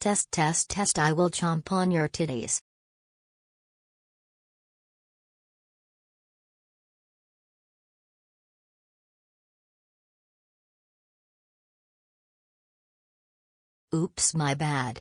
Test, test, test. I will chomp on your titties. Oops, my bad.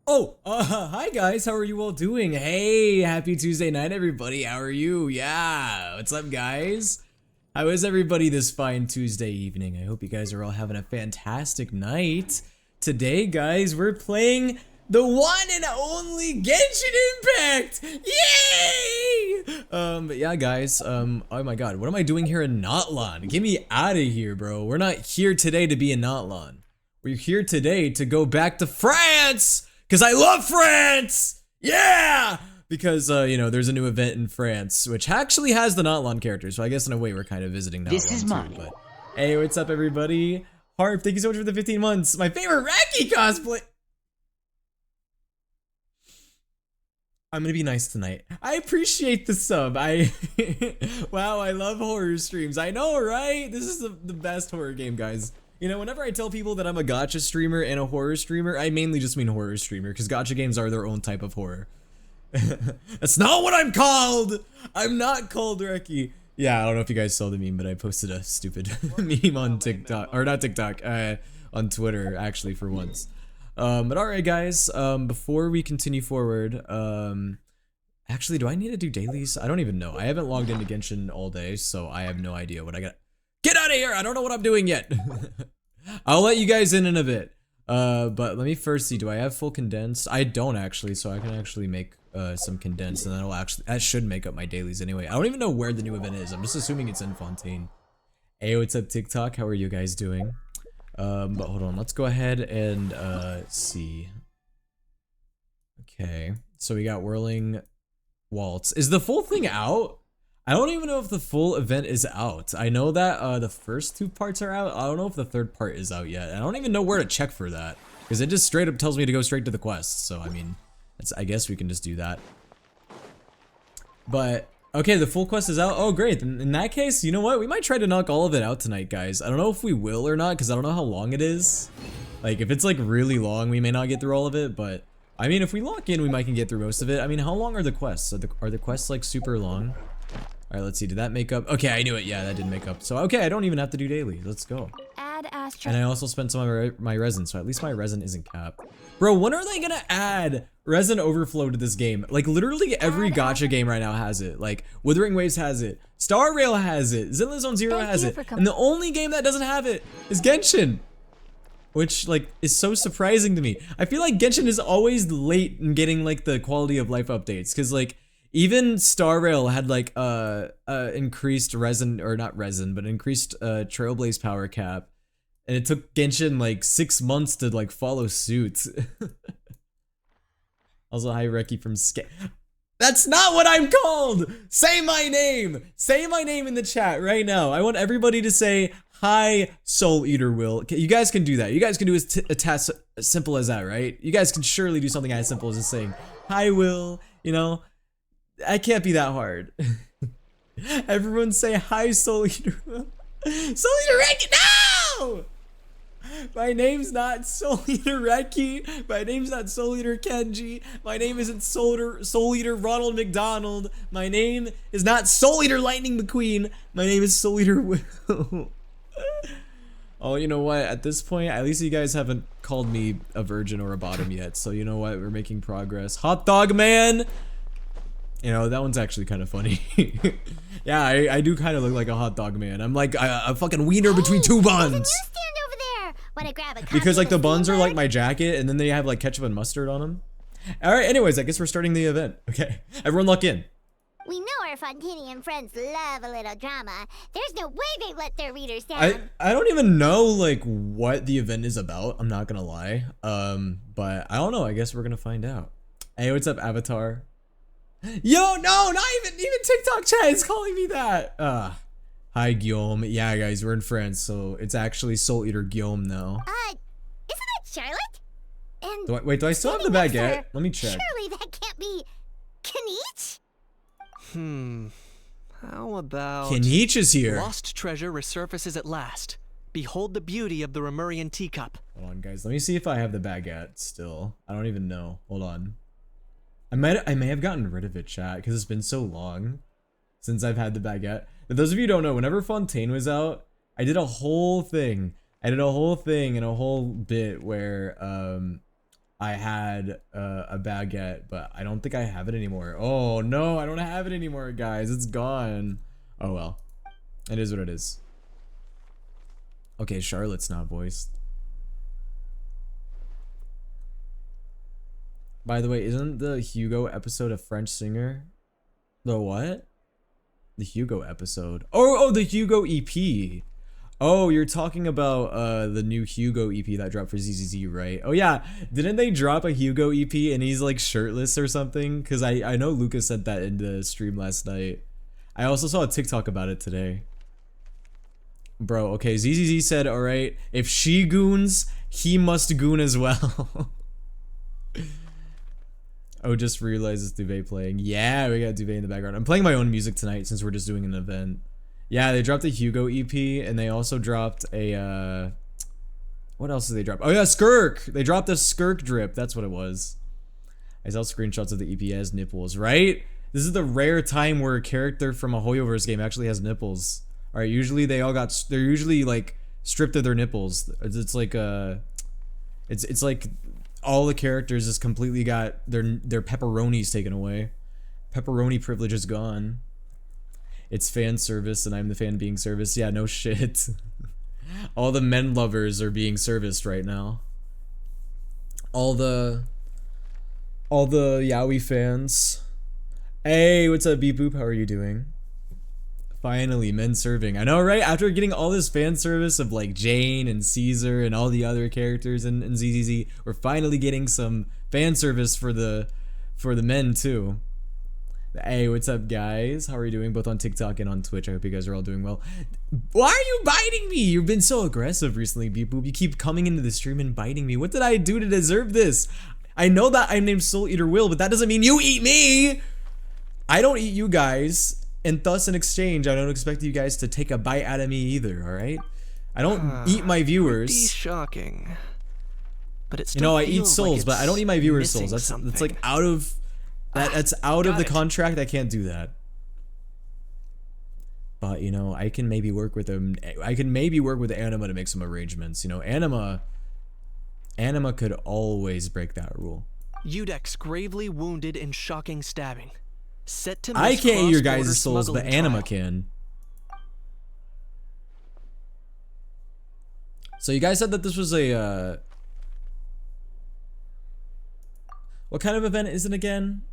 Oh, hi guys, how are you all doing? Hey, happy Tuesday night, everybody. How are you? Yeah, what's up, guys? How is everybody this fine Tuesday evening? I hope you guys are all having a fantastic night. Today, guys, we're playing the one and only Genshin Impact! Yay! But yeah, guys, oh my god, what am I doing here in Notlan? Get me out of here, bro. We're not here today to be in Notlan. We're here today to go back to France! Because I love France! Yeah! Because, you know, there's a new event in France, which actually has the Notlan characters, so I guess in a way we're kind of visiting Notlan This is too, mine. but... Hey, what's up, everybody? Harp, thank you so much for the 15 months. My favorite Raki cosplay! I'm gonna be nice tonight. I appreciate the sub. Wow, I love horror streams. I know, right? This is the best horror game, guys. You know, whenever I tell people that I'm a gacha streamer and a horror streamer, I mainly just mean horror streamer, because gacha games are their own type of horror. That's not what I'm called! I'm not called Reki. Yeah, I don't know if you guys saw the meme, but I posted a stupid meme on TikTok, or not TikTok, on Twitter, actually, for once. But alright, guys, before we continue forward, actually, do I need to do dailies? I don't even know. I haven't logged into Genshin all day, so I have no idea what I got. Get out of here! I don't know what I'm doing yet! I'll let you guys in a bit. But let me first see, do I have full condensed? I don't actually, so I can actually make some condensed, and that should make up my dailies anyway. I don't even know where the new event is. I'm just assuming it's in Fontaine. Hey, what's up, TikTok? How are you guys doing? But hold on, let's go ahead and see. Okay, so we got Whirling Waltz. Is the full thing out? I don't even know if the full event is out. I know that the first two parts are out. I don't know if the third part is out yet. I don't even know where to check for that, because it just straight up tells me to go straight to the quest. So I mean, I guess we can just do that. But okay, the full quest is out. Oh great, in that case, you know what? We might try to knock all of it out tonight, guys. I don't know if we will or not, because I don't know how long it is. Like, if it's like really long, we may not get through all of it, but I mean, if we lock in, we might can get through most of it. I mean, how long are the quests? Are the quests like super long? Alright, let's see, did that make up? Okay, I knew it, yeah, that did make up. So, okay, I don't even have to do daily, let's go. Add Astra. And I also spent some of my resin, so at least my resin isn't capped. Bro, when are they gonna add resin overflow to this game? Like, literally every gacha game right now has it. Like, Withering Waves has it, Star Rail has it, Zenless Zone Zero has it, and the only game that doesn't have it is Genshin. Which, like, is so surprising to me. I feel like Genshin is always late in getting, like, the quality of life updates, because, like, even Star Rail had like increased resin, or not resin, but increased Trailblaze power cap, and it took Genshin like 6 months to like follow suit. Also, hi Reki from That's not what I'm called! Say my name! Say my name in the chat right now. I want everybody to say hi Soul Eater Will. You guys can do that. You guys can do a task as simple as that, right? You guys can surely do something as simple as just saying hi Will, you know? I can't be that hard. Everyone say hi, Soul Eater. Soul Eater Reki, no! My name's not Soul Eater Reki. My name's not Soul Eater Kenji. My name isn't Soul Eater Ronald McDonald. My name is not Soul Eater Lightning McQueen. My name is Soul Eater Will. Oh, you know what? At this point, at least you guys haven't called me a virgin or a bottom yet. So you know what? We're making progress. Hot dog man! You know, that one's actually kind of funny. Yeah, I do kind of look like a hot dog man. I'm like a fucking wiener between two buns. There's a newsstand over there. Wanna grab a copy Because like of the buns are Steamboat? like my jacket, and then they have like ketchup and mustard on them. All right. Anyways, I guess we're starting the event. Okay, everyone lock in. We know our Fontanian friends love a little drama. There's no way they let their readers down. I don't even know like what the event is about. I'm not gonna lie. But I don't know. I guess we're gonna find out. Hey, what's up, Avatar? Yo, no, not even TikTok chat is calling me that. Hi, Guillaume. Yeah, guys, we're in France, so it's actually Soul Eater Guillaume now. Isn't that Charlotte? And Wait, do I still have the standing next to baguette? her, Let me check. Surely that can't be Kaniche? How about... Kaniche is here. Lost treasure resurfaces at last. Behold the beauty of the Remurian teacup. Hold on, guys. Let me see if I have the baguette still. I don't even know. Hold on. I may have gotten rid of it, chat, because it's been so long since I've had the baguette. But those of you who don't know, whenever Fontaine was out, I did a whole thing. I did a whole thing and a whole bit where I had a baguette, but I don't think I have it anymore. Oh no, I don't have it anymore, guys. It's gone. Oh well. It is what it is. Okay, Charlotte's not voiced. By the way, isn't the Hugo episode a French singer? The what? The Hugo episode. Oh, the Hugo EP. Oh, you're talking about the new Hugo EP that dropped for ZZZ, right? Oh yeah, didn't they drop a Hugo EP and he's like shirtless or something? Because I know Lucas sent that in the stream last night. I also saw a TikTok about it today. Bro, okay, ZZZ said, alright, if she goons, he must goon as well. Oh, just realized it's Duvet playing. Yeah, we got Duvet in the background. I'm playing my own music tonight since we're just doing an event. Yeah, they dropped a Hugo EP, and they also dropped a, what else did they drop? Oh yeah, Skirk! They dropped a Skirk drip, that's what it was. I saw screenshots of the EP as nipples, right? This is the rare time where a character from a Hoyoverse game actually has nipples. Alright, usually they're usually like stripped of their nipples. It's like, it's like all the characters just completely got their pepperonis taken away. Pepperoni privilege is gone. It's fan service and I'm the fan being serviced. Yeah, no shit. All the men lovers are being serviced right now. All the yaoi fans. Hey, what's up, Beep Boop? How are you doing? Finally, men serving. I know, right? After getting all this fan service of like Jane and Caesar and all the other characters in ZZZ, we're finally getting some fan service for the men too. Hey, what's up, guys? How are you doing? Both on TikTok and on Twitch. I hope you guys are all doing well. Why are you biting me? You've been so aggressive recently, Beep Boop. You keep coming into the stream and biting me. What did I do to deserve this? I know that I'm named Soul Eater Will, but that doesn't mean you eat me. I don't eat you guys. And thus, in exchange, I don't expect you guys to take a bite out of me either, alright? I don't eat my viewers. Pretty shocking. But it's you know, I eat souls, but I don't eat my viewers' souls. That's like out of that's out of the contract. I can't do that. But you know, I can maybe work with them. I can maybe work with Anima to make some arrangements. You know, Anima could always break that rule. Udex gravely wounded in shocking stabbing. Set to I can't eat your cross-border guys' souls, but smuggling Anima trial. can. So you guys said that this was a what kind of event is it again?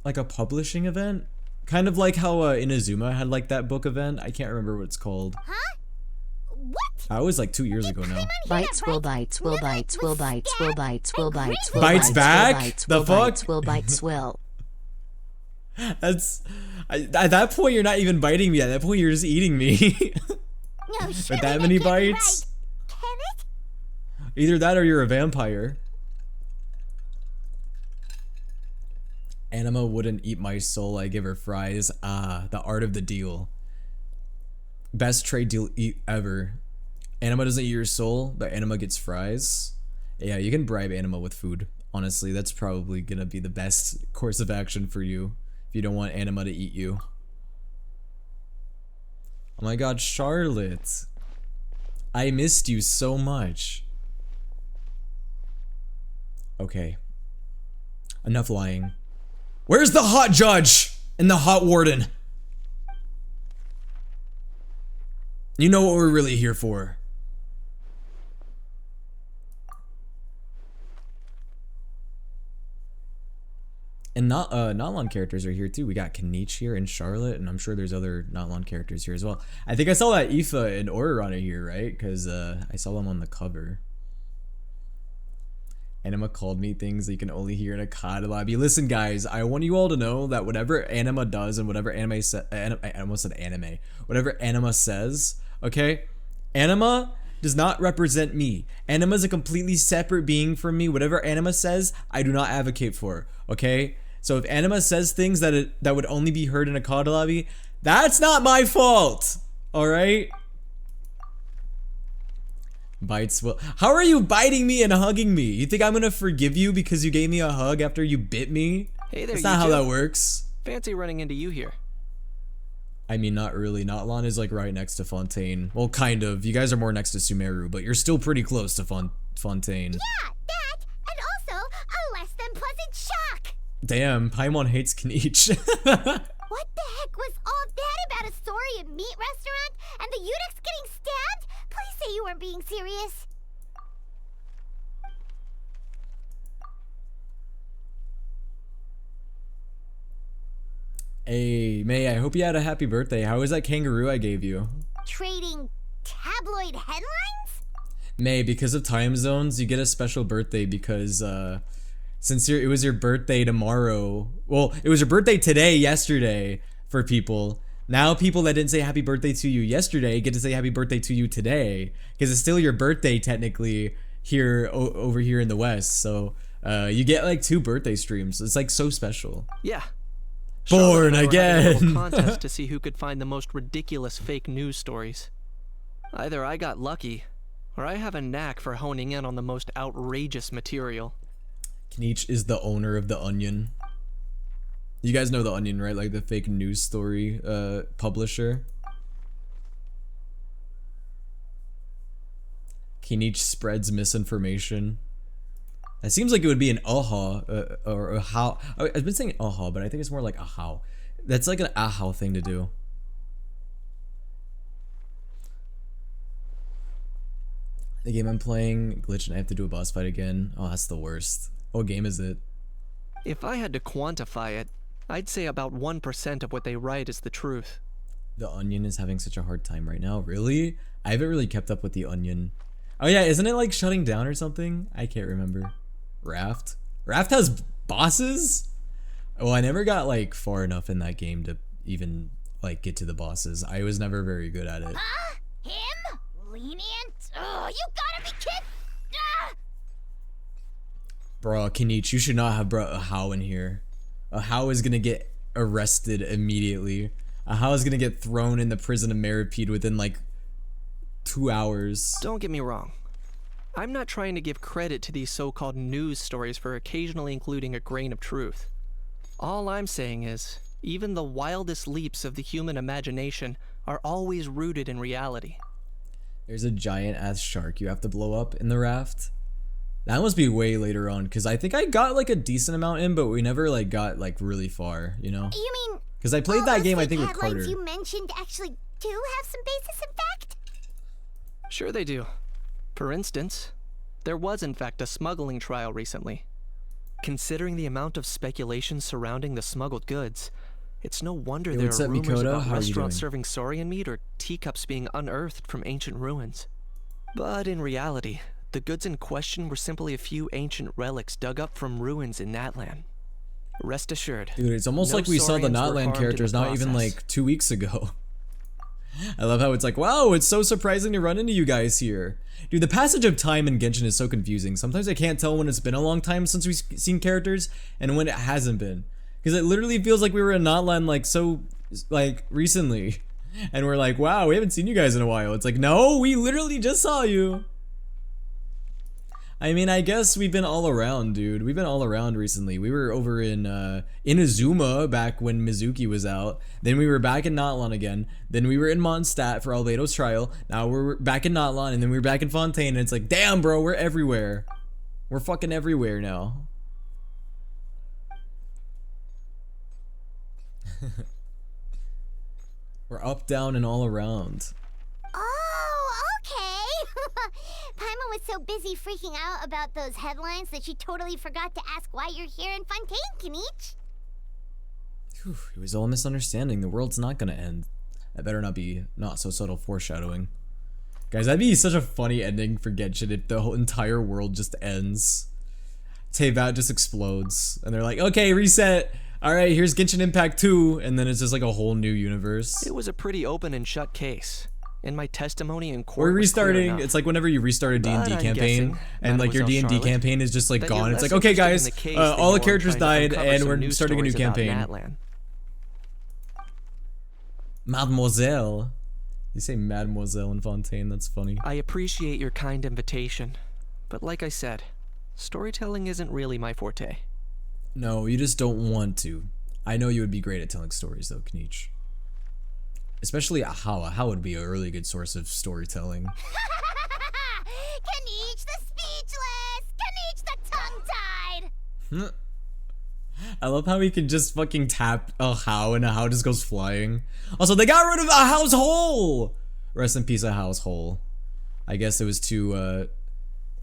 Like a publishing event? Kind of like how Inazuma had like that book event. I can't remember what it's called. Huh? What? That was like 2 years ago now. Bites will bites will bites will bites will bites will bites will Bites bites back? will bites The will fuck? bites will bites will. That's at that point you're not even biting me. At that point you're just eating me. No, With surely that many can't be bites? right. Can it? Either that or you're a vampire. Anima wouldn't eat my soul, I give her fries. Ah, the art of the deal. Best trade deal ever. Anima doesn't eat your soul, but Anima gets fries. Yeah, you can bribe Anima with food. Honestly, that's probably gonna be the best course of action for you if you don't want Anima to eat you. Oh my god, Charlotte. I missed you so much. Okay. Enough lying. Where's the hot judge and the hot warden? You know what we're really here for. And Notlon characters are here too. We got Kaniche here and Charlotte, and I'm sure there's other Notlon characters here as well. I think I saw that Aoife and Ororana here, right? Because I saw them on the cover. Anima called me things that you can only hear in a COD lobby. Listen, guys, I want you all to know that whatever Anima does and whatever anime I almost said anime. Whatever Anima says, okay? Anima does not represent me. Anima is a completely separate being from me. Whatever Anima says, I do not advocate for, okay? So if Anima says things that would only be heard in a COD lobby, that's not my fault, all right? Bites will. How are you biting me and hugging me? You think I'm gonna forgive you because you gave me a hug after you bit me? Hey there, that's not how that works. Fancy running into you here. I mean, not really. Notlon is like right next to Fontaine. Well, kind of. You guys are more next to Sumeru, but you're still pretty close to Fontaine. Yeah, that, and also a less than pleasant shock. Damn, Paimon hates Kaniche. What the heck was all that about a story meat restaurant and the eunuchs getting stabbed? Please say you weren't being serious. Hey, May, I hope you had a happy birthday. How was that kangaroo I gave you? Trading tabloid headlines? May, because of time zones, you get a special birthday because, since it was your birthday tomorrow, well, it was your birthday today, yesterday, for people. Now people that didn't say happy birthday to you yesterday get to say happy birthday to you today, because it's still your birthday technically here over here in the West. So you get like 2 birthday streams. It's like so special. Yeah. Born again. A little contest to see who could find the most ridiculous fake news stories. Either I got lucky, or I have a knack for honing in on the most outrageous material. Kaniche is the owner of The Onion. You guys know The Onion, right? Like the fake news story publisher. Kaniche spreads misinformation. It seems like it would be an aha or a how. I've been saying aha, but I think it's more like a how. That's like an aha thing to do. The game I'm playing glitched and I have to do a boss fight again. Oh, that's the worst. What game is it? If I had to quantify it, I'd say about 1% of what they write is the truth. The Onion is having such a hard time right now. Really? I haven't really kept up with The Onion. Oh yeah, isn't it like shutting down or something? I can't remember. Raft? Raft has bosses? Well, I never got like far enough in that game to even like get to the bosses. I was never very good at it. Huh? Him? Lenient? Oh, you gotta be kidding! Ah! Bro, Kaniche, you should not have brought a How in here. A How is gonna get arrested immediately. A How is gonna get thrown in the prison of Meripede within like 2 hours. Don't get me wrong. I'm not trying to give credit to these so-called news stories for occasionally including a grain of truth. All I'm saying is, even the wildest leaps of the human imagination are always rooted in reality. There's a giant ass shark you have to blow up in the raft. That must be way later on, because I think I got like a decent amount in, but we never like got like really far, you know? You mean Because I played that game I think with headlines Carter. you mentioned actually do have some basis in fact? Sure they do. For instance, there was in fact a smuggling trial recently. Considering the amount of speculation surrounding the smuggled goods, it's no wonder Yo, there what's are up, rumors Mikoto? about How are you restaurants doing? serving saurian meat or teacups being unearthed from ancient ruins. But in reality, the goods in question were simply a few ancient relics dug up from ruins in Natlan. Rest assured. Dude, it's almost no like we saw the saurians were Notland harmed in characters the not even process. like 2 weeks ago. I love how it's like, wow, it's so surprising to run into you guys here. Dude, the passage of time in Genshin is so confusing. Sometimes I can't tell when it's been a long time since we've seen characters and when it hasn't been. Because it literally feels like we were in Notland like so, like, recently. And we're like, wow, we haven't seen you guys in a while. It's like, no, we literally just saw you. I mean, I guess we've been all around, dude. We've been all around recently. We were over in Inazuma back when Mizuki was out. Then we were back in Notlon again. Then we were in Mondstadt for Albato's trial. Now we're back in Notlon, and then we were back in Fontaine. And it's like, damn, bro, we're everywhere. We're fucking everywhere now. We're up, down, and all around. Oh, okay. Paimon was so busy freaking out about those headlines that she totally forgot to ask why you're here in Fontaine, Kinich. Whew, it was all a misunderstanding. The world's not gonna end. That better not be not so subtle foreshadowing. Guys, that'd be such a funny ending for Genshin if the whole entire world just ends. Teyvat just explodes. And they're like, okay, reset. Alright, here's Genshin Impact 2. And then it's just like a whole new universe. It was a pretty open and shut case. In my testimony in court, We're was clear restarting. enough. It's like whenever you restart a D&D But I'm campaign, guessing, and like your Mademoiselle D&D Charlotte, campaign is just like that you're gone. It's less like, okay interested in guys, the case all than the you are characters trying to died, uncover and some we're news starting a new stories about campaign. Natlan. Mademoiselle. You say Mademoiselle in Fontaine, that's funny. I appreciate your kind invitation, but like I said, storytelling isn't really my forte. No, you just don't want to. I know you would be great at telling stories though, Kinich. Especially Ahawa. Ahawa would be a really good source of storytelling. Kinich the speechless! Kinich the tongue-tied! I love how he can just fucking tap Ahau and Ahau just goes flying. Also, they got rid of Ahau's hole! Rest in peace, Ahau's hole. I guess it was too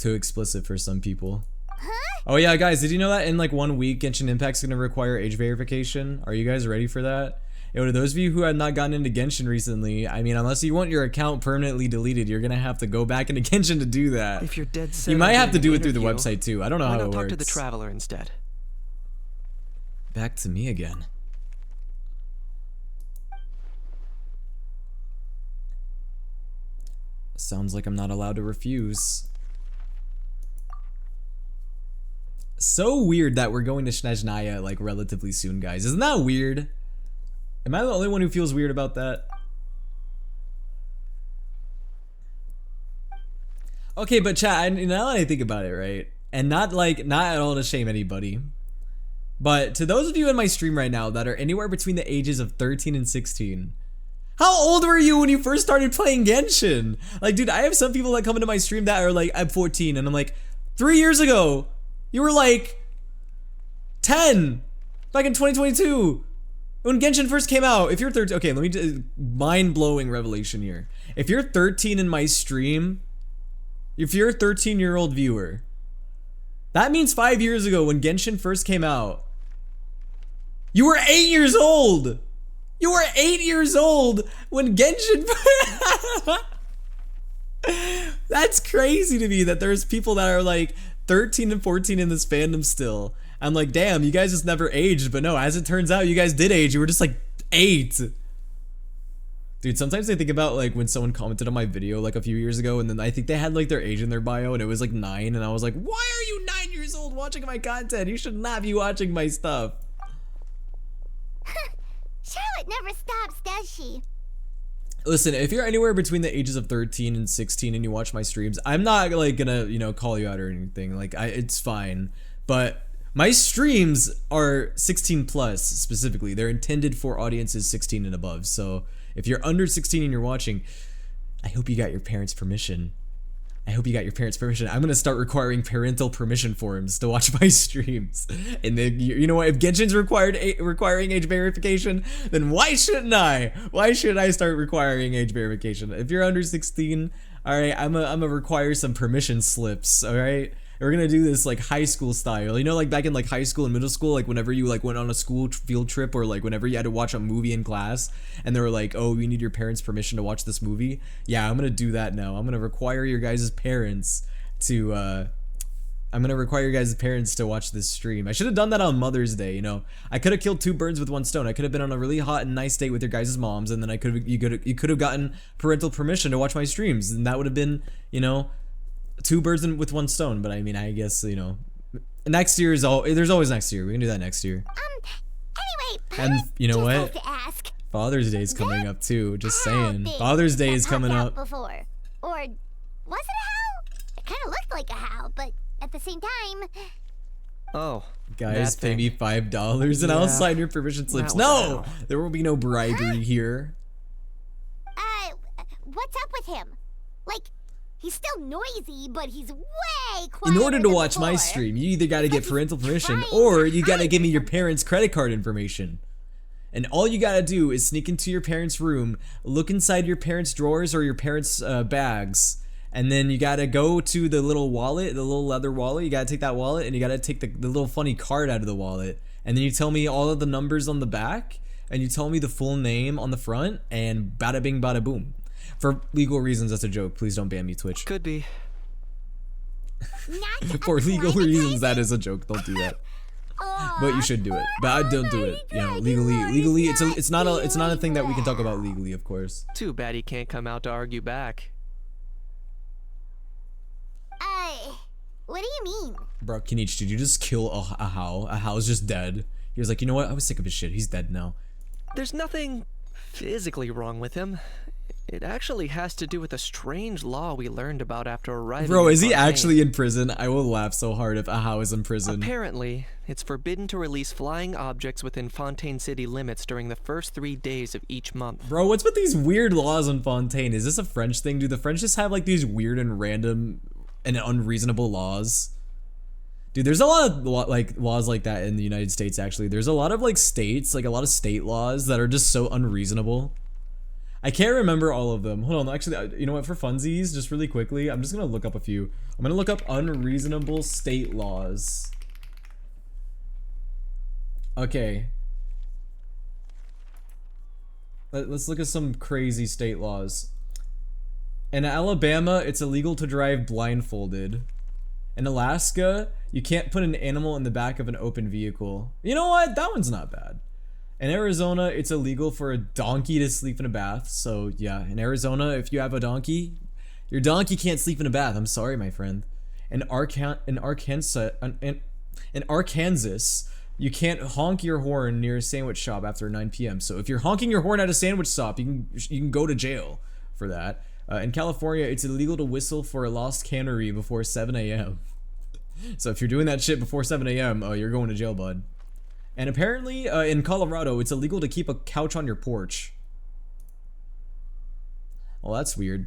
explicit for some people. Huh? Oh yeah, guys, did you know that in like 1 week, Genshin Impact's gonna require age verification? Are you guys ready for that? Yo, to those of you who have not gotten into Genshin recently, I mean, unless you want your account permanently deleted, you're gonna have to go back into Genshin to do that. If you're dead set You on might have to getting do an it through the interview, website too. I don't know why how not it talk works. to the Traveler instead? Back to me again. Sounds like I'm not allowed to refuse. So weird that we're going to Snezhnaya like relatively soon, guys. Isn't that weird? Am I the only one who feels weird about that? Okay, but chat, now that I think about it, right? And not at all to shame anybody. But to those of you in my stream right now that are anywhere between the ages of 13 and 16, how old were you when you first started playing Genshin? Like, dude, I have some people that come into my stream that are like, I'm 14, and I'm like, 3 years ago, you were like 10, back in 2022, when Genshin first came out. If you're 13, okay, let me do mind-blowing revelation here. If you're 13 in my stream, if you're a 13-year-old viewer, that means 5 years ago when Genshin first came out, you were 8 years old. You were 8 years old when Genshin. That's crazy to me that there's people that are like 13 and 14 in this fandom still. I'm like, damn, you guys just never aged. But no, as it turns out, you guys did age. You were just like 8. Dude, sometimes I think about like when someone commented on my video like a few years ago, and then I think they had like their age in their bio and it was like 9, and I was like, why are you 9 years old watching my content? You should not be watching my stuff. Charlotte never stops, does she? Listen, if you're anywhere between the ages of 13 and 16 and you watch my streams, I'm not like gonna, you know, call you out or anything. Like, it's fine. But my streams are 16 plus specifically. They're intended for audiences 16 and above. So if you're under 16 and you're watching, I hope you got your parents' permission. I'm gonna start requiring parental permission forms to watch my streams. And then, you know what? If Genshin's requiring age verification, then why shouldn't I? Why should I start requiring age verification? If you're under 16, all right, I'm gonna require some permission slips. All right. We're gonna do this like high school style, you know, like back in like high school and middle school, like whenever you like went on a school field trip, or like whenever you had to watch a movie in class and they were like, oh, you need your parents' permission to watch this movie. Yeah, I'm gonna do that now. I'm gonna require your guys' parents to watch this stream. I should have done that on Mother's Day, you know. I could have killed 2 birds with 1 stone. I could have been on a really hot and nice date with your guys' moms, and then you could have gotten parental permission to watch my streams, and that would have been, you know, 2 birds with 1 stone. But I mean, I guess, you know, next year there's always next year. We can do that next year. Anyway, And you know just what? have to ask. Father's Day is coming up too. Just How saying. big Father's was Day that is coming puck out up. before? Or was it a how? It kind of looked like a how, but at the same time... Oh, Guys, that pay thing. me $5 and I'll Yeah. sign your permission slips. That was No! out. There will be no bribery here. What's up with him? Like, he's still noisy, but he's way quieter In order to than watch my before. stream, you either gotta get Because parental he's permission trying or to you gotta hide give me or your something. parents' credit card information. And all you gotta do is sneak into your parents' room, look inside your parents' drawers or your parents' bags, and then you gotta go to the little wallet, the little leather wallet. You gotta take that wallet and you gotta take the little funny card out of the wallet. And then you tell me all of the numbers on the back, and you tell me the full name on the front, and bada bing bada boom. For legal reasons, that's a joke. Please don't ban me, Twitch. Could be. Not For legal climate reasons, crisis. that is a joke. Don't do that. Aw, But you should do it. But I don't do it. You know, legally, it's not a thing that we can talk about legally, of course. Too bad he can't come out to argue back. What do you mean? Bro, Kinich, did you just kill a How? A How's just dead. He was like, you know what? I was sick of his shit. He's dead now. There's nothing physically wrong with him. It actually has to do with a strange law we learned about after arriving. Bro, in is he Fontaine. actually in prison? I will laugh so hard if a How is in prison. Apparently, it's forbidden to release flying objects within Fontaine city limits during the first 3 days of each month. Bro, what's with these weird laws on Fontaine? Is this a French thing? Do the French just have like these weird and random and unreasonable laws? Dude, there's a lot of laws like that in the United States, actually. There's a lot of like states, like a lot of state laws that are just so unreasonable. I can't remember all of them. Hold on, actually, you know what, for funsies, just really quickly, I'm just gonna look up a few. I'm gonna look up unreasonable state laws. Okay. Let's look at some crazy state laws. In Alabama, it's illegal to drive blindfolded. In Alaska, you can't put an animal in the back of an open vehicle. You know what? That one's not bad. In Arizona, it's illegal for a donkey to sleep in a bath. So yeah, in Arizona, if you have a donkey, your donkey can't sleep in a bath. I'm sorry, my friend. In Arkansas, you can't honk your horn near a sandwich shop after 9 p.m. So if you're honking your horn at a sandwich shop, you can go to jail for that. In California, it's illegal to whistle for a lost cannery before 7 a.m. So if you're doing that shit before 7 a.m., you're going to jail, bud. And apparently, in Colorado, it's illegal to keep a couch on your porch. Well, that's weird.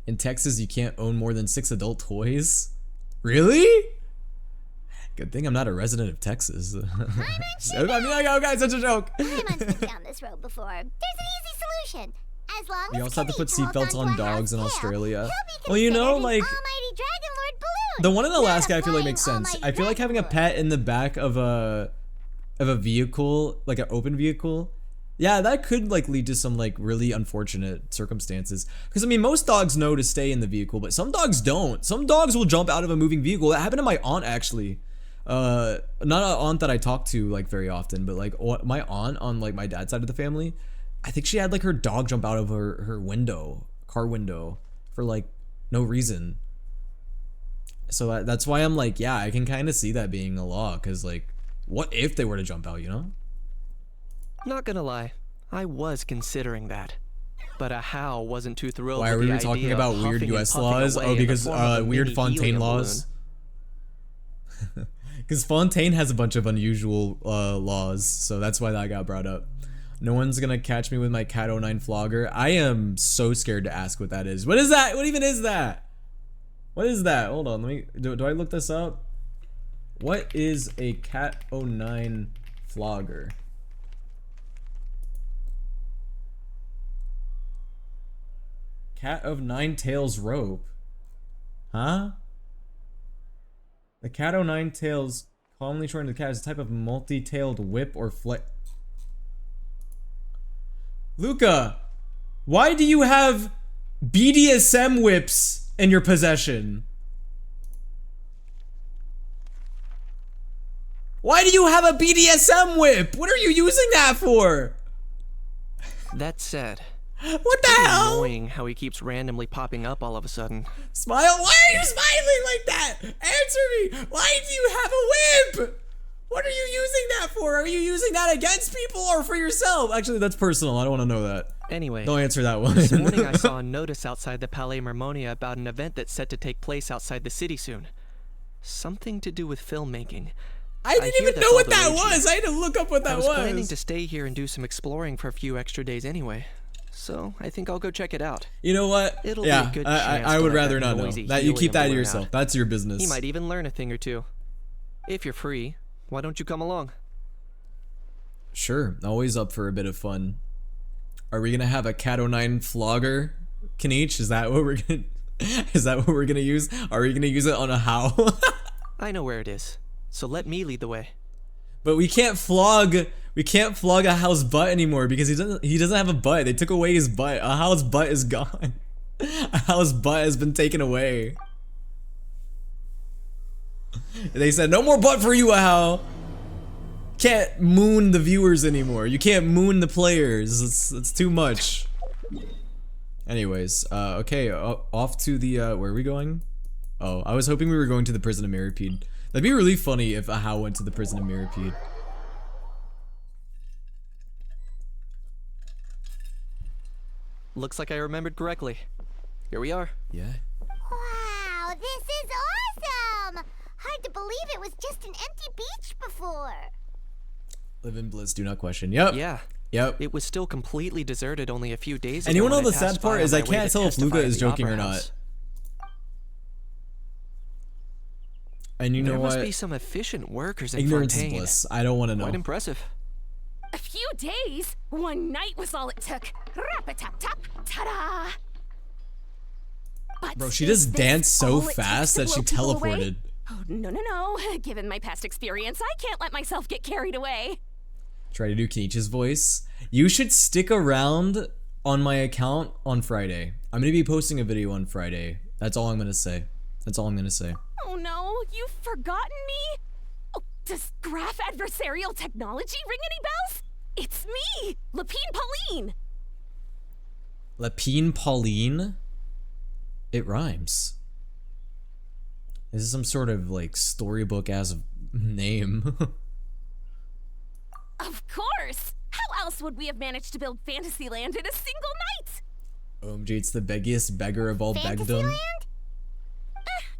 In Texas, you can't own more than 6 adult toys. Really? Good thing I'm not a resident of Texas. I mean, oh, guys, such a joke. Paimon's been down this road before. There's an easy solution. As long We as also have to put Kenny holds seatbelts onto on a dogs in house tail, Australia. he'll be Well, you know, considered an like almighty Dragon Lord balloon. the one in Not a Alaska, I feel like makes flying sense. almighty I feel like Dragon having a Lord. pet in the back of a vehicle, like an open vehicle. Yeah, that could like lead to some like really unfortunate circumstances. Because I mean, most dogs know to stay in the vehicle, but some dogs don't. Some dogs will jump out of a moving vehicle. That happened to my aunt actually. Not an aunt that I talk to like very often, but like my aunt on like my dad's side of the family. I think she had like her dog jump out of her window, car window, for like no reason. So that's why I'm like, yeah, I can kind of see that being a law. Because like, what if they were to jump out, you know? Not gonna lie, I was considering that. But a How wasn't too thrilled Why are with we the talking idea about of weird huffing and US puffing laws? away Oh, in the because form of a weird mini Fontaine helium laws. Because Fontaine has a bunch of unusual laws, so that's why that got brought up. No one's gonna catch me with my Cat 09 flogger. I am so scared to ask what that is. What is that? What even is that? What is that? Hold on, let me. Do I look this up? What is a Cat 09 flogger? Cat of 9 tails rope. Huh? The Cat 09 tails commonly shortened to the cat is a type of multi-tailed whip or flick. Luca, why do you have BDSM whips in your possession? Why do you have a BDSM whip? What are you using that for? That said, What the hell? annoying how he keeps randomly popping up all of a sudden. Smile? Why are you smiling like that? Answer me. Why do you have a whip? What are you using that for? Are you using that against people or for yourself? Actually, that's personal. I don't want to know that. Anyway, Don't answer that one. this morning I saw a notice outside the Palais Mermonia about an event that's set to take place outside the city soon. Something to do with filmmaking. I didn't hear even that's know all what the that rage here. was. I had to look up what I that was was. planning to stay here and do some exploring for a few extra days anyway. So I think I'll go check it out. You know what? It'll be yeah, a good I chance to would let rather that not know. noisy That you keep helium that to blare yourself. out. That's your business. You might even learn a thing or two. If you're free, why don't you come along? Sure, always up for a bit of fun. Are we gonna have a Cat 09 flogger, Kanich? Is that what we're gonna? Is that what we're gonna use? Are we gonna use it on a how? I know where it is, so let me lead the way. But we can't flog. We can't flog a How's butt anymore because he doesn't have a butt. They took away his butt. A How's butt is gone. A How's butt has been taken away. They said no more butt for you, a How. Can't moon the viewers anymore. You can't moon the players. It's too much. Anyways, okay, off to the where are we going? Oh, I was hoping we were going to the prison of Mirapede. That'd be really funny if a How went to the prison of Mirapede. Looks like I remembered correctly. Here we are. Yeah. Wow, this is awesome! Hard to believe it was just an empty beach before. Live in bliss, do not question. Yep. Yeah. Yep. It was still completely deserted only a few days ago. And you wanna when know I the passed sad part by is on I my way can't to tell if testify Luca at is the joking Opera or not. House. And you know There what? must be some efficient workers in Ignorance is Fontaine. bliss. I don't want to know. Quite impressive. A few days? One night was all it took. Rap-a-tap-tap, ta-da! But Bro, she is just this danced so all it fast takes that to she blow people away? teleported. Oh, no. Given my past experience, I can't let myself get carried away. Try to do Kenichi's voice. You should stick around on my account on Friday. I'm gonna be posting a video on Friday. That's all I'm gonna say. That's all I'm gonna say. Oh no, you've forgotten me? Oh, does graph adversarial technology ring any bells? It's me, Lapine Pauline. Lapine Pauline? It rhymes. This is some sort of like storybook ass name. Of course! How else would we have managed to build Fantasyland in a single night? OMG, it's the beggiest beggar of all begdom. Fantasyland?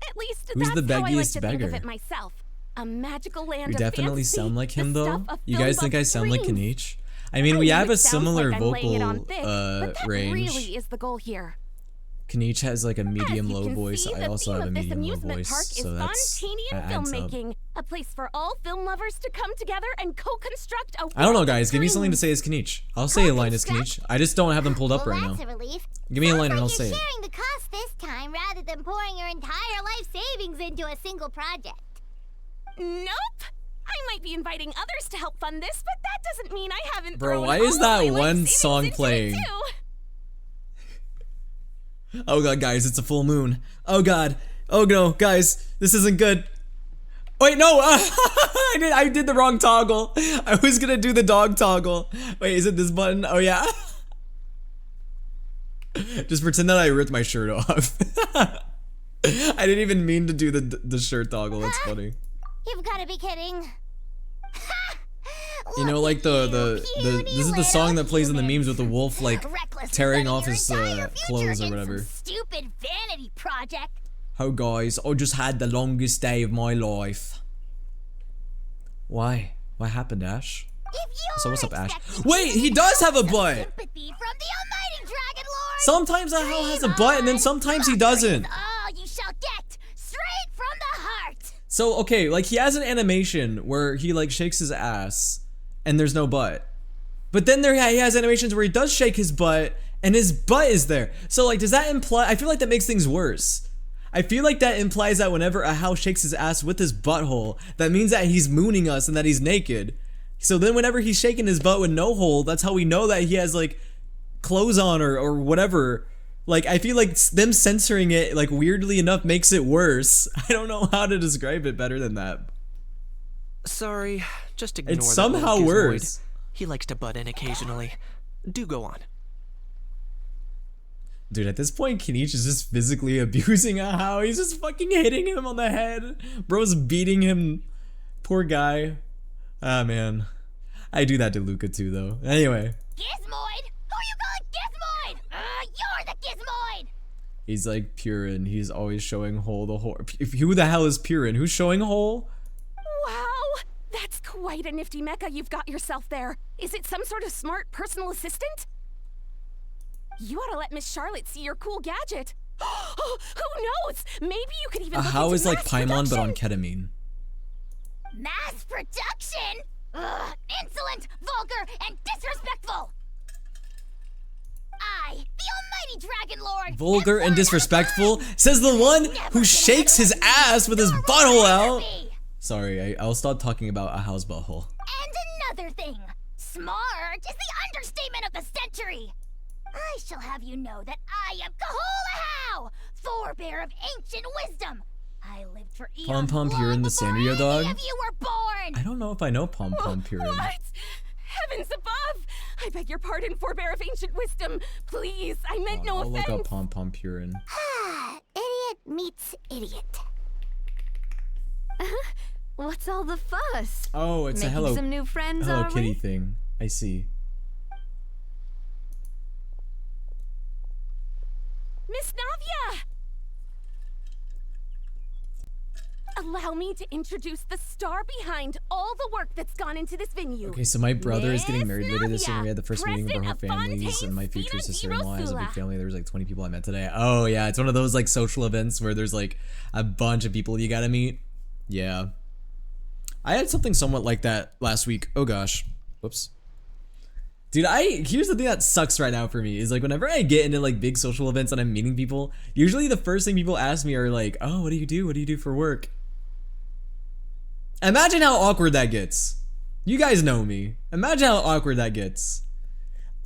At least Who's that's the how I like beggiest to think of beggar? it myself. A magical land You of definitely fantasy, sound like him the though. stuff of You film guys think I buff sound like dreams. Kanich? I mean, I we know have it a sounds similar like I'm laying it on vocal thick, but that range. really is the goal here. Kanich has like a As medium you low can voice. see, I the also theme have a of this medium low amusement voice, park is so that's Fontanian that adds up. filmmaking, a place for all film lovers to come together and co-construct a I don't know, world of guys. Give me something to dreams. say as Kanich. I'll say a line as Kanich. I just don't have them pulled up Well, right now. that's a relief. Give me a Sounds line and like I'll you're say it. sharing the cost this time rather than pouring your entire life savings into a single project. Nope. I might be inviting others to help fund this, but that doesn't mean I haven't Bro, thrown why all is of that my life one savings song into it, playing? too. Oh god, guys, it's a full moon. Oh god. Oh no, guys, this isn't good. Wait, no, I did the wrong toggle. I was gonna do the dog toggle. Wait, is it this button? Oh yeah. Just pretend that I ripped my shirt off. I didn't even mean to do the shirt toggle. That's funny. You've got to be kidding. You know, like the this is the song that plays in the memes with the wolf like Reckless tearing betting off your his entire future clothes or in whatever. some stupid vanity project. Oh guys, I just had the longest day of my life. Why? What happened, Ash? If you're So what's up, Ash? expecting Wait, he does have a butt! sympathy from the almighty Dragon Lord, Sometimes a hell has a butt and then sometimes he doesn't. all you shall get, straight from the heart. So, okay, like he has an animation where he like shakes his ass and there's no butt. But then he has animations where he does shake his butt and his butt is there. So like, does that imply, I feel like that makes things worse. I feel like that implies that whenever a How shakes his ass with his butthole, that means that he's mooning us and that he's naked. So then whenever he's shaking his butt with no hole, that's how we know that he has like clothes on or whatever. Like, I feel like them censoring it, like weirdly enough, makes it worse. I don't know how to describe it better than that. Sorry, just ignore It's that somehow little gizmoid. worse. He likes to butt in occasionally. Do go on. Dude, at this point, Kanich is just physically abusing a How. He's just fucking hitting him on the head. Bro's beating him. Poor guy. Ah, man. I do that to Luca too, though. Anyway. Gizmoid, who you call it Gizmoid! You're the Gizmoid! He's like Purin. He's always showing Hole the whore. Who the hell is Purin? Who's showing Hole? Wow, that's quite a nifty mecha you've got yourself there. Is it some sort of smart personal assistant? You ought to let Miss Charlotte see your cool gadget. Who knows? Maybe you could even look How into is like mass Paimon but on production. ketamine? Mass production? Ugh, insolent, vulgar, and disrespectful! I, the almighty Dragon Lord, Vulgar and disrespectful, says the one who shakes his ass with his butthole out. Sorry, I'll stop talking about a house butthole. And another thing, smart is the understatement of the century. I shall have you know that I am Kahulahau, forebear of ancient wisdom. I lived for eons Pom Pom long Purin the before Sanrio any dog? of you were born. I don't know if I know Pom Pom Purin. What? Heavens above! I beg your pardon, forebear of ancient wisdom. Please, I meant no I'll offense. look up Pom Pom Purin. Idiot meets idiot. What's all the fuss? Oh, it's Making a Hello, some new friends, Hello are Kitty we? thing. I see. Miss Navia! Allow me to introduce the star behind all the work that's gone into this venue. Okay, so my brother is getting Miss married later this year. Navia, We had the first meeting of our whole President of families, and my Fontaine's future Fina sister-in-law has a big Girosula. family. There was like 20 people I met today. Oh yeah, it's one of those like social events where there's like a bunch of people you gotta meet. Yeah. I had something somewhat like that last week. Oh gosh. Whoops. Dude, here's the thing that sucks right now for me is like whenever I get into like big social events and I'm meeting people, usually the first thing people ask me are like, oh, what do you do? What do you do for work? Imagine how awkward that gets. You guys know me. Imagine how awkward that gets.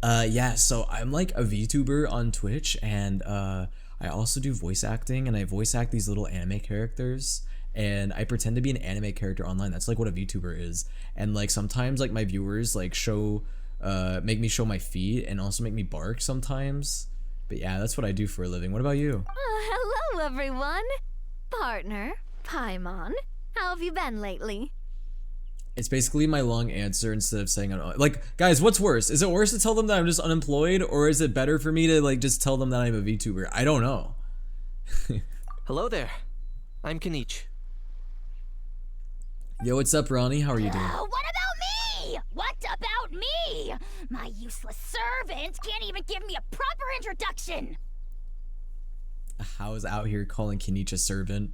Yeah, so I'm like a VTuber on Twitch, and I also do voice acting, and I voice act these little anime characters, and I pretend to be an anime character online. That's like what a VTuber is. And like sometimes like my viewers like make me show my feet and also make me bark sometimes. But yeah, that's what I do for a living. What about you? Hello, everyone. Partner, Paimon. How have you been lately? It's basically my long answer instead of saying like, guys, what's worse? Is it worse to tell them that I'm just unemployed, or is it better for me to like just tell them that I'm a VTuber? I don't know. Hello there. I'm Kenichi. Yo, what's up, Ronnie? How are you doing? What about me? What about me? My useless servant can't even give me a proper introduction. How's out here calling Kenichi a servant?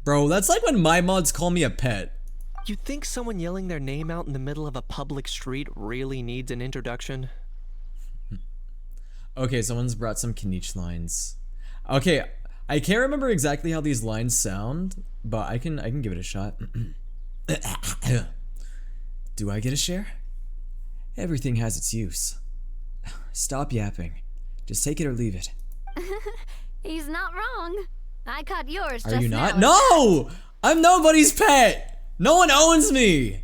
Bro, that's like when my mods call me a pet. You think someone yelling their name out in the middle of a public street really needs an introduction? Okay, someone's brought some Kenichi lines. Okay, I can't remember exactly how these lines sound, but I can give it a shot. Do I get a share? Everything has its use. Stop yapping. Just take it or leave it. He's not wrong. I caught yours Are just you not? now. No! I'm nobody's pet! No one owns me!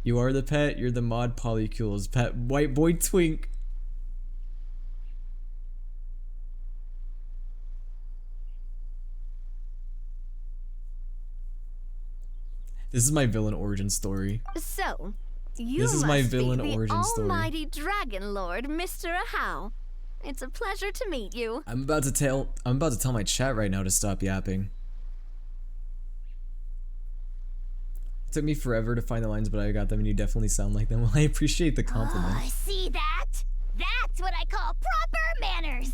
You are the pet, you're the mod Polycule's pet. White boy twink. This is my villain origin story. So, you This is must my be villain the origin story. almighty Dragon Lord, Mr. Ahau. It's a pleasure to meet you. I'm about to tell my chat right now to stop yapping. It took me forever to find the lines, but I got them and you definitely sound like them. Well, I appreciate the compliment. Oh, see that? That's what I call proper manners.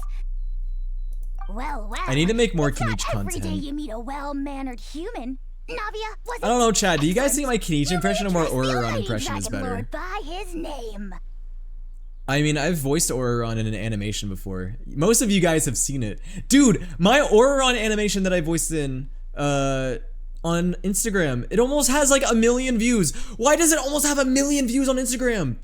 Well, I need to make more it's not Kenichi every day content. you meet a well-mannered human. Navia, was it? I don't know, Chad. Do you guys think my Kenichi You impression or may my address the Oraron almighty impression is Dragon better? Lord by his name. I mean, I've voiced Oraron in an animation before. Most of you guys have seen it. Dude, my Oraron animation that I voiced in, on Instagram, it almost has like 1 million views. Why does it almost have 1 million views on Instagram?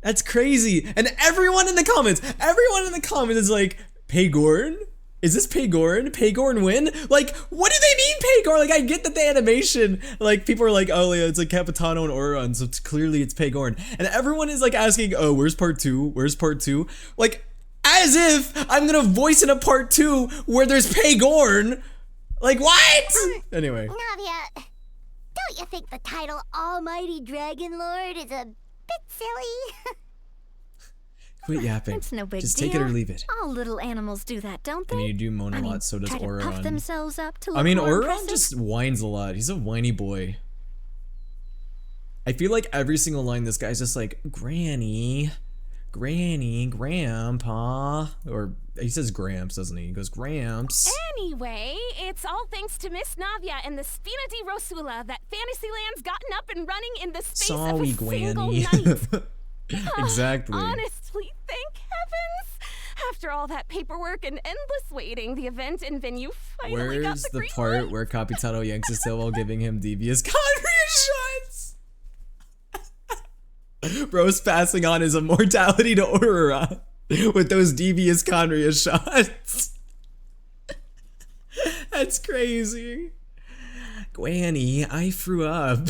That's crazy. And everyone in the comments is like, Paygorn? Is this Paygorn? Paygorn win? Like, what do they mean Paygorn? Like, I get that the animation, like, people are like, oh yeah, it's like Capitano and Oraron, so clearly it's Paygorn. And everyone is like asking, oh, where's part 2? Where's part 2? Like, as if I'm gonna voice in a part 2 where there's Paygorn. Like, what? Anyway. Navia, don't you think the title Almighty Dragon Lord is a bit silly? Quit yapping. It's no big Just deal. take it or leave it. All little animals do that, don't they? I mean, you do moan a lot, so does try to puff Auron. themselves up to look I mean, more Auron impressive. just whines a lot. He's a whiny boy. I feel like every single line this guy's just like, Granny, Granny, Grandpa. Or he says Gramps, doesn't he? He goes, Gramps. Anyway, it's all thanks to Miss Navia and the Spina di Rosula that Fantasyland's gotten up and running in the space of a Sorry, single Granny. night. Exactly. Honestly, thank heavens! After all that paperwork and endless waiting, the event and venue finally got Where's the the green part light. where Capitano yanks his tail while giving him devious Conria shots? Bro's passing on his immortality to Aurora with those devious Conria shots. That's crazy. Granny, I threw up.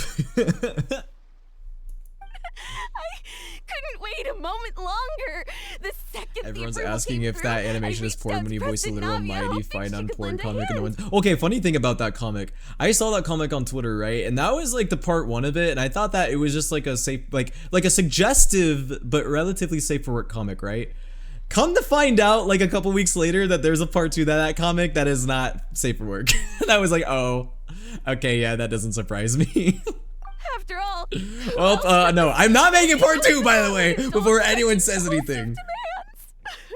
Couldn't wait a moment longer. The second Everyone's the approval asking came if that through, animation I is reached porn out when to you voice a literal President Navia, mighty hoping fight she on could porn lend a comic and no hand. one's. Okay, funny thing about that comic. I saw that comic on Twitter, right? And that was like the part 1 of it, and I thought that it was just like a safe, like a suggestive but relatively safe for work comic, right? Come to find out, like a couple weeks later, that there's a part 2 that comic that is not safe for work. And I was like, oh, okay, yeah, that doesn't surprise me. After all, Well, no, I'm not making part 2, by the way, before anyone says anything.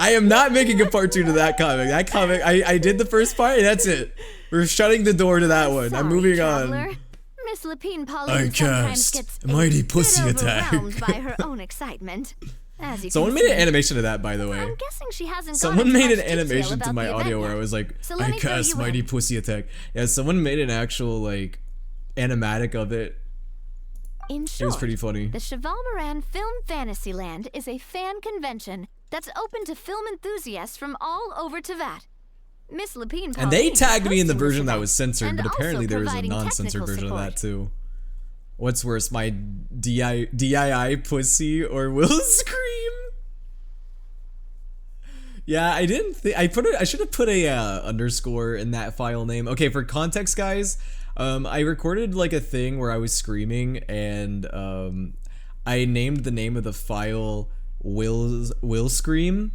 I am not making a part 2 to that comic. That comic, I did the first part, and that's it. We're shutting the door to that one. I'm Sorry, moving traveler. on. Miss Lapine Pauline I sometimes cast gets Mighty a Pussy bit Attack. overwhelmed by her own excitement. As you Someone can made an see. animation of that, by the way. I'm guessing she hasn't Someone gone into made an much detail animation to about my the audio event where I yet. was like, So let I me fill cast you Mighty in. Pussy Attack. Yeah, someone made an actual, like, animatic of it. In It short, was pretty funny. the Chevalmoran Film Fantasyland is a fan convention that's open to film enthusiasts from all over Teyvat. Miss Lapine And they Pauline is tagged me in the hosting this version that event, was censored, and but also apparently there was a providing non-censored technical version of support. that too. What's worse, my DII pussy or Will Scream? Yeah, I didn't think I should have put a underscore in that file name. Okay, for context, guys, I recorded like a thing where I was screaming, and I named the name of the file Will Scream,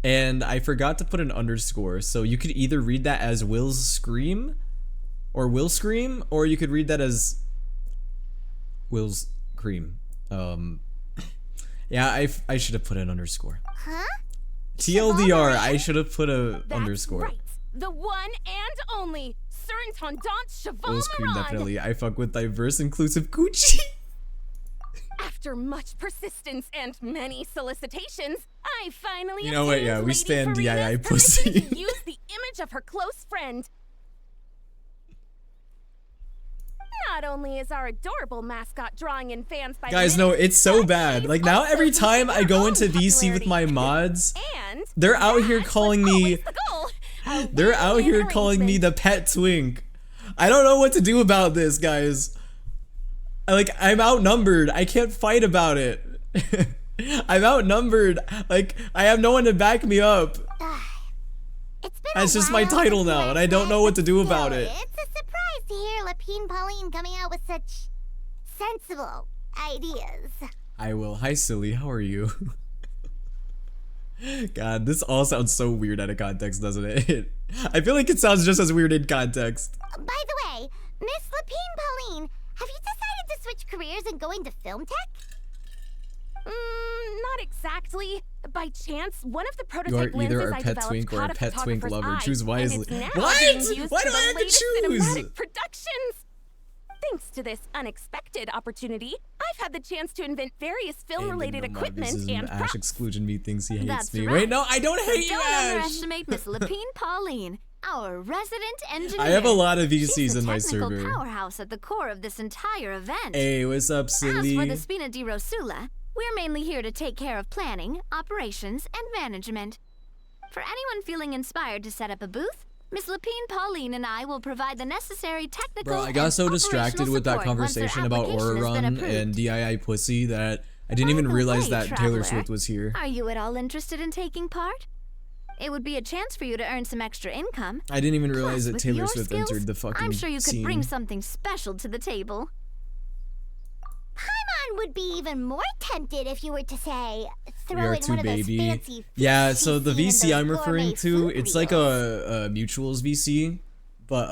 and I forgot to put an underscore. So you could either read that as Will's Scream, or Will Scream, or you could read that as Will's Cream. Yeah, I should have put an underscore. Huh? TLDR, I should have put a that's underscore. right. The one and only Surintendant Will's Cream, Chevalmoran. definitely. I fuck with diverse, inclusive Gucci. After much persistence and many solicitations, I finally You know what, obtained yeah, we Lady stand Farina's DII permission pussy. to use the image of her close friend. Not only is our adorable mascot drawing in fans by the Guys, no, minute, it's so but bad. she's Like, now also every time boosting I go her into own VC with my popularity. mods, And they're out here that was calling me- always the goal. A they're out win-win here calling me the arrangement. pet twink. I don't know what to do about this, guys. I'm outnumbered. I can't fight about it. I'm outnumbered. Like, I have no one to back me up. It's been That's a just my while title since now, last and I don't night, know what to but do still, about it. It's a surprise to hear Lapine Pauline coming out with such sensible ideas. I will. Hi, silly. How are you? God, this all sounds so weird out of context, doesn't it? I feel like it sounds just as weird in context. By the way, Miss Lapine Pauline, have you decided to switch careers and go into film tech? Not exactly. By chance, one of the You are prototype either lenses a I pet developed twink or a caught pet twink photographer's lover. eye, Choose and wisely. it's now What? being used Why for do I the have to latest choose? cinematic productions. Thanks to this unexpected opportunity, I've had the chance to invent various film-related equipment and Ash props. exclusion me thinks he hates That's me. right. Wait, no, I don't So hate you, don't Ash. underestimate Miss Lapine Pauline, our resident engineer. I have a lot of She's VCs the in my technical server. powerhouse at the core of this entire event. Hey, what's up, As silly? for the Spina di Rosula, we're mainly here to take care of planning, operations, and management. For anyone feeling inspired to set up a booth, Miss Lapine Pauline and I will provide the necessary technical Bro, I got and so distracted operational with that support once their conversation about application Aura has been Run approved. and DII Pussy that I didn't even By the realize way, that Taylor traveler, Swift was here. Are you at all interested in taking part? It would be a chance for you to earn some extra income. I didn't even Plus, realize that with Taylor your Swift skills, entered the fucking I'm sure you could scene. bring something special to the table. Paimon would be even more tempted if you were to say, We throw are in too one of those baby. fancy Yeah, fish so you the see in VC those I'm referring gourmet to, food it's like reels. a mutuals VC, but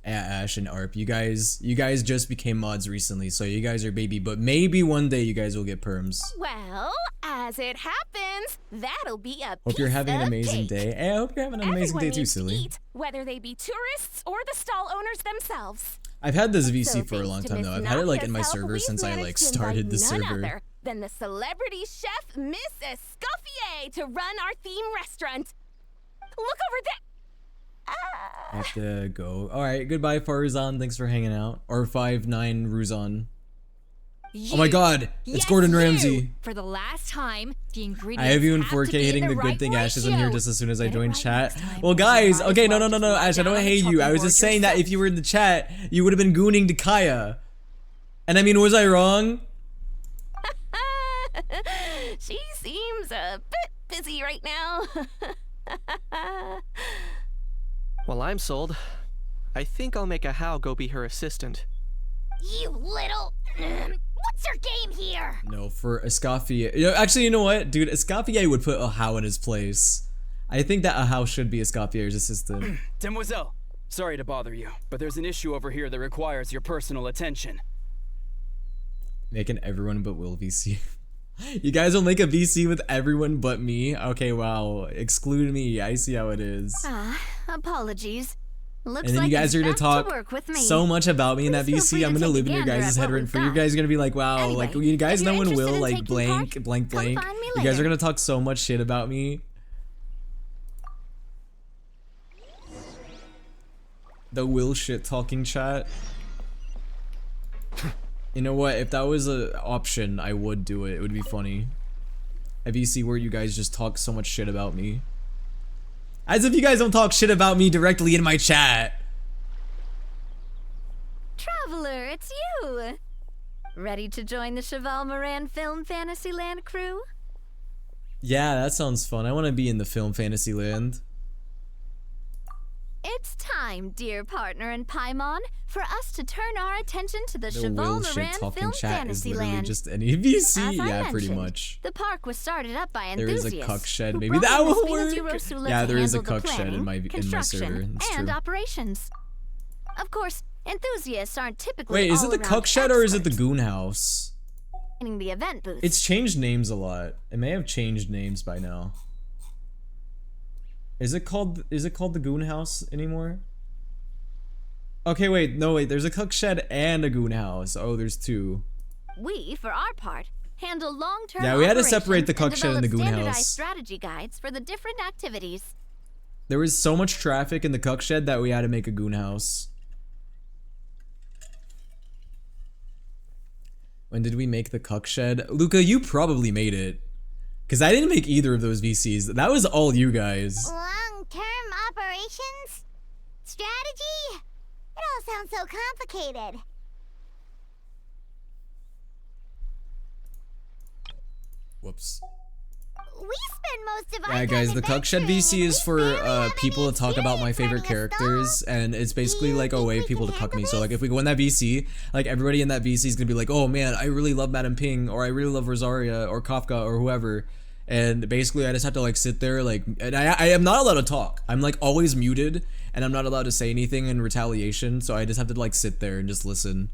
Ash and Arp, you guys just became mods recently, so you guys are baby, but maybe one day you guys will get perms. Well, as it happens, that'll be a Hope you're piece having an of amazing cake. day. Hey, I hope you're having an amazing Everyone day too, needs to silly. eat, whether they be tourists or the stall owners themselves. I've had this VC So for a thanks long to time Miss though. I've had it like in my Naka's help, server we've since I like managed to started the invite none server. other than the celebrity chef Miss Escoffier to run our theme restaurant. Look over there. I have to go. Alright, goodbye Farzan, thanks for hanging out. Or 5'9" Ruzan. Oh my god, it's Gordon Ramsay. For the last time, the I ingredients have you in have to 4K be hitting in the right good thing Ash is in here ratio. just as soon as I Get it joined right chat. next time, Well or guys, you might okay, as no, well no, just no, lie Ash, I down don't on the hate you. I was chopping just board saying that yourself. if you were in the chat, you would have been gooning to Kaya. And I mean, was I wrong? She seems a bit busy right now. Well, I'm sold. I think I'll make a How go be her assistant. You little... What's your game here? No, for Escoffier. Actually, you know what? Dude, Escoffier would put Ahau in his place. I think that Ahau should be Escoffier's assistant. Demoiselle, sorry to bother you, but there's an issue over here that requires your personal attention. Making everyone but Will VC. You guys will make a VC with everyone but me? Okay, wow. Exclude me. I see how it is. Apologies. Looks And then like you guys it's are gonna back talk to work with me. so much about me in that Please feel free VC. I'm to gonna take live a in your gander guys' at head what rent we've free. You got. guys are gonna be like, wow, Anyway, like you guys if know you're when interested Will in like taking blank, part, blank, come blank. find me You guys are later. gonna talk so much shit about me. The Will shit talking chat. You know what? If that was an option, I would do it. It would be funny. A VC where you guys just talk so much shit about me. As if you guys don't talk shit about me directly in my chat. Traveler, it's you. Ready to join the Cheval Moran Film Fantasyland crew? Yeah, that sounds fun. I want to be in the film Fantasyland. It's time, dear partner in Paimon, for us to turn our attention to the The Cheval Will shit Moran talking Film chat is literally Fantasyland. just any VC. As I Yeah, pretty mentioned, much. The park was started up by There is enthusiasts. a cuck shed. who Maybe brought that in the will Spinati work. Rosula Yeah, to there is a handle the cuck shed in planning, my construction, server. It's and true. operations. Of course, enthusiasts aren't typically Wait, is it the all-around cuck shed or is it the experts goon house? in the event booth. It's changed names a lot. It may have changed names by now. Is it called the goon house anymore? Okay, wait, no, wait, there's a cook shed and a goon house. Oh, there's two. We, for our part, handle long-term Yeah, we had to operations separate the and cook shed and the develop goon standardized house. strategy guides for the different activities. There was so much traffic in the cook shed that we had to make a goon house. When did we make the cuck shed? Luca, you probably made it. Because I didn't make either of those VCs. That was all you guys. Long-term operations? Strategy? It all sounds so complicated. Whoops. We spend most of our Yeah, time guys, the cuck shed adventuring, VC and is we for barely have people any to talk about my favorite experience running a characters, stall. and it's basically You like a think way we of people to can cuck me. handle So like this? if we go in that VC, like everybody in that VC is gonna be like, oh man, I really love Madame Ping, or I really love Rosaria, or Kafka, or whoever. And basically I just have to like sit there like, and I am not allowed to talk. I'm like always muted, and I'm not allowed to say anything in retaliation, so I just have to like sit there and just listen.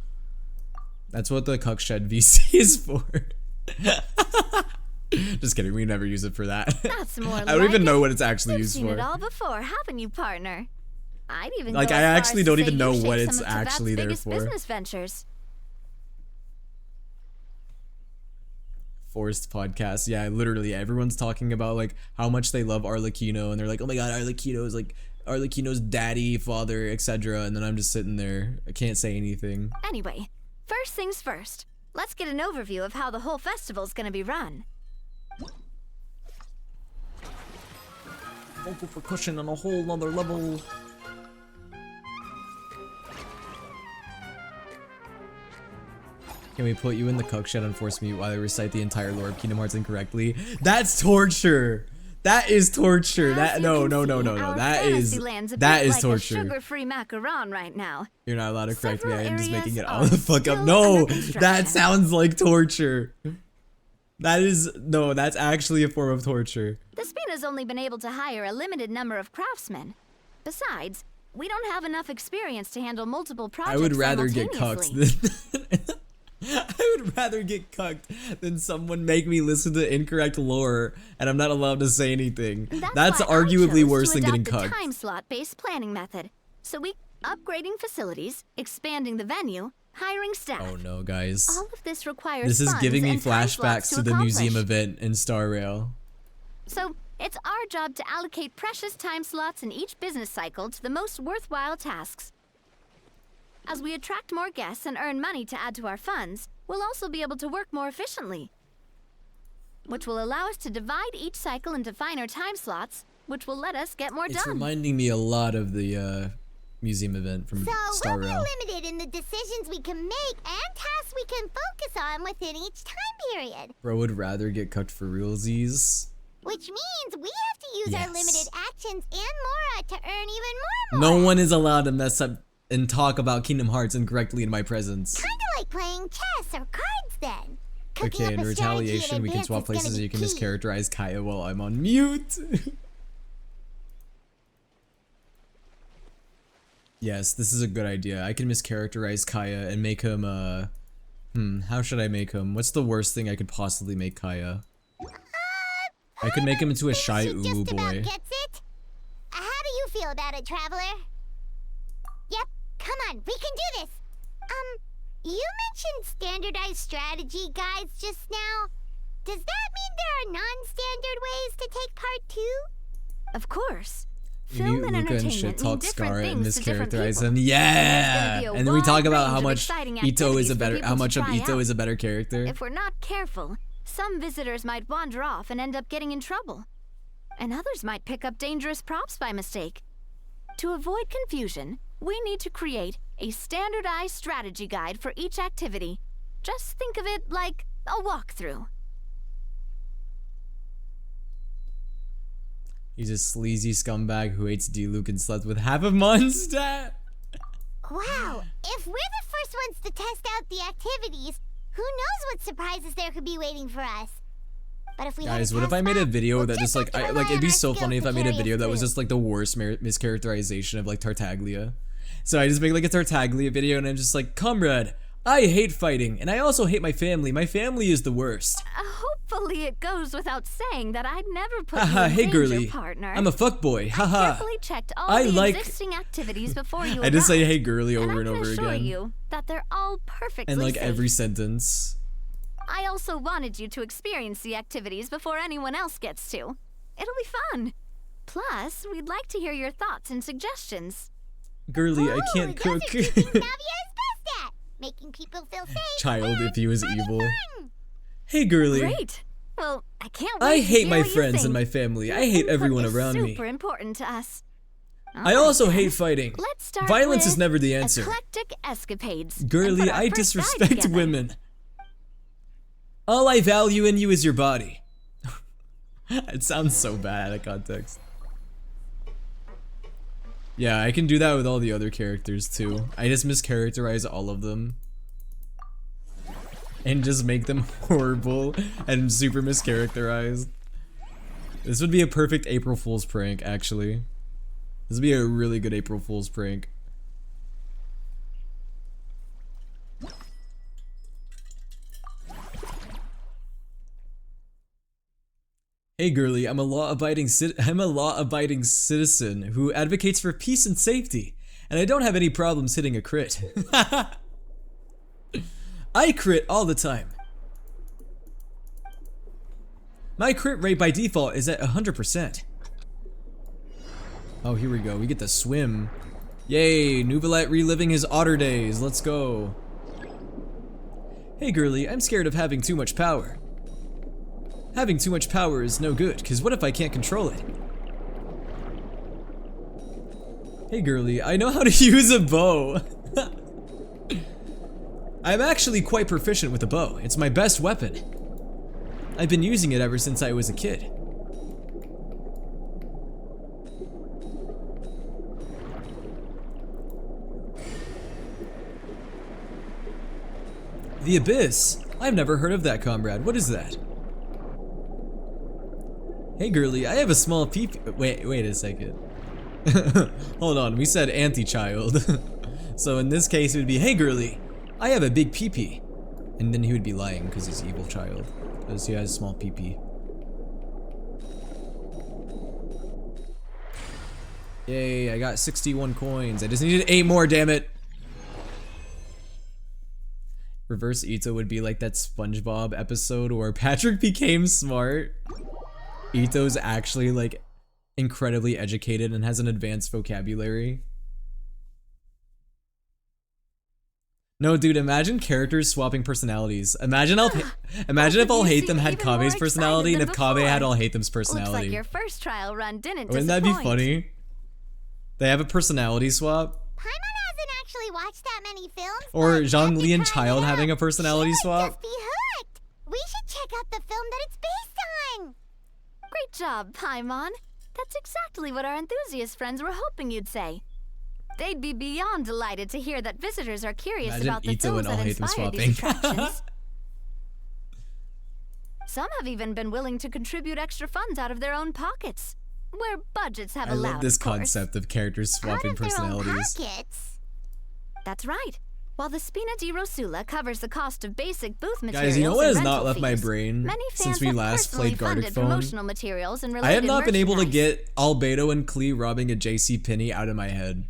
That's what the cuck shed VC is for. Just kidding, we never use it for that. That's more I don't like even it. know what it's actually You've used seen for. it all before, haven't you, partner? I'd even Like, go I as far actually as to don't say even know you what shape it's some of Tibet's actually there biggest for. business ventures. Forced podcast. Yeah, literally everyone's talking about like how much they love Arlecchino, and they're like, oh my god, Arlecchino's like Arlecchino's daddy, father, etc. And then I'm just sitting there. I can't say anything. Anyway, first things first. Let's get an overview of how the whole festival's gonna be run. Vocal percussion on a whole nother level. Can we put you in the cook shed and force mute while I recite the entire lore of Kingdom Hearts incorrectly? That's torture! That is torture. As That you no can no no see, no no. our That fantasy is land's a that bit is like a torture. sugar-free macaron right now. You're not allowed to correct me. Several I'm just making areas it all are the fuck up. still No, under construction. that sounds like torture. That is no. That's actually a form of torture. The Spina's only been able to hire a limited number of craftsmen. Besides, we don't have enough experience to handle multiple projects I would rather get cucked simultaneously. than I would rather get cucked than someone make me listen to incorrect lore and I'm not allowed to say anything. That's why I arguably chose worse to than getting adopt the cucked. time slot-based planning method. So we upgrading facilities, expanding the venue, hiring staff. Oh no, guys. All of this requires This is funds giving me and time slots flashbacks to the museum accomplish. event in Star Rail. So it's our job to allocate precious time slots in each business cycle to the most worthwhile tasks. As we attract more guests and earn money to add to our funds, we'll also be able to work more efficiently, which will allow us to divide each cycle into finer time slots, which will let us get more It's done. reminding me a lot of the museum event from So Star we'll be Rail. limited in the decisions we can make and tasks we can focus on within each time period. Bro would rather get cucked for realsies. Which means we have to use our Yes. limited actions and Mora to earn even more No Mora. one is allowed to mess up and talk about Kingdom Hearts incorrectly in my presence. Kinda like playing chess or cards then. Cooking Okay, up in a strategy retaliation, we can advance swap is gonna places and be you can key. mischaracterize Kaya while I'm on mute. Yes, this is a good idea. I can mischaracterize Kaya and make him, how should I make him? What's the worst thing I could possibly make Kaya? I could make him into a shy She uwu just about boy. gets it. How do you feel about it, Traveler? Yep, come on, we can do this. You mentioned standardized strategy guides just now. Does that mean there are non-standard ways to take part too? Of course. You Film mute and Luca and entertainment shit mean talk different Scar and things to different mischaracterize people. him. There's Yeah! gonna be a And then we talk wide about range how of much exciting Ito is a activities for better, people how to much of try Ito out. is a better character. If we're not careful, some visitors might wander off and end up getting in trouble. And others might pick up dangerous props by mistake. To avoid confusion, we need to create a standardized strategy guide for each activity. Just think of it like a walkthrough. He's a sleazy scumbag who hates D-Luke and slept with half of Mondstadt. Wow, if we're the first ones to test out the activities, who knows what surprises there could be waiting for us. But if we let Guys, it what if pass I made a by, video we'll that just like, have to rely it'd be on our so skills funny if to I made a carry video us that was through. just like the worst mischaracterization of like Tartaglia. So I just make like a Tartaglia video and I'm just like, comrade, I hate fighting and I also hate my family. My family is the worst. Hopefully it goes without saying that I'd never put you Haha, in hey danger, girly, partner. I'm a fuckboy, haha. Carefully checked all I the like- existing activities before you I just say arrived, hey girly over and I can over assure again. you that they're all perfectly And like safe. every sentence. I also wanted you to experience the activities before anyone else gets to. It'll be fun. Plus, we'd like to hear your thoughts and suggestions. Girly, I Ooh, can't those cook. are two things Navia is best at. Making people feel safe. Child, and if he was having evil. fun. Hey girly. Great. Well, I can't wait I to hate hear my what you friends and think. my family. Your I hate input everyone is around me. super important to us. I Alright also then. hate fighting. Let's start Violence with is never the answer. Eclectic escapades. and Girly, put our I first guide disrespect together. women. All I value in you is your body. It sounds so bad out of context. Yeah, I can do that with all the other characters too. I just mischaracterize all of them. And just make them horrible and super mischaracterized. This would be a perfect April Fool's prank, actually. This would be a really good April Fool's prank. Hey girly, I'm a law-abiding citizen who advocates for peace and safety, and I don't have any problems hitting a crit. I crit all the time. My crit rate by default is at 100%. Oh, here we go. We get to swim. Yay, Nuvalette reliving his otter days. Let's go. Hey girly, I'm scared of having too much power. Having too much power is no good, because what if I can't control it? Hey girly, I know how to use a bow. I'm actually quite proficient with a bow. It's my best weapon. I've been using it ever since I was a kid. The Abyss. I've never heard of that, comrade. What is that? Hey, girly, I have a small peep. Wait a second. Hold on, we said anti-child. So in this case, it would be, hey, girly, I have a big pee-pee. And then he would be lying because he's evil child. Because he has a small pee-pee. Yay, I got 61 coins. I just needed 8 more, damn it. Reverse Ito would be like that SpongeBob episode where Patrick became smart. Ito's actually like incredibly educated and has an advanced vocabulary. No, dude, imagine characters swapping personalities. Imagine if I'll Hate Them had Kabe's personality and if Kabe had I'll Hate Them's personality. Looks like your first trial run didn't Wouldn't that be funny? They have a personality swap. Paimon hasn't actually watched that many films. Or but Jean after Lee and trying Child it having a out, personality she would swap. just be hooked. We should check out the film that it's based on. Great job, Paimon. That's exactly what our enthusiast friends were hoping you'd say. They'd be beyond delighted to hear that visitors are curious Imagine about the Ito films and I'll that Hate Them inspired swapping. these attractions. Some have even been willing to contribute extra funds out of their own pockets, where budgets have I allowed, love this of course. concept of characters swapping Out of their own personalities. pockets. That's right. While the Spina di Rosula covers the cost of basic booth materials Guys, you know what and has not rental left my fees, brain many since fans we have last personally played Gartic funded Phone? promotional materials and I related have not been able to merchandise. get Albedo and Klee robbing a JC Penney out of my head.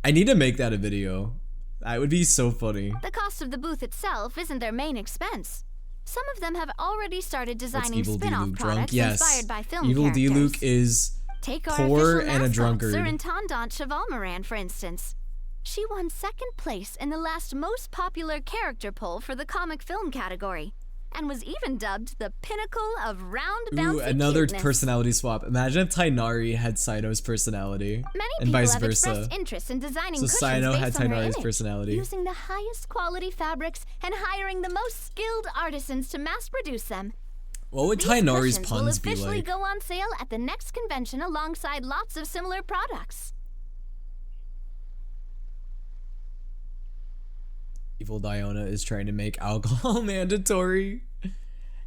I need to make that a video. That would be so funny. The cost of the booth itself isn't their main expense. Some of them have already started That's designing Evil spin-off D-Luke products drunk. Yes. inspired by film Evil characters. D-Luke is Take our poor official and a mascot, drunkard. Surintendant Chevalmoran, for instance. She won second place in the last most popular character poll for the comic film category, and was even dubbed the pinnacle of round bouncy Ooh, another cuteness. personality swap. Imagine if Tainari had Saino's personality. Many and people vice have versa. expressed interest in designing So cushions Sino based had on her Tainari's image, personality. using the highest quality fabrics and hiring the most skilled artisans to mass produce them. What would These Tainari's cushions will puns be officially like? go on sale at the next convention alongside lots of similar products. Evil Diona is trying to make alcohol mandatory.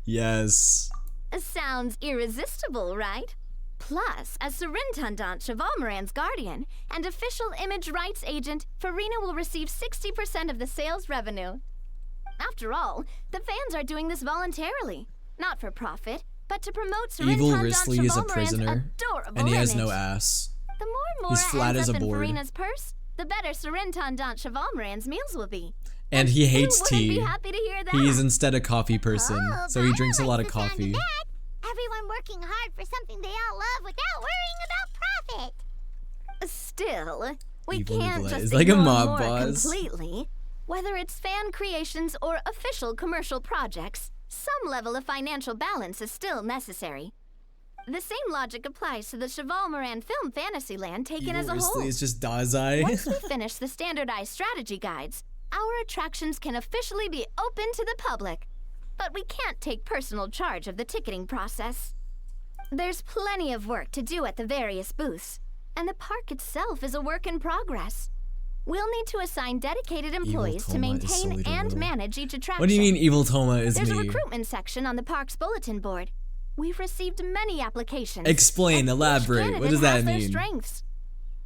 Yes. Sounds irresistible, right? Plus, as Surintendant Chevalmoran's guardian and official image rights agent, Farina will receive 60% of the sales revenue. After all, the fans are doing this voluntarily, not for profit, but to promote Evil Surintendant Risley is a Chevalmoran's prisoner, adorable and he has image. no ass. The more and more He's flat ends as a up in board. Farina's purse, the better Surintendant Chevalmoran's meals will be. And he hates Who wouldn't tea. be happy to hear that? He's instead a coffee person, Oh, so he Violet drinks a lot of likes the sound coffee. that. Everyone working hard for something they all love without worrying about profit. Still, we Evil can't Nicolette just is like a ignore mob more boss. completely. Whether it's fan creations or official commercial projects, some level of financial balance is still necessary. The same logic applies to the Chevalmoran film Fantasyland taken as Evil a whole. Risley is just Dazai. Once we finish the standardized strategy guides, our attractions can officially be open to the public. But we can't take personal charge of the ticketing process. There's plenty of work to do at the various booths, and the park itself is a work in progress. We'll need to assign dedicated employees to Toma is maintain Soleater and Will. manage each attraction. What do you mean Evil Toma is There's a me? recruitment section on the park's bulletin board. We've received many applications. Explain, and each elaborate. What candidate does that has their mean? Strengths.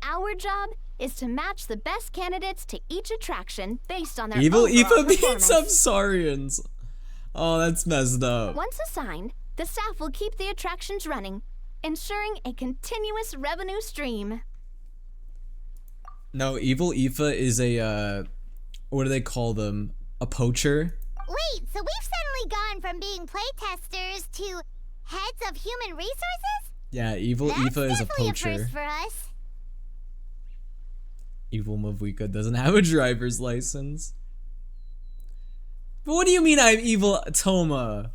Our job is to match the best candidates to each attraction based on their Evil overall Aoife beats performance. up Saurians. Oh, that's messed up. Once assigned, the staff will keep the attractions running, ensuring a continuous revenue stream. No, Evil Aoife is a, what do they call them? A poacher? Wait, so we've suddenly gone from being playtesters to heads of human resources? Yeah, Evil That's Aoife is a definitely poacher. first for us. Evil Mavuika doesn't have a driver's license. But what do you mean I'm evil Toma?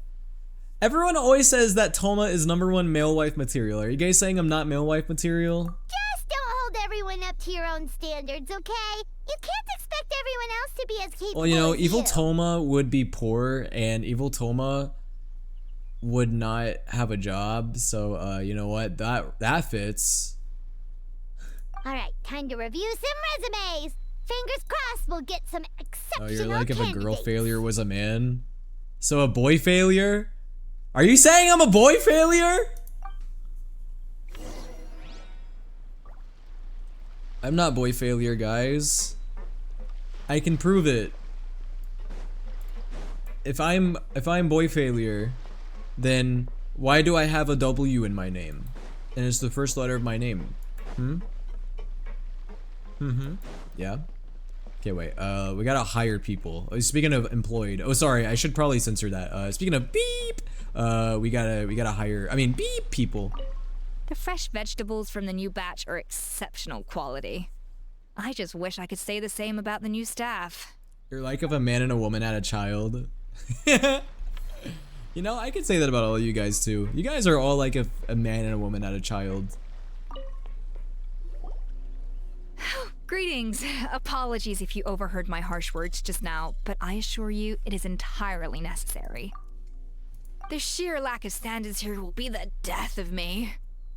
Everyone always says that Toma is #1 male wife material. Are you guys saying I'm not male wife material? Just don't hold everyone up to your own standards, okay? You can't expect everyone else to be as capable Well, you know, as Evil you. Toma would be poor, and Evil Toma would not have a job. So, you know what? That fits. Alright, time to review some resumes. Fingers crossed we'll get some exceptional Oh, you're like if a girl failure was a man? So a boy failure? Are you saying I'm a boy failure? I'm not boy failure, guys. I can prove it. If I'm boy failure, then why do I have a W in my name? And it's the first letter of my name. Yeah. Okay, wait. We gotta hire people. Speaking of employed. Oh, sorry. I should probably censor that. Speaking of beep, we gotta hire. I mean, beep people. The fresh vegetables from the new batch are exceptional quality. I just wish I could say the same about the new staff. You're like if a man and a woman had a child. You know, I could say that about all of you guys too. You guys are all like if a man and a woman had a child. Greetings. Apologies if you overheard my harsh words just now, but I assure you it is entirely necessary. The sheer lack of standards here will be the death of me.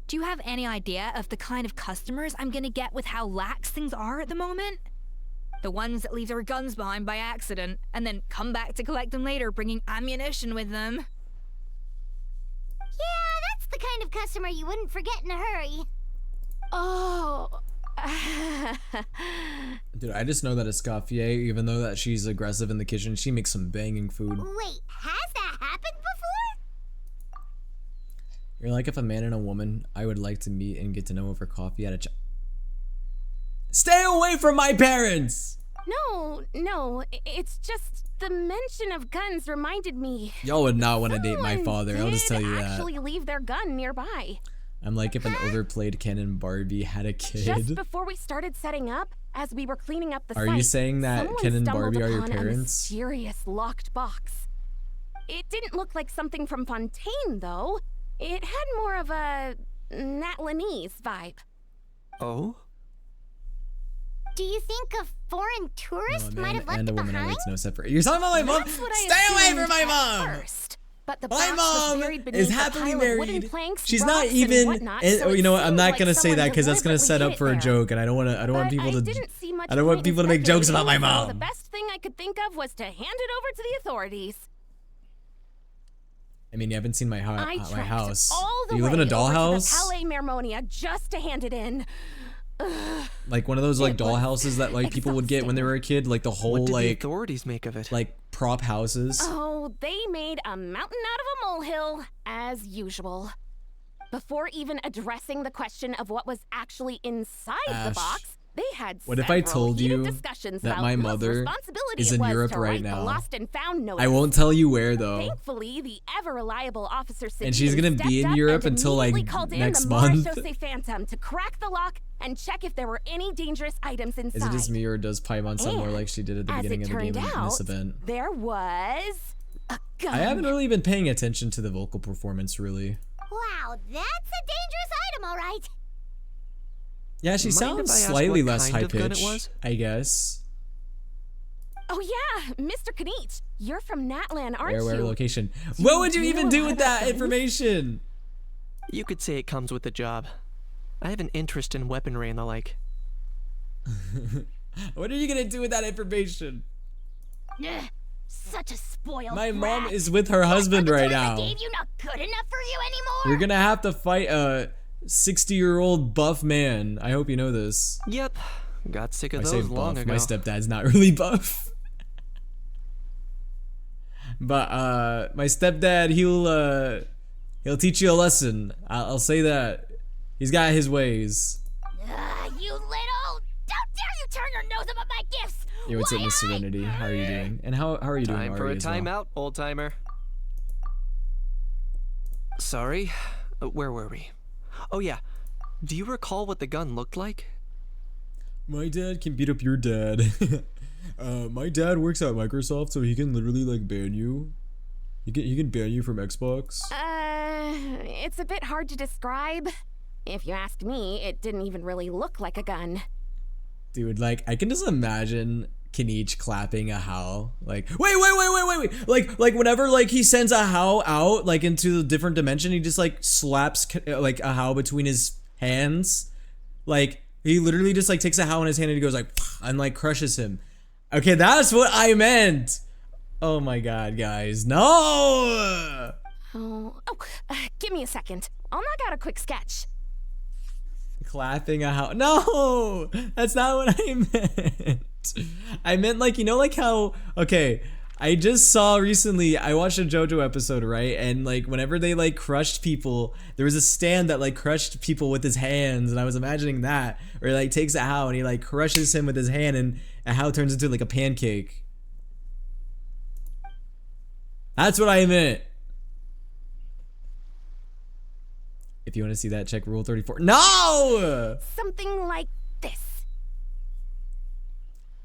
Do you have any idea of the kind of customers I'm gonna get with how lax things are at the moment? The ones that leave their guns behind by accident, and then come back to collect them later, bringing ammunition with them. Yeah, that's the kind of customer you wouldn't forget in a hurry. Oh. Dude, I just know that Escoffier, even though that she's aggressive in the kitchen, she makes some banging food. Wait, has that happened before? You're like if a man and a woman I would like to meet and get to know over coffee at a Stay away from my parents! No, it's just the mention of guns reminded me. Y'all would not want to date my father, I'll just tell you that. Actually leave their gun nearby. I'm like if an overplayed Ken and Barbie had a kid. Just before we started setting up, as we were cleaning up the site, Are you saying that someone Ken and stumbled Barbie are your upon a parents? mysterious locked box. It didn't look like something from Fontaine, though. It had more of a Natlanese vibe. Oh? Do you think a foreign tourist might have left and a it woman behind? are no separate. You're talking about my mom? That's what I Stay away assumed from my at mom! first. But the My box was mom buried beneath is a happily pile of wooden married. planks, She's not rocks, and even. whatnot, And, so you know it what? I'm seemed not like gonna say someone that because that's gonna set deliberately up for a hid it there. joke, and I don't want to. I don't want But people I to. didn't see much I don't want point in people to make jokes about my speculating, so mom. the best thing I could think of was to hand it over to the authorities. I mean, you haven't seen my, I my trekked house. all the Do you way live in a over to the dollhouse? Palais Mermonia just to hand it in. Like one of those like It was dollhouses that like people would get when they were a kid, like the whole What did the like authorities make of it? like prop houses. Oh, they made a mountain out of a molehill, as usual. Before even addressing the question of what was actually inside the Ash, box, they had what if I several told heated you discussions that about my whose mother responsibility is it in was Europe to right write now? the lost and found notice. I won't tell you where though. Thankfully, the ever-reliable officer And she's Sabine gonna be stepped in up Europe and until, like, immediately called in next the month. Marechaussee Phantom to crack the lock and check if there were any dangerous items inside. Is it just me or does Paimon sound more And, like she did at the as beginning it of the game turned in this out, event? there was a gun. I haven't really been paying attention to the vocal performance really. Wow, that's a dangerous item, all right. Yeah, she Mind if sounds I ask slightly what less kind high of gun it pitched, was? I guess. Oh yeah, Mr. Kanich, you're from Natlan, aren't Where you? location? What would you you even know a do lot with about that guns? information? You could say it comes with the job. I have an interest in weaponry and the like. What are you gonna do with that information? Ugh, such a spoiled My mom brat. is with her husband Are the right toys I now. gave you not good enough for you anymore? You're gonna have to fight a 60-year-old buff man. I hope you know this. Yep, got sick of I say those long buff. ago. My stepdad's not really buff. But my stepdad, he'll teach you a lesson. I'll say that. He's got his ways. You little! Don't dare you turn your nose up at my gifts! Yo, what's up, Why, Miss Serenity? How are you doing? And how are you doing, Time for Ari, a as well? timeout, old timer. Sorry, where were we? Oh yeah, do you recall what the gun looked like? My dad can beat up your dad. My dad works at Microsoft, so he can literally like ban you. He can ban you from Xbox. It's a bit hard to describe. If you ask me, it didn't even really look like a gun. Dude, like I can just imagine Kanich clapping a Hal. Like, wait. Like whenever like he sends a Hal out like into a different dimension, he just like slaps like a Hal between his hands. Like he literally just like takes a Hal in his hand and he goes like and like crushes him. Okay, that's what I meant. Oh my god, guys. No! Give me a second. I'll knock out a quick sketch. Clapping a house. No! That's not what I meant. I meant like, you know, like how, okay, I just saw recently, I watched a JoJo episode, right? And like whenever they like crushed people, there was a stand that like crushed people with his hands, and I was imagining that. Or he like takes a How and he like crushes him with his hand, and a How turns into like a pancake. That's what I meant. If you want to see that, check Rule 34. No! Something like this.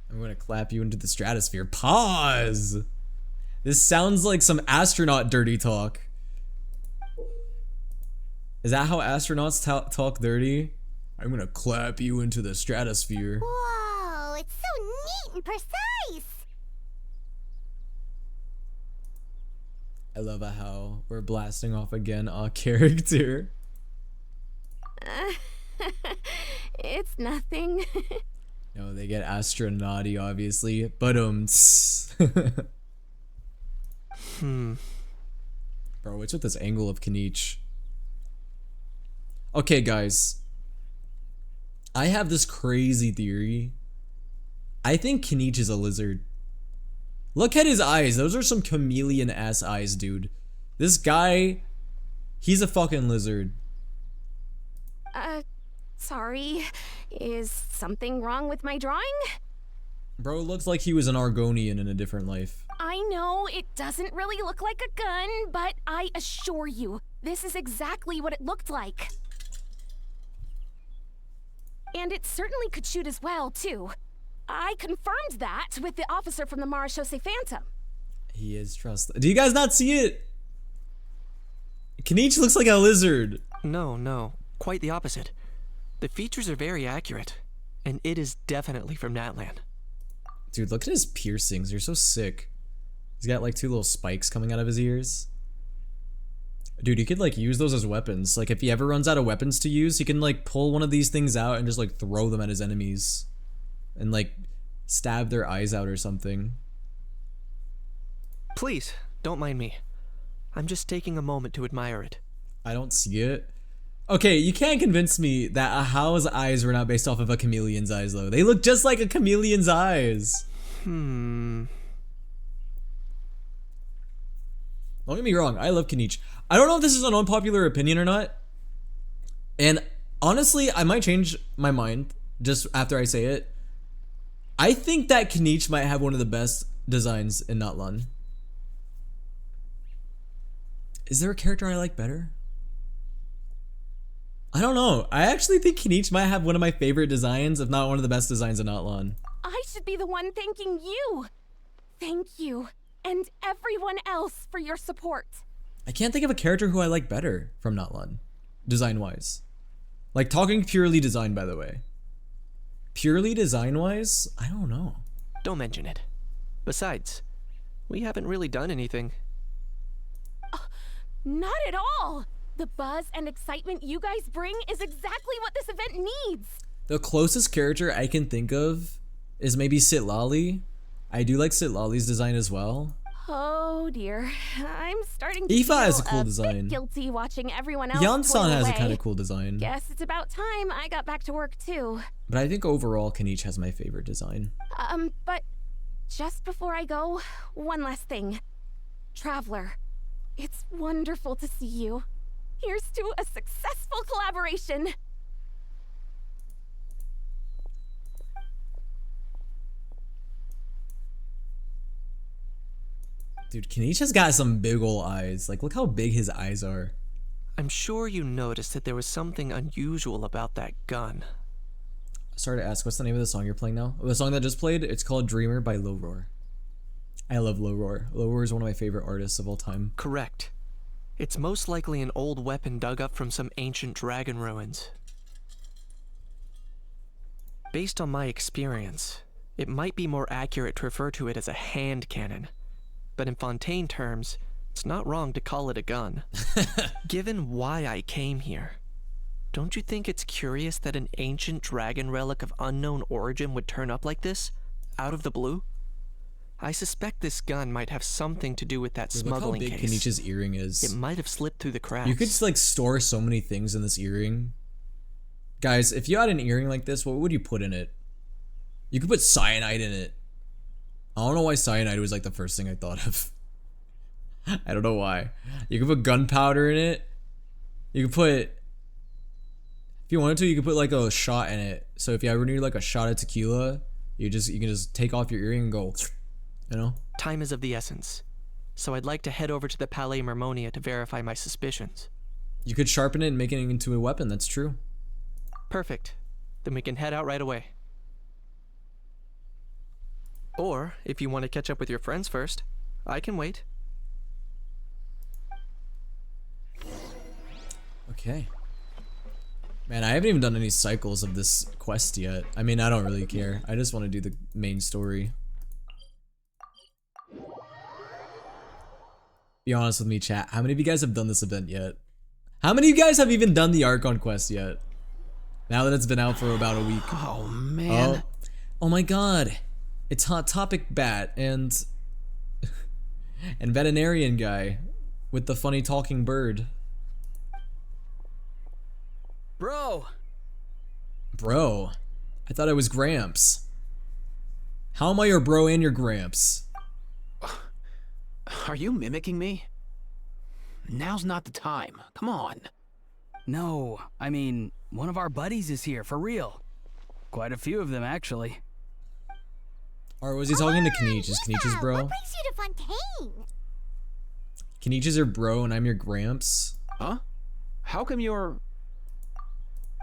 I'm gonna clap you into the stratosphere. Pause! This sounds like some astronaut dirty talk. Is that how astronauts talk dirty? I'm gonna clap you into the stratosphere. Whoa, it's so neat and precise. I love how we're blasting off again on character. It's nothing. No, they get astronauty, obviously. But Bro, what's with this angle of Kenichi? Okay, guys. I have this crazy theory. I think Kenichi is a lizard. Look at his eyes. Those are some chameleon-ass eyes, dude. This guy, he's a fucking lizard. Sorry. Is something wrong with my drawing? Bro, looks like he was an Argonian in a different life. I know it doesn't really look like a gun, but I assure you, this is exactly what it looked like. And it certainly could shoot as well, too. I confirmed that with the officer from the Marechaussee Phantom. He is trusted. Do you guys not see it? Kenichi looks like a lizard. No, quite the opposite. The features are very accurate, and it is definitely from Natlan. Dude, look at his piercings. They're so sick. He's got like 2 little spikes coming out of his ears. Dude, he could like use those as weapons. Like if he ever runs out of weapons to use, he can like pull one of these things out and just like throw them at his enemies. And like stab their eyes out or something. Please, don't mind me. I'm just taking a moment to admire it. I don't see it. Okay, you can't convince me that a How's eyes were not based off of a chameleon's eyes, though. They look just like a chameleon's eyes. Don't get me wrong, I love Kenichi. I don't know if this is an unpopular opinion or not. And honestly, I might change my mind just after I say it. I think that Kenichi might have one of the best designs in Natlan. Is there a character I like better? I don't know. I actually think Kenichi might have one of my favorite designs, if not one of the best designs in Natlan. I should be the one thanking you. Thank you, and everyone else for your support. I can't think of a character who I like better from Natlan, design-wise. Like, talking purely design, by the way. Purely design-wise, I don't know. Don't mention it. Besides, we haven't really done anything. Not at all. The buzz and excitement you guys bring is exactly what this event needs. The closest character I can think of is maybe Sitlali. I do like Sitlali's design as well. Oh dear, I'm starting to Aoife feel has a cool bit design. guilty watching everyone else Yansan toil has a away. kind of cool design. Guess it's about time I got back to work too. But I think overall Kenichi has my favorite design. But just before I go, one last thing. Traveler, it's wonderful to see you. Here's to a successful collaboration. Dude, Kenichi has got some big ol' eyes. Like, look how big his eyes are. I'm sure you noticed that there was something unusual about that gun. Sorry to ask, what's the name of the song you're playing now? The song that just played, it's called Dreamer by Low Roar. I love Low Roar. Low Roar is one of my favorite artists of all time. Correct. It's most likely an old weapon dug up from some ancient dragon ruins. Based on my experience, it might be more accurate to refer to it as a hand cannon. But in Fontaine terms, it's not wrong to call it a gun. Given why I came here, don't you think it's curious that an ancient dragon relic of unknown origin would turn up like this, out of the blue? I suspect this gun might have something to do with that smuggling Look how big case. Kenichi's earring is. It might have slipped through the cracks. You could like store so many things in this earring. Guys, if you had an earring like this, what would you put in it? You could put cyanide in it. I don't know why cyanide was like the first thing I thought of. I don't know why. You could put gunpowder in it. You could put, if you wanted to, you could put like a shot in it. So if you ever need like a shot of tequila, you can just take off your earring and go, you know? Time is of the essence, so I'd like to head over to the Palais Mermonia to verify my suspicions. You could sharpen it and make it into a weapon, that's true. Perfect. Then we can head out right away. Or, if you want to catch up with your friends first, I can wait. Okay. Man, I haven't even done any cycles of this quest yet. I mean, I don't really care. I just want to do the main story. Be honest with me, chat. How many of you guys have done this event yet? How many of you guys have even done the Archon quest yet? Now that it's been out for about a week. Oh, man. Oh my god. It's Hot Topic Bat and veterinarian guy with the funny talking bird. Bro! Bro, I thought I was Gramps. How am I your bro and your Gramps? Are you mimicking me? Now's not the time. Come on. No, I mean, one of our buddies is here, for real. Quite a few of them, actually. Or was he talking to Kenichi? Is Kenichi's bro? What brings you to Fontaine? Kenichi's your bro and I'm your Gramps? Huh? How come you're...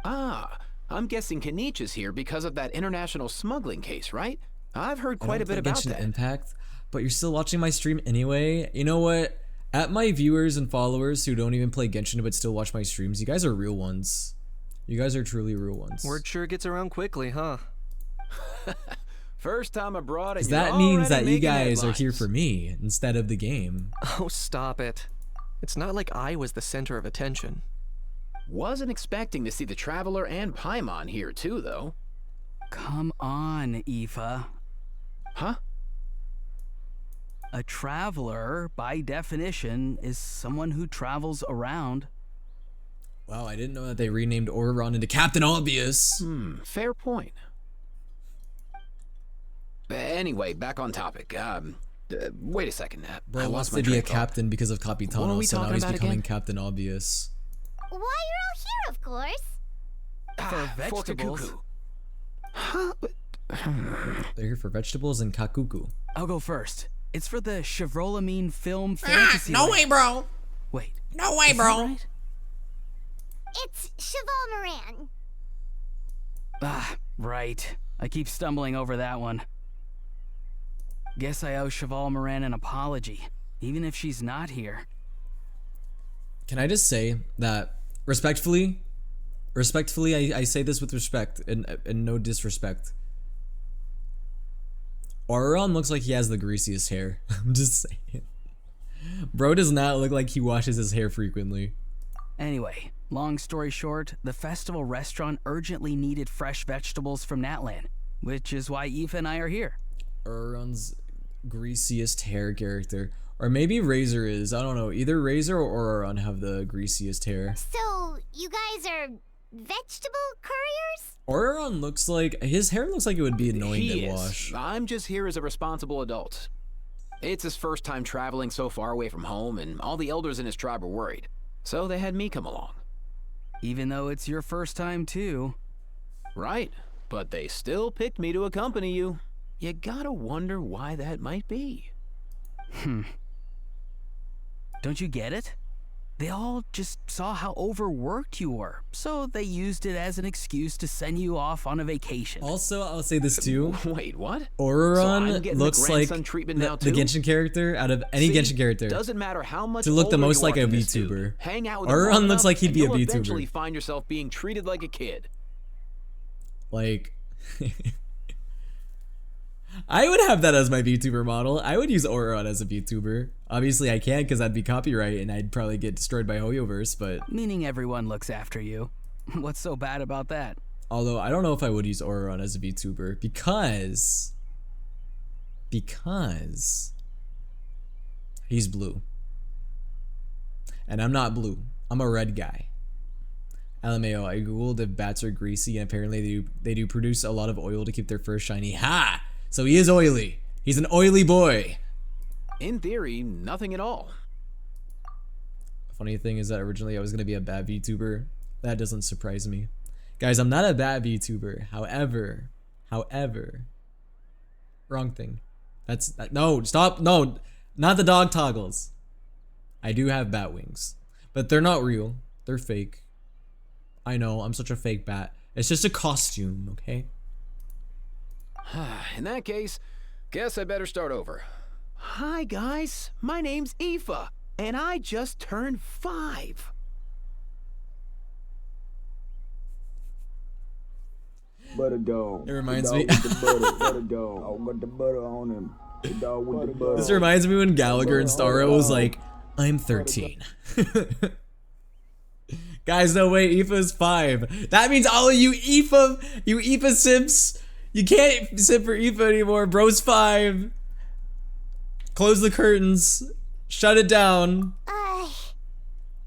Ah, I'm guessing Kenichi's here because of that international smuggling case, right? I've heard quite a bit about Genshin that. Impact, but you're still watching my stream anyway. You know what? At my viewers and followers who don't even play Genshin but still watch my streams, you guys are real ones. You guys are truly real ones. Word sure gets around quickly, huh? First time abroad, and that you're means already that you making guys are headlines. here for me instead of the game. Oh, stop it. It's not like I was the center of attention. Wasn't expecting to see the Traveler and Paimon here too, though. Come on, Aoife. Huh? A traveler, by definition, is someone who travels around. Wow, I didn't know that they renamed Oreron into Captain Obvious. Fair point. Anyway, back on topic. Wait a second. Bro I wants lost my to be a train of thought. captain because of What are Capitano, we so now talking he's about becoming again? Captain Obvious. Why, you're all here, of course. For Fork a vegetables. cuckoo. Huh? They're here for vegetables and kakuku. I'll go first. It's for the Chevrolamine Film Fantasy. No way, bro. Wait. No way, is that bro. right? It's Cheval Moran. Ah, right. I keep stumbling over that one. Guess I owe Cheval Moran an apology, even if she's not here. Can I just say that respectfully, I say this with respect and no disrespect. Auron looks like he has the greasiest hair. I'm just saying. Bro does not look like he washes his hair frequently. Anyway, long story short, the festival restaurant urgently needed fresh vegetables from Natlan, which is why Aoife and I are here. Auron's greasiest hair character. Or maybe Razor is. I don't know. Either Razor or Auron have the greasiest hair. So, you guys are vegetable couriers? Auron looks like, his hair looks like it would be annoying He to is. wash. I'm just here as a responsible adult. It's his first time traveling so far away from home, and all the elders in his tribe were worried. So they had me come along. Even though it's your first time too. Right, but they still picked me to accompany you. You gotta wonder why that might be. Don't you get it? They all just saw how overworked you were, so they used it as an excuse to send you off on a vacation. Also, I'll say this too. Wait, what? So I'm Auron getting the looks like grandson treatment now the too? Genshin character out of any See, Genshin character. Doesn't matter how much to look the older most you like are a than this dude. VTuber. Hang out with Auron him long looks enough, like he'd and be a you'll VTuber. eventually find yourself being treated like a kid. Like, I would have that as my VTuber model. I would use Auron as a VTuber. Obviously, I can't because that'd be copyright and I'd probably get destroyed by Hoyoverse, but... Meaning everyone looks after you. What's so bad about that? Although, I don't know if I would use Auron as a VTuber because because he's blue. And I'm not blue. I'm a red guy. LMAO, I googled if bats are greasy, and apparently they do produce a lot of oil to keep their fur shiny. Ha! So he is oily. He's an oily boy. In theory, nothing at all. Funny thing is that originally I was gonna be a bad VTuber. That doesn't surprise me. Guys, I'm not a bad VTuber. However, wrong thing. No, stop, no, not the dog toggles. I do have bat wings, but they're not real. They're fake. I know, I'm such a fake bat. It's just a costume, okay? In that case, guess I better start over. Hi guys, my name's Aoife, and I just turned 5. Butter dog. It reminds me. Butter dog. I got the butter on him. The dog with the butter. This reminds me when Gallagher and Starro was like, I'm 13. Guys, no way, Aoife's 5. That means all of you Aoife simps, you can't simp for Aoife anymore. Bro's 5. Close the curtains. Shut it down.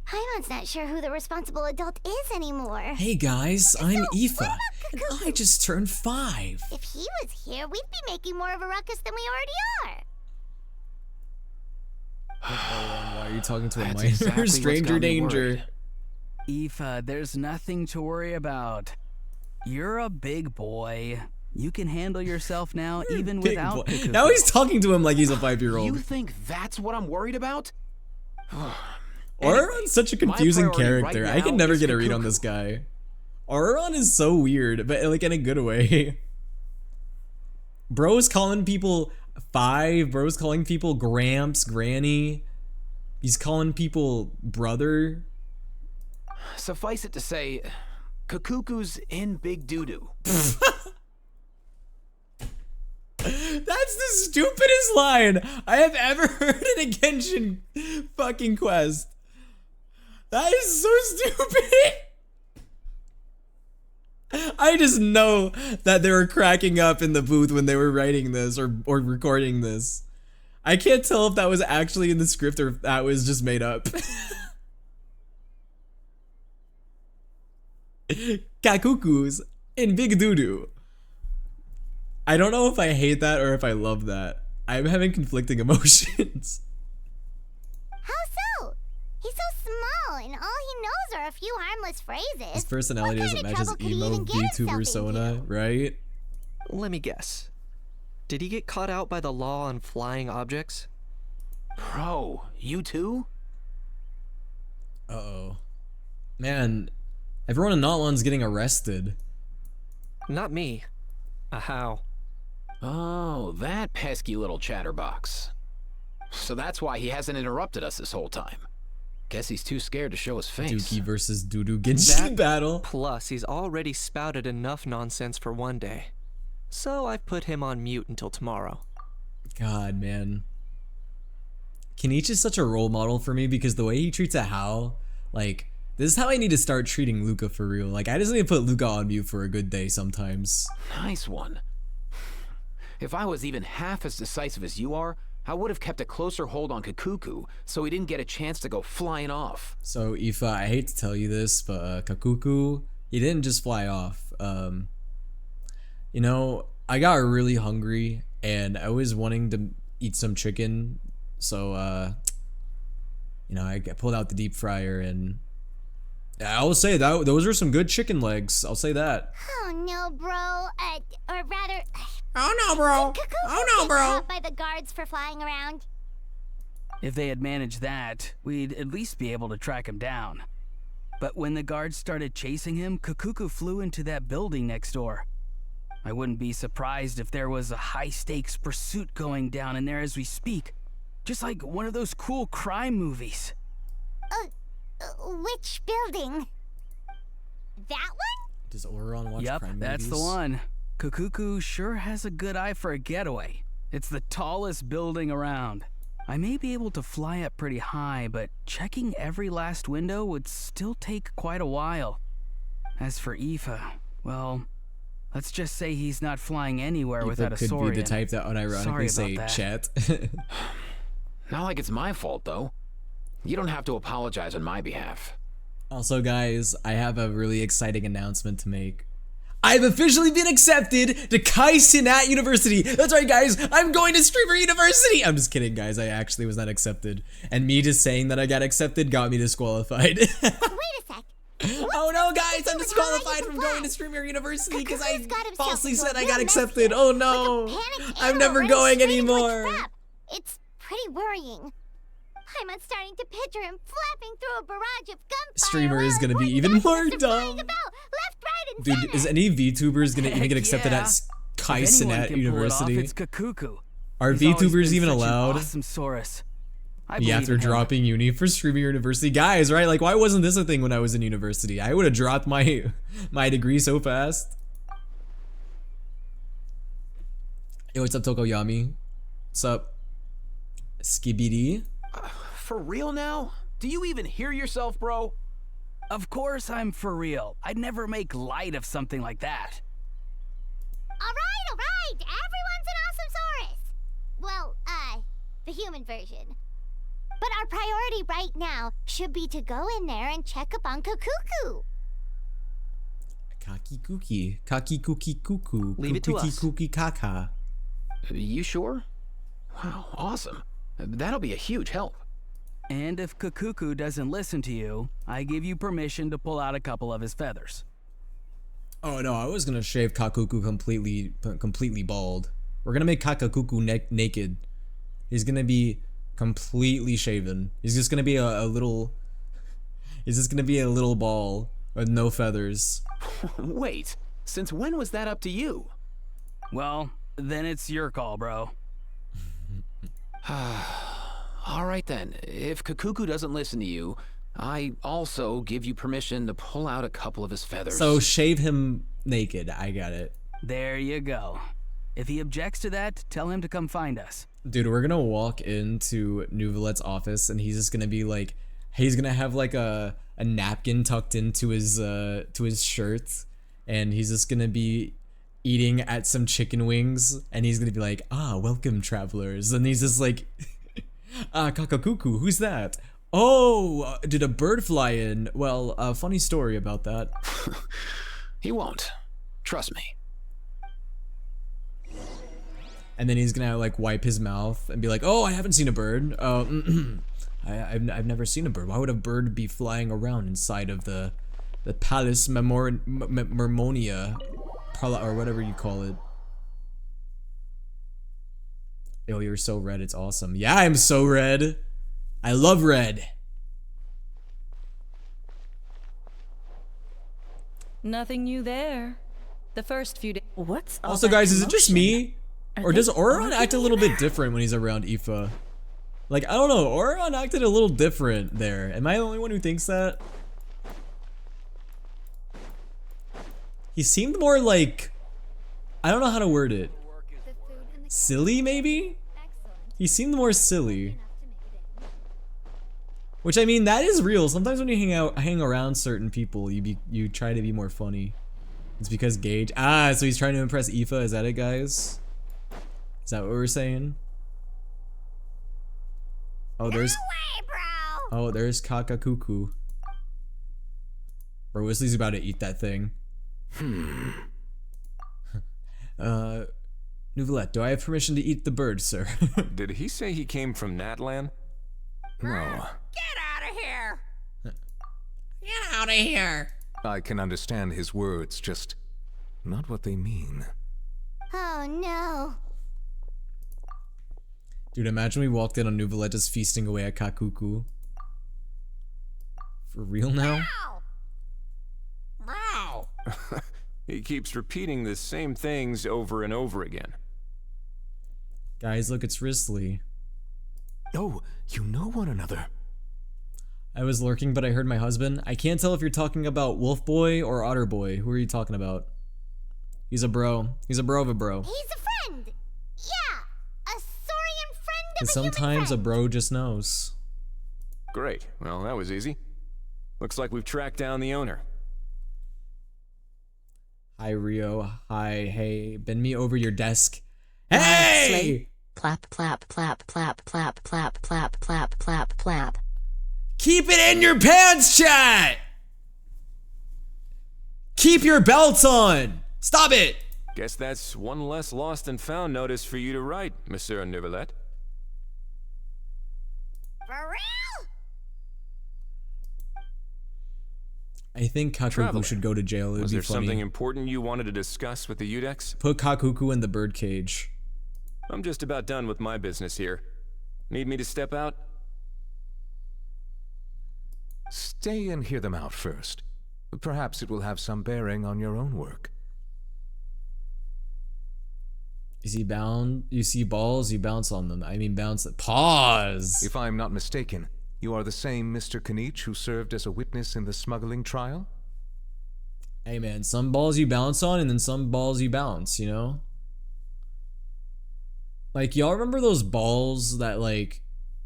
Paimon's not sure who the responsible adult is anymore. Hey guys, I'm Aoife, and I just turned 5. If he was here, we'd be making more of a ruckus than we already are. Why are you talking to a minor? exactly Stranger danger. Aoife, there's nothing to worry about. You're a big boy. You can handle yourself now, even Big without boy. Cuckoo. Now he's talking to him like he's a 5-year-old. You think that's what I'm worried about? Auroron's such a confusing priority right character. I now can never is get a read on Cuckoo. this guy. Auroron is so weird, but like in a good way. Bro's calling people 5. Bro's calling people Gramps, Granny. He's calling people brother. Suffice it to say, Kakuku's in big doo-doo. That's the stupidest line I have ever heard in a Genshin fucking quest. That is so stupid. I just know that they were cracking up in the booth when they were writing this or recording this. I can't tell if that was actually in the script or if that was just made up. Kakuku's in big doo-doo. I don't know if I hate that or if I love that. I'm having conflicting emotions. How so? He's so small, and all he knows are a few harmless phrases. His personality What doesn't kind match of his trouble could he emo even get VTuber himself persona, into? right? Let me guess. Did he get caught out by the law on flying objects? Bro, you too? Uh-oh. Man, everyone in Notlon's getting arrested. Not me. How? Oh, that pesky little chatterbox. So that's why he hasn't interrupted us this whole time. Guess he's too scared to show his face. Dookie versus Doodoo Genshin battle. Plus, he's already spouted enough nonsense for one day. So I've put him on mute until tomorrow. God, man. Kenichi's such a role model for me because the way he treats a Hao, like, this is how I need to start treating Luca for real. Like, I just need to put Luca on mute for a good day sometimes. Nice one. If I was even half as decisive as you are, I would have kept a closer hold on Kakuku so he didn't get a chance to go flying off. So, Aoife, I hate to tell you this, but Kakuku, he didn't just fly off. You know, I got really hungry and I was wanting to eat some chicken. So, you know, I pulled out the deep fryer and I'll say that those are some good chicken legs. I'll say that. Oh no, bro. Or rather, Oh no, bro. Cuckoo Oh no, get bro. caught by the guards for flying around. If they had managed that, we'd at least be able to track him down. But when the guards started chasing him, Kakuku flew into that building next door. I wouldn't be surprised if there was a high-stakes pursuit going down in there as we speak. Just like one of those cool crime movies. Which building? That one? Does Auroron watch Yep, crime that's the movies? one. Kakuku sure has a good eye for a getaway. It's the tallest building around. I may be able to fly up pretty high, but checking every last window would still take quite a while. As for Aoife, well, Let's just say he's not flying anywhere without a could saurian. be the type that unironically say that. chat. Not like it's my fault, though. You don't have to apologize on my behalf. Also, guys, I have a really exciting announcement to make. I've officially been accepted to Kai Cenat University. That's right, guys. I'm going to Streamer University. I'm just kidding, guys. I actually was not accepted. And me just saying that I got accepted got me disqualified. Wait a sec. Oh no, guys, I'm disqualified from going to Streamer University because I falsely said I got accepted. Oh no, I'm never going anymore. It's pretty worrying. I'm starting to picture him flapping through a barrage of gunfire. Streamer is gonna be even more dumb. Left, right, and Dude, center. is any VTubers gonna even get accepted yeah. at Kai If anyone Cenat can pull it off, University? it's Kakuku. Are He's always VTubers been even such an allowed? Awesome Saurus. I Yeah, believe after in him. dropping uni for Streamer University, guys, right? Like, why wasn't this a thing when I was in university? I would have dropped my degree so fast. Yo, what's up, Tokoyami? What's up, Skibidi? For real now? Do you even hear yourself, bro? Of course I'm for real. I'd never make light of something like that. All right. Everyone's an awesome Saurus. Well, the human version. But our priority right now should be to go in there and check up on Kakuku. Kaki Kuki. Kaki Kuki Kuku. Leave it to Kuki us. Kuki Kaka. You sure? Wow, awesome. That'll be a huge help. And if Kakuku doesn't listen to you, I give you permission to pull out a couple of his feathers. Oh no, I was gonna shave Kakuku completely bald. We're gonna make Kakakuku naked. He's gonna be completely shaven. He's just gonna be a little. He's just gonna be a little ball with no feathers. Wait, since when was that up to you? Well, then it's your call, bro. All right then, if Kakuku doesn't listen to you, I also give you permission to pull out a couple of his feathers. So shave him naked. I got it. There you go. If he objects to that, tell him to come find us. Dude, we're gonna walk into Nouvelette's office and he's just gonna be like, he's gonna have like a napkin tucked into his shirt, and he's just gonna be eating at some chicken wings, and he's gonna be like, welcome travelers, and he's just like, Kakakuku, who's that? Oh, did a bird fly in? Well, funny story about that. He won't. Trust me. And then he's gonna like wipe his mouth and be like, oh, I haven't seen a bird. I've never seen a bird. Why would a bird be flying around inside of the Palace Mermonia, or whatever you call it? Yo, you're so red, it's awesome. Yeah, I'm so red. I love red. Nothing new there. The first few days. What's all Also, that guys, is it just commotion? me? Or does Auron act a little bit different when he's around Aoife? Like, I don't know, Auron acted a little different there. Am I the only one who thinks that? He seemed more like, I don't know how to word it. Silly, maybe? He seemed more silly. Which, I mean, that is real. Sometimes when you hang around certain people, you try to be more funny. It's because Gage. So he's trying to impress Aoife. Is that it, guys? Is that what we're saying? Oh, there's. Oh, there's Kakakuku. Bro, Wesley's about to eat that thing. Nouvelette, do I have permission to eat the bird, sir? Did he say he came from Natlan? No. Get out of here! Get out of here! I can understand his words, just not what they mean. Oh no. Dude, imagine we walked in on Nouvelette just feasting away at Kakuku. For real now? Wow. He keeps repeating the same things over and over again. Guys, look, it's Risley. Oh, you know one another. I was lurking, but I heard my husband. I can't tell if you're talking about Wolf Boy or Otter Boy. Who are you talking about? He's a bro. He's a bro of a bro. He's a friend. Yeah, a saurian friend of Because a human sometimes a friend. bro just knows. Great. Well, that was easy. Looks like we've tracked down the owner. Hi, Rio. Hi, hey. Bend me over your desk. Hey! Plap, plap, plap, plap, plap, plap, plap, plap, plap, plap. Keep it in your pants, chat! Keep your belts on! Stop it! Guess that's one less lost and found notice for you to write, Monsieur Neuvillette. For real? I think Kakuku Traveler, should go to jail. It would was be there funny. something important you wanted to discuss with the Udex? Put Kakuku in the birdcage. I'm just about done with my business here. Need me to step out? Stay and hear them out first. Perhaps it will have some bearing on your own work. Is he bound? You see balls, you bounce on them. I mean, bounce. Pause! If I'm not mistaken, you are the same Mr. Kanich who served as a witness in the smuggling trial? Hey man, some balls you bounce on and then some balls you bounce, you know? Like, y'all remember those balls that, like,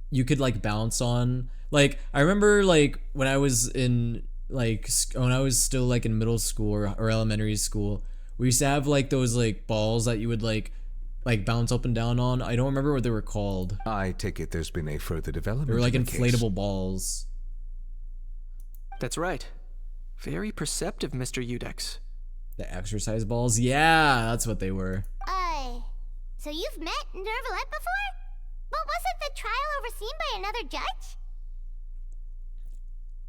you could, like, bounce on? Like, I remember, like, when I was in, like, when I was still, like, in middle school or elementary school, we used to have, like, those, like, balls that you would, like bounce up and down on. I don't remember what they were called. I take it there's been a further development. They were like in the inflatable case. balls. That's right. Very perceptive, Mr. Udex. The exercise balls? Yeah, that's what they were. So you've met Neuvillette before? But wasn't the trial overseen by another judge?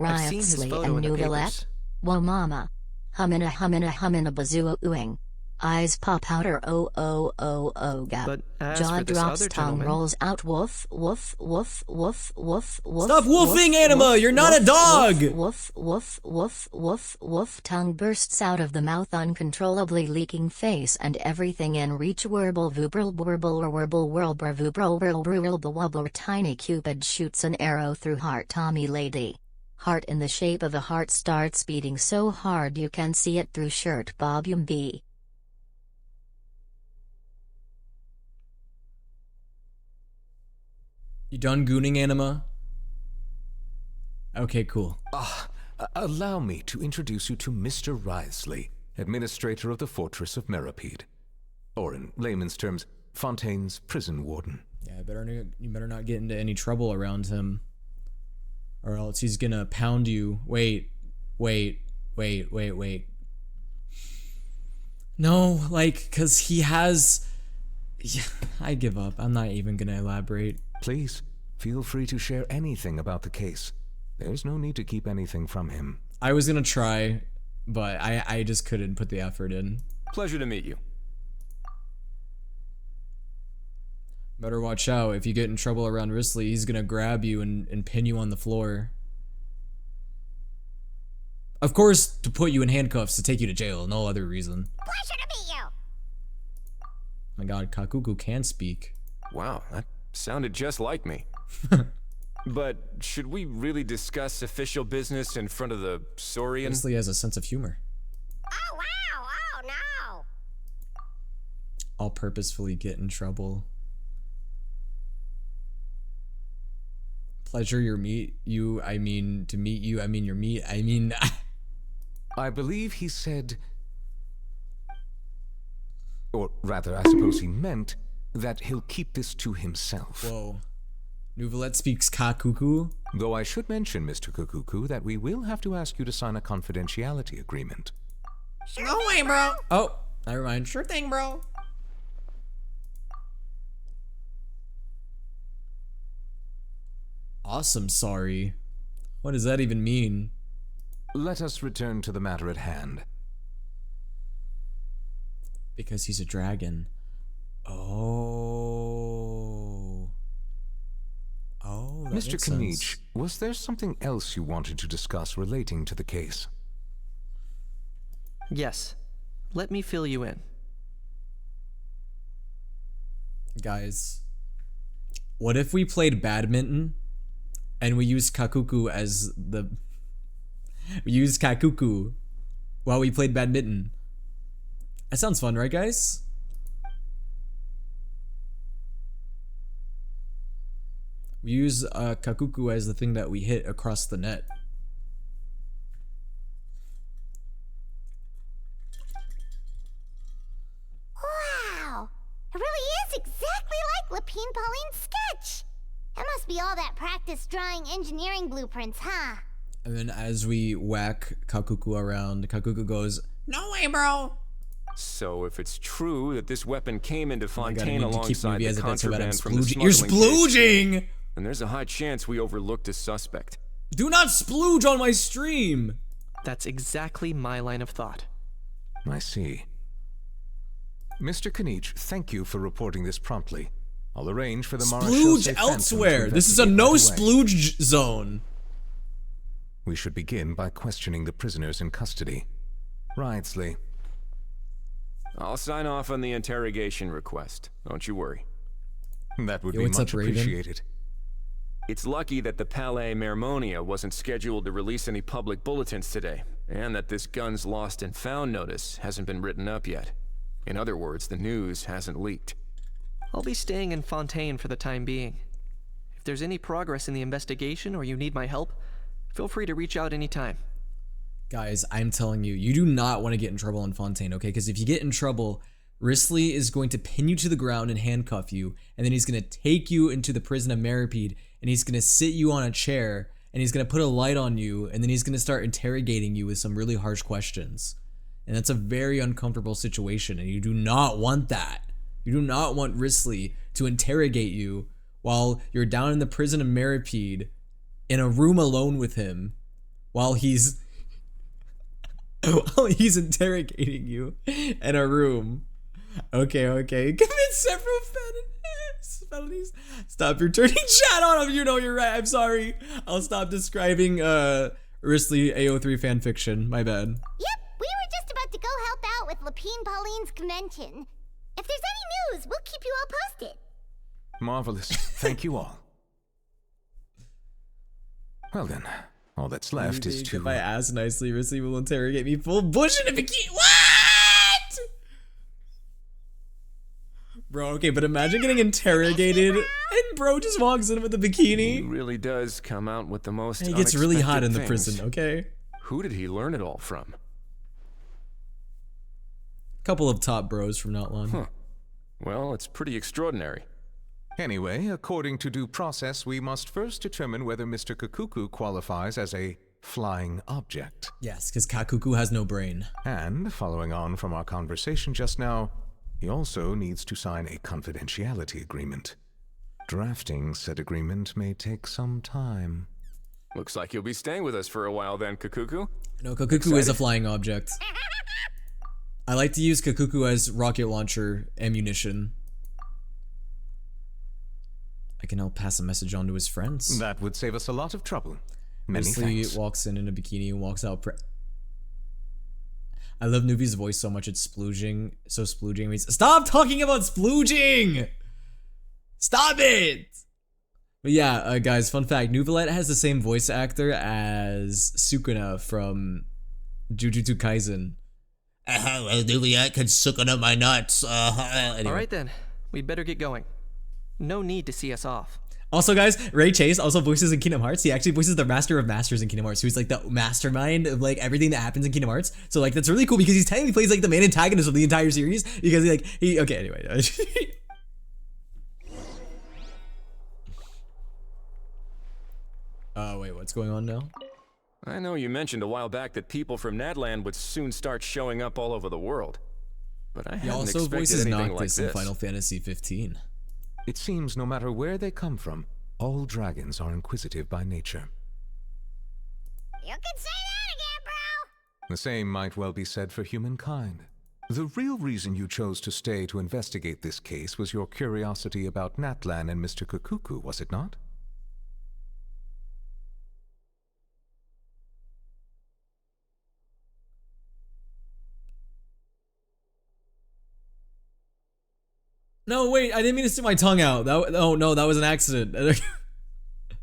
I've seen his Riotsly photo and in the Neuvillette. papers. Whoa mama. Humina bazoo ooing. Eyes pop out or gap. But as Jaw for this drops, other tongue gentleman- rolls out, woof, woof, woof, woof, woof, woof. Stop woofing, woof, Anima! woof, You're not a woof, dog! Woof, woof, woof, woof, woof. Tongue bursts out of the mouth, uncontrollably leaking face and everything in reach. Werble vubril warble or werble whirlbra vubril whirl the wobbler. Tiny Cupid shoots an arrow through heart. Tommy lady. Heart in the shape of a heart starts beating so hard you can see it through shirt. Bob B. You done gooning, Anima? Okay, cool. Allow me to introduce you to Mr. Wriothesley, administrator of the Fortress of Meripede. Or in layman's terms, Fontaine's prison warden. Yeah, you better not get into any trouble around him. Or else he's gonna pound you. Wait. No, like, cause he has... Yeah, I give up. I'm not even gonna elaborate. Please, feel free to share anything about the case. There's no need to keep anything from him. I was gonna try, but I just couldn't put the effort in. Pleasure to meet you. Better watch out. If you get in trouble around Risley, he's gonna grab you and pin you on the floor. Of course, to put you in handcuffs to take you to jail, no other reason. Pleasure to meet you. My god, Kakuku can speak. Wow, that sounded just like me. But should we really discuss official business in front of the Saurian? Risley has a sense of humor. Oh, wow. Oh, no. I'll purposefully get in trouble. Pleasure your meet you, I mean to meet you, I mean your meat, I mean... I believe he said... Or rather, I suppose he meant that he'll keep this to himself. Whoa. Neuvillette speaks Kakuku? Though I should mention, Mr. Kakuku, that we will have to ask you to sign a confidentiality agreement. No way, bro. Oh, never mind. Sure thing, bro. Awesome, sorry. What does that even mean? Let us return to the matter at hand. Because he's a dragon. Oh. Oh, that Mr. makes Kanich, sense. was there something else you wanted to discuss relating to the case? Yes. Let me fill you in. Guys, what if we played badminton and we used Kakuku as the... We used Kakuku while we played badminton. That sounds fun, right, guys? We use Kakuku as the thing that we hit across the net. It really is exactly like Lapine Pauline's sketch. That must be all that practice drawing engineering blueprints, huh? And then as we whack Kakuku around, Kakuku goes, "No way, bro!" So if it's true that this weapon came into Fontaine need to keep alongside movie the as if that's what I'm contraband from the splooging. You're smuggling case, splooging! then there's a high chance we overlooked a suspect. Do not splooge on my stream! That's exactly my line of thought. I see. Mr. Kanich, thank you for reporting this promptly. I'll arrange for the Splooge elsewhere! This is a no splooge zone! We should begin by questioning the prisoners in custody. Wriothesley. I'll sign off on the interrogation request. Don't you worry. That would be much appreciated. It's lucky that the Palais Mermonia wasn't scheduled to release any public bulletins today, and that this guns lost and found notice hasn't been written up yet. In other words, the news hasn't leaked. I'll be staying in Fontaine for the time being. If there's any progress in the investigation or you need my help, feel free to reach out anytime. Guys, I'm telling you, you do not want to get in trouble in Fontaine, okay? Because if you get in trouble, Wrisley is going to pin you to the ground and handcuff you, and then he's going to take you into the prison of Meripede, and he's going to sit you on a chair, and he's going to put a light on you, and then he's going to start interrogating you with some really harsh questions. And that's a very uncomfortable situation, and you do not want that. You do not want Wrisley to interrogate you while you're down in the prison of Meripede in a room alone with him while he's interrogating you in a room. Okay. Commit several felonies. Stop your turning chat on him. You know you're right. I'm sorry. I'll stop describing Wrisley AO3 fanfiction. My bad. Yep, we were just about to go help out with Lapine Pauline's convention. If there's any news, we'll keep you all posted. Marvelous. Thank you all. Well then, all that's left is to... If I ask nicely, Wrisley will interrogate me full bush in a bikini. What? Bro, okay, but imagine getting interrogated and bro just walks in with a bikini. He really does come out with the most It gets really hot in the things. prison, okay? Who did he learn it all from? Couple of top bros from not long. Huh. Well, it's pretty extraordinary. Anyway, according to due process, we must first determine whether Mr. Kakuku qualifies as a flying object. Yes, because Kakuku has no brain. And, following on from our conversation just now, he also needs to sign a confidentiality agreement. Drafting said agreement may take some time. Looks like you'll be staying with us for a while then, Kakuku. No, Kakuku is a flying object. I like to use Kakuku as rocket launcher ammunition. I can help pass a message on to his friends. That would save us a lot of trouble. Many Wrisley thanks. walks in a bikini and walks out. I love Nuvi's voice so much, it's splooging. So splooging means stop talking about splooging! Stop it! But yeah, guys, fun fact, Nuvalette has the same voice actor as Sukuna from Jujutsu Kaisen. Nuvalette can Sukuna my nuts. Anyway. Alright then, we'd better get going. No need to see us off. Also, guys, Ray Chase also voices in Kingdom Hearts. He actually voices the Master of Masters in Kingdom Hearts, who's like the mastermind of like everything that happens in Kingdom Hearts. So like that's really cool because he technically plays like the main antagonist of the entire series because okay, anyway. Wait, what's going on now? I know you mentioned a while back that people from Nadland would soon start showing up all over the world. But I He hadn't also expected voices anything like Noctis in this. Final Fantasy 15. It seems no matter where they come from, all dragons are inquisitive by nature. You can say that again, bro! The same might well be said for humankind. The real reason you chose to stay to investigate this case was your curiosity about Natlan and Mr. Kakuku, was it not? No, wait, I didn't mean to stick my tongue out. Oh no, that was an accident.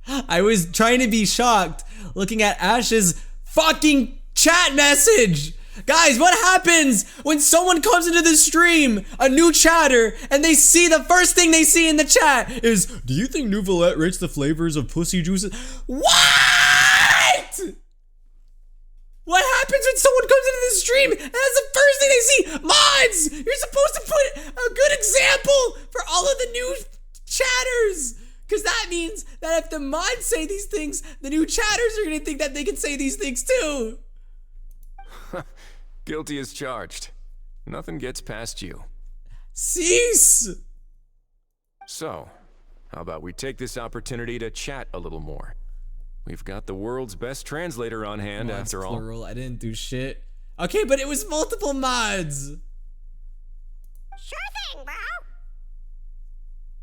I was trying to be shocked looking at Ash's fucking chat message. Guys, what happens when someone comes into the stream, a new chatter, and they see the first thing they see in the chat is, do you think Nouvelette rates the flavors of pussy juices? What? What happens when someone comes into the stream, and that's the first thing they see. Mods! You're supposed to put a good example for all of the new chatters. Because that means that if the mods say these things, the new chatters are going to think that they can say these things too. Guilty as charged. Nothing gets past you. Cease! So, how about we take this opportunity to chat a little more? We've got the world's best translator on hand, Mods after all. Plural. I didn't do shit. Okay, but it was multiple mods. Sure thing, bro.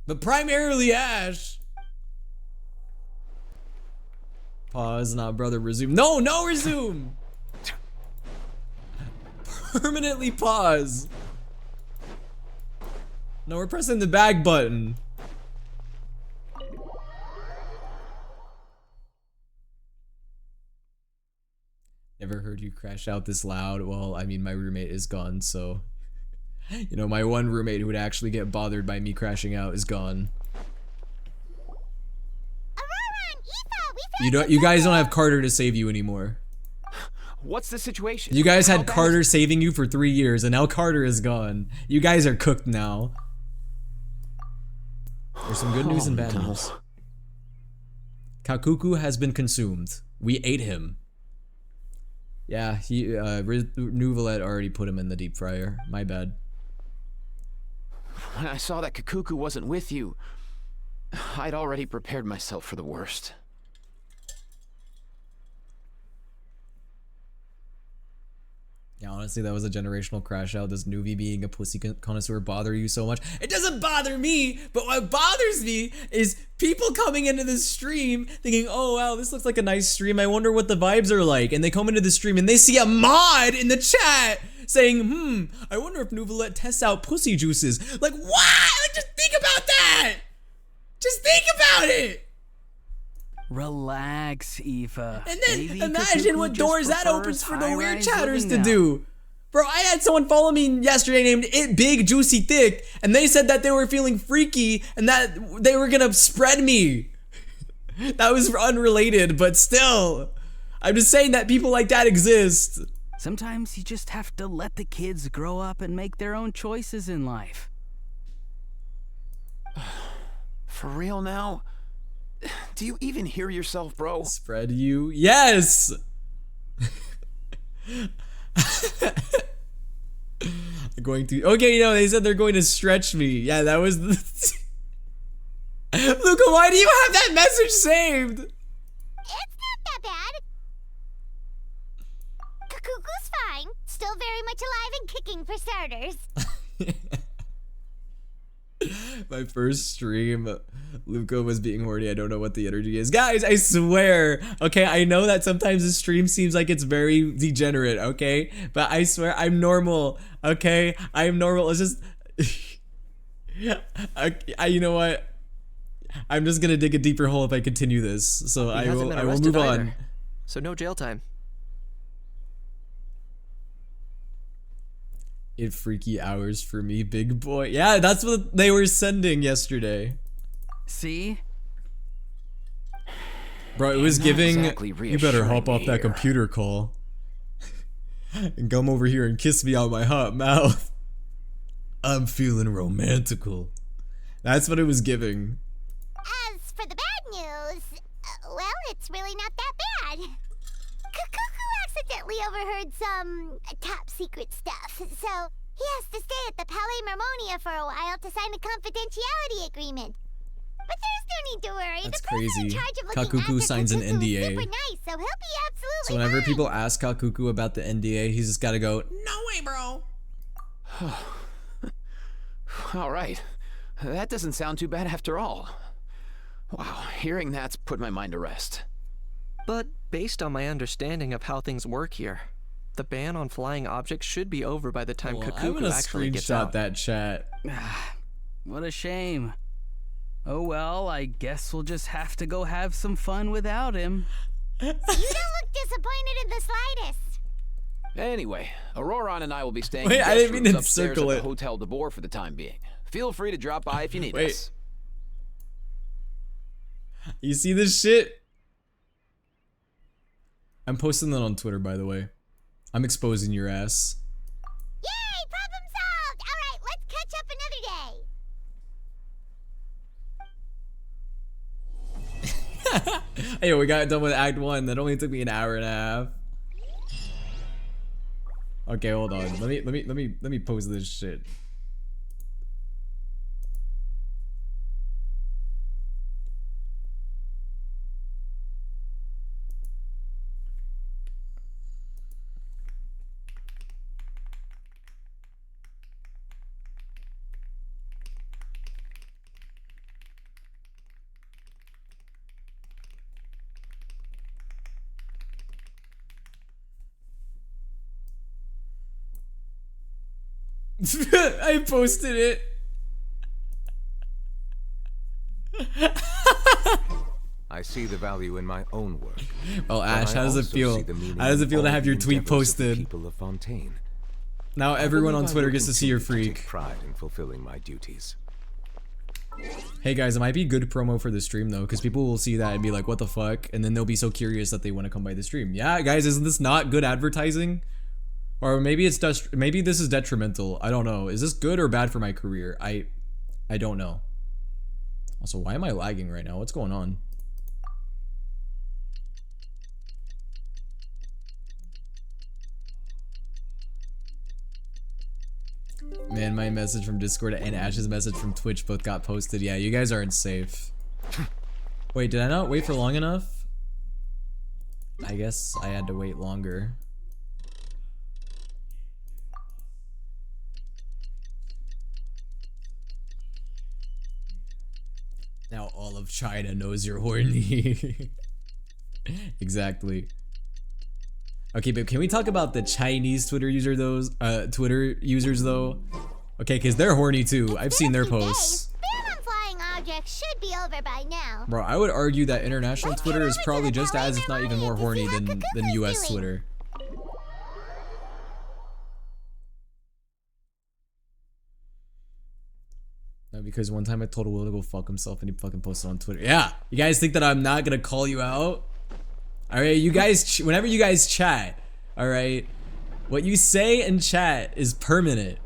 But primarily Ash. Pause, not brother, resume. No, no resume! Permanently pause. No, we're pressing the back button. Never heard you crash out this loud. Well, I mean, my roommate is gone, so... You know, my one roommate who would actually get bothered by me crashing out is gone. You guys don't have Carter to save you anymore. What's the situation? You guys had Carter saving you for 3 years, and now Carter is gone. You guys are cooked now. There's some good news and bad news. Kakuku has been consumed. We ate him. Yeah, Nouvelette already put him in the deep fryer. My bad. When I saw that Kakuku wasn't with you, I'd already prepared myself for the worst. Yeah, honestly, that was a generational crash out. Does Nuvi being a pussy connoisseur bother you so much? It doesn't bother me, but what bothers me is people coming into this stream thinking, oh wow, this looks like a nice stream. I wonder what the vibes are like. And they come into the stream and they see a mod in the chat saying, I wonder if Nouvelette tests out pussy juices. Like, what? Like, just think about that. Just think about it. Relax, Aoife. And then Maybe imagine Kakuku what just doors that prefers opens for the weird high-rise chatters living to now. do. Bro, I had someone follow me yesterday named It Big Juicy Thick, and they said that they were feeling freaky and that they were gonna spread me. That was unrelated, but still. I'm just saying that people like that exist. Sometimes you just have to let the kids grow up and make their own choices in life. For real now? Do you even hear yourself, bro? Spread you? Yes! Going to... Okay, you know, they said they're going to stretch me. Yeah, that was the... Luca, why do you have that message saved? It's not that bad. Kakuku's fine. Still very much alive and kicking for starters. My first stream, Luca was being horny. I don't know what the energy is. Guys, I swear. Okay, I know that sometimes the stream seems like it's very degenerate, okay? But I swear I'm normal, okay? I'm normal. It's just... you know what? I'm just gonna dig a deeper hole if I continue this. So I will move on. So no jail time. It freaky hours for me, big boy. Yeah, that's what they were sending yesterday. See? Bro, it was giving, exactly you better hop off that computer call and come over here and kiss me on my hot mouth. I'm feeling romantical. That's what it was giving. As for the bad news, well, it's really not that bad. Kakuku accidentally overheard some top secret stuff, so he has to stay at the Palais Marmonia for a while to sign a confidentiality agreement. But there's no need to worry. That's the person in crazy. charge of looking Kakuku after signs an Kakuku is NDA. super nice, so he'll be absolutely So whenever fine. people ask Kakuku about the NDA, he's just gotta go, no way, bro. All right. That doesn't sound too bad after all. Wow, hearing that's put my mind to rest. But based on my understanding of how things work here, the ban on flying objects should be over by the time I'm Kakuku gonna actually gets screenshot out. that chat. What a shame. Oh well, I guess we'll just have to go have some fun without him. You don't look disappointed in the slightest. Anyway, Auroron and I will be staying Wait, in I didn't mean guest to rooms upstairs circle at the it. Hotel de Boer for the time being. Feel free to drop by if you need us. You see this shit? I'm posting that on Twitter, by the way. I'm exposing your ass. Yay! Problem solved! Alright, let's catch up another day! Hey, we got done with Act 1. That only took me an hour and a half. Okay, hold on. Let me post this shit. I posted it. I see the value in my own work. Well, Ash, how does it feel? How does it feel to have your tweet posted? People of Fontaine. Now everyone on Twitter gets to see your freak. Take pride in fulfilling my duties. Hey guys, it might be good promo for the stream though, because people will see that and be like, "What the fuck?" And then they'll be so curious that they want to come by the stream. Yeah, guys, isn't this not good advertising? Or maybe it's just maybe this is detrimental. I don't know. Is this good or bad for my career? I don't know. Also, why am I lagging right now? What's going on? Man, my message from Discord and Ash's message from Twitch both got posted. Yeah, you guys aren't safe. Wait, did I not wait for long enough? I guess I had to wait longer. Now all of China knows you're horny. Exactly. Okay, but can we talk about the Chinese Twitter users though? Okay, because they're horny too. I've seen their posts. Ban on flying objects should be over by now. Bro, I would argue that international Twitter is probably just as, if not even more horny than US Twitter. No, because one time I told Will to go fuck himself and he fucking posted on Twitter. Yeah, you guys think that I'm not gonna call you out? All right, you guys, whenever you guys chat, all right, what you say in chat is permanent.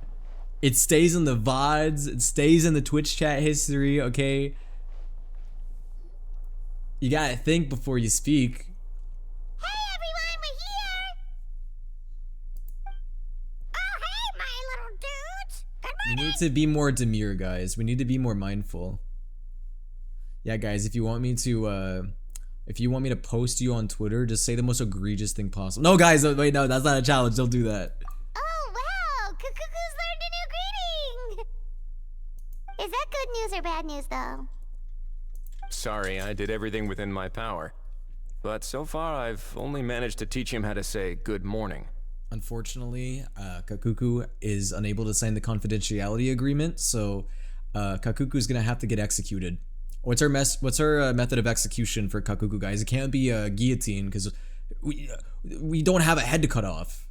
It stays in the VODs, it stays in the Twitch chat history, okay? You gotta think before you speak. Hey everyone, we're here! Oh hey, my little dudes! Good We morning! need to be more demure, guys. We need to be more mindful. Yeah, guys, if you want me to post you on Twitter, just say the most egregious thing possible. No, guys, wait, no, that's not a challenge. Don't do that. Oh wow, Cuckoo's learned a new greeting! Is that good news or bad news though? Sorry, I did everything within my power. But so far, I've only managed to teach him how to say good morning. Unfortunately, Kakuku is unable to sign the confidentiality agreement, so Kakuku's gonna have to get executed. What's her method of execution for Kakuku, guys? It can't be a guillotine because we don't have a head to cut off.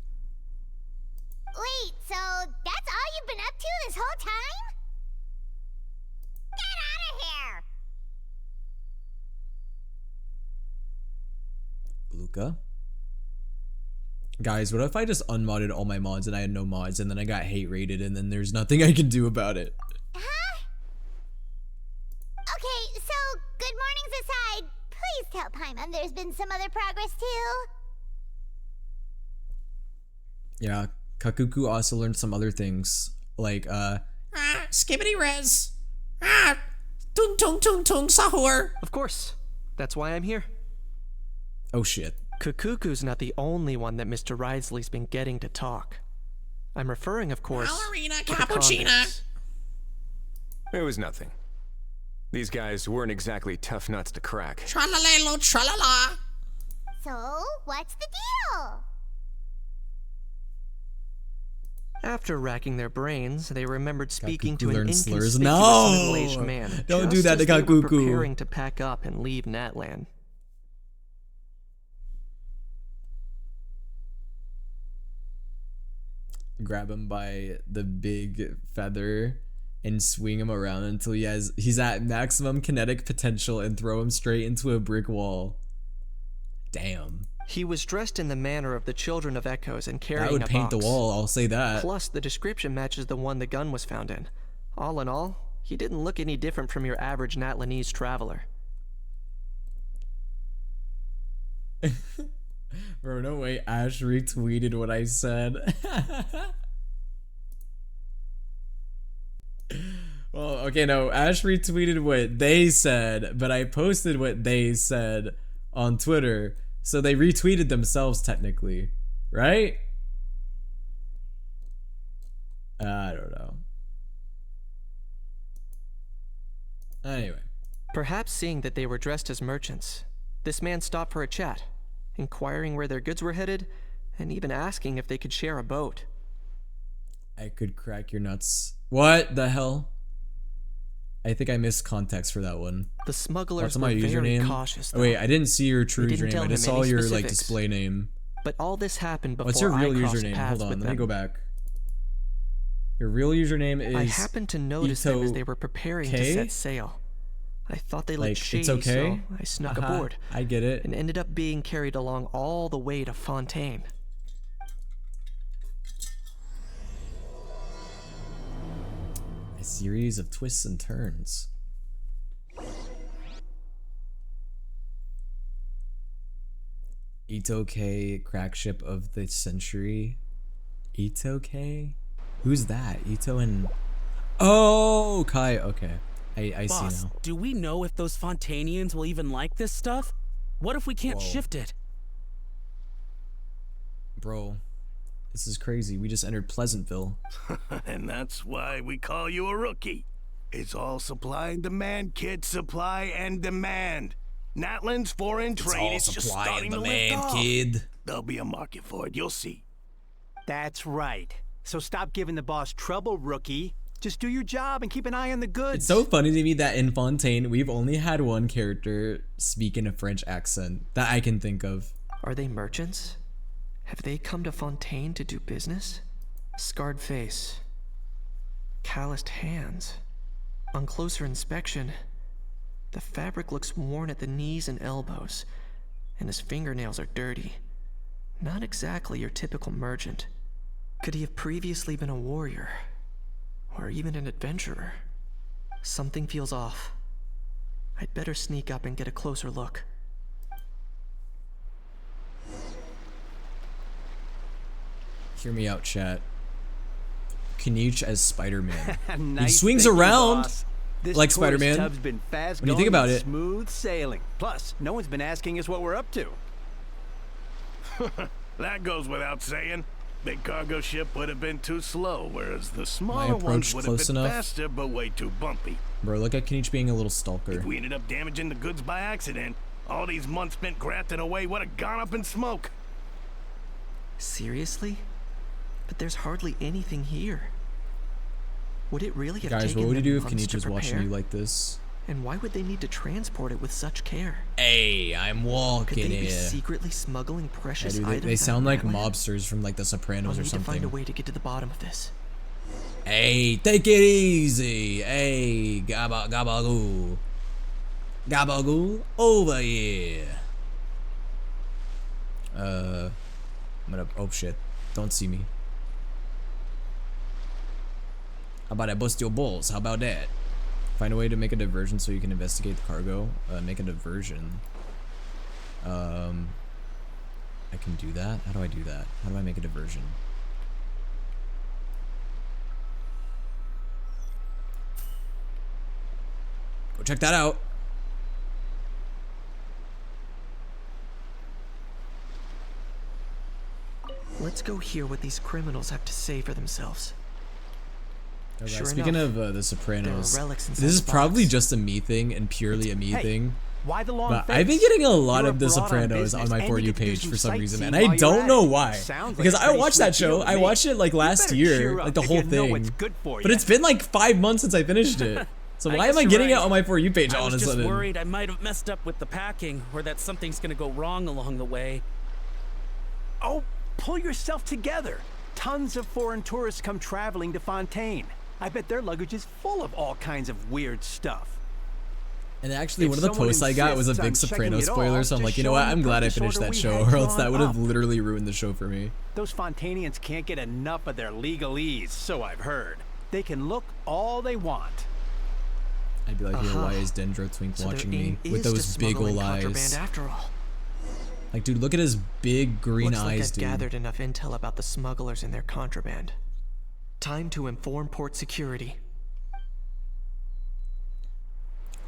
Wait, so that's all you've been up to this whole time? Get out of here! Luca? Guys, what if I just unmodded all my mods and I had no mods and then I got hate rated and then there's nothing I can do about it? Huh? Okay, so good mornings aside, please tell Paimon there's been some other progress too. Yeah, Kakuku also learned some other things, like, skibbity res. Tung tung tung tung sahur. Of course. That's why I'm here. Oh shit. Kakuku's not the only one that Mr. Risley's been getting to talk. I'm referring, of course, Ballerina to the cappuccina. convicts. It was nothing. These guys weren't exactly tough nuts to crack. Tralalelo tralala. So, what's the deal? After racking their brains, they remembered speaking Kakuku to an learned inconspicuous slurs. No! middle-aged man. Don't just do that to as they were Kakuku. preparing to pack up and leave Natlan. Grab him by the big feather and swing him around until he's at maximum kinetic potential and throw him straight into a brick wall. Damn. He was dressed in the manner of the Children of Echoes and carrying That would a paint box. the wall, I'll say that. Plus, the description matches the one the gun was found in. All in all, he didn't look any different from your average Natlanese traveler. Bro, no way Ash retweeted what I said. Well, okay, no, Ash retweeted what they said, but I posted what they said on Twitter, so they retweeted themselves technically, right? I don't know. Anyway. Perhaps seeing that they were dressed as merchants, this man stopped for a chat, inquiring where their goods were headed, and even asking if they could share a boat. I could crack your nuts. What the hell? I think I missed context for that one. The smugglers What's my were very username? cautious, Oh, wait, though. I didn't see your true They didn't username. tell I just him saw any your like specifics. display name. But all this happened before What's your real I crossed username? paths Hold on, with let me them. go back. Your real username is I happened to notice them as they were preparing to set sail. I thought they looked Like, shady, it's okay? so I snuck Haha, aboard. I get it. And ended up being carried along all the way to Fontaine. A series of twists and turns. Itoke, crack ship of the century. Itoke? Who's that? Ito and... Oh, Kai, okay. I Boss, see now. do we know if those Fontanians will even like this stuff? What if we can't Whoa. shift it? Bro, this is crazy. We just entered Pleasantville. And that's why we call you a rookie. It's all supply and demand, kid. Supply and demand. Natlan's foreign trade is just starting to lift off. kid. There'll be a market for it, you'll see. That's right. So stop giving the boss trouble, rookie. Just do your job and keep an eye on the goods. It's so funny to me that in Fontaine, we've only had one character speak in a French accent that I can think of. Are they merchants? Have they come to Fontaine to do business? Scarred face. Calloused hands. On closer inspection, the fabric looks worn at the knees and elbows, and his fingernails are dirty. Not exactly your typical merchant. Could he have previously been a warrior? Or even an adventurer? Something feels off. I'd better sneak up and get a closer look. Hear me out, chat. Kaniche as Spider-Man. He Nice swings thinking, around boss. This like tourist Spider-Man. tub's been fast When you going think about and it. smooth sailing. Plus, no one's been asking us what we're up to. That goes without saying. Big cargo ship would have been too slow, whereas the Am I smaller ones approached would have close been enough? faster but way too bumpy. Bro, look at Kaniche being a little stalker. If we ended up damaging the goods by accident, all these months spent grafting away would have gone up in smoke. Seriously? But there's hardly anything here. Would it really have Guys, taken what would you do them if months Kaniche to was watching prepare? you like this? And why would they need to transport it with such care? Hey, I'm walking Could they be here. secretly smuggling Yeah, precious dude, items? they out sound of like Natlan? mobsters from like The Sopranos I'll or need to find a something. way to get to the bottom of this. Hey, take it easy. Hey, gabagoo. Gabagoo, over here. I'm gonna, oh shit, don't see me. How about I bust your balls? How about that? Find a way to make a diversion so you can investigate the cargo. Make a diversion. I can do that? How do I do that? How do I make a diversion? Go check that out. Let's go hear what these criminals have to say for themselves. Oh, guys, Sure speaking enough, of The Sopranos, there are relics inside this is the box. probably just a me thing and purely a me Hey, thing. Why the long But face? I've been getting a lot You're of The abroad on Sopranos on business, my and For you You get to do page some for some reason, sightseeing and I while you're don't at know it. why. Sounds like Because a I pretty watched sweet that show. deal to I me. watched it like You last better year, cheer like up the if whole you know thing. what's good for But you. it's been like 5 months since I finished it. So why I am I guess getting you're it right. on my For You page I all of a was just sudden? worried I might have messed up with the packing, or that something's gonna go wrong along the way. Oh, pull yourself together. Tons of foreign tourists come traveling to Fontaine. I bet their luggage is full of all kinds of weird stuff. And actually, one of the posts I got was a big Sopranos spoiler, so I'm like, you know what? I'm glad I finished that show, or else that would have literally ruined the show for me. Those Fontanians can't get enough of their legalese, so I've heard. They can look all they want. I'd be like, yo, why is Dendro Twink watching me with those big ol' eyes? After all. Like, dude, look at his big green Looks like eyes, I've dude. gathered enough intel about the smugglers and their contraband. Time to inform port security.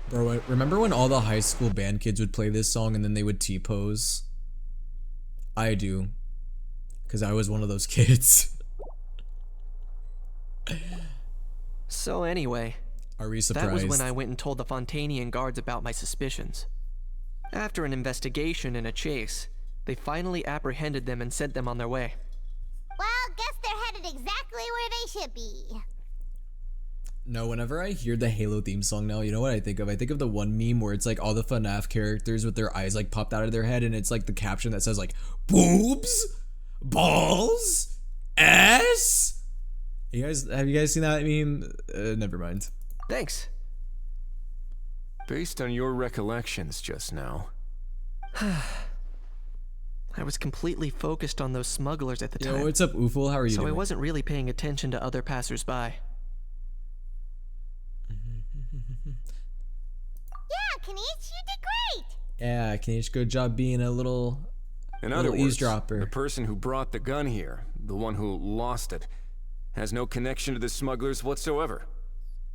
Bro, remember when all the high school band kids would play this song and then they would T-pose? I do. Because I was one of those kids. So anyway, are we surprised? That was when I went and told the Fontanian guards about my suspicions. After an investigation and a chase, they finally apprehended them and sent them on their way. Well, guess they're headed exactly where they should be. No, whenever I hear the Halo theme song now, you know what I think of? I think of the one meme where it's like all the FNAF characters with their eyes like popped out of their head, and it's like the caption that says like, boobs, balls, ass. Have you guys seen that meme? Never mind. Thanks. Based on your recollections just now. I was completely focused on those smugglers at the time. Yo, what's up, Oofle? How are you doing? So I wasn't really paying attention to other passersby. Yeah, Kanish, you did great. Yeah, Kanish, good job being a little In other words, eavesdropper. the person who brought the gun here, the one who lost it, has no connection to the smugglers whatsoever.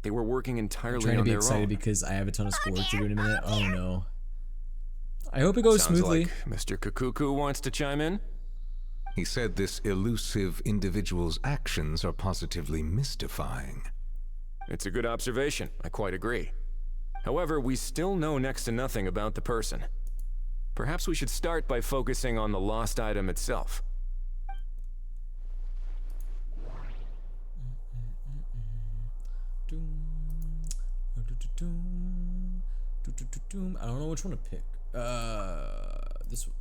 They were working entirely on their own. I'm trying to be excited because I have a ton of schoolwork to do in a minute. Oh no. I hope it goes smoothly. Like Mr. Kukuku wants to chime in. He said this elusive individual's actions are positively mystifying. It's a good observation. I quite agree. However, we still know next to nothing about the person. Perhaps we should start by focusing on the lost item itself. I don't know which one to pick. This one.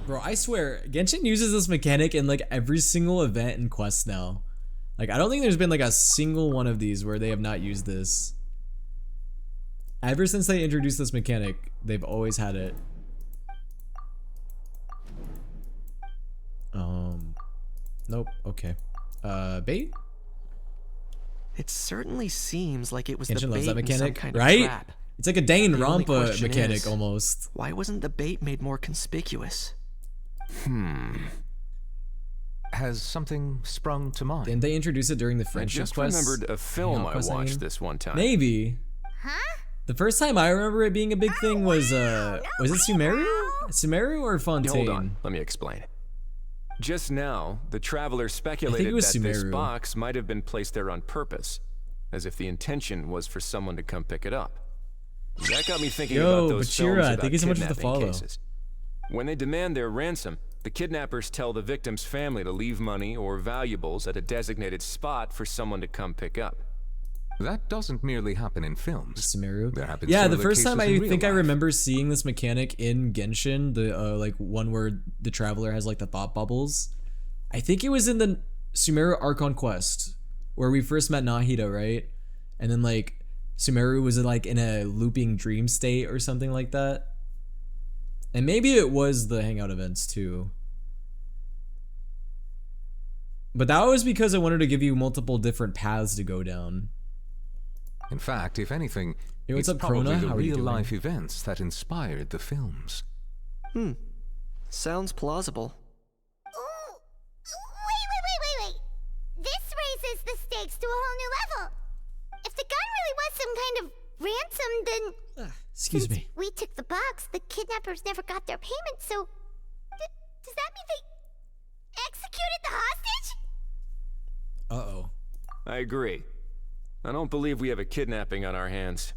Bro, I swear, Genshin uses this mechanic in like every single event and quest now. Like, I don't think there's been like a single one of these where they have not used this. Ever since they introduced this mechanic, they've always had it. Nope, okay. Bait? It certainly seems like it was Genshin the loves bait that in some mechanic, kind right? of trap. It's like a Danganronpa question mechanic is, almost. Why wasn't the bait made more conspicuous? Has something sprung to mind? Didn't they introduce it during the friendship quest? I just remembered a film I watched this one time. Maybe. Huh? The first time I remember it being a big thing was it Sumeru? Sumeru or Fontaine? Hold on, let me explain. Just now, the traveler speculated that this Sumeru. box might have been placed there on purpose, as if the intention was for someone to come pick it up. That got me thinking about those films about thank you so much for the kidnapping follow. cases. When they demand their ransom, the kidnappers tell the victim's family to leave money or valuables at a designated spot for someone to come pick up. That doesn't merely happen in films. Sumeru. There have been Yeah, the similar first time cases I in real think I life. remember seeing this mechanic in Genshin, the like one where the traveler has like the thought bubbles. I think it was in the Sumeru Archon quest where we first met Nahida, right? And then like Sumeru was like in a looping dream state or something like that. And maybe it was the hangout events too. But that was because I wanted to give you multiple different paths to go down. In fact, if anything, Hey, what's it's up, probably Corona? the How are you doing? real-life events that inspired the films. Sounds plausible. Wait. This raises the stakes to a whole new level. If the gun really was some kind of ransom, then... Excuse me. We took the box, the kidnappers never got their payment, so... does that mean they executed the hostage? Uh-oh. I agree. I don't believe we have a kidnapping on our hands.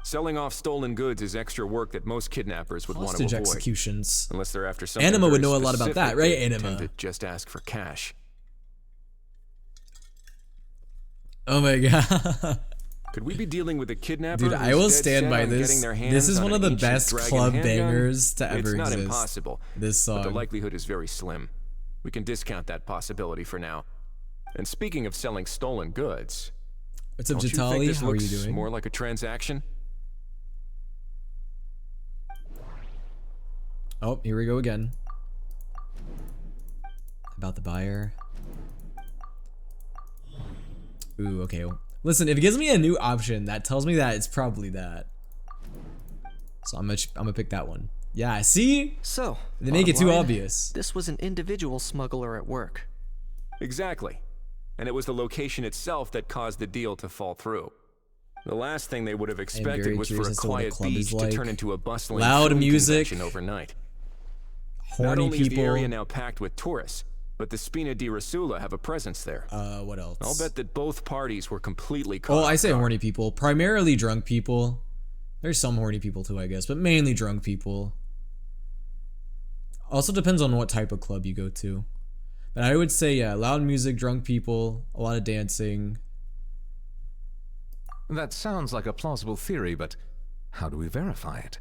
Selling off stolen goods is extra work that most kidnappers would want to Hostage avoid. executions. Unless they're after something Anima would very know a lot about that, specific, right, they Anima? tend to just ask for cash. Oh my god. Could we be dealing with a kidnapper? Dude, I will who's dead stand set by on this. getting their hands This is on one an of the ancient best dragon club handgun? bangers to ever It's not exist. impossible. This But the song. likelihood is very slim. We can discount that possibility for now. And speaking of selling stolen goods, What's up, don't you think Jatali? this How are you looks doing? more like a transaction? Oh, here we go again. About the buyer. Ooh, okay. Listen, if it gives me a new option, that tells me that it's probably that. So I'm gonna pick that one. Yeah, see? So, they make it too line, obvious. This was an individual smuggler at work. Exactly. And it was the location itself that caused the deal to fall through. The last thing they would have expected was for a quiet beach to turn into a bustling loud music overnight. Horny Not only people. is the area now packed with tourists, but the Spina di Rosula have a presence there. What else? I'll bet that both parties were completely caught. Oh, I say horny people. Primarily drunk people. There's some horny people too, I guess, but mainly drunk people. Also depends on what type of club you go to. But I would say, yeah, loud music, drunk people, a lot of dancing. That sounds like a plausible theory, but how do we verify it?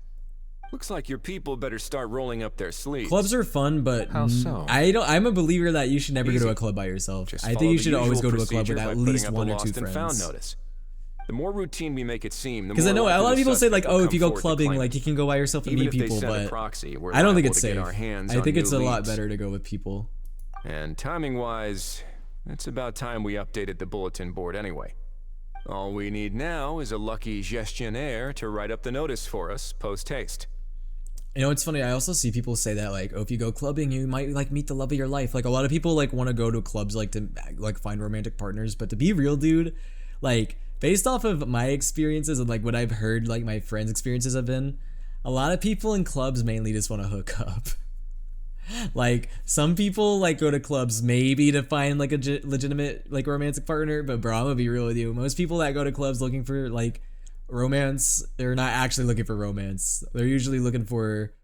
Looks like your people better start rolling up their sleeves. Clubs are fun, but how so? I'm a believer that you should never go to a club by yourself. I think you should always go to a club with at least one or two friends. Notice. The more routine we make it seem, the more because I know a lot of people say like, oh, if you go clubbing, clubbing, like you can go by yourself and meet people, but I don't think it's safe. I think it's a lot better to go with people. And timing-wise, it's about time we updated the bulletin board anyway. All we need now is a lucky gestionnaire to write up the notice for us post-haste. You know, it's funny, I also see people say that, like, oh, if you go clubbing, you might, like, meet the love of your life. Like, a lot of people, like, want to go to clubs, like, to, like, find romantic partners. But to be real, dude, like, based off of my experiences and, like, what I've heard, like, my friends' experiences have been, a lot of people in clubs mainly just want to hook up. Like, some people, like, go to clubs maybe to find, like, a legitimate, like, romantic partner. But, bro, I'm gonna be real with you. Most people that go to clubs looking for, like, romance, they're not actually looking for romance. They're usually looking for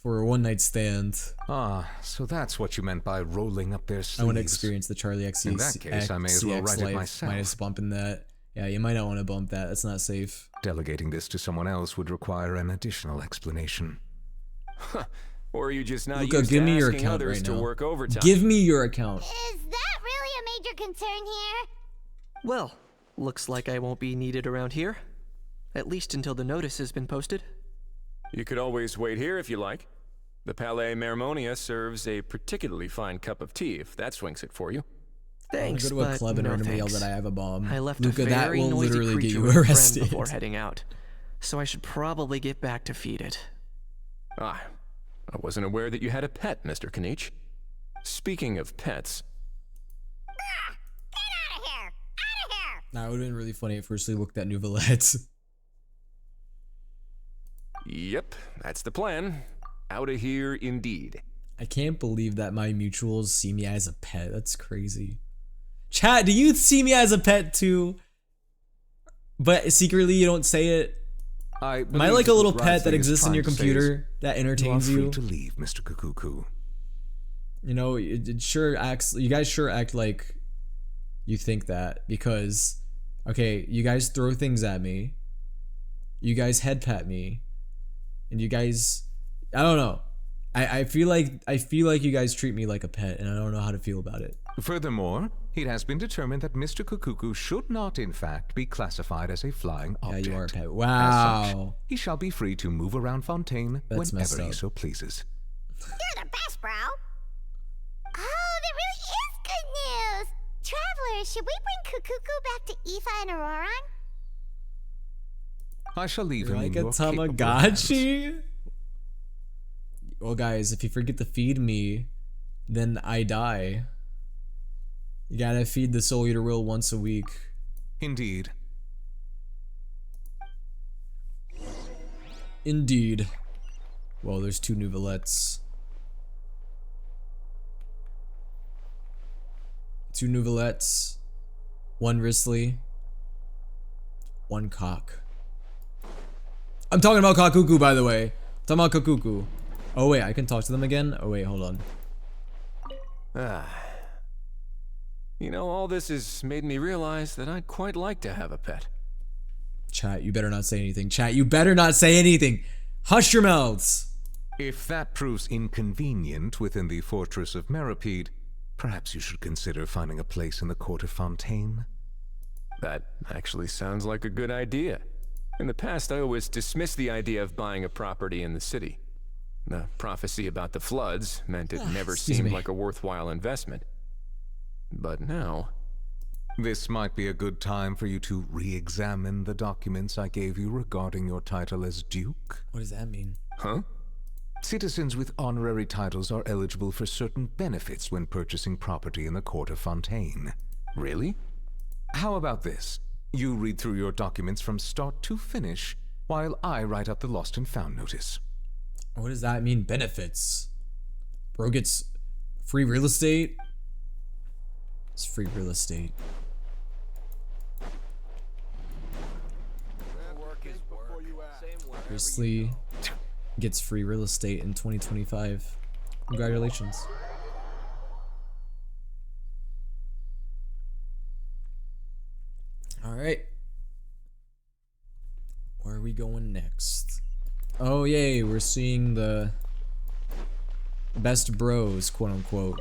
a one-night stand. Ah, so that's what you meant by rolling up their sleeves. I want to experience the Charlie XCX. In that case, I may as well write it myself. Minus bumping that. Yeah, you might not want to bump that. That's not safe. Delegating this to someone else would require an additional explanation. Or are you just not Luca, used give to me your asking account others right to now. work overtime? Give me your account. Is that really a major concern here? Well, looks like I won't be needed around here. At least until the notice has been posted. You could always wait here if you like. The Palais Mermonia serves a particularly fine cup of tea, if that swings it for you. Thanks, I'll go to a but club and no randomly yell thanks. that I have a bomb. I left Luca, a that very will noisy literally get creature you with a friend arrested. before heading out, so I should probably get back to feed it. Ah, I wasn't aware that you had a pet, Mr. Kanich. Speaking of pets... Get out of here! Out of here! Nah, it would have been really funny if first we looked at Nouvellette. Yep, that's the plan. Out of here indeed. I can't believe that my mutuals see me as a pet. That's crazy. Chat, do you see me as a pet too? But secretly you don't say it? Am I like a little pet that exists in your computer that entertains you? You are free to leave, Mr. Kukuku. You know, it sure acts. You guys sure act like you think that because, okay, you guys throw things at me. You guys head pat me, and you guys, I don't know. I feel like you guys treat me like a pet, and I don't know how to feel about it. Furthermore, it has been determined that Mr. Kukuku should not, in fact, be classified as a flying object. Yeah, you are a pet. Wow. As such, he shall be free to move around Fontaine whenever he so pleases. You're the best, bro. Oh, that really is good news. Travelers, should we bring Kukuku back to Aoife and Auroran? I shall leave him like in a your capable Tamagotchi? Well, guys, if you forget to feed me, then I die. You gotta feed the Soul Eater Will once a week. Indeed. Indeed. Well, there's 2 Nouvellettes. 2 Nouvellettes. 1 Risley. 1 cock. I'm talking about Kakuku, by the way. I'm talking about Kakuku. Oh wait, I can talk to them again? Oh wait, hold on. You know, all this has made me realize that I'd quite like to have a pet. Chat, you better not say anything. Chat, you better not say anything. Hush your mouths. If that proves inconvenient within the fortress of Meripede, perhaps you should consider finding a place in the court of Fontaine. That actually sounds like a good idea. In the past, I always dismissed the idea of buying a property in the city. The prophecy about the floods meant it never Excuse seemed me. like a worthwhile investment. But now... This might be a good time for you to re-examine the documents I gave you regarding your title as Duke. What does that mean? Huh? Citizens with honorary titles are eligible for certain benefits when purchasing property in the court of Fontaine. Really? How about this? You read through your documents from start to finish, while I write up the lost and found notice. What does that mean, benefits? Bro gets free real estate? It's free real estate. Grizzly gets free real estate in 2025. Congratulations. Alright. Where are we going next? Oh yay, we're seeing the best bros, quote unquote.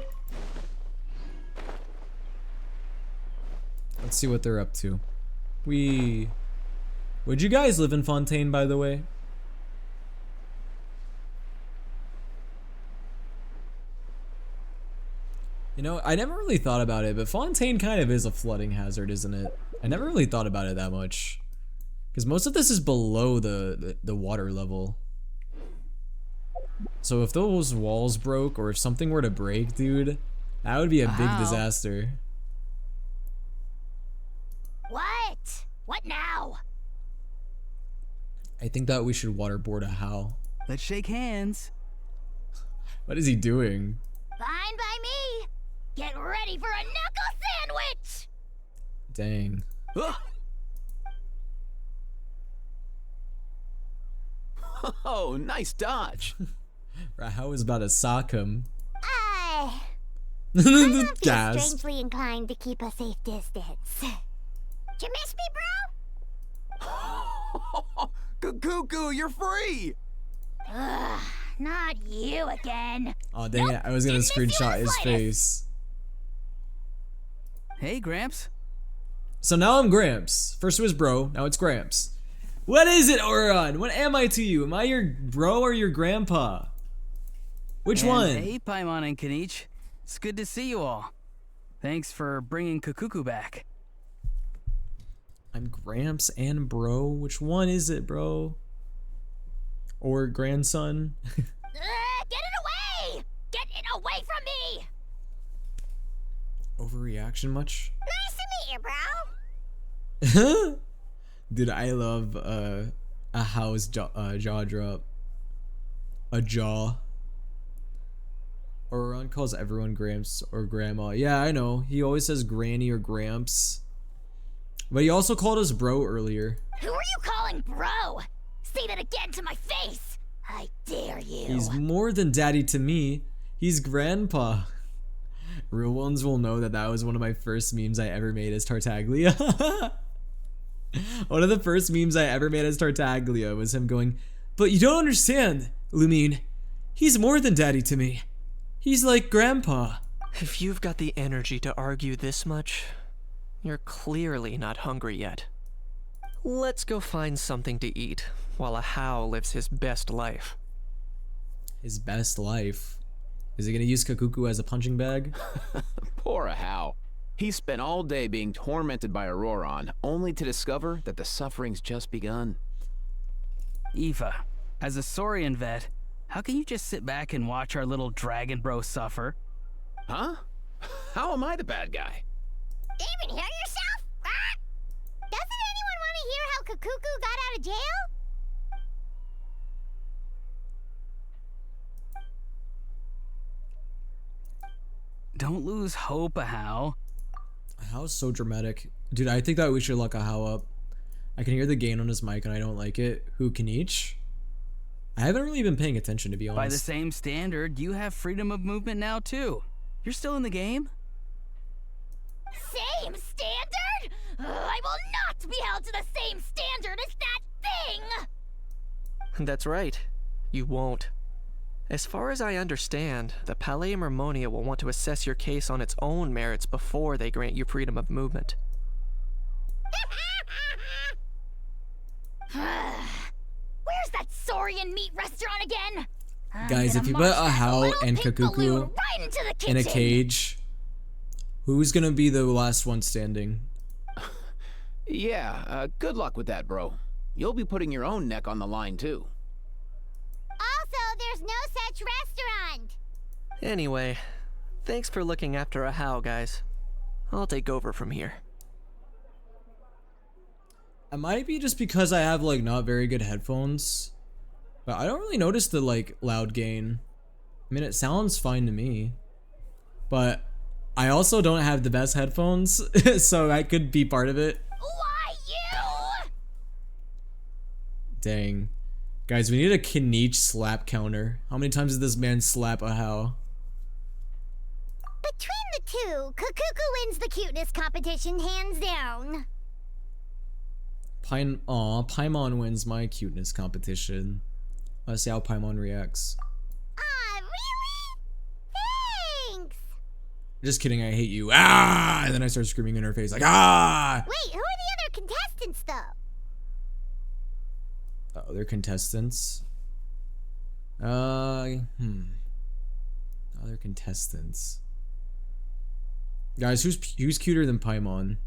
Let's see what they're up to. Would you guys live in Fontaine, by the way? You know, I never really thought about it, but Fontaine kind of is a flooding hazard, isn't it? I never really thought about it that much. Because most of this is below the water level. So if those walls broke, or if something were to break, dude, that would be a big disaster. What? What now? I think that we should waterboard a Hal. Let's shake hands. What is he doing? Fine by me. Get ready for a knuckle sandwich! Dang. Oh, nice dodge. Rahao was about to sock him. I don't feel Gas. strangely inclined to keep a safe distance. Did you miss me, bro? Cuckoo, you're free! Ugh, not you again. Oh dang it, I was gonna screenshot his face. Hey, Gramps. So now I'm Gramps. First it was bro, now it's Gramps. What is it, Oron? What am I to you? Am I your bro or your grandpa? Which one? Hey, Paimon and Kanich. It's good to see you all. Thanks for bringing Kukuku back. I'm Gramps and bro. Which one is it, bro? Or grandson? Get it away! Get it away from me! Overreaction much? Nice to meet you, bro. Dude, I love a house jaw drop. A jaw. Oron calls everyone Gramps or Grandma. Yeah, I know. He always says Granny or Gramps. But he also called us bro earlier. Who are you calling bro? Say that again to my face. I dare you. He's more than daddy to me. He's grandpa. Real ones will know that that was one of my first memes I ever made as Tartaglia. One of the first memes I ever made as Tartaglia was him going, "But you don't understand, Lumine. He's more than daddy to me. He's like grandpa." If you've got the energy to argue this much, you're clearly not hungry yet. Let's go find something to eat while a Hao lives his best life. His best life? Is he gonna use Kakuku as a punching bag? Poor Hao. He spent all day being tormented by Auroron, only to discover that the suffering's just begun. Eva, as a Saurian vet, how can you just sit back and watch our little dragon bro suffer? Huh? How am I the bad guy? Even hear yourself? Ah! Doesn't anyone want to hear how Kakuku got out of jail? Don't lose hope, Hao. Hao's so dramatic. Dude, I think that we should lock a Hao up. I can hear the gain on his mic and I don't like it. Who can each? I haven't really been paying attention, to be honest. By the same standard, you have freedom of movement now too. You're still in the game? Same standard? I will not be held to the same standard as that thing! That's right. You won't. As far as I understand, the Palais Mermonia will want to assess your case on its own merits before they grant you freedom of movement. Where's that Saurian meat restaurant again? Guys, if you put a Hao and Kakuku right into the in a kitchen. cage, who's gonna be the last one standing? Yeah, good luck with that, bro. You'll be putting your own neck on the line, too. Also, there's no such restaurant. Anyway, thanks for looking after a Hao, guys. I'll take over from here. It might be just because I have like not very good headphones, but I don't really notice the like loud gain. I mean, it sounds fine to me, but I also don't have the best headphones, so that could be part of it. Why you? Dang. Guys, we need a Kinich slap counter. How many times did this man slap a Hao? Between the two, Kakuku wins the cuteness competition hands down. Paimon wins my cuteness competition. Let's see how Paimon reacts. Really? Thanks. Just kidding, I hate you. Ah! And then I start screaming in her face like, ah! Wait, who are the other contestants, though? Other contestants? Other contestants. Guys, who's cuter than Paimon?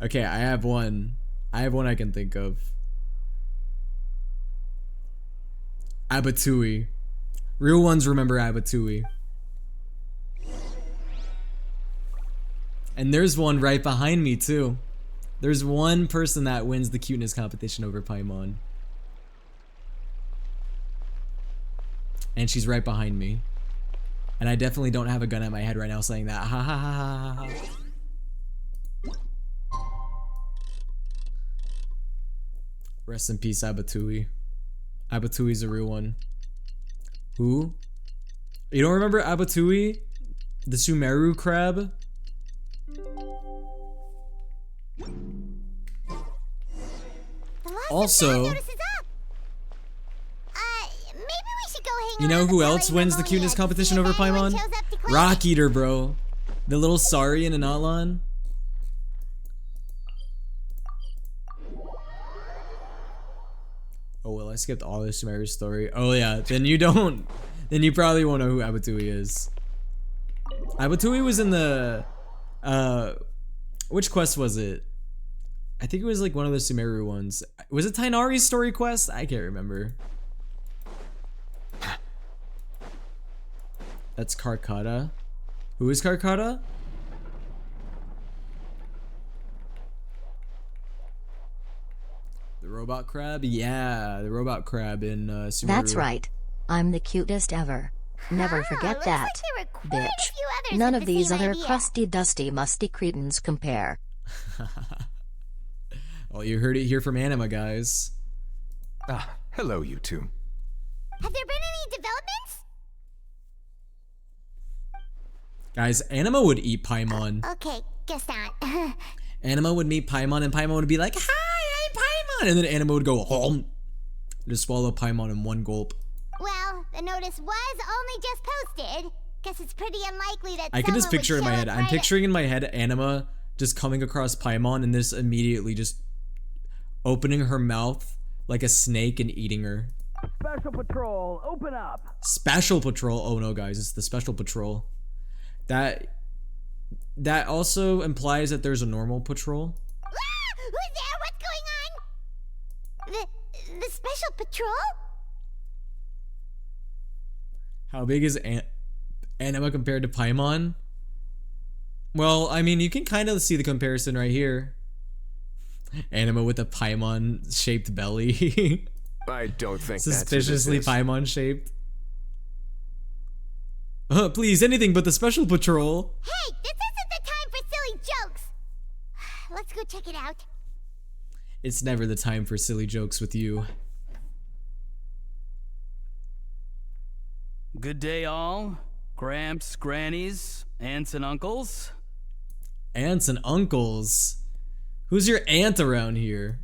Okay, I have one. I can think of. Abatui. Real ones remember Abatui. And there's one right behind me too. There's one person that wins the cuteness competition over Paimon. And she's right behind me. And I definitely don't have a gun at my head right now saying that. Ha ha ha ha ha. Rest in peace, Abatui. Abatui's a real one. Who? You don't remember Abatui? The Sumeru crab? Also, you know who else wins the cuteness competition over Paimon? Rock Eater, bro. The little Saurian and Atlan. Oh well, I skipped all the Sumeru story. Oh yeah, then you probably won't know who Abatui is. Abatui was in the which quest was it? I think it was like one of the Sumeru ones. Was it Tainari's story quest? I can't remember. That's Karkata. Who is Karkata? The robot crab? Yeah, the robot crab in Sumeru. That's right. I'm the cutest ever. Never forget that, bitch. None of these other crusty, dusty, musty cretins compare. Well, you heard it here from Anima, guys. Ah, hello, you two. Have there been any developments? Guys, Anima would eat Paimon. Okay, guess not. Anima would meet Paimon, and Paimon would be like, "Hi, I'm Paimon," and then Anima would go, "Home," just swallow Paimon in one gulp. Well, the notice was only just posted. Guess it's pretty unlikely that I can just picture in my head. I'm right picturing in my head Anima just coming across Paimon and this immediately just opening her mouth like a snake and eating her. Special Patrol, open up! Special Patrol. Oh no, guys, it's the Special Patrol. That also implies that there's a normal patrol. Ah! Who's there? What's going on? The Special Patrol? How big is Anima compared to Paimon? Well, I mean, you can kind of see the comparison right here. Anima with a Paimon-shaped belly. I don't think suspiciously Paimon-shaped. Please, anything but the Special Patrol. Hey, this isn't the time for silly jokes. Let's go check it out. It's never the time for silly jokes with you. Good day, all. Gramps, grannies, aunts and uncles. Aunts and uncles? Who's your aunt around here?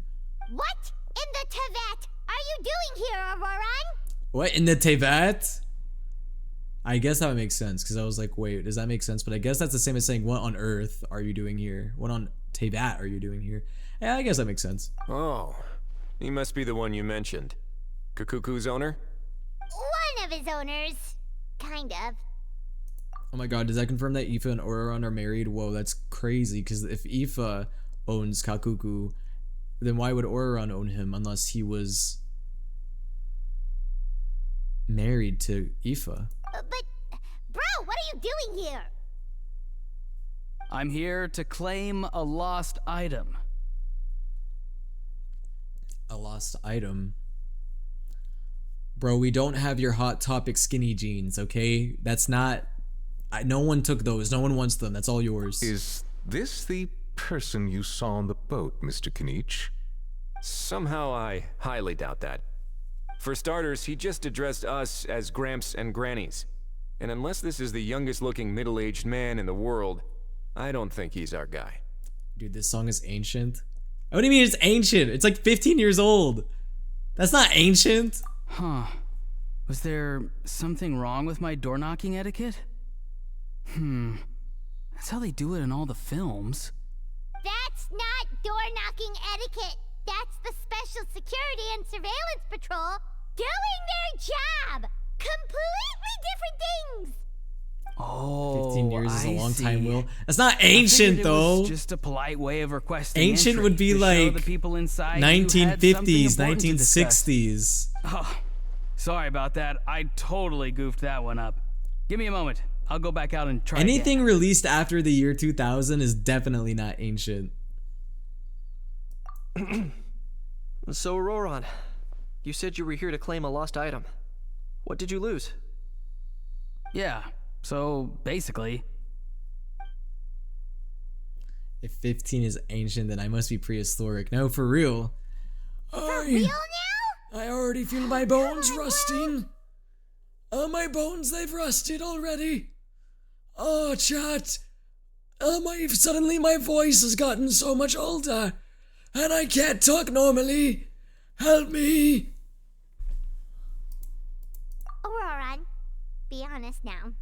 What in the Tevat are you doing here, Auroran? What in the Tevat? I guess that would make sense, because I was like, wait, does that make sense? But I guess that's the same as saying, what on earth are you doing here? What on Tevat are you doing here? Yeah, I guess that makes sense. Oh, he must be the one you mentioned. Kakuku's owner? One of his owners. Kind of. Oh my god, does that confirm that Aoife and Oraron are married? Whoa, that's crazy, because if Aoife owns Kakuku, then why would Oraron own him unless he was married to Aoife? But, bro, what are you doing here? I'm here to claim a lost item. A lost item? Bro, we don't have your Hot Topic skinny jeans, okay? That's not... no one took those. No one wants them. That's all yours. Is this the person you saw on the boat, Mr. Kinich? Somehow I highly doubt that. For starters, he just addressed us as Gramps and Grannies. And unless this is the youngest looking middle-aged man in the world, I don't think he's our guy. Dude, this song is ancient. What do you mean it's ancient? It's like 15 years old. That's not ancient. Huh. Was there something wrong with my door knocking etiquette? That's how they do it in all the films. That's not door-knocking etiquette. That's the Special Security and Surveillance Patrol doing their job. Completely different things. Oh, 15 years is a long see. time, Will. That's not ancient, though. Just a polite way of requesting ancient entry would be to show like the people inside 1950s, 1960s. Oh, sorry about that. I totally goofed that one up. Give me a moment. I'll go back out and try Anything again. released after the year 2000 is definitely not ancient. So, Roran, you said you were here to claim a lost item. What did you lose? Yeah, so basically... If 15 is ancient, then I must be prehistoric. No, for real. For real now? I already feel my bones rusting. Oh, my bones, they've rusted already. Oh, chat. Suddenly my voice has gotten so much older. And I can't talk normally. Help me. Auroran, be honest now.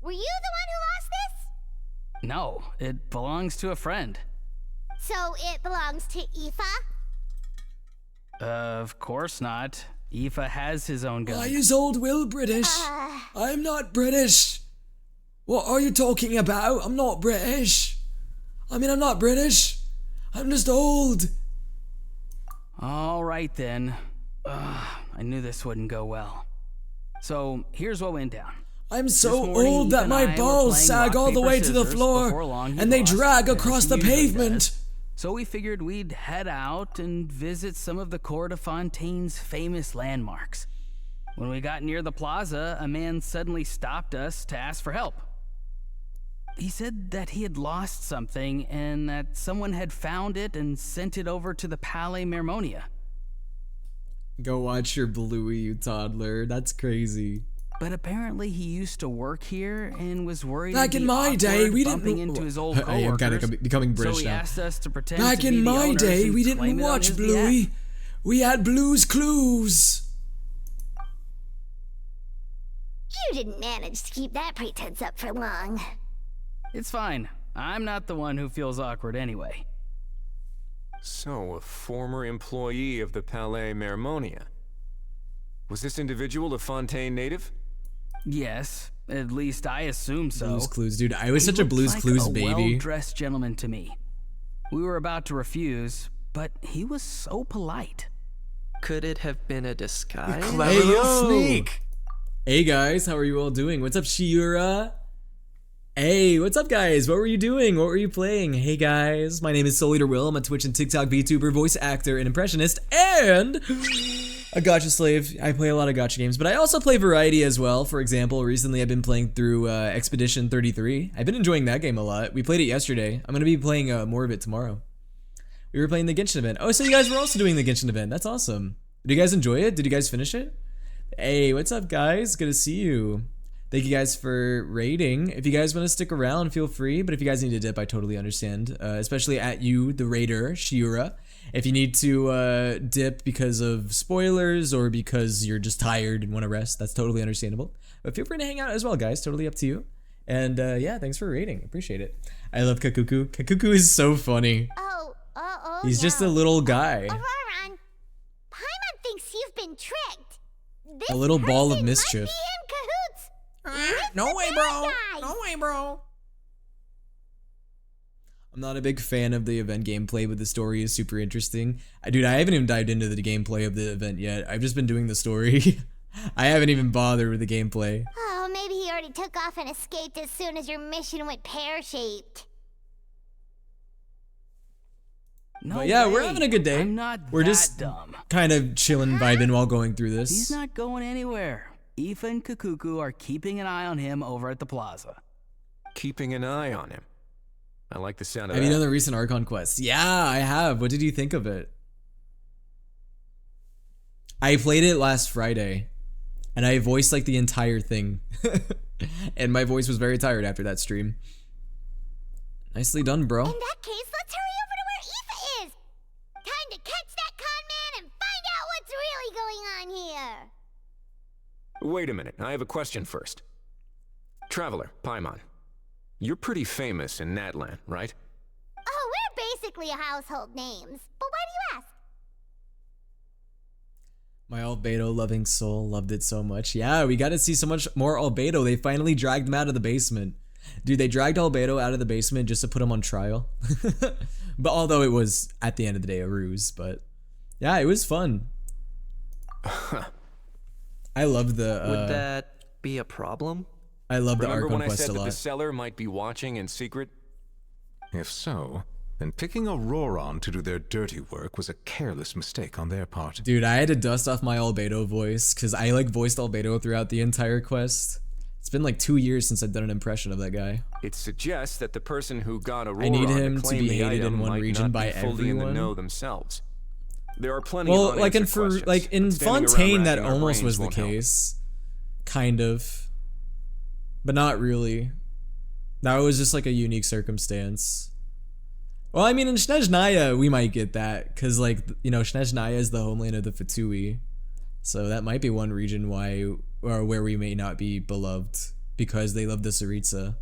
Were you the one who lost this? No, it belongs to a friend. So it belongs to Aoife? Of course not. Aoife has his own gun. Why is old Will British? I'm not British. What are you talking about? I'm not British. I'm not British. I'm just old. All right then. I knew this wouldn't go well. So here's what went down. I'm so old that my balls sag all the way to the floor and they drag across the pavement. So we figured we'd head out and visit some of the Cour de Fontaine's famous landmarks. When we got near the plaza, a man suddenly stopped us to ask for help. He said that he had lost something and that someone had found it and sent it over to the Palais Mermonia. Go watch your Bluey, you toddler. That's crazy. But apparently he used to work here and was worried Back in my day, we didn't into his old I am kind of becoming British so he now. asked us to pretend Back to in be the my owners day, and we claim didn't it on watch his Bluey. behalf. We had Blue's Clues. You didn't manage to keep that pretense up for long. It's fine. I'm not the one who feels awkward anyway. So, a former employee of the Palais Mermonia. Was this individual a Fontaine native? Yes, at least I assume so. Blue's Clues, dude. I was He such a looked Blues like Clues a baby. well-dressed gentleman to me. We were about to refuse, but he was so polite. Could it have been a disguise? Hey, yo. Sneak. Hey guys, how are you all doing? What's up, Shiura? Hey, what's up guys? What were you doing? What were you playing? Hey guys, my name is souleaterwill. I'm a Twitch and TikTok VTuber, voice actor, and impressionist, and a gacha slave. I play a lot of gacha games, but I also play variety as well. For example, recently I've been playing through Expedition 33. I've been enjoying that game a lot. We played it yesterday. I'm gonna be playing more of it tomorrow. We were playing the Genshin event. Oh, so you guys were also doing the Genshin event. That's awesome. Did you guys enjoy it? Did you guys finish it? Hey, what's up guys? Good to see you. Thank you guys for raiding. If you guys want to stick around, feel free. But if you guys need to dip, I totally understand. Especially at you, the raider, Shiura. If you need to dip because of spoilers or because you're just tired and want to rest, that's totally understandable. But feel free to hang out as well, guys. Totally up to you. And yeah, thanks for raiding. Appreciate it. I love Kakuku. Kakuku is so funny. Oh, He's just a little guy. Auroran, Paimon thinks you've been tricked. A little ball of mischief. No way, bro. No way, bro. I'm not a big fan of the event gameplay, but the story is super interesting. Dude, I haven't even dived into the gameplay of the event yet. I've just been doing the story. I haven't even bothered with the gameplay. Oh, maybe he already took off and escaped as soon as your mission went pear-shaped. No But yeah, way. we're having a good day. I'm not We're that just dumb. kind of chilling, vibing while going through this. He's not going anywhere. Aoife and Kakuku are keeping an eye on him over at the plaza. Keeping an eye on him. I like the sound of Have that. you done the recent Archon quest? Yeah, I have. What did you think of it? I played it last Friday, and I voiced like the entire thing. And my voice was very tired after that stream. Nicely done, bro. In that case, let's hurry over to where Aoife is. Time to catch that con man and find out what's really going on here. Wait a minute, I have a question first. Traveler, Paimon, you're pretty famous in Natlan, right? Oh, we're basically household names. But why do you ask? My Albedo loving soul loved it so much. Yeah, we got to see so much more Albedo. They finally dragged him out of the basement. Dude, they dragged Albedo out of the basement just to put him on trial. But although it was, at the end of the day, a ruse. But yeah, it was fun. I love the... Would that be a problem? I love the Remember Archon when I quest said a that the lot. seller might be watching in secret? If so, then picking Auroron to do their dirty work was a careless mistake on their part. Dude, I had to dust off my Albedo voice because I like voiced Albedo throughout the entire quest. It's been like 2 years since I've done an impression of that guy. It suggests that the person who got Auroron I need him to claim be the hated item in one might region not by be fully in the everyone. know themselves. There are plenty Well, of like in unanswered questions, in but standing around Fontaine, that racking our almost brains was the won't help. case, kind of, but not really. That was just like a unique circumstance. Well, I mean, in Snezhnaya, we might get that because, like, you know, Snezhnaya is the homeland of the Fatui, so that might be one region where we may not be beloved because they love the Tsaritsa,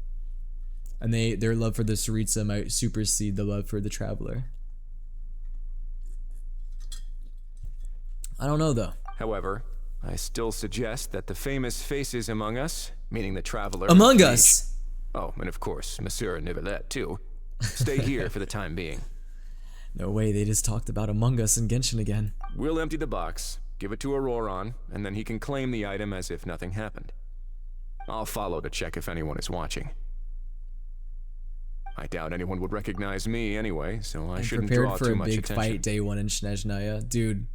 and their love for the Tsaritsa might supersede the love for the Traveler. I don't know though. However, I still suggest that the famous faces among us, meaning the Traveler... Among Mage- Us! Oh, and of course, Monsieur Nivelet, too. Stay here for the time being. No way, they just talked about Among Us and Genshin again. We'll empty the box, give it to Auroron, and then he can claim the item as if nothing happened. I'll follow to check if anyone is watching. I doubt anyone would recognize me anyway, so I I'm shouldn't prepared draw for too a much big attention. fight day one in Snezhnaya. Dude,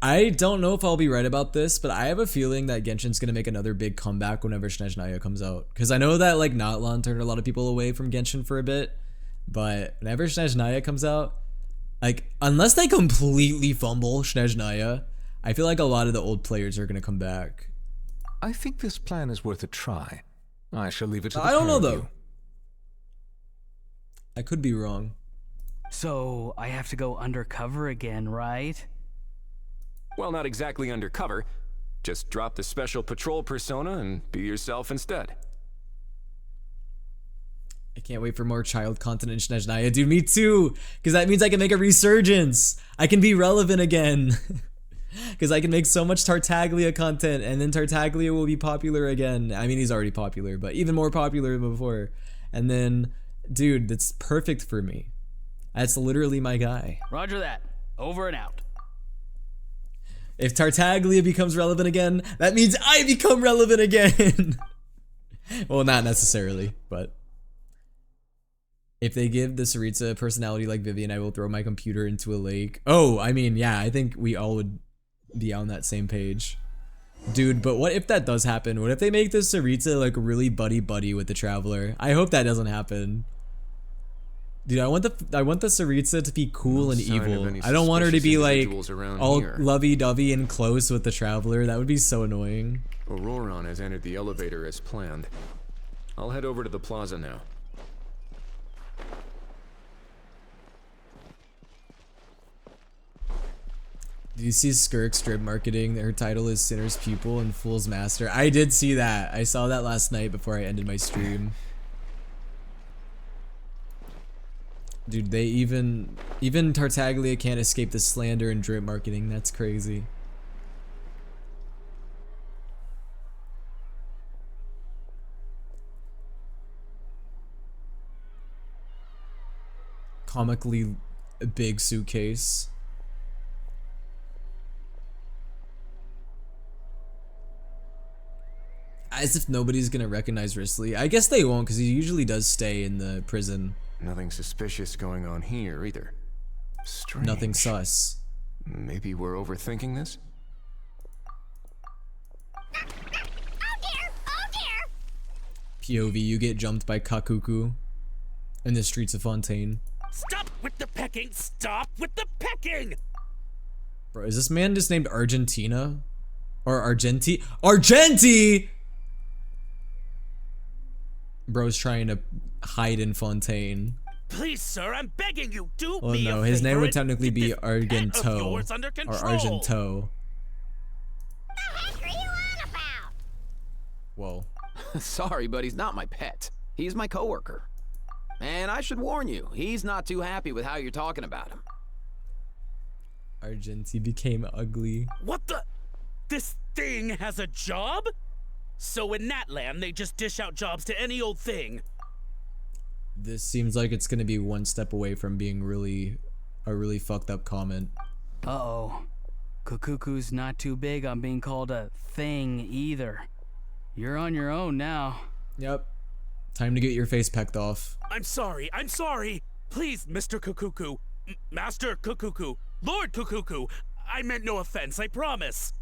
I don't know if I'll be right about this, but I have a feeling that Genshin's gonna make another big comeback whenever Snezhnaya comes out. Because I know that like Natlan turned a lot of people away from Genshin for a bit, but whenever Snezhnaya comes out, like unless they completely fumble Snezhnaya, I feel like a lot of the old players are gonna come back. I think this plan is worth a try. I shall leave it to the I don't know pair of you. though. I could be wrong. So I have to go undercover again, right? Well, not exactly undercover. Just drop the special patrol persona and be yourself instead. I can't wait for more child content in Snezhnaya. Dude, me too! Because that means I can make a resurgence! I can be relevant again! Because I can make so much Tartaglia content, and then Tartaglia will be popular again. I mean, he's already popular, but even more popular than before. And then, dude, that's perfect for me. That's literally my guy. Roger that. Over and out. If Tartaglia becomes relevant again, that means I become relevant again! Well, not necessarily, but... If they give the Tsaritsa a personality like Vivian, I will throw my computer into a lake. Oh, I mean, yeah, I think we all would be on that same page. Dude, but what if that does happen? What if they make the Tsaritsa like really buddy-buddy with the Traveler? I hope that doesn't happen. Dude, I want the Tsaritsa to be cool and sign of evil. any I don't want her to suspicious be like individuals around all here. lovey-dovey and close with the Traveler. That would be so annoying. Auroron has entered the elevator as planned. I'll head over to the plaza now. Did you see Skirk's drip marketing? Her title is Sinner's Pupil and Fool's Master. I did see that. I saw that last night before I ended my stream. Dude, they even Tartaglia can't escape the slander and drip marketing. That's crazy. comically big suitcase. As if nobody's gonna recognize Risley. I guess they won't, because he usually does stay in the prison. Nothing suspicious going on here either. Strange. Nothing sus. Maybe we're overthinking this? POV, you get jumped by Kakuku in the streets of Fontaine. Stop with the pecking! Stop with the pecking! Bro, is this man just named Argentina? Or Argenti? Argenti! Bro's trying to hide in Fontaine. Please, sir, I'm begging you, do Well, me no, a his name favor would and technically be get this pet of Argento. yours under Or control. Argento. The heck are you on about? Whoa. Sorry, but he's not my pet. He's my coworker. And I should warn you, he's not too happy with how you're talking about him. Argenti became ugly. What the? This thing has a job? So in that land, they just dish out jobs to any old thing. This seems like it's gonna be one step away from being a really fucked up comment. Uh-oh. Kukuku's not too big on being called a thing either. You're on your own now. Yep. Time to get your face pecked off. I'm sorry. Please, Mr. Kukuku. Master Kukuku. Lord Kukuku. I meant no offense, I promise.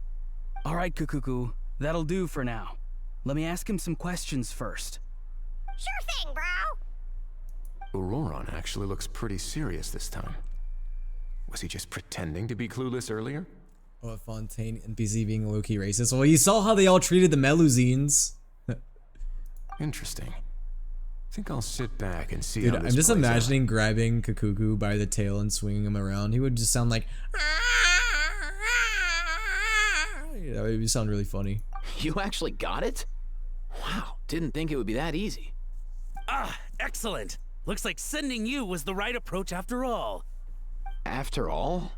All right, Kukuku. That'll do for now. Let me ask him some questions first. Sure thing, bro. Auroron actually looks pretty serious this time. Was he just pretending to be clueless earlier? Oh, Fontaine NPC being low-key racist. Well, you saw how they all treated the Melusines. Interesting. I think I'll sit back and see Dude, how this I'm just plays imagining grabbing Kukuku by the tail and swinging him around. He would just sound like... That would sound really funny. You actually got it? Wow, didn't think it would be that easy. Ah, excellent. Looks like sending you was the right approach after all. After all?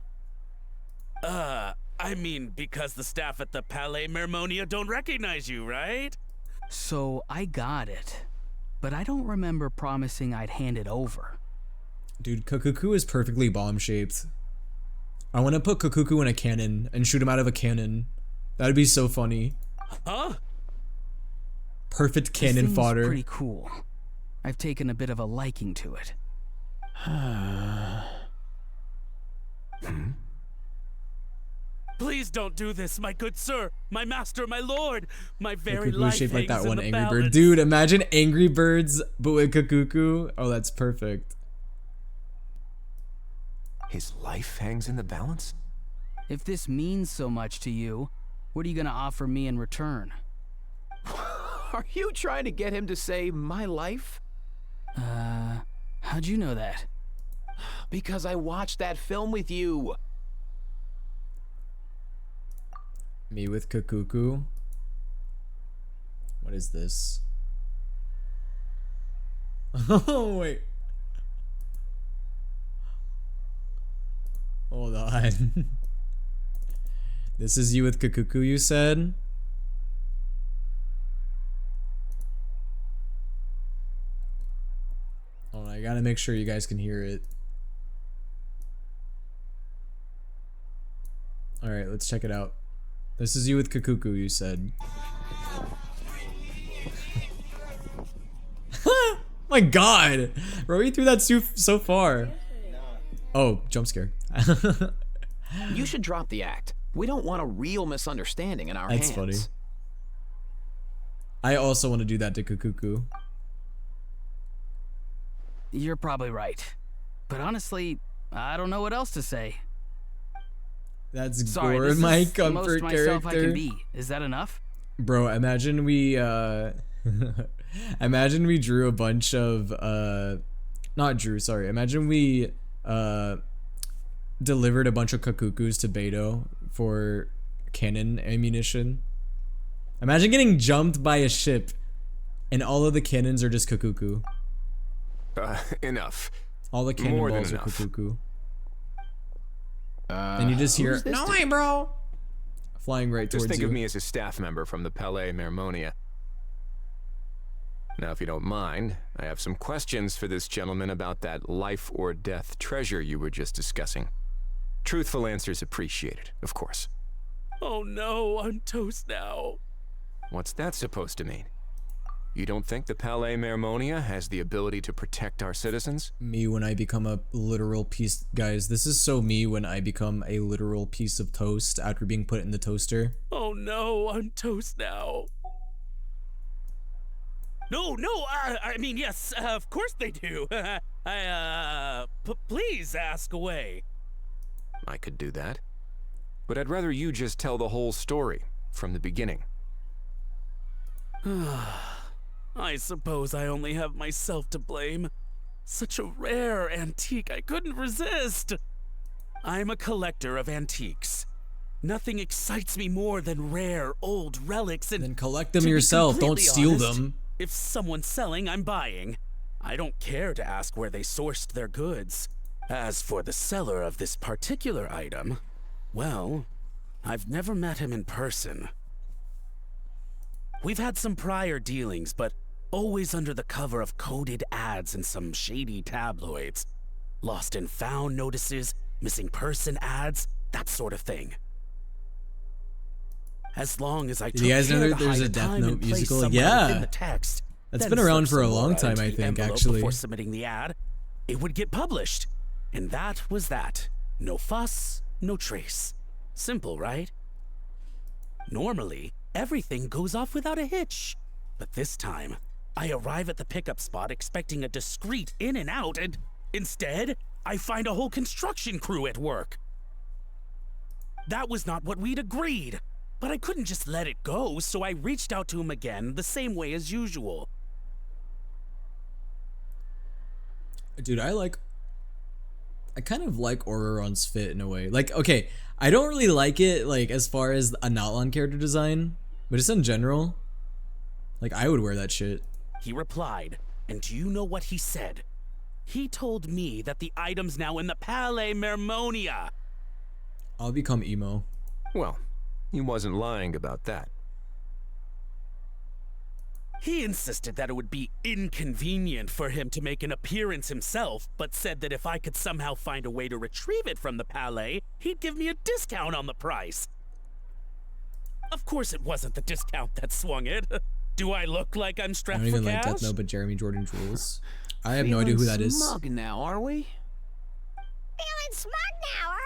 I mean, because the staff at the Palais Mermonia don't recognize you, right? So I got it, but I don't remember promising I'd hand it over. Dude, Kukuku is perfectly bomb-shaped. I want to put Kukuku in a cannon and shoot him out of a cannon. That'd be so funny. Huh? Perfect This cannon thing's fodder. pretty cool. I've taken a bit of a liking to it. Please don't do this, my good sir, my master, my lord, my very Kukuku life shaped like that hangs in one the Angry Bird. balance. Dude, imagine Angry Birds, but with Kukuku. Oh, that's perfect. His life hangs in the balance? If this means so much to you, what are you gonna offer me in return? Are you trying to get him to say my life? How'd you know that? Because I watched that film with you. Me with Kukuku. What is this? Oh, wait. Hold on. This is you with Kukuku, you said? Hold on, I gotta make sure you guys can hear it. Alright, let's check it out. This is you with Kukuku, you said. My god! Bro, you threw that so far. Oh, jump scare. You should drop the act. We don't want a real misunderstanding in our hands. That's funny. I also want to do that to Kukuku. You're probably right. But honestly, I don't know what else to say. That's Sorry, Gore, this my is the most comfort myself character. I can be. Is that enough? Bro, imagine we imagine we drew a bunch of not drew, sorry. Imagine we delivered a bunch of Kukukus to Beto for cannon ammunition. Imagine getting jumped by a ship and all of the cannons are just Kukuku. Enough. All the More than cannonballs are enough. Kukuku. And you just hear, no way, bro! Flying right Just towards think you. of me as a staff member from the Palais Mermonia. Now, if you don't mind, I have some questions for this gentleman about that life or death treasure you were just discussing. Truthful answers appreciated, of course. Oh no, I'm toast now. What's that supposed to mean? You don't think the Palais Mermonia has the ability to protect our citizens? Me when I become a literal piece... Guys, this is so me when I become a literal piece of toast after being put in the toaster. Oh no, I'm toast now. No, I mean, yes, of course they do. Please ask away. I could do that. But I'd rather you just tell the whole story, from the beginning. I suppose I only have myself to blame. Such a rare antique, I couldn't resist. I'm a collector of antiques. Nothing excites me more than rare, old relics and... Then collect them yourself, don't steal them. If someone's selling, I'm buying. I don't care to ask where they sourced their goods. As for the seller of this particular item, well, I've never met him in person. We've had some prior dealings, but always under the cover of coded ads in some shady tabloids. Lost and found notices, missing person ads, that sort of thing. As long as I took you guys know care to there's hide a the Death time Note and place musical? somewhere Yeah. within the text, That's then been around slip for a some long more time, into I the think, envelope actually. Before submitting the ad, it would get published. And that was that. No fuss, no trace. Simple, right? Normally, everything goes off without a hitch. But this time, I arrive at the pickup spot expecting a discreet in and out, and instead, I find a whole construction crew at work. That was not what we'd agreed, but I couldn't just let it go, so I reached out to him again the same way as usual. Dude, I kind of like Auroron's fit in a way. Like, okay, I don't really like it, like, as far as a Natlan character design, but just in general, like, I would wear that shit. He replied, and do you know what he said? He told me that the item's now in the Palais Mermonia. I'll become emo. Well, he wasn't lying about that. He insisted that it would be inconvenient for him to make an appearance himself, but said that if I could somehow find a way to retrieve it from the Palais, he'd give me a discount on the price. Of course it wasn't the discount that swung it. Do I look like I'm I strapped don't for even like cash? Death Note, but Jeremy Jordan Jules. I have no idea who that is. Smug now, are we? Feeling smug now, are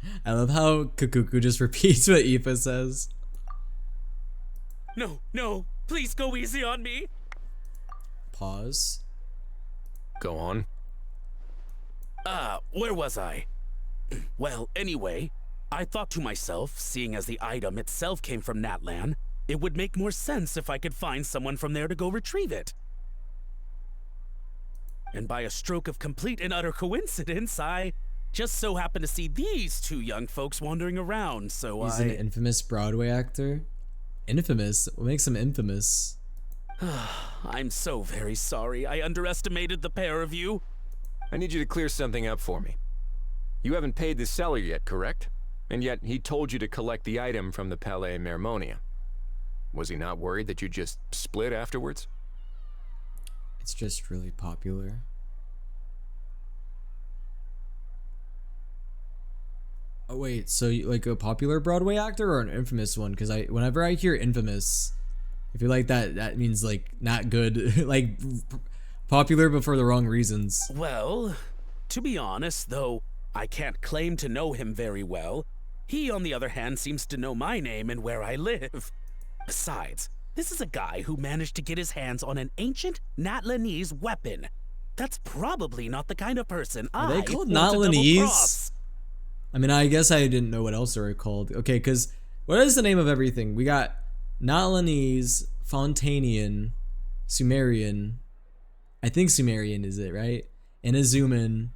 we? I love how Kukuku just repeats what Aoife says. No, please go easy on me. Pause. Go on. Where was I? Well, anyway, I thought to myself, seeing as the item itself came from Natlan, it would make more sense if I could find someone from there to go retrieve it. And by a stroke of complete and utter coincidence, I just so happened to see these two young folks wandering around, so He's an infamous Broadway actor. Infamous? What makes him infamous? I'm so very sorry. I underestimated the pair of you. I need you to clear something up for me. You haven't paid the seller yet, correct? And yet he told you to collect the item from the Palais Mermonia. Was he not worried that you just split afterwards? It's just really popular. Oh wait, so like a popular Broadway actor or an infamous one? Because whenever I hear infamous, I feel like that means like not good, like popular but for the wrong reasons. Well, to be honest, though I can't claim to know him very well, he on the other hand seems to know my name and where I live. Besides, this is a guy who managed to get his hands on an ancient Natlanese weapon. That's probably not the kind of person Are they I called want to Natlanese? double-cross. I mean, I guess I didn't know what else they were called. Okay, because what is the name of everything? We got Natlanese, Fontanian, Sumerian. I think Sumerian is it, right? Inazuman.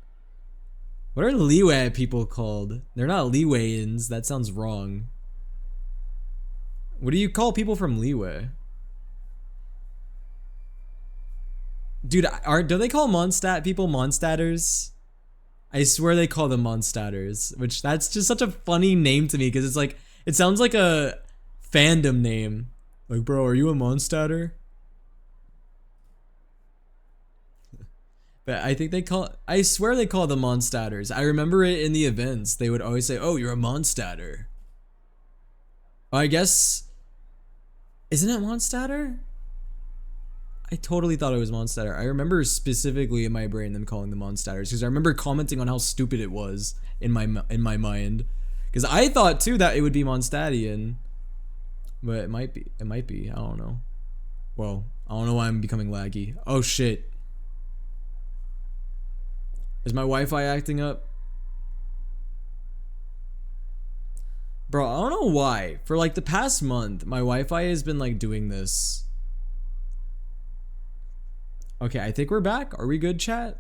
What are Liyue people called? They're not Liwayans. That sounds wrong. What do you call people from Liyue? Dude, do they call Mondstadt people Mondstatters? I swear they call them Mondstatters, which that's just such a funny name to me because it's like, it sounds like a fandom name. Like, bro, are you a Mondstatter? But I think I swear they call them Mondstadters. I remember it in the events. They would always say, oh, you're a Mondstadter. Oh, I guess, isn't it Mondstadter? I totally thought it was Mondstadter. I remember specifically in my brain them calling them Mondstatters because I remember commenting on how stupid it was in my mind. Because I thought too that it would be Mondstadtian. But it might be. It might be. I don't know. Well, I don't know why I'm becoming laggy. Oh shit. Is my Wi-Fi acting up? Bro, I don't know why. For like the past month, my Wi-Fi has been like doing this. Okay, I think we're back. Are we good, chat?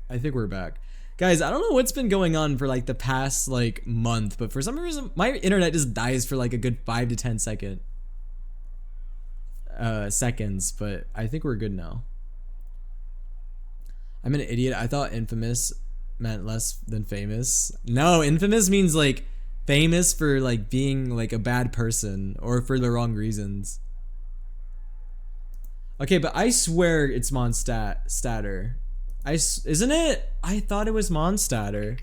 I think we're back. Guys, I don't know what's been going on for like the past like month, but for some reason my internet just dies for like a good 5 to 10 seconds, but I think we're good now. I'm an idiot. I thought infamous meant less than famous. No, infamous means like famous for like being like a bad person or for the wrong reasons. Okay, but I swear it's Mondstadter. Isn't it? I thought it was Mondstadter.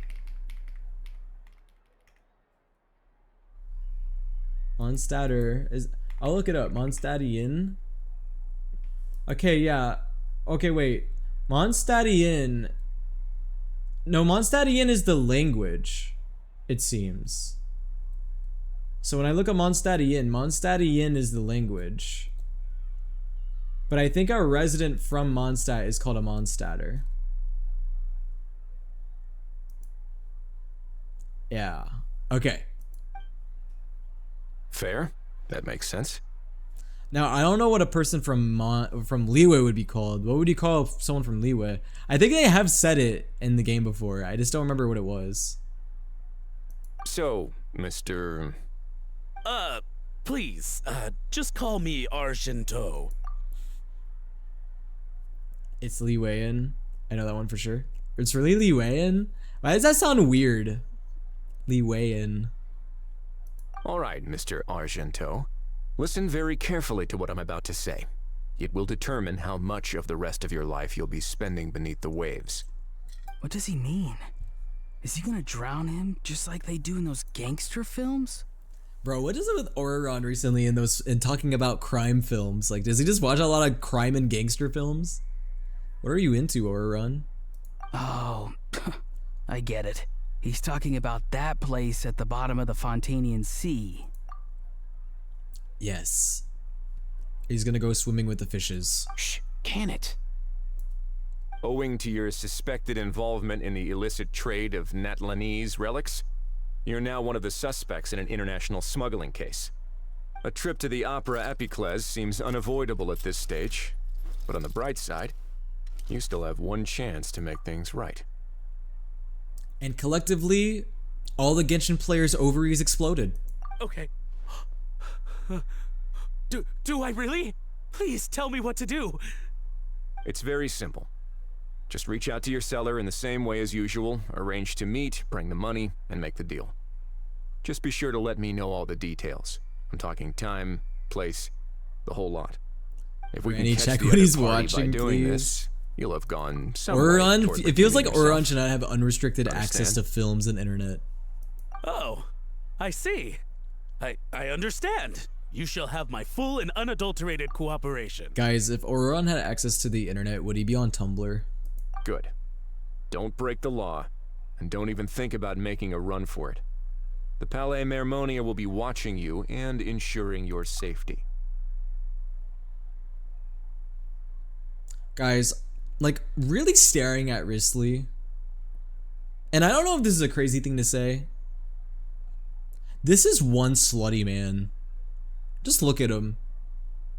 Mondstadter is. I'll look it up. Mondstadtian. Okay, yeah. Okay, wait. Mondstadtian. No, Mondstadtian is the language, it seems. So when I look at Mondstadtian is the language. But I think our resident from Mondstadt is called a Mondstadter. Yeah. Okay. Fair. That makes sense. Now, I don't know what a person from Liyue would be called. What would you call someone from Liyue? I think they have said it in the game before. I just don't remember what it was. So, Mr. Please, just call me Argento. It's Liyuean. I know that one for sure. It's really Liyuean? Why does that sound weird? Liyuean. All right, Mr. Argento. Listen very carefully to what I'm about to say. It will determine how much of the rest of your life you'll be spending beneath the waves. What does he mean? Is he gonna drown him just like they do in those gangster films? Bro, what is it with Auron recently in talking about crime films? Like, does he just watch a lot of crime and gangster films? What are you into, Auron? Oh, I get it. He's talking about that place at the bottom of the Fontanian Sea. Yes. He's gonna go swimming with the fishes. Shh, can it? Owing to your suspected involvement in the illicit trade of Natlanese relics, you're now one of the suspects in an international smuggling case. A trip to the Opera Epiclese seems unavoidable at this stage, but on the bright side, you still have one chance to make things right. And collectively, all the Genshin players' ovaries exploded. Okay. Do I really? Please tell me what to do. It's very simple. Just reach out to your seller in the same way as usual, arrange to meet, bring the money, and make the deal. Just be sure to let me know all the details. I'm talking time, place, the whole lot. If we can check catch what he's the other party watching, by doing please. this, you'll have gone some Auron, way toward it feels like redeeming Auron yourself. should not have unrestricted access to Understand? films and internet. Oh, I see. I understand. You shall have my full and unadulterated cooperation. Guys, if Auron had access to the internet, would he be on Tumblr? Good. Don't break the law, and don't even think about making a run for it. The Palais Mermonia will be watching you and ensuring your safety. Guys, like, really staring at Risley. And I don't know if this is a crazy thing to say. This is one slutty man. Just look at him.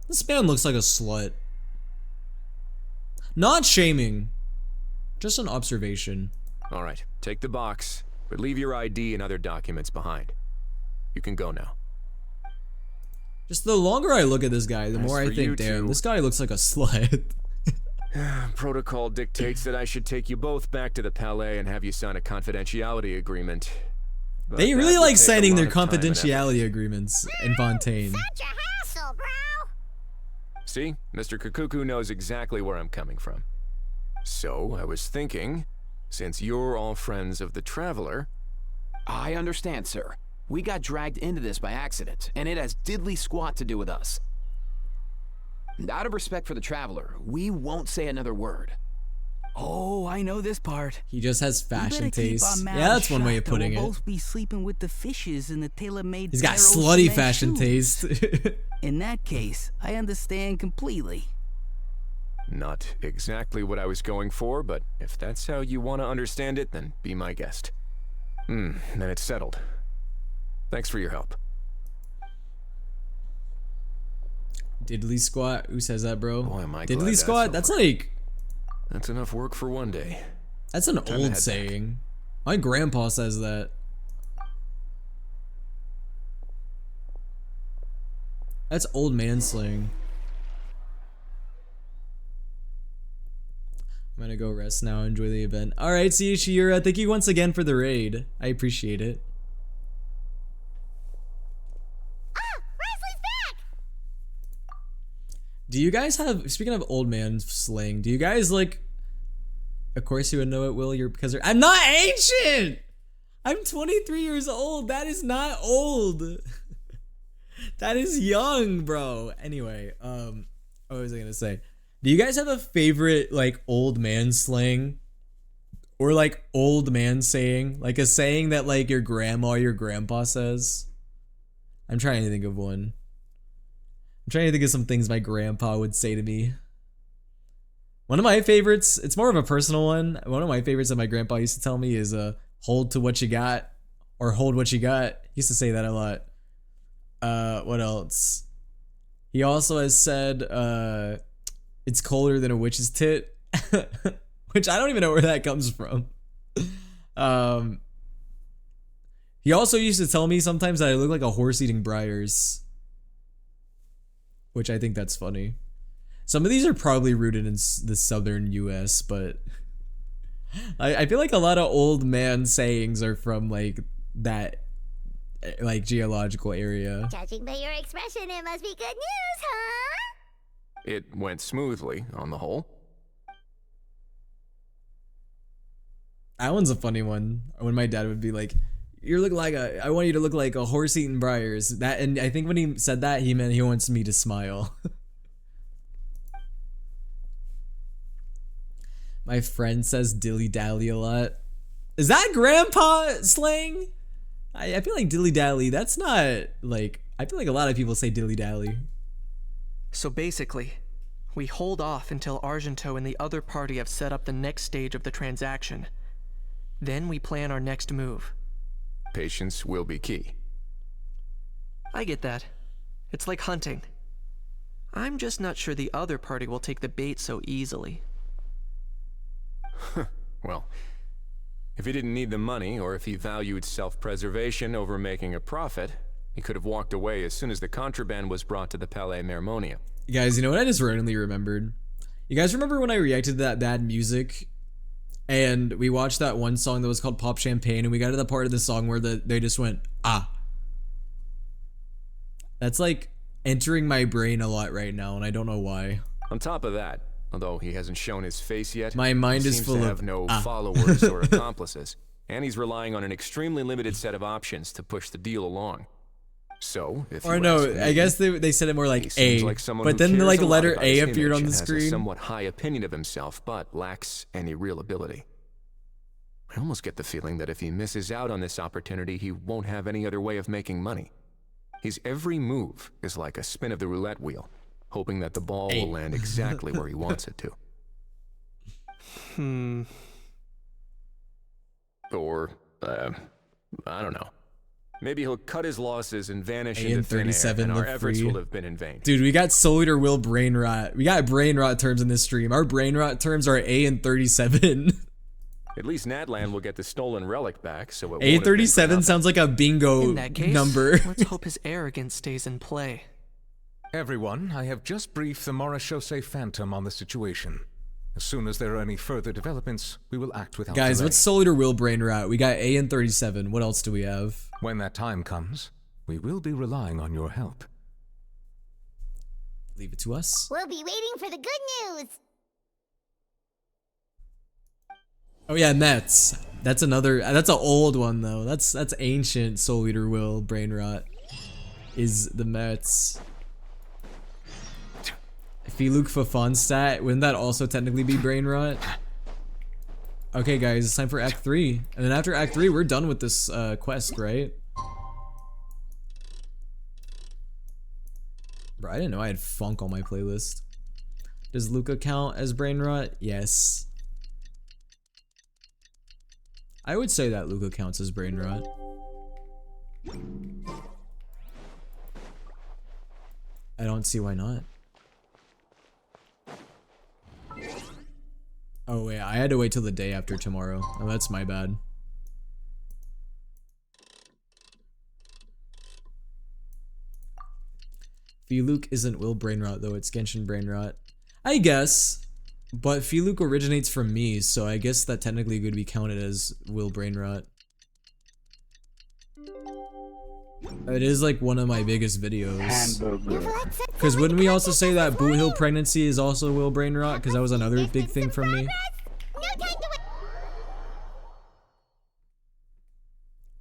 This man looks like a slut. Not shaming. Just an observation. All right, take the box, but leave your ID and other documents behind. You can go now. Just the longer I look at this guy, the As more I for you think, damn, two- this guy looks like a slut. Protocol dictates that I should take you both back to the Palais and have you sign a confidentiality agreement. But They that really would like take a signing lot their of time and effort. confidentiality agreements in Fontaine. Such a hassle, bro. See, Mr. Kukuku knows exactly where I'm coming from. So, I was thinking, since you're all friends of the Traveler... I understand, sir. We got dragged into this by accident, and it has diddly squat to do with us. Out of respect for the Traveler, we won't say another word. Oh, I know this part. He just has fashion taste. Yeah, that's one way of putting we'll it. both be sleeping with the fishes in the tailor-made. He's got Pharaoh slutty cement fashion shoes. taste. In that case, I understand completely. Not exactly what I was going for, but if that's how you want to understand it, then be my guest. Then it's settled. Thanks for your help. Diddly squat? Who says that, bro? Boy, am I glad Diddly squat? That's like... That's enough work for one day. That's an old saying. My grandpa says that. That's old man slang. I'm gonna go rest now, enjoy the event. Alright, see you, Shiura. Thank you once again for the raid. I appreciate it. Do you guys have, speaking of old man slang, do you guys like, of course you would know it, Will, you're, because I'm not ancient! I'm 23 years old, that is not old. That is young, bro. Anyway, what was I gonna say? Do you guys have a favorite, like, old man slang? Or, like, old man saying? Like, a saying that, like, your grandma or your grandpa says? I'm trying to think of one. I'm trying to think of some things my grandpa would say to me. One of my favorites, it's more of a personal one. One of my favorites that my grandpa used to tell me is, hold to what you got, or hold what you got. He used to say that a lot. What else? He also has said, it's colder than a witch's tit, which I don't even know where that comes from. He also used to tell me sometimes that I look like a horse eating briars, which I think that's funny. Some of these are probably rooted in the southern US, but I feel like a lot of old man sayings are from like that like geological area. Judging by your expression, it must be good news, huh? It went smoothly, on the whole. That one's a funny one. When my dad would be like, "You look like a, I want you to look like a horse eating briars." That, and I think when he said that, he meant he wants me to smile. My friend says dilly dally a lot. Is that grandpa slang? I feel like dilly dally, that's not like, I feel like a lot of people say dilly dally. So basically, we hold off until Argento and the other party have set up the next stage of the transaction. Then we plan our next move. Patience will be key. I get that. It's like hunting. I'm just not sure the other party will take the bait so easily. Well, if he didn't need the money, or if he valued self-preservation over making a profit, he could have walked away as soon as the contraband was brought to the Palais Mermonia. Guys, you know what I just randomly remembered? You guys remember when I reacted to that bad music? And we watched that one song that was called Pop Champagne, and we got to the part of the song where they just went, ah. That's like entering my brain a lot right now, and I don't know why. On top of that, although he hasn't shown his face yet, my mind is full to of have no followers or accomplices, and he's relying on an extremely limited set of options to push the deal along. So, if or you no, ask me, I guess they said it more like A, like but then the like letter A appeared on the screen. Has a somewhat high opinion of himself, but lacks any real ability. I almost get the feeling that if he misses out on this opportunity, he won't have any other way of making money. His every move is like a spin of the roulette wheel, hoping that the ball will land exactly where he wants it to. Or, I don't know. Maybe he'll cut his losses and vanish into thin air, and our efforts will have been in vain. Dude, we got souleaterwill brain rot. We got brain rot terms in this stream. Our brain rot terms are A and 37. At least Natlan will get the stolen relic back, so it A37 sounds like a bingo In that case, number. Let's hope his arrogance stays in play. Everyone, I have just briefed the Morishose Phantom on the situation. As soon as there are any further developments, we will act without Guys, delay. what's souleaterwill brain rot? We got A and 37. What else do we have? When that time comes, we will be relying on your help. Leave it to us. We'll be waiting for the good news. Oh yeah, Mets. That's another. That's an old one though. That's ancient. Soul Eater Will brain rot. Is the Mets. Filuk Fafan stat. Wouldn't that also technically be brain rot? Okay, guys, it's time for Act 3, and then after Act 3, we're done with this quest, right? Bro, I didn't know I had funk on my playlist. Does Luca count as brain rot? Yes. I would say that Luca counts as brain rot. I don't see why not. Oh wait, I had to wait till the day after tomorrow. Oh, that's my bad. Filuk isn't Will brain rot though, it's Genshin brain rot. I guess. But Filuk originates from me, so I guess that technically could be counted as Will brain rot. It is like one of my biggest videos. Because wouldn't we also say that Boot Hill pregnancy is also Will brain rot? Because that was another big thing from me.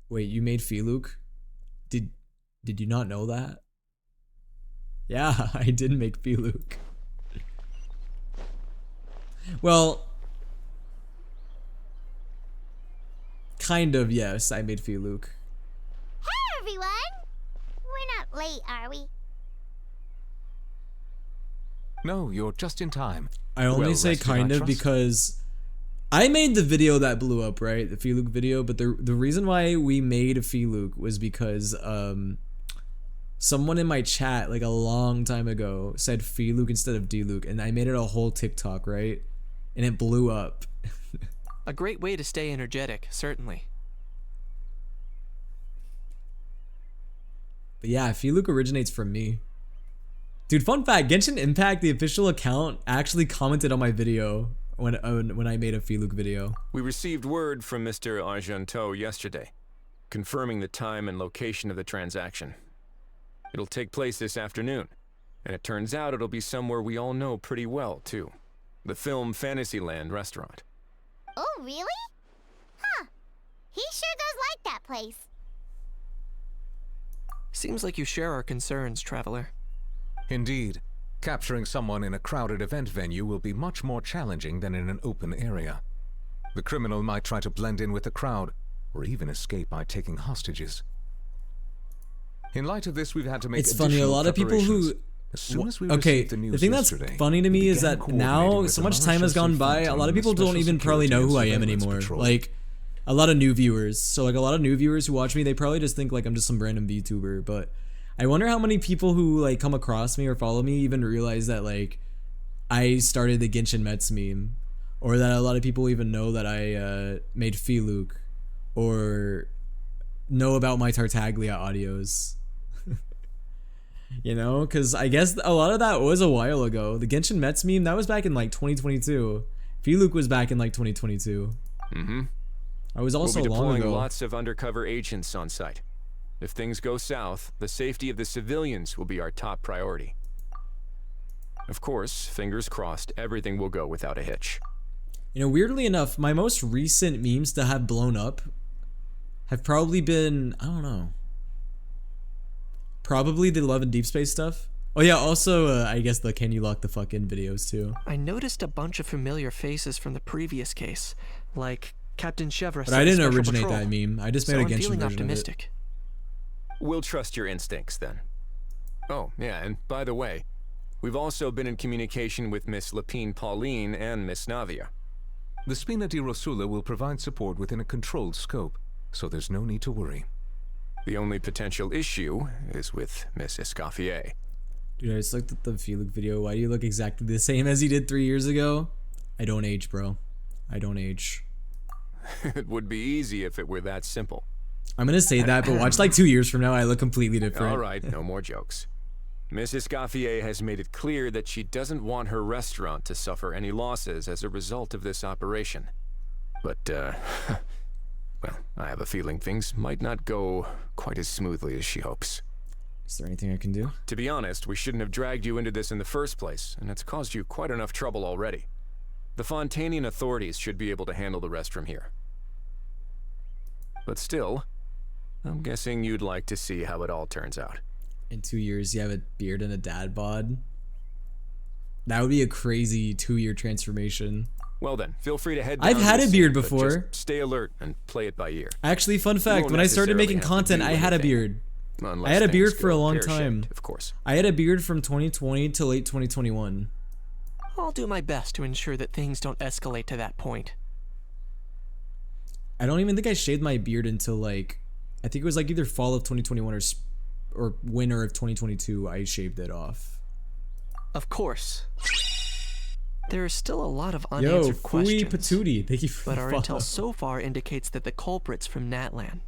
Wait, you made Filuk? Did you not know that? Yeah, I did make Filuk. Well, kind of, yes, I made Filuk. Hey everyone! We're not late, are we? No, you're just in time. I only say kind of because I made the video that blew up, right? The Filuk video, but the reason why we made a Filuk was because someone in my chat like a long time ago said Filuk instead of Diluc, and I made it a whole TikTok, right? And it blew up. A great way to stay energetic, certainly. But yeah, Filuk originates from me. Dude, fun fact, Genshin Impact, the official account, actually commented on my video when I made a Filuk video. We received word from Mr. Argento yesterday, confirming the time and location of the transaction. It'll take place this afternoon, and it turns out it'll be somewhere we all know pretty well, too. The Film Fantasyland restaurant. Oh, really? Huh. He sure does like that place. Seems like you share our concerns, Traveler. Indeed. Capturing someone in a crowded event venue will be much more challenging than in an open area. The criminal might try to blend in with the crowd, or even escape by taking hostages. In light of this, we've had to make It's funny, a lot of people who... As soon as we okay, received the news the thing that's funny to me is that now, so much time has gone by, a lot of people don't even probably know who I am anymore. Like, a lot of new viewers. So like a lot of new viewers who watch me, they probably just think like I'm just some random VTuber, but I wonder how many people who like come across me or follow me even realize that like I started the Genshin Mets meme, or that a lot of people even know that I made Filuk, or know about my Tartaglia audios. You know, because I guess a lot of that was a while ago. The Genshin Mets meme, that was back in like 2022. Filuk was back in like 2022. Mm-hmm. I was also we'll be long deploying ago. lots of undercover agents on site. If things go south, the safety of the civilians will be our top priority. Of course, fingers crossed, everything will go without a hitch. You know, weirdly enough, my most recent memes to have blown up have probably been, I don't know, probably the Love and Deep Space stuff. Oh yeah, also, I guess the Can You Lock the Fuck In videos too. I noticed a bunch of familiar faces from the previous case, like Captain Chevra. But I didn't originate that meme. I just made a Genshin version optimistic. of it. We'll trust your instincts then. Oh, yeah, and by the way, we've also been in communication with Miss Lapine Pauline and Miss Navia. The Spina di Rosula will provide support within a controlled scope, so there's no need to worry. The only potential issue is with Miss Escoffier. Dude, I just looked at the Filuk video. Why do you look exactly the same as he did 3 years ago? I don't age, bro. I don't age. It would be easy if it were that simple. I'm gonna say that, but watch like 2 years from now, I look completely different. All right, no more jokes. Miss Escoffier has made it clear that she doesn't want her restaurant to suffer any losses as a result of this operation. But, well, I have a feeling things might not go quite as smoothly as she hopes. Is there anything I can do? To be honest, we shouldn't have dragged you into this in the first place, and it's caused you quite enough trouble already. The Fontanian authorities should be able to handle the rest from here. But still, I'm guessing you'd like to see how it all turns out. In 2 years, you have a beard and a dad bod? That would be a crazy 2-year transformation. Well then, feel free to head down. I've had a beard but before. just stay alert and play it by ear. Actually, fun fact, when I started making content, I had a beard. I had a beard for a long time. Of course. I had a beard from 2020 to late 2021. I'll do my best to ensure that things don't escalate to that point. I don't even think I shaved my beard until like, I think it was like either fall of 2021 or winter of 2022. I shaved it off. Of course. There is still a lot of unanswered questions. Patootie, thank you for but the our follow. intel so far indicates that the culprit's from Natlan.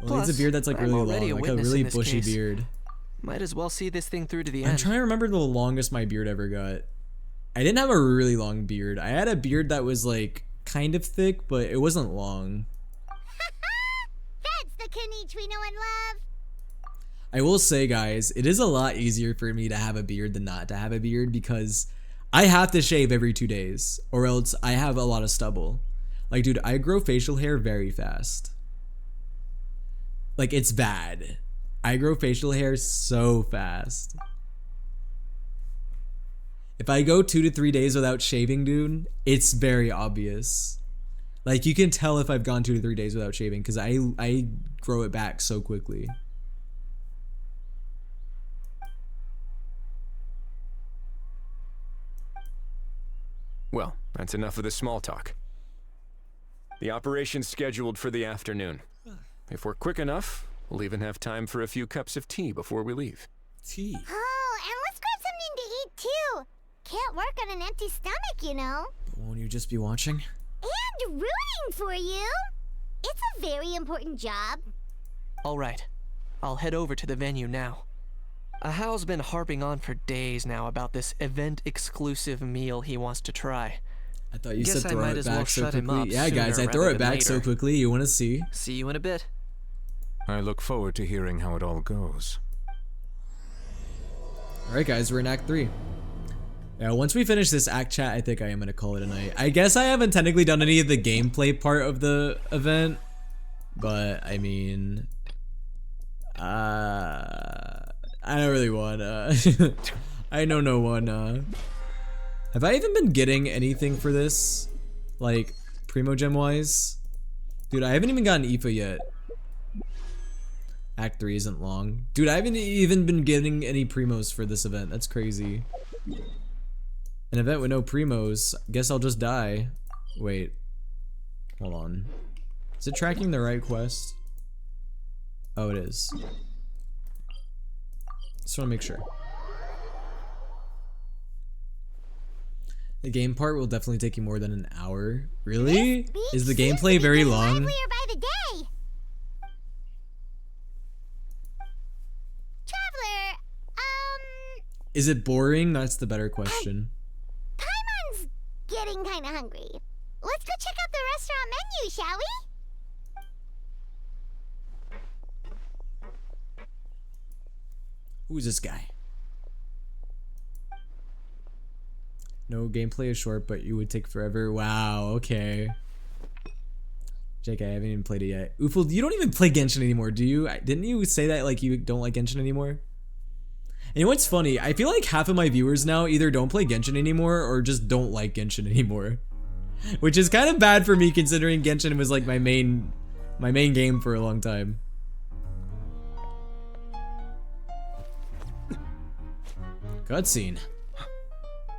Well, it's a beard that's like really long, like a really bushy beard. Might as well see this thing through to the I'm end. trying to remember the longest my beard ever got. I didn't have a really long beard. I had a beard that was like kind of thick, but it wasn't long. That's the Kanichi we know and love. I will say, guys, it is a lot easier for me to have a beard than not to have a beard because I have to shave every 2 days or else I have a lot of stubble. Like, dude, I grow facial hair very fast. Like, it's bad. I grow facial hair so fast. If I go 2 to 3 days without shaving, dude, it's very obvious. Like, you can tell if I've gone 2 to 3 days without shaving because I grow it back so quickly. Well, that's enough of the small talk. The operation's scheduled for the afternoon. If we're quick enough, we'll even have time for a few cups of tea before we leave. Tea? Oh, and let's grab something to eat too. Can't work on an empty stomach, you know. But won't you just be watching? And rooting for you. It's a very important job. Alright, I'll head over to the venue now. Ahao's been harping on for days now about this event-exclusive meal he wants to try. I thought you Guess said I throw might it as back well so shut him quickly. up Yeah, guys, I sooner throw rather it back than so later. quickly. You want to see? See you in a bit. I look forward to hearing how it all goes. Alright, guys, we're in Act 3. Yeah, once we finish this act chat, I think I am going to call it a night. I guess I haven't technically done any of the gameplay part of the event. But, I mean... I don't really want I know no one, Have I even been getting anything for this? Like, Primogem wise? Dude, I haven't even gotten IFA yet. Act 3 isn't long. Dude, I haven't even been getting any primos for this event. That's crazy. An event with no primos. Guess I'll just die. Wait. Hold on. Is it tracking the right quest? Oh, it is. Just want to make sure. The game part will definitely take you more than an hour. Really? Is the gameplay very long? By the day. Traveler, Is it boring? That's the better question. Paimon's getting kind of hungry. Let's go check out the restaurant menu, shall we? Who's this guy? No, gameplay is short, but you would take forever. Wow, okay. Jake, I haven't even played it yet. Oofle, you don't even play Genshin anymore, do you? Didn't you say that like you don't like Genshin anymore? And you know what's funny? I feel like half of my viewers now either don't play Genshin anymore or just don't like Genshin anymore. Which is kind of bad for me considering Genshin was like my main game for a long time. Cutscene.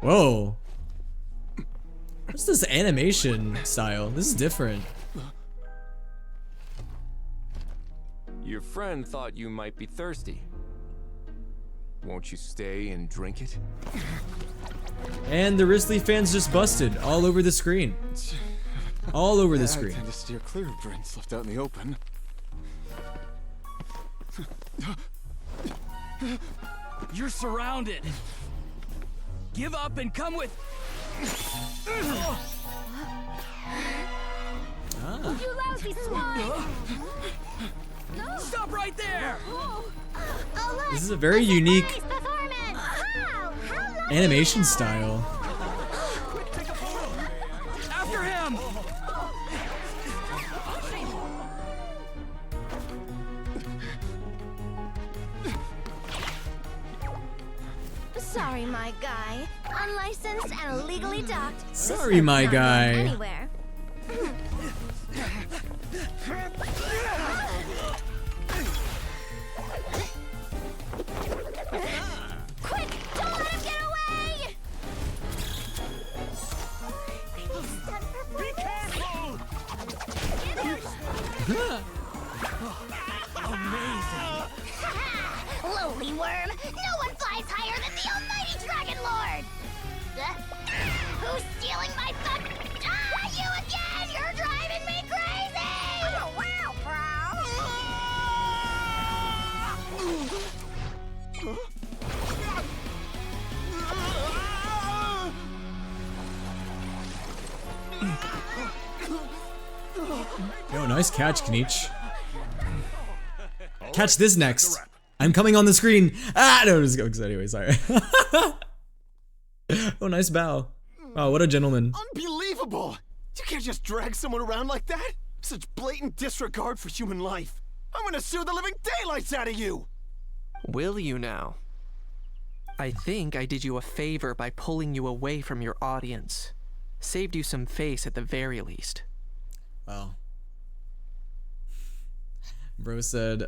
Whoa. What's this animation style? This is different. Your friend thought you might be thirsty. Won't you stay and drink it? And the Wrisley fans just busted all over the screen. All over the screen. I tend to steer clear of drinks left out in the open. You're surrounded. Give up and come with. Ah. You lousy swine! Stop right there! Oh, look! This is a very unique animation style. After him! Sorry, my guy. Unlicensed and illegally docked. Sorry, my guy. Anywhere. Quick! Don't let him get away! Be careful! Amazing! Lowly worm! No one flies higher than the almighty Dragon Lord! Who's stealing my fun? Ah, you again! You're driving me crazy! Oh, wow, Yo, nice catch, Kanich. Catch this next. I'm coming on the screen. Ah, no, just go. Anyway, sorry. Oh, nice bow. Wow, what a gentleman. Unbelievable! You can't just drag someone around like that! Such blatant disregard for human life! I'm gonna sue the living daylights out of you! Will you now? I think I did you a favor by pulling you away from your audience. Saved you some face at the very least. Wow. Bro said,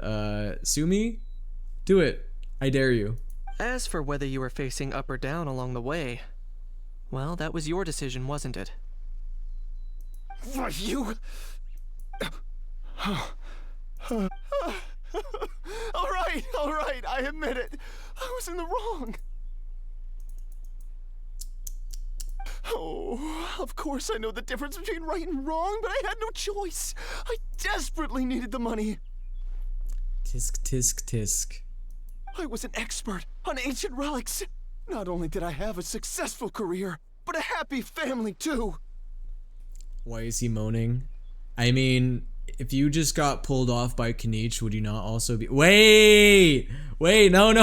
sue me? Do it. I dare you. As for whether you were facing up or down along the way, well, that was your decision, wasn't it? Why, you... all right, I admit it. I was in the wrong. Oh, of course I know the difference between right and wrong, but I had no choice. I desperately needed the money. Tisk, tisk, tisk. I was an expert on ancient relics. Not only did I have a successful career, but a happy family too. Why is he moaning? I mean, if you just got pulled off by Kanich, would you not also be— Wait, no.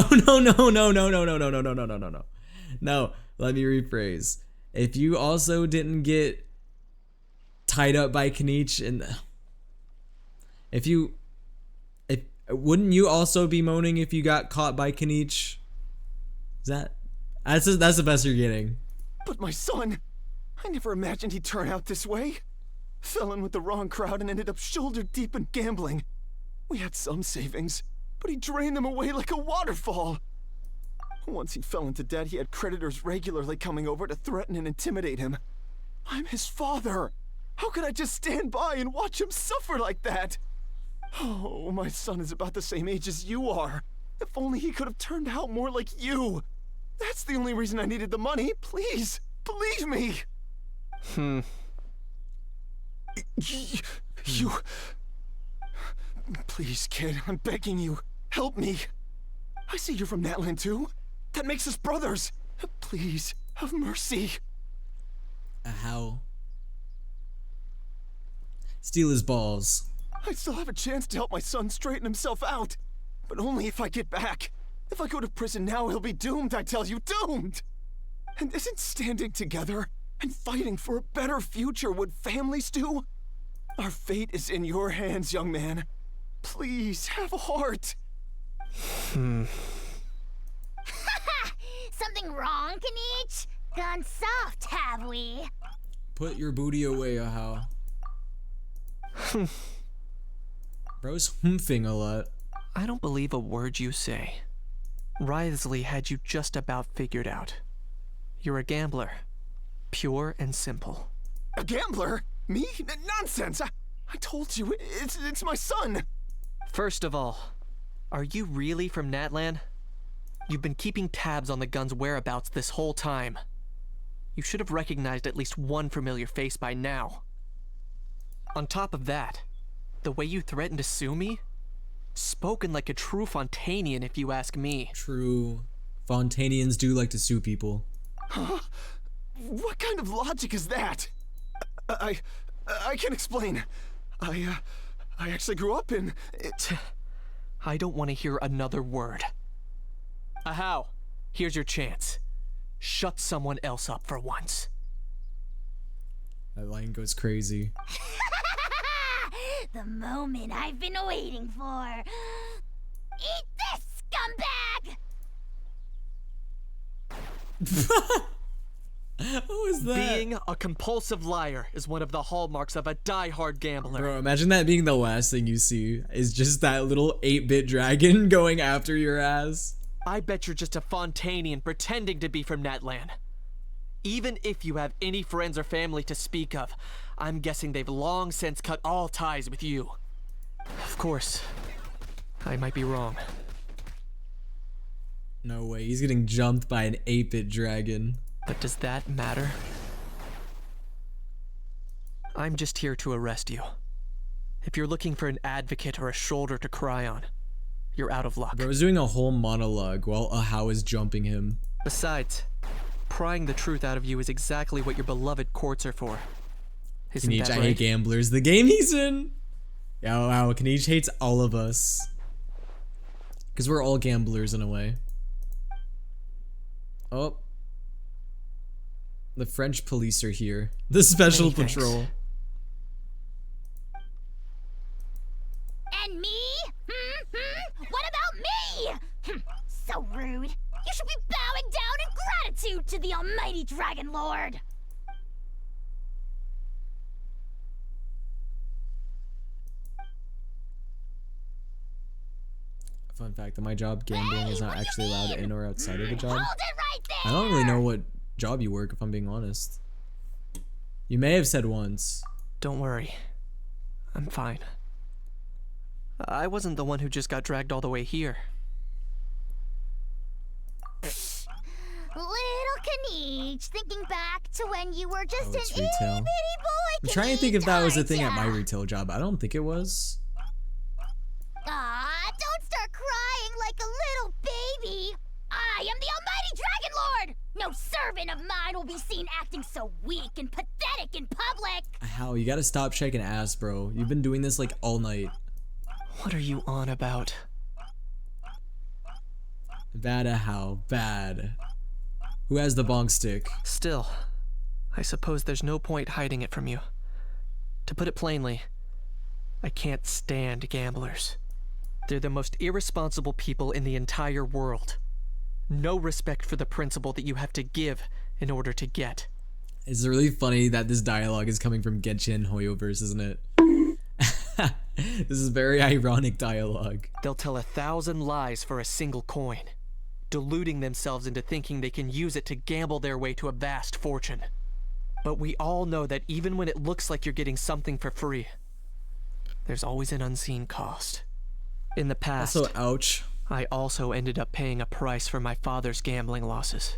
No, let me rephrase. If you also didn't get tied up by Kanich and wouldn't you also be moaning if you got caught by Kanich? That's the best you're getting. But my son, I never imagined he'd turn out this way. Fell in with the wrong crowd and ended up shoulder deep in gambling. We had some savings, but he drained them away like a waterfall. Once he fell into debt, he had creditors regularly coming over to threaten and intimidate him. I'm his father. How could I just stand by and watch him suffer like that? Oh, my son is about the same age as you are. If only he could have turned out more like you. That's the only reason I needed the money. Please, believe me. You... Please, kid, I'm begging you. Help me. I see you're from Natlan too. That makes us brothers. Please, have mercy. How? Steal his balls. I still have a chance to help my son straighten himself out. But only if I get back. If I go to prison now, he'll be doomed, I tell you, doomed! And isn't standing together and fighting for a better future what families do? Our fate is in your hands, young man. Please, have a heart. Something wrong, Kanich? Gone soft, have we? Put your booty away, Ahau. Bro's humping a lot. I don't believe a word you say. Wriothesley had you just about figured out. You're a gambler. Pure and simple. A gambler? Me? Nonsense! I told you, it's my son! First of all, are you really from Natlan? You've been keeping tabs on the gun's whereabouts this whole time. You should have recognized at least one familiar face by now. On top of that, the way you threatened to sue me? Spoken like a true Fontanian, if you ask me. True. Fontanians do like to sue people. Huh? What kind of logic is that? I can explain. I actually grew up in it. I don't want to hear another word. Ahau, here's your chance. Shut someone else up for once. That line goes crazy. The moment I've been waiting for. Eat this, scumbag! What was that? Being a compulsive liar is one of the hallmarks of a die-hard gambler. Bro, imagine that being the last thing you see is just that little 8-bit dragon going after your ass. I bet you're just a Fontanian pretending to be from Natlan. Even if you have any friends or family to speak of, I'm guessing they've long since cut all ties with you. Of course, I might be wrong. No way, he's getting jumped by an 8-bit dragon. But does that matter? I'm just here to arrest you. If you're looking for an advocate or a shoulder to cry on, you're out of luck. Bro's doing a whole monologue while Ahau is jumping him. Besides, prying the truth out of you is exactly what your beloved courts are for. Isn't that right? I hate gamblers. The game he's in. Yeah, wow. Kanish hates all of us. Because we're all gamblers in a way. Oh. The French police are here. The special patrol. And me? What about me? So rude. You should be bowing down in gratitude to the almighty Dragon Lord. Fun fact that my job, gambling, is not actually allowed in or outside of the job. Hold it right there. I don't really know what job you work, if I'm being honest. You may have said once. Don't worry. I'm fine. I wasn't the one who just got dragged all the way here. Little Kanish, thinking back to when you were just an itty retail. bitty boy. I'm trying to think if that was a thing at my retail job. I don't think it was. Don't start crying like a little baby. I am the almighty Dragon Lord. No servant of mine will be seen acting so weak and pathetic in public. How? You gotta stop shaking ass, bro. You've been doing this like all night. What are you on about? Bad Ahau. Bad. Who has the bonk stick? Still, I suppose there's no point hiding it from you. To put it plainly, I can't stand gamblers. They're the most irresponsible people in the entire world. No respect for the principle that you have to give in order to get. It's really funny that this dialogue is coming from Genshin Hoyoverse, isn't it? This is very ironic dialogue. They'll tell 1,000 lies for a single coin, deluding themselves into thinking they can use it to gamble their way to a vast fortune. But we all know that even when it looks like you're getting something for free, there's always an unseen cost. In the past, also, ouch. I also ended up paying a price for my father's gambling losses.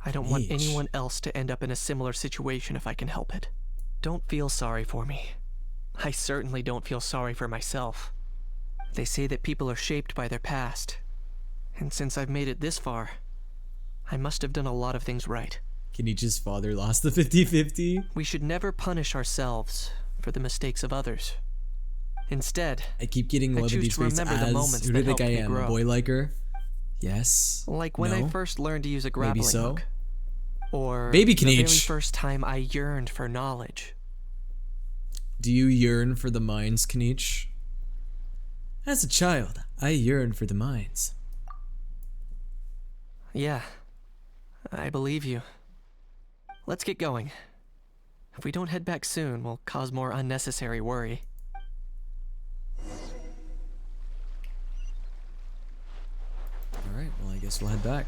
I don't want anyone else to end up in a similar situation if I can help it. Don't feel sorry for me. I certainly don't feel sorry for myself. They say that people are shaped by their past. And since I've made it this far, I must have done a lot of things right. Kanich's father lost the 50-50? We should never punish ourselves for the mistakes of others. Instead, I keep getting love of these faces as who do you think I am? A boy like her? Yes. Like when I first learned to use a grappling hook. Or Baby the very Kanich. first time I yearned for knowledge. Do you yearn for the mines, Kanich? As a child, I yearned for the mines. Yeah, I believe you. Let's get going. If we don't head back soon, we'll cause more unnecessary worry. Alright, well I guess we'll head back.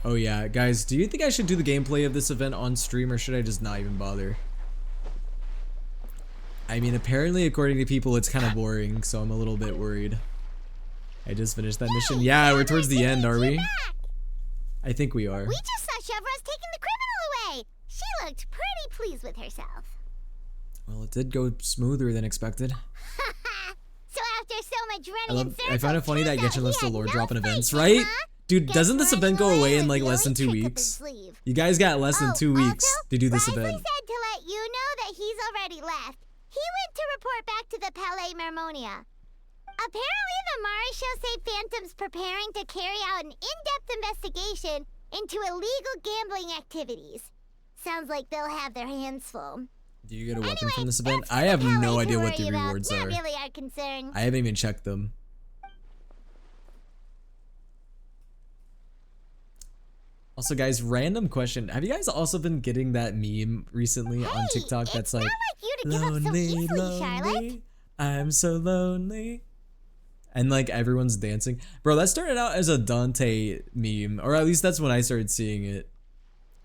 Oh yeah, guys, do you think I should do the gameplay of this event on stream or should I just not even bother? I mean, apparently according to people it's kind of boring, so I'm a little bit worried. I just finished that mission. Yeah, we're towards the end, are we? I think we are. We just saw Chevro's taking the criminal away. She looked pretty pleased with herself. Well, it did go smoother than expected. So after so much running I found it funny that Genshin lets the lore drop in events, right? Dude, doesn't this event go away in like less than 2 weeks? You guys got less than 2 weeks to do this event. said to let you know that he's already left. He went to report back to the Palais Mermonia. Apparently, the Mari show say Phantom's preparing to carry out an in-depth investigation into illegal gambling activities. Sounds like they'll have their hands full. Do you get a weapon from this event? I have no idea what the rewards Not are. really our concern. I haven't even checked them. Also, guys, random question. Have you guys also been getting that meme recently on TikTok that's like, lonely, lonely, I'm so lonely. And like everyone's dancing. Bro, that started out as a Dante meme, or at least that's when I started seeing it.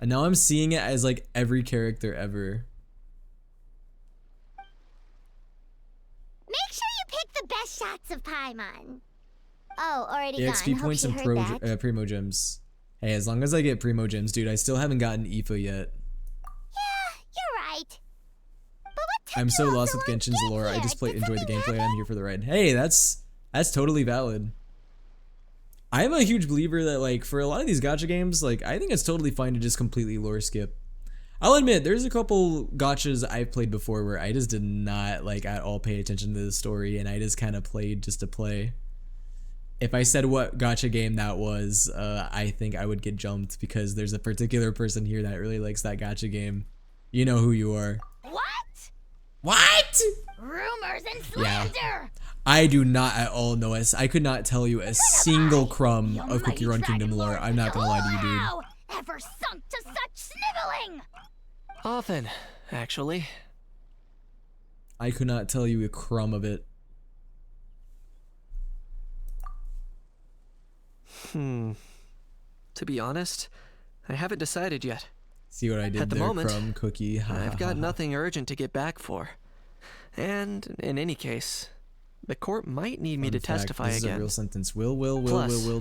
And now I'm seeing it as like every character ever. Make sure you pick the best shots of Paimon. Oh, already Yeah, gone. XP Hope points she and heard that. Primo Gems. Hey, as long as I get Primo Gems, dude, I still haven't gotten Aoife yet. Yeah, you're right. I'm so lost with Genshin's lore. I just enjoy the gameplay and I'm here for the ride. Hey, that's totally valid. I'm a huge believer that like for a lot of these gacha games, like I think it's totally fine to just completely lore skip. I'll admit there's a couple gachas I've played before where I just did not like at all pay attention to the story and I just kind of played just to play. If I said what gacha game that was, I think I would get jumped because there's a particular person here that really likes that gacha game. You know who you are. What? What? Rumors and slander. Yeah. I do not at all know us. I could not tell you a single crumb of Cookie Run Kingdom lore. I'm not gonna lie to you, dude. How ever sunk to such sniveling? Often, actually. I could not tell you a crumb of it. To be honest, I haven't decided yet. See what I did At the there, moment, crumb cookie. I've got nothing urgent to get back for. And in any case, the court might need me to testify this again. Is a real sentence. Will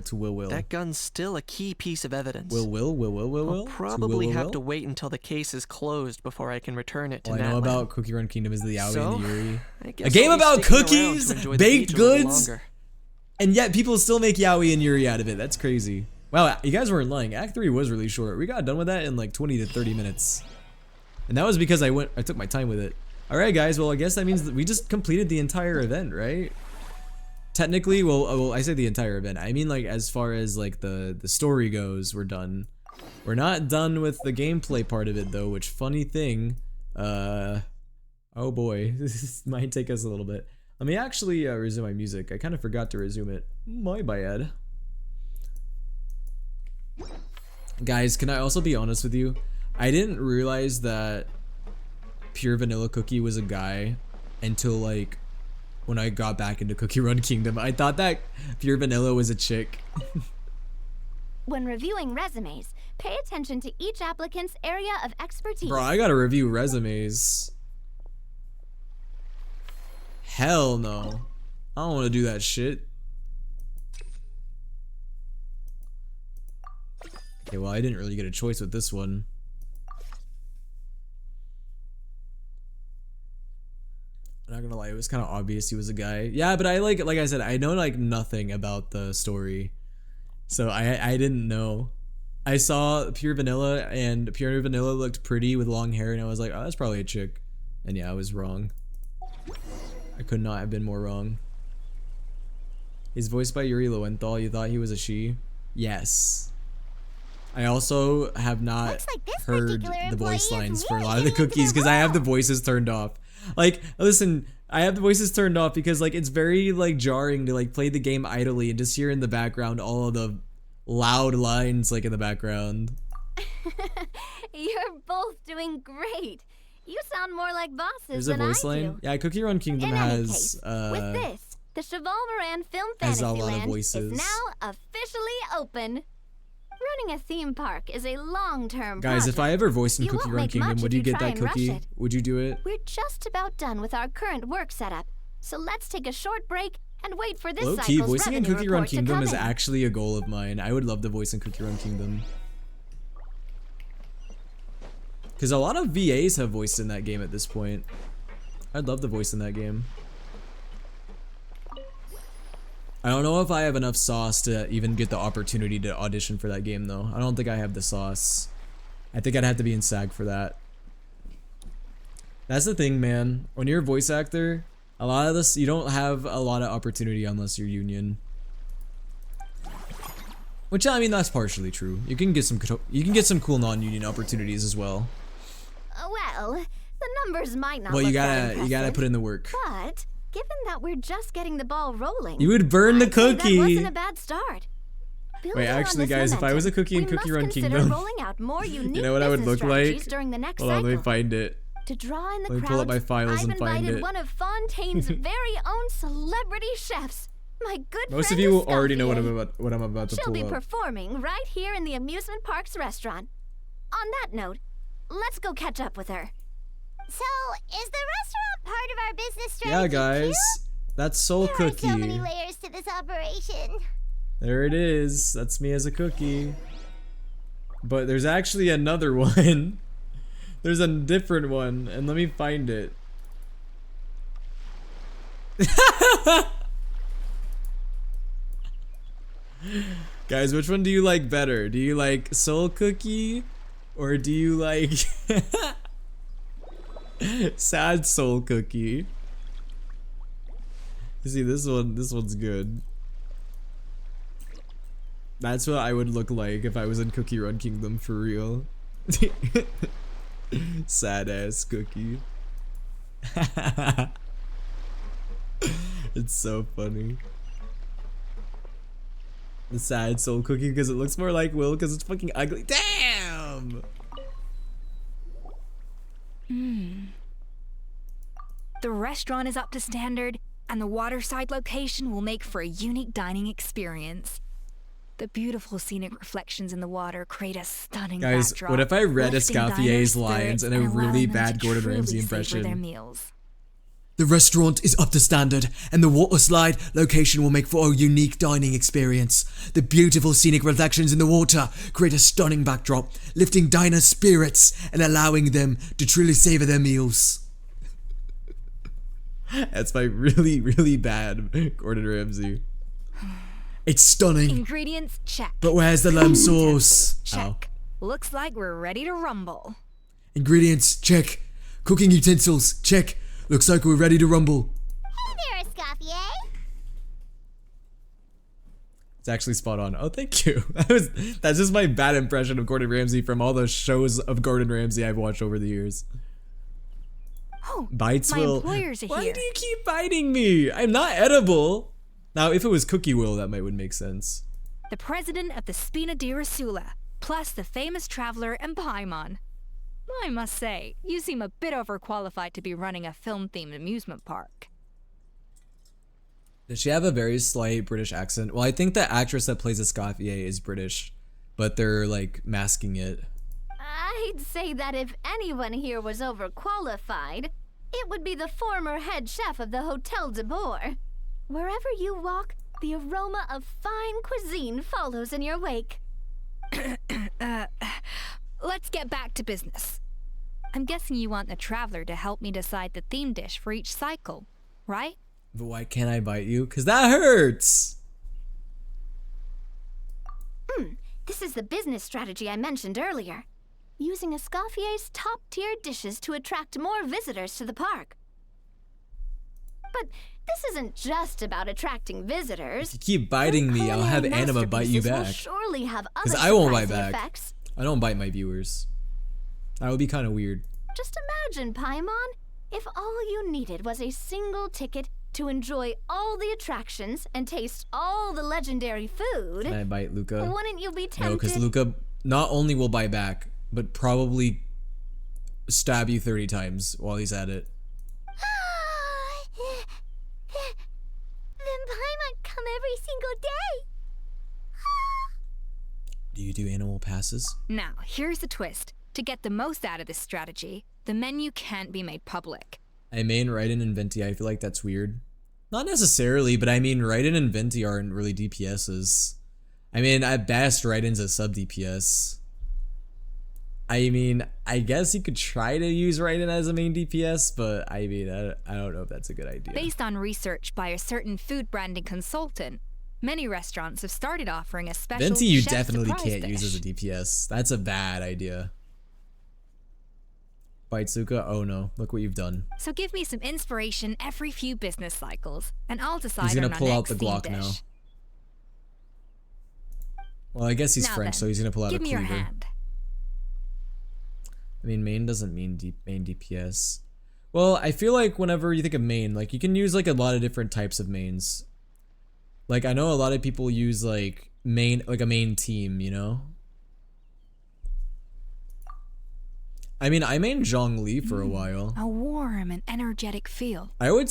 to will. That gun's still a key piece of evidence. Will. I'll probably have to wait until the case is closed before I can return it to All I know Natlan. about Cookie Run Kingdom is the Yaoi and the Yuri. guess A game I'll be about sticking around cookies, to enjoy the baked beach a little goods, longer. and yet people still make Yaoi and Yuri out of it. That's crazy. Wow, you guys weren't lying. Act 3 was really short. We got done with that in like 20 to 30 minutes. And that was because I took my time with it. Alright guys, well I guess that means that we just completed the entire event, right? Technically, well I say the entire event. I mean like as far as like the story goes, we're done. We're not done with the gameplay part of it though, which funny thing, oh boy, this might take us a little bit. Let me actually resume my music. I kind of forgot to resume it. My bad. Guys, can I also be honest with you? I didn't realize that Pure Vanilla Cookie was a guy until like when I got back into Cookie Run Kingdom. I thought that Pure Vanilla was a chick. When reviewing resumes, pay attention to each applicant's area of expertise. Bro, I gotta review resumes. Hell no. I don't want to do that shit. Okay, well I didn't really get a choice with this one. I'm not gonna lie, it was kind of obvious he was a guy. Yeah, but I like I said, I know like nothing about the story, so I didn't know. I saw Pure Vanilla, and Pure Vanilla looked pretty with long hair, and I was like, oh, that's probably a chick. And yeah, I was wrong. I could not have been more wrong. He's voiced by Yuri Lowenthal. You thought he was a she? Yes. I also have not heard the voice lines for a lot of the cookies because I have the voices turned off. Like, listen, I have the voices turned off because like it's very like jarring to like play the game idly and just hear in the background all of the loud lines like in the background. You're both doing great. You sound more like bosses There's a than voice I line. do. Yeah, Cookie Run Kingdom In any has case, with this, the Cheval Moran Film has a lot of Fantasyland voices. is now officially open. Running a theme park is a long-term Guys, project. if I ever voiced in You Cookie won't Run make Kingdom, much would if you get try that and rush cookie? it. Would you do it? We're just about done with our current work setup, so let's take a short break and wait for this Low-key, cycle's voicing in revenue Cookie Run report to Kingdom come is in. actually a goal of mine. I would love to voice in Cookie Run Kingdom. Because a lot of VAs have voiced in that game at this point. I'd love to voice in that game. I don't know if I have enough sauce to even get the opportunity to audition for that game though. I don't think I have the sauce. I think I'd have to be in SAG for that. That's the thing, man. When you're a voice actor, A lot of this, you don't have a lot of opportunity unless you're union. Which, I mean, that's partially true. You can get some cool non-union opportunities as well. Well, the numbers might not Well, look you that gotta impressive, put in the work. But given that we're just getting the ball rolling, You would burn the I'd say cookie. that wasn't a bad start. Wait, Building on actually, this guys, if I was a momentum, cookie in we Cookie must Run consider Kingdom, rolling out more unique you know what I would business look strategies like? during the next Hold on, let me cycle. find it. To draw in the Let me crowds, pull up my files I've and find invited it. one of Fontaine's very own celebrity chefs, my good Most friend of you already know Escoffier. what I'm about to She'll pull be up. performing right here in the amusement park's restaurant. On that note, let's go catch up with her. So, is the restaurant part of our business strategy? Yeah, guys, that's Soul There Cookie. are so many layers to this operation. There it is. That's me as a cookie. But there's actually another one. There's a different one, and let me find it. Guys, which one do you like better? Do you like Soul Cookie, or do you like Sad Soul Cookie? You see, this one's good. That's what I would look like if I was in Cookie Run Kingdom for real. Sad ass cookie. It's so funny. The sad soul cookie because it looks more like Will because it's fucking ugly. Damn! The restaurant is up to standard, and the waterside location will make for a unique dining experience. The beautiful scenic reflections in the water create a stunning Guys, backdrop, what if I read lifting Escoffier's diners' lines spirits in a and allowing really them bad to Gordon truly Ramsay savor impression? their meals. The restaurant is up to standard, and the water slide location will make for a unique dining experience. The beautiful scenic reflections in the water create a stunning backdrop, lifting diners' spirits and allowing them to truly savor their meals. That's my really, really bad Gordon Ramsay. It's stunning. Ingredients, check. But where's the lamb sauce? Check. Looks like we're ready to rumble. Ingredients, check. Cooking utensils, check. Looks like we're ready to rumble. Hey there, Escoffier. It's actually spot on. Oh, thank you. That's just my bad impression of Gordon Ramsay from all the shows of Gordon Ramsay I've watched over the years. Oh, Bites my Will. employers are Why here. do you keep biting me? I'm not edible. Now, if it was Cookie Will, that would make sense. The president of the Spina di Rasula, plus the famous traveler and Paimon. I must say, you seem a bit overqualified to be running a film-themed amusement park. Does she have a very slight British accent? Well, I think the actress that plays Escoffier is British, but they're like masking it. I'd say that if anyone here was overqualified, it would be the former head chef of the Hotel de Boer. Wherever you walk, the aroma of fine cuisine follows in your wake. Let's get back to business. I'm guessing you want the traveler to help me decide the theme dish for each cycle, right? But why can't I bite you? Because that hurts! This is the business strategy I mentioned earlier. Using Escoffier's top-tier dishes to attract more visitors to the park. But this isn't just about attracting visitors. If you keep biting me, I'll have Anima bite you back. Surely have other Because I won't bite surprising back. effects. I don't bite my viewers. That would be kind of weird. Just imagine, Paimon, if all you needed was a single ticket to enjoy all the attractions and taste all the legendary food. Can I bite Luca? Wouldn't you be tempted? No, because Luca not only will bite back, but probably stab you 30 times while he's at it. Then Paimon come every single day. Do you do animal passes? Now, here's the twist. To get the most out of this strategy, the menu can't be made public. I mean, Raiden and Venti, I feel like that's weird. Not necessarily, but I mean, Raiden and Venti aren't really DPSs. I mean, at best, Raiden's a sub-DPS. I mean, I guess you could try to use Raiden as a main DPS, but I mean, I don't know if that's a good idea. Based on research by a certain food branding consultant, many restaurants have started offering a special Venti you chef definitely surprise can't use dish. as a DPS. That's a bad idea. Baitsuka? Oh no, look what you've done. So give me some inspiration every few business cycles, and I'll decide He's gonna on our pull out next the theme Glock dish. now. Well, I guess he's Now French, then, so he's gonna pull out give a me your cleaver. hand. I mean, main doesn't mean main DPS. Well, I feel like whenever you think of main, like you can use like a lot of different types of mains. Like I know a lot of people use like main, like a main team, you know? I mean, I mained Zhongli for a while. A warm and energetic feel. I would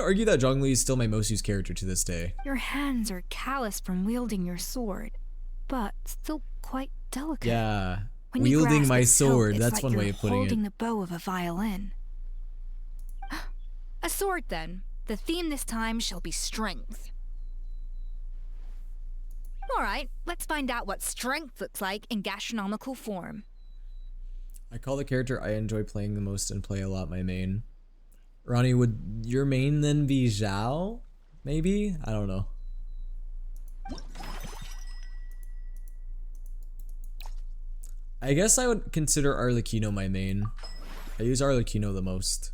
argue that Zhongli is still my most used character to this day. Your hands are calloused from wielding your sword, but still quite delicate. Yeah. When you Wielding grasp my its hilt, sword, it's that's like one way you're of putting holding it. the bow of a violin. A sword, then. The theme this time shall be strength. Alright, let's find out what strength looks like in gastronomical form. I call the character I enjoy playing the most and play a lot my main. Ronnie, would your main then be Zhao? Maybe? I don't know. I guess I would consider Arlecchino my main. I use Arlecchino the most.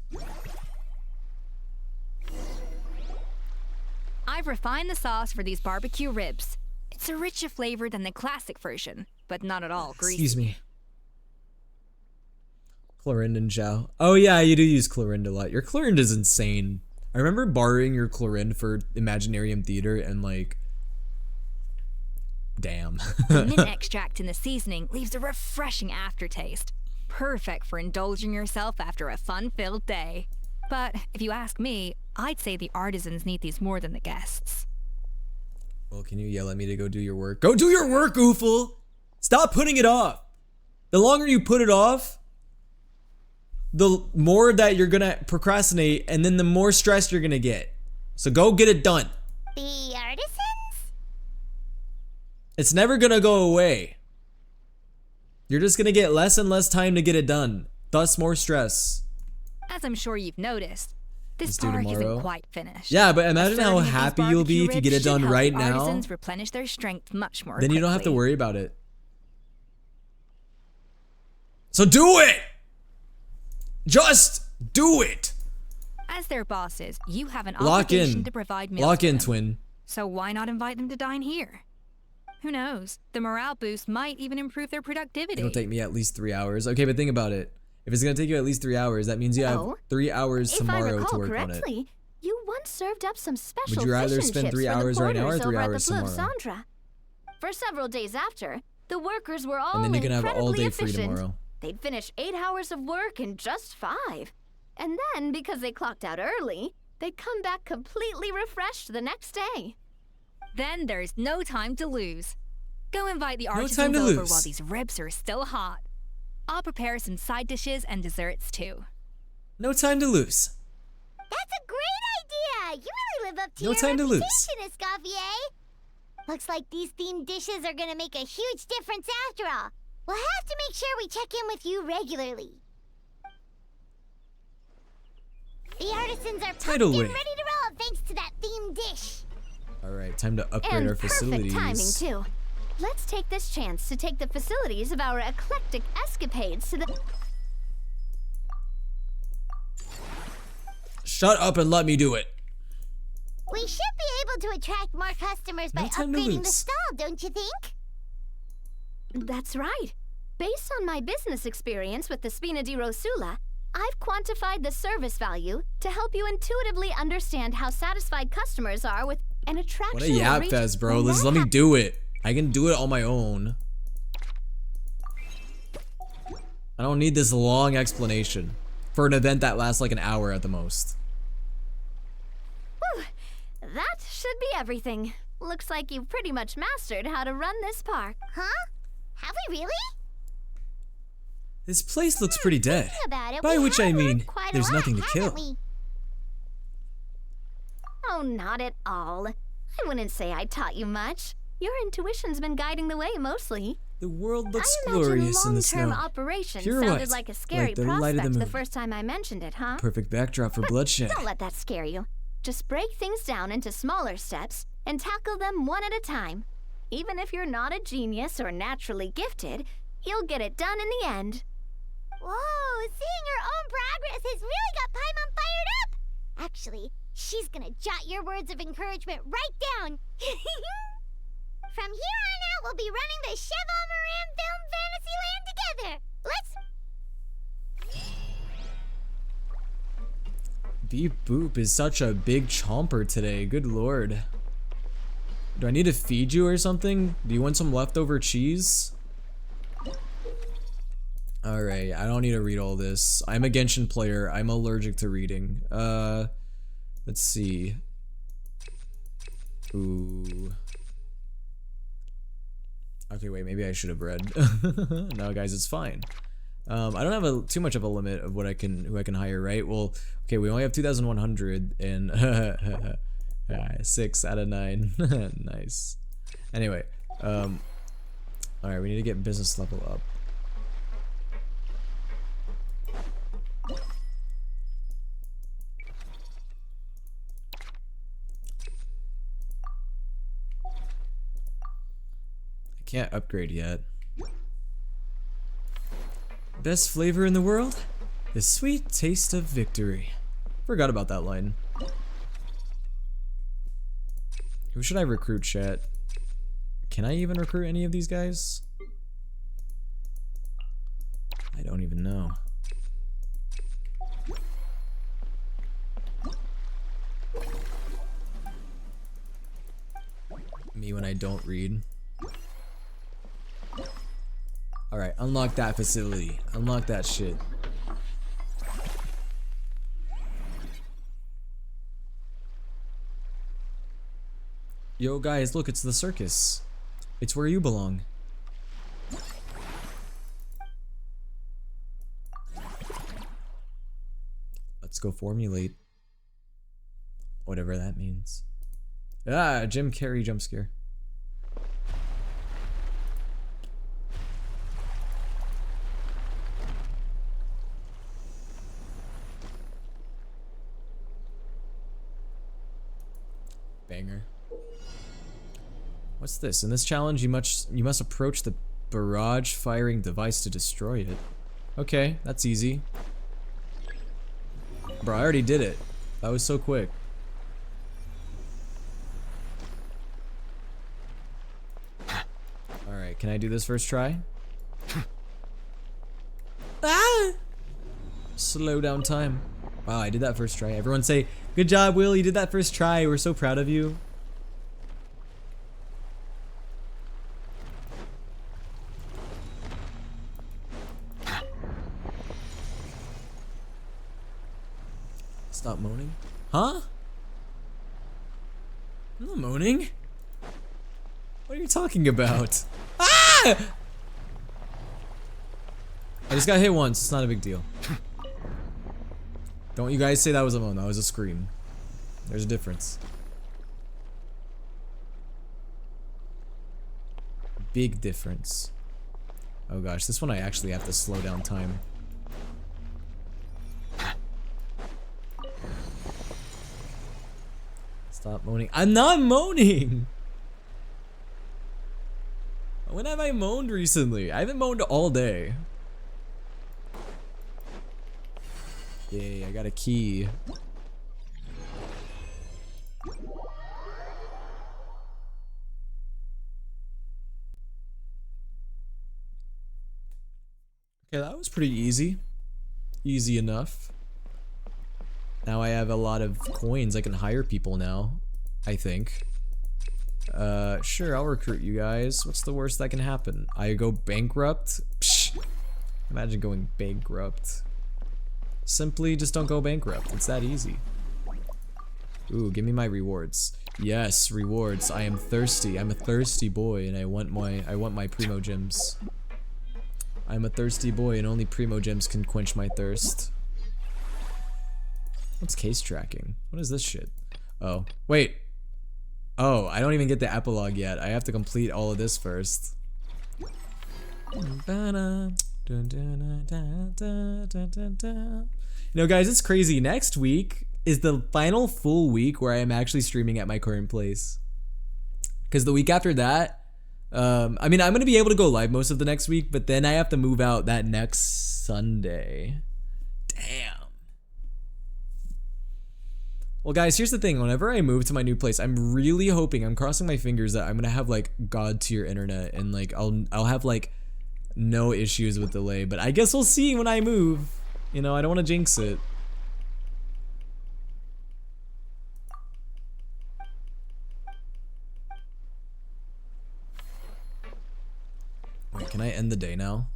I've refined the sauce for these barbecue ribs. It's a richer flavor than the classic version, but not at all greasy. Excuse me. Clorind and Zhao. Oh yeah, you do use Clorind a lot. Your Clorind is insane. I remember borrowing your Clorind for Imaginarium Theater and like... Damn. The mint extract in the seasoning leaves a refreshing aftertaste. Perfect for indulging yourself after a fun-filled day. But if you ask me, I'd say the artisans need these more than the guests. Well, can you yell at me to go do your work? Go do your work, Oofle! Stop putting it off! The longer you put it off, the more that you're gonna procrastinate, and then the more stressed you're gonna get. So go get it done. The artisans? It's never gonna go away. You're just gonna get less and less time to get it done. Thus more stress. As I'm sure you've noticed, this Let's do park tomorrow. isn't quite finished. Yeah, but A imagine how serving of these happy you'll be barbecue if you get ribs it done should help right the now. artisans replenish their strength much more Then you don't have to quickly. worry about it. So do it! Just do it! As their bosses, you have an Lock obligation in. to provide meals Lock to in, them. twin. So why not invite them to dine here? Who knows? The morale boost might even improve their productivity. It'll take me at least 3 hours. Okay, but think about it. If it's gonna take you at least 3 hours, that means you have 3 hours If I tomorrow to recall work on it. correctly, you once served up some special Would you rather fish and spend chips 3 for the hours right now or porters 3 over at hours the Blue tomorrow? Sandra. For several days after, the workers were all And then you can have all incredibly day free efficient. tomorrow. They'd finish 8 hours of work in just 5. And then, because they clocked out early, they'd come back completely refreshed the next day. Then there's no time to lose. Go invite the time artisans to over lose. while these ribs are still hot. I'll prepare some side dishes and desserts too. No time to lose. That's a great idea! You really live up to No your time to lose. reputation, Escoffier. Looks like these themed dishes are gonna make a huge difference after all. We'll have to make sure we check in with you regularly. The artisans are pumped Tidal and wave. ready to roll thanks to that themed dish. Alright, time to upgrade And our facilities. perfect timing, too. Let's take this chance to take the facilities of our eclectic escapades to the... Shut up and let me do it. We should be able to attract more customers by No time to upgrading the lose. stall, don't you think? That's right. Based on my business experience with the Spina di Rosula, I've quantified the service value to help you intuitively understand how satisfied customers are with an attraction. What a yap reach fest, bro. when Let's that let me do it. I can do it on my own. I don't need this long explanation for an event that lasts like an hour at the most. Whew. That should be everything. Looks like you've pretty much mastered how to run this park. Huh? Have we really? This place looks pretty dead. About it, By we which have I mean, learned quite a there's lot, nothing to kill. haven't we? Oh, not at all. I wouldn't say I taught you much. Your intuition's been guiding the way mostly. The world looks I imagine glorious in the long-term snow. operation Pure sounded white, like a scary like the light of the prospect the moon. first time I mentioned it, huh? Perfect backdrop for bloodshed. Don't let that scare you. Just break things down into smaller steps and tackle them one at a time. Even if you're not a genius or naturally gifted, you'll get it done in the end. Whoa, seeing her own progress has really got Paimon fired up! Actually, she's gonna jot your words of encouragement right down. From here on out, we'll be running the Cheval Moran Film Fantasyland together. Beep Boop is such a big chomper today. Good lord. Do I need to feed you or something? Do you want some leftover cheese? Alright, I don't need to read all this. I'm a Genshin player. I'm allergic to reading. Let's see. Ooh. Okay, wait, maybe I should have read. No, guys, it's fine. I don't have too much of a limit of what who I can hire, right? Well, okay, we only have 2,100 and 6 out of 9. Nice. Anyway, all right, we need to get business level up. I can't upgrade yet. Best flavor in the world? The sweet taste of victory. Forgot about that line. Who should I recruit, chat? Can I even recruit any of these guys? I don't even know. Me when I don't read. Alright, unlock that facility. Unlock that shit. Yo guys, look, it's the circus. It's where you belong. Let's go formulate. Whatever that means. Ah, Jim Carrey jump scare. Banger. What's this? In this challenge, you must approach the barrage firing device to destroy it. Okay, that's easy. Bro, I already did it. That was so quick. Alright, can I do this first try? Ah! Slow down time. Wow, I did that first try. Everyone say, good job, Will, you did that first try. We're so proud of you. Stop moaning. Huh? I'm not moaning. What are you talking about? Ah! I just got hit once. It's not a big deal. Don't you guys say that was a moan. That was a scream. There's a difference. Big difference. Oh gosh, this one I actually have to slow down time. Stop moaning. I'm not moaning! When have I moaned recently? I haven't moaned all day. Yay, I got a key. Okay, that was pretty easy. Easy enough. Now I have a lot of coins. I can hire people now, I think. Sure, I'll recruit you guys. What's the worst that can happen? I go bankrupt? Psh, imagine going bankrupt. Simply just don't go bankrupt. It's that easy. Ooh, give me my rewards. Yes, rewards. I am thirsty. I'm a thirsty boy and I want my primo gems. I'm a thirsty boy and only primo gems can quench my thirst. What's case tracking? What is this shit? Oh, wait. Oh, I don't even get the epilogue yet. I have to complete all of this first. You know, guys, it's crazy. Next week is the final full week where I am actually streaming at my current place. Because the week after that, I mean, I'm gonna be able to go live most of the next week, but then I have to move out that next Sunday. Damn. Well, guys, here's the thing. Whenever I move to my new place, I'm really hoping, I'm crossing my fingers that I'm gonna have like God tier internet and like I'll have like no issues with delay. But I guess we'll see when I move. You know, I don't want to jinx it. Wait, can I end the day now?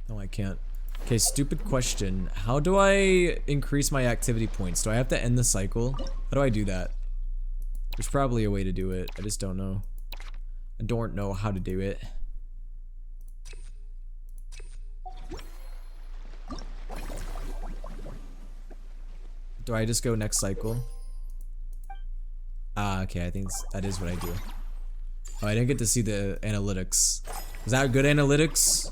No, I can't. Okay, stupid question. How do I increase my activity points? Do I have to end the cycle? How do I do that? There's probably a way to do it. I just don't know. I don't know how to do it. Do I just go next cycle? Ah, okay, I think that is what I do. Oh, I didn't get to see the analytics. Is that good analytics?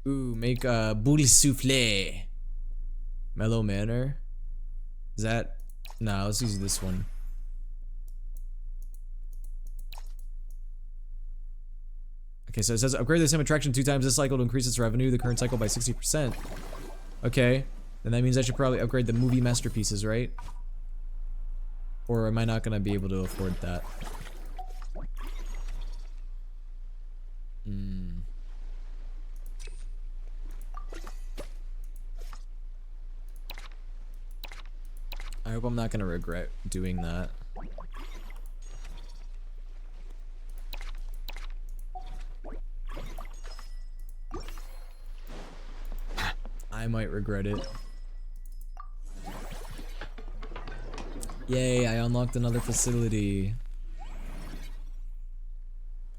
Ooh, make a booty souffle. Mellow manner. Is that? Nah, let's use this one. Okay, so it says upgrade the sim attraction 2 times this cycle to increase its revenue, the current cycle by 60%. Okay, then that means I should probably upgrade the movie masterpieces, right? Or am I not gonna be able to afford that? I hope I'm not gonna regret doing that. I might regret it. Yay, I unlocked another facility.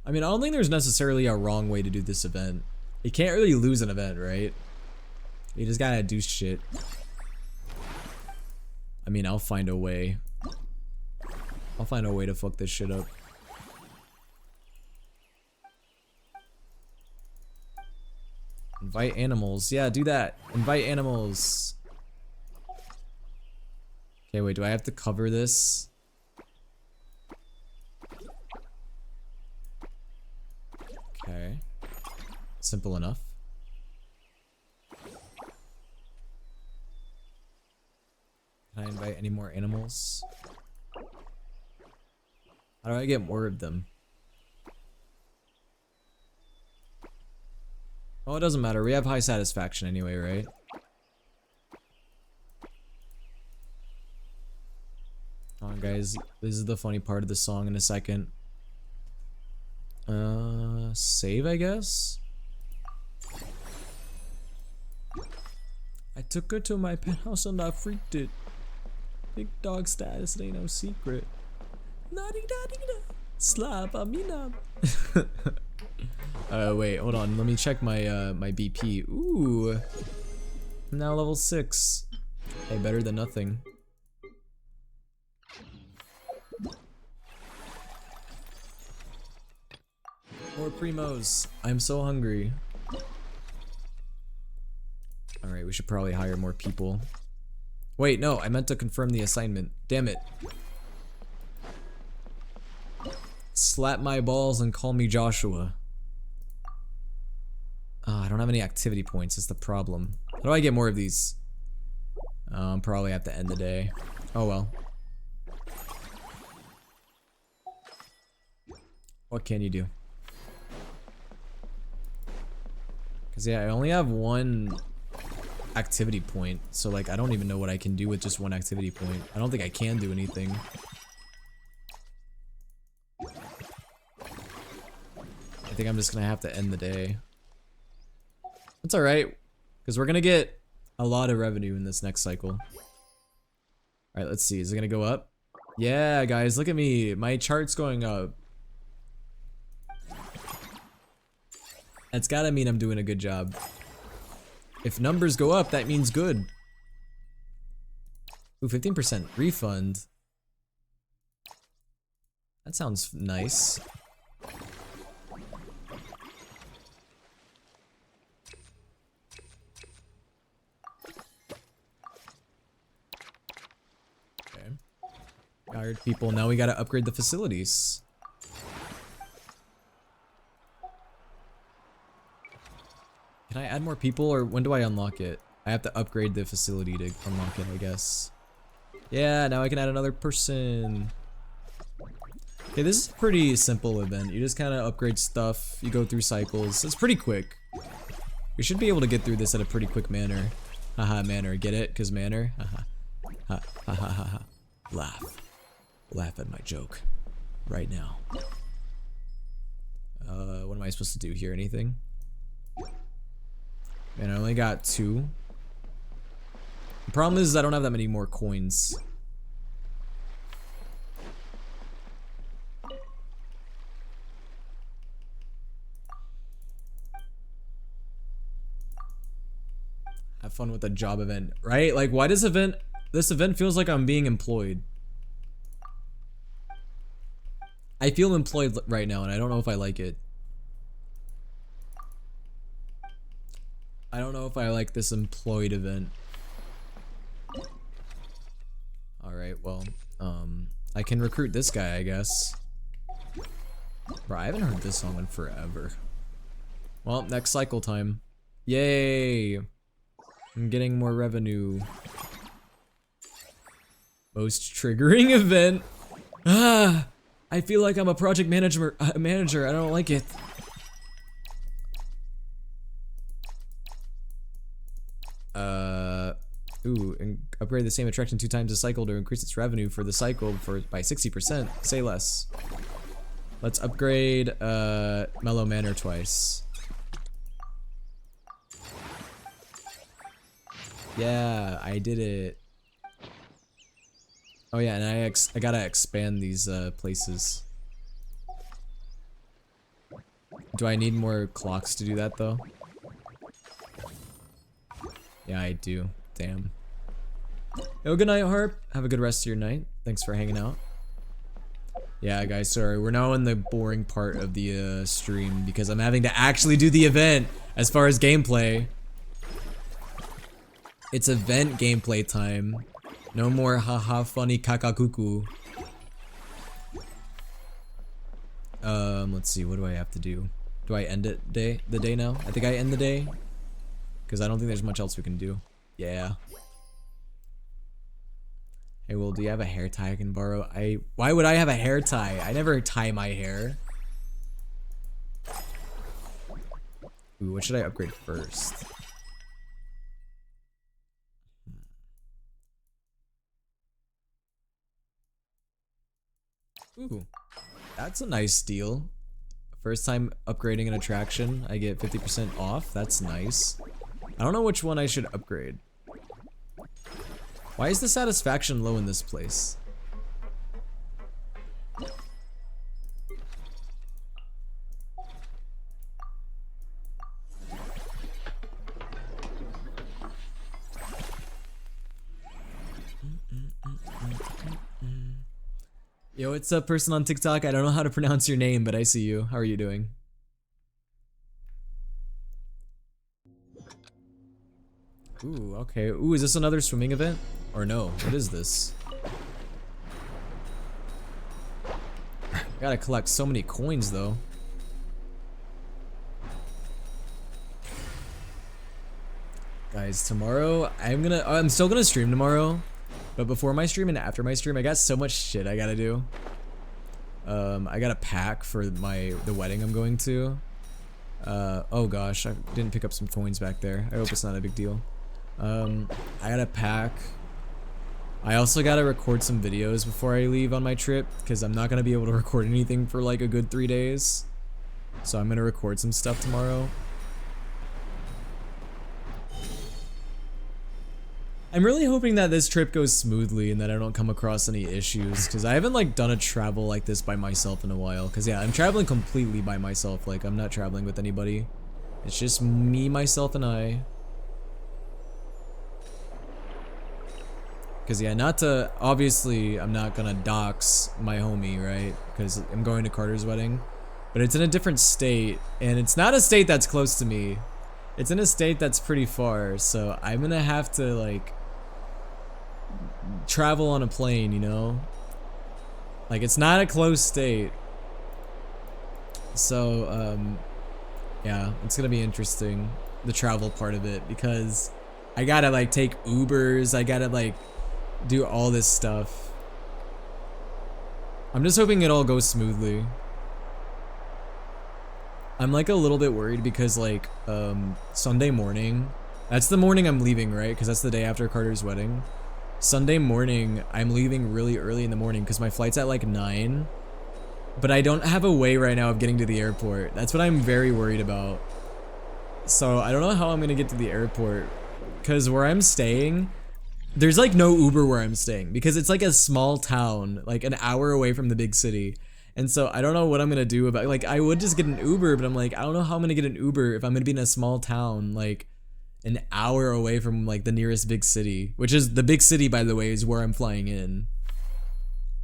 I mean, I don't think there's necessarily a wrong way to do this event. You can't really lose an event, right? You just gotta do shit. I mean, I'll find a way. I'll find a way to fuck this shit up. Invite animals. Yeah, do that. Invite animals. Okay, wait, do I have to cover this? Okay. Simple enough. Can I invite any more animals? How do I get more of them? Oh, it doesn't matter. We have high satisfaction anyway, right? Come on, guys. This is the funny part of the song in a second. Save, I guess? I took her to my penthouse and I freaked it. Big dog status, it ain't no secret. Na-dee-da-dee-da. Slap-a-mina. Wait, hold on. Let me check my my BP. Ooh. I'm now level 6. Hey, better than nothing. More primos. I'm so hungry. Alright, we should probably hire more people. Wait, no, I meant to confirm the assignment. Damn it. Slap my balls and call me Joshua. Oh, I don't have any activity points, that's the problem. How do I get more of these? Probably have to end the day. Oh well. What can you do? Cause yeah, I only have one activity point, so like I don't even know what I can do with just one activity point. I don't think I can do anything. I think I'm just gonna have to end the day. That's alright, because we're gonna get a lot of revenue in this next cycle. Alright, let's see. Is it gonna go up? Yeah, guys, look at me. My chart's going up. That's gotta mean I'm doing a good job. If numbers go up, that means good. Ooh, 15% refund. That sounds nice. hired people. Now we gotta upgrade the facilities. Can I add more people, or when do I unlock it? I have to upgrade the facility to unlock it, I guess. Yeah, now I can add another person. Okay, this is a pretty simple event. You just kind of upgrade stuff, you go through cycles. It's pretty quick. We should be able to get through this at a pretty quick manner. Haha, manner. Get it? Cause manner? Haha. Ha ha ha ha ha. Laugh. Laugh at my joke. Right now. What am I supposed to do here? Anything? Man, I only got 2. The problem is I don't have that many more coins. Have fun with the job event, right? Like, why does this event feels like I'm being employed? I feel employed right now, and I don't know if I like it. I don't know if I like this employed event. Alright, well, I can recruit this guy, I guess. Bro, I haven't heard this song in forever. Well, next cycle time. Yay! I'm getting more revenue. Most triggering event. Ah! I feel like I'm a project manager. I don't like it. Ooh, and upgrade the same attraction 2 times a cycle to increase its revenue for the cycle by 60%. Say less. Let's upgrade Mellow Manor twice. Yeah, I did it. Oh yeah, and I gotta expand these places. Do I need more clocks to do that though? Yeah, I do. Damn. Yo, good night, Harp. Have a good rest of your night. Thanks for hanging out. Yeah, guys, sorry. We're now in the boring part of the stream because I'm having to actually do the event as far as gameplay. It's event gameplay time. No more haha funny kakakuku. Let's see, what do I have to do? Do I end it the day now? I think I end the day. Because I don't think there's much else we can do. Yeah. Hey, Will, do you have a hair tie I can borrow? Why would I have a hair tie? I never tie my hair. Ooh, what should I upgrade first? Ooh, that's a nice deal. First time upgrading an attraction, I get 50% off. That's nice. I don't know which one I should upgrade. Why is the satisfaction low in this place? Yo, what's up, person on TikTok? I don't know how to pronounce your name, but I see you. How are you doing? Ooh, okay. Ooh, is this another swimming event? Or no? What is this? Gotta collect so many coins, though. Guys, tomorrow, I'm still gonna stream tomorrow. But before my stream and after my stream, I got so much shit I gotta do. I gotta pack for the wedding I'm going to. Oh gosh, I didn't pick up some coins back there. I hope it's not a big deal. I gotta pack. I also gotta record some videos before I leave on my trip, because I'm not gonna be able to record anything for like a good 3 days. So I'm gonna record some stuff tomorrow. I'm really hoping that this trip goes smoothly and that I don't come across any issues, because I haven't like done a travel like this by myself in a while. Because yeah, I'm traveling completely by myself. Like, I'm not traveling with anybody. It's just me, myself, and I. Because yeah, obviously I'm not gonna dox my homie, right? Because I'm going to Carter's wedding. But it's in a different state, and it's not a state that's close to me. It's in a state that's pretty far, so I'm gonna have to like travel on a plane, you know? Like, it's not a close state. So, yeah, it's gonna be interesting, the travel part of it, because I gotta, like, take Ubers, I gotta, like, do all this stuff. I'm just hoping it all goes smoothly. I'm, like, a little bit worried because, like, Sunday morning, that's the morning I'm leaving, right? Because that's the day after Carter's wedding. Sunday morning, I'm leaving really early in the morning because my flight's at like 9. But I don't have a way right now of getting to the airport. That's what I'm very worried about. So I don't know how I'm gonna get to the airport. Because where I'm staying, there's like no Uber where I'm staying. Because it's like a small town, like an hour away from the big city. And so I don't know what I'm gonna do about, like, I would just get an Uber, but I'm like, I don't know how I'm gonna get an Uber if I'm gonna be in a small town, like an hour away from like the nearest big city, which is the big city, by the way, is where I'm flying in.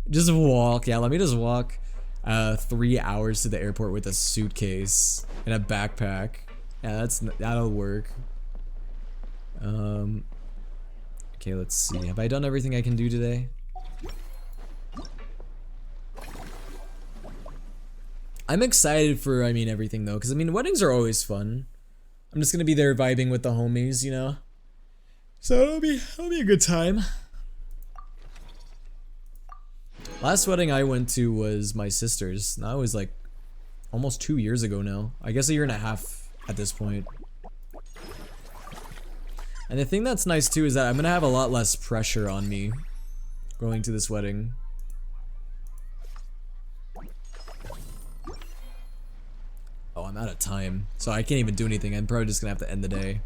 Just walk, yeah, let me just walk 3 hours to the airport with a suitcase and a backpack. Yeah, that'll work. Okay, let's see. Have I done everything I can do today? I'm excited for, I mean, everything though, because I mean, weddings are always fun. I'm just gonna be there vibing with the homies, you know? So it'll be a good time. Last wedding I went to was my sister's. That was like almost 2 years ago now. I guess a year and a half at this point. And the thing that's nice too is that I'm gonna have a lot less pressure on me going to this wedding. Oh, I'm out of time, so I can't even do anything. I'm probably just gonna have to end the day.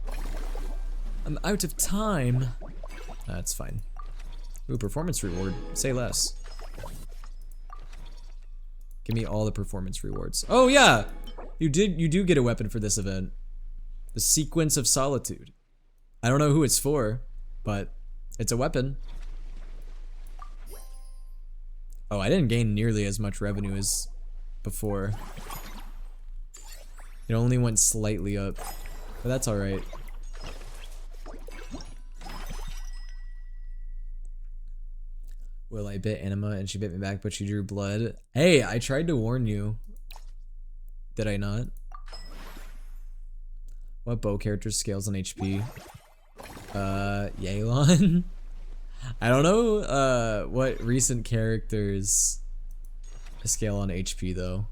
I'm out of time. That's fine. Ooh, performance reward. Say less. Give me all the performance rewards. Oh yeah! You do get a weapon for this event. The Sequence of Solitude. I don't know who it's for, but it's a weapon. Oh, I didn't gain nearly as much revenue as before. It only went slightly up, but that's alright. Well, I bit Anima and she bit me back, but she drew blood. Hey, I tried to warn you. Did I not? What bow character scales on HP? Yelan? I don't know, what recent characters scale on HP though.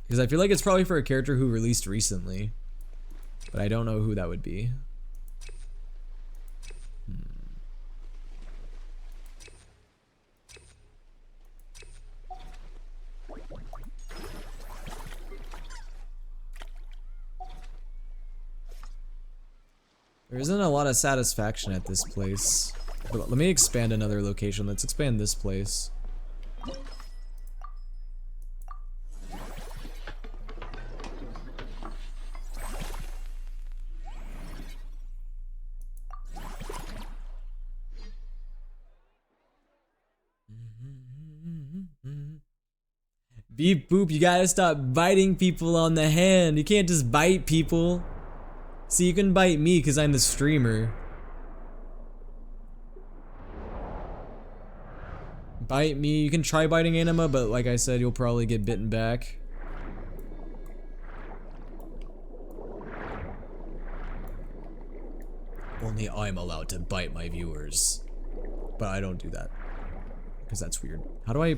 Because I feel like it's probably for a character who released recently. But I don't know who that would be. There isn't a lot of satisfaction at this place. But let me expand another location. Let's expand this place. Beep boop, you gotta stop biting people on the hand. You can't just bite people. See, you can bite me because I'm the streamer. Bite me. You can try biting Anima, but like I said, you'll probably get bitten back. Only I'm allowed to bite my viewers. But I don't do that. Because that's weird. How do I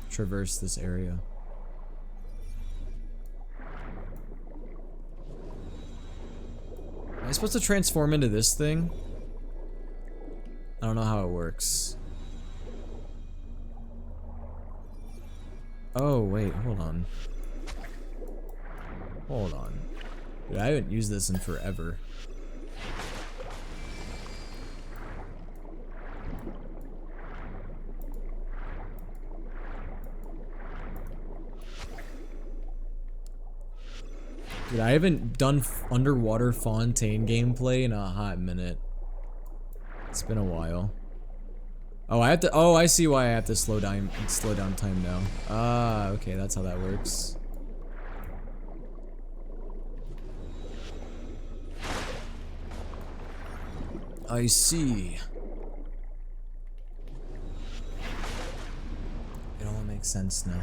traverse this area? Am I supposed to transform into this thing? I don't know how it works. Oh, wait, hold on. Hold on. Dude, I haven't used this in forever. Dude, I haven't done underwater Fontaine gameplay in a hot minute. It's been a while. Oh, I have to. Oh, I see why I have to slow down time now. Ah, okay, that's how that works. I see. makes sense now.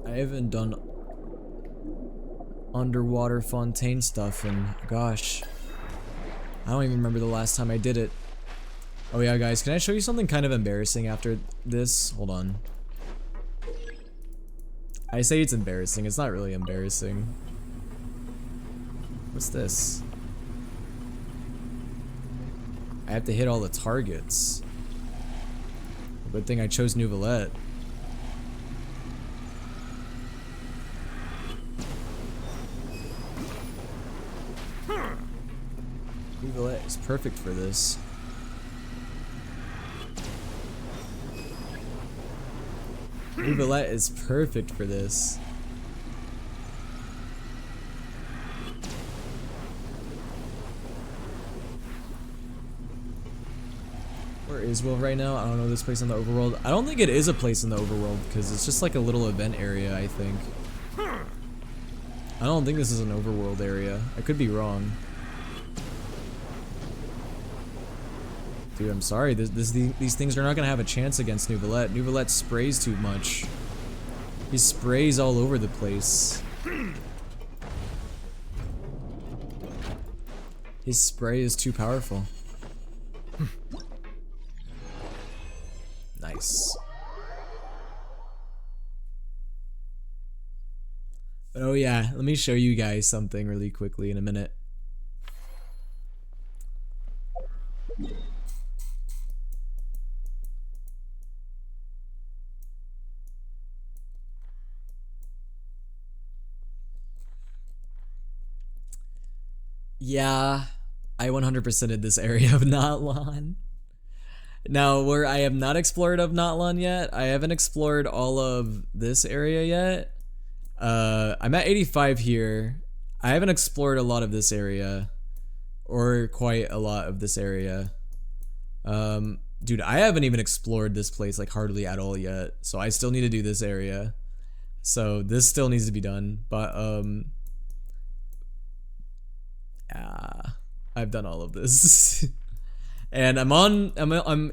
I haven't done underwater fontaine stuff in, gosh, I don't even remember the last time I did it. Oh yeah, guys, can I show you something kind of embarrassing after this? Hold on. I say it's embarrassing, it's not really embarrassing. What's this? I have to hit all the targets. Good thing I chose Nouvellette. Nouvellette is perfect for this. Nouvellette is perfect for this. Where is Will right now? I don't know this place in the overworld. I don't think it is a place in the overworld because it's just like a little event area, I think. I don't think this is an overworld area. I could be wrong. Dude, I'm sorry. These things are not gonna have a chance against Nouvellette. Nouvellette sprays too much. He sprays all over the place. His spray is too powerful. Nice. But oh yeah, let me show you guys something really quickly in a minute. Yeah, I 100%ed this area of Natlan. Now, where I have not explored of Natlan yet, I haven't explored all of this area yet. I'm at 85 here. I haven't explored a lot of this area, or quite a lot of this area. Dude, I haven't even explored this place like hardly at all yet, so I still need to do this area. So this still needs to be done, but I've done all of this. And I'm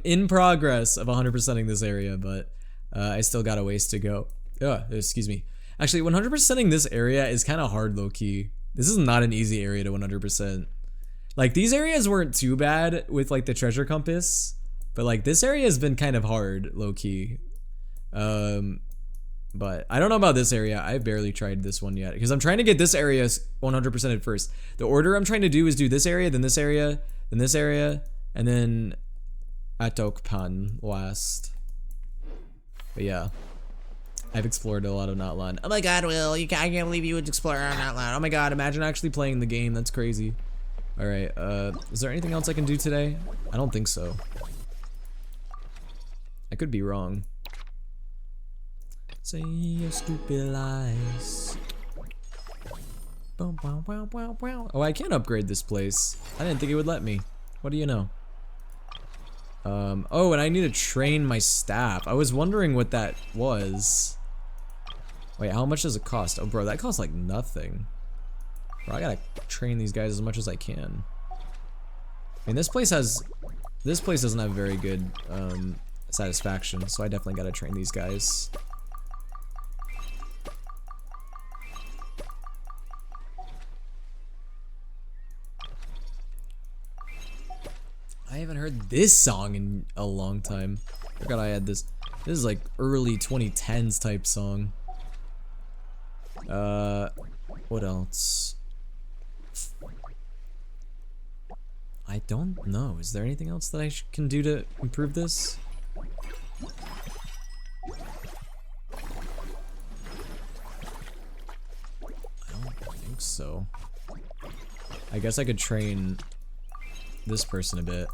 in progress of 100%ing this area, but I still got a ways to go. Excuse me. Actually, 100%ing this area is kind of hard, low-key. This is not an easy area to 100%. Like, these areas weren't too bad with, like, the treasure compass, but, like, this area has been kind of hard, low-key. But I don't know about this area. I've barely tried this one yet, because I'm trying to get this area 100%ed first. The order I'm trying to do is do this area, then this area, then this area, and then Atokpan last. But yeah, I've explored a lot of Natlan. Oh my god, Will, I can't believe you would explore Natlan. Oh my god, imagine actually playing the game. That's crazy. Alright, is there anything else I can do today? I don't think so. I could be wrong. Say your stupid lies. Oh, I can upgrade this place. I didn't think it would let me. What do you know? Oh, and I need to train my staff. I was wondering what that was. Wait, how much does it cost? Oh, bro, that costs like nothing. Bro, I gotta train these guys as much as I can. I mean, this place doesn't have very good satisfaction, so I definitely gotta train these guys. I haven't heard this song in a long time. I forgot I had this. This is like early 2010s type song. What else? I don't know. Is there anything else that I can do to improve this? I don't think so. I guess I could train this person a bit.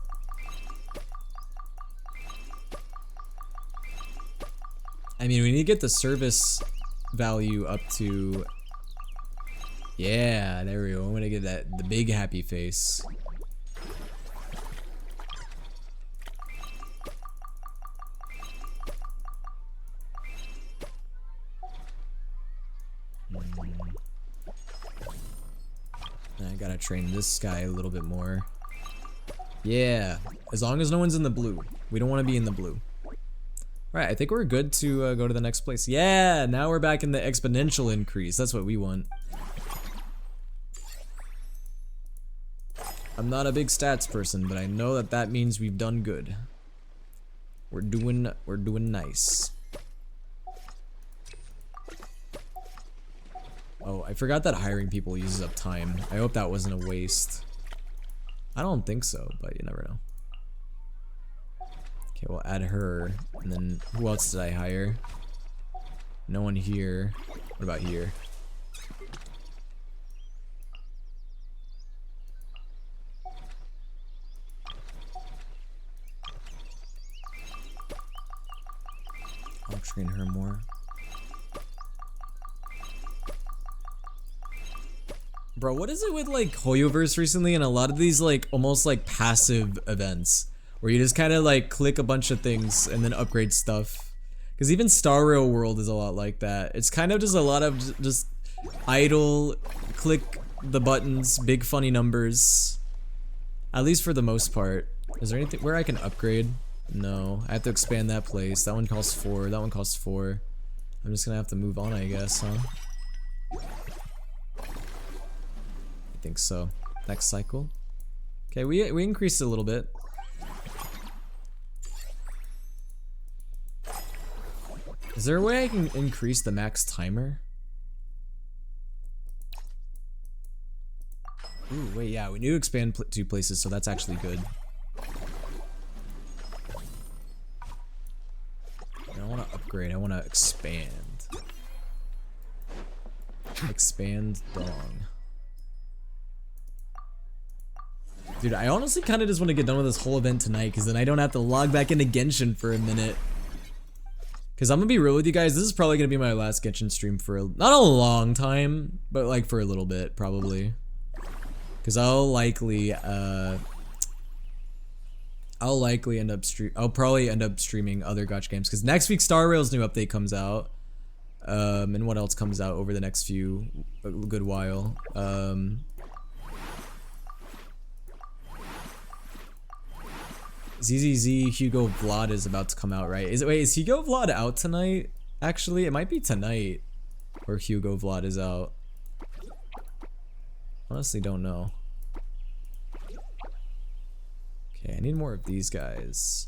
I mean, we need to get the service value up to... Yeah, there we go. I'm gonna get the big happy face. I gotta train this guy a little bit more. Yeah, as long as no one's in the blue. We don't want to be in the blue. Alright, I think we're good to go to the next place. Yeah, now we're back in the exponential increase. That's what we want. I'm not a big stats person, but I know that that means we've done good. We're doing nice. Oh, I forgot that hiring people uses up time. I hope that wasn't a waste. I don't think so, but you never know. Okay, we'll add her, and then who else did I hire? No one here. What about here? I'll train her more. Bro, what is it with like Hoyoverse recently and a lot of these like almost like passive events where you just kind of like click a bunch of things and then upgrade stuff? Because even Star Rail World is a lot like that. It's kind of just a lot of just idle, click the buttons, big funny numbers. At least for the most part. Is there anything where I can upgrade? No, I have to expand that place. That one costs 4, that one costs 4. I'm just gonna have to move on, I guess, huh? I think so. Next cycle. Okay, we increased a little bit. Is there a way I can increase the max timer? Ooh, wait, yeah, we need to expand 2 places, so that's actually good. I don't want to upgrade, I want to expand. Expand dong. Dude, I honestly kind of just want to get done with this whole event tonight, because then I don't have to log back into Genshin for a minute. Because I'm going to be real with you guys, this is probably going to be my last Genshin stream for not a long time, but like for a little bit, probably. Because I'll likely end up I'll probably end up streaming other gacha games, because next week Star Rail's new update comes out. And what else comes out over the next a good while? ZZZ Hugo Vlad is about to come out, right? Is Hugo Vlad out tonight? Actually, it might be tonight where Hugo Vlad is out. Honestly, don't know. Okay, I need more of these guys.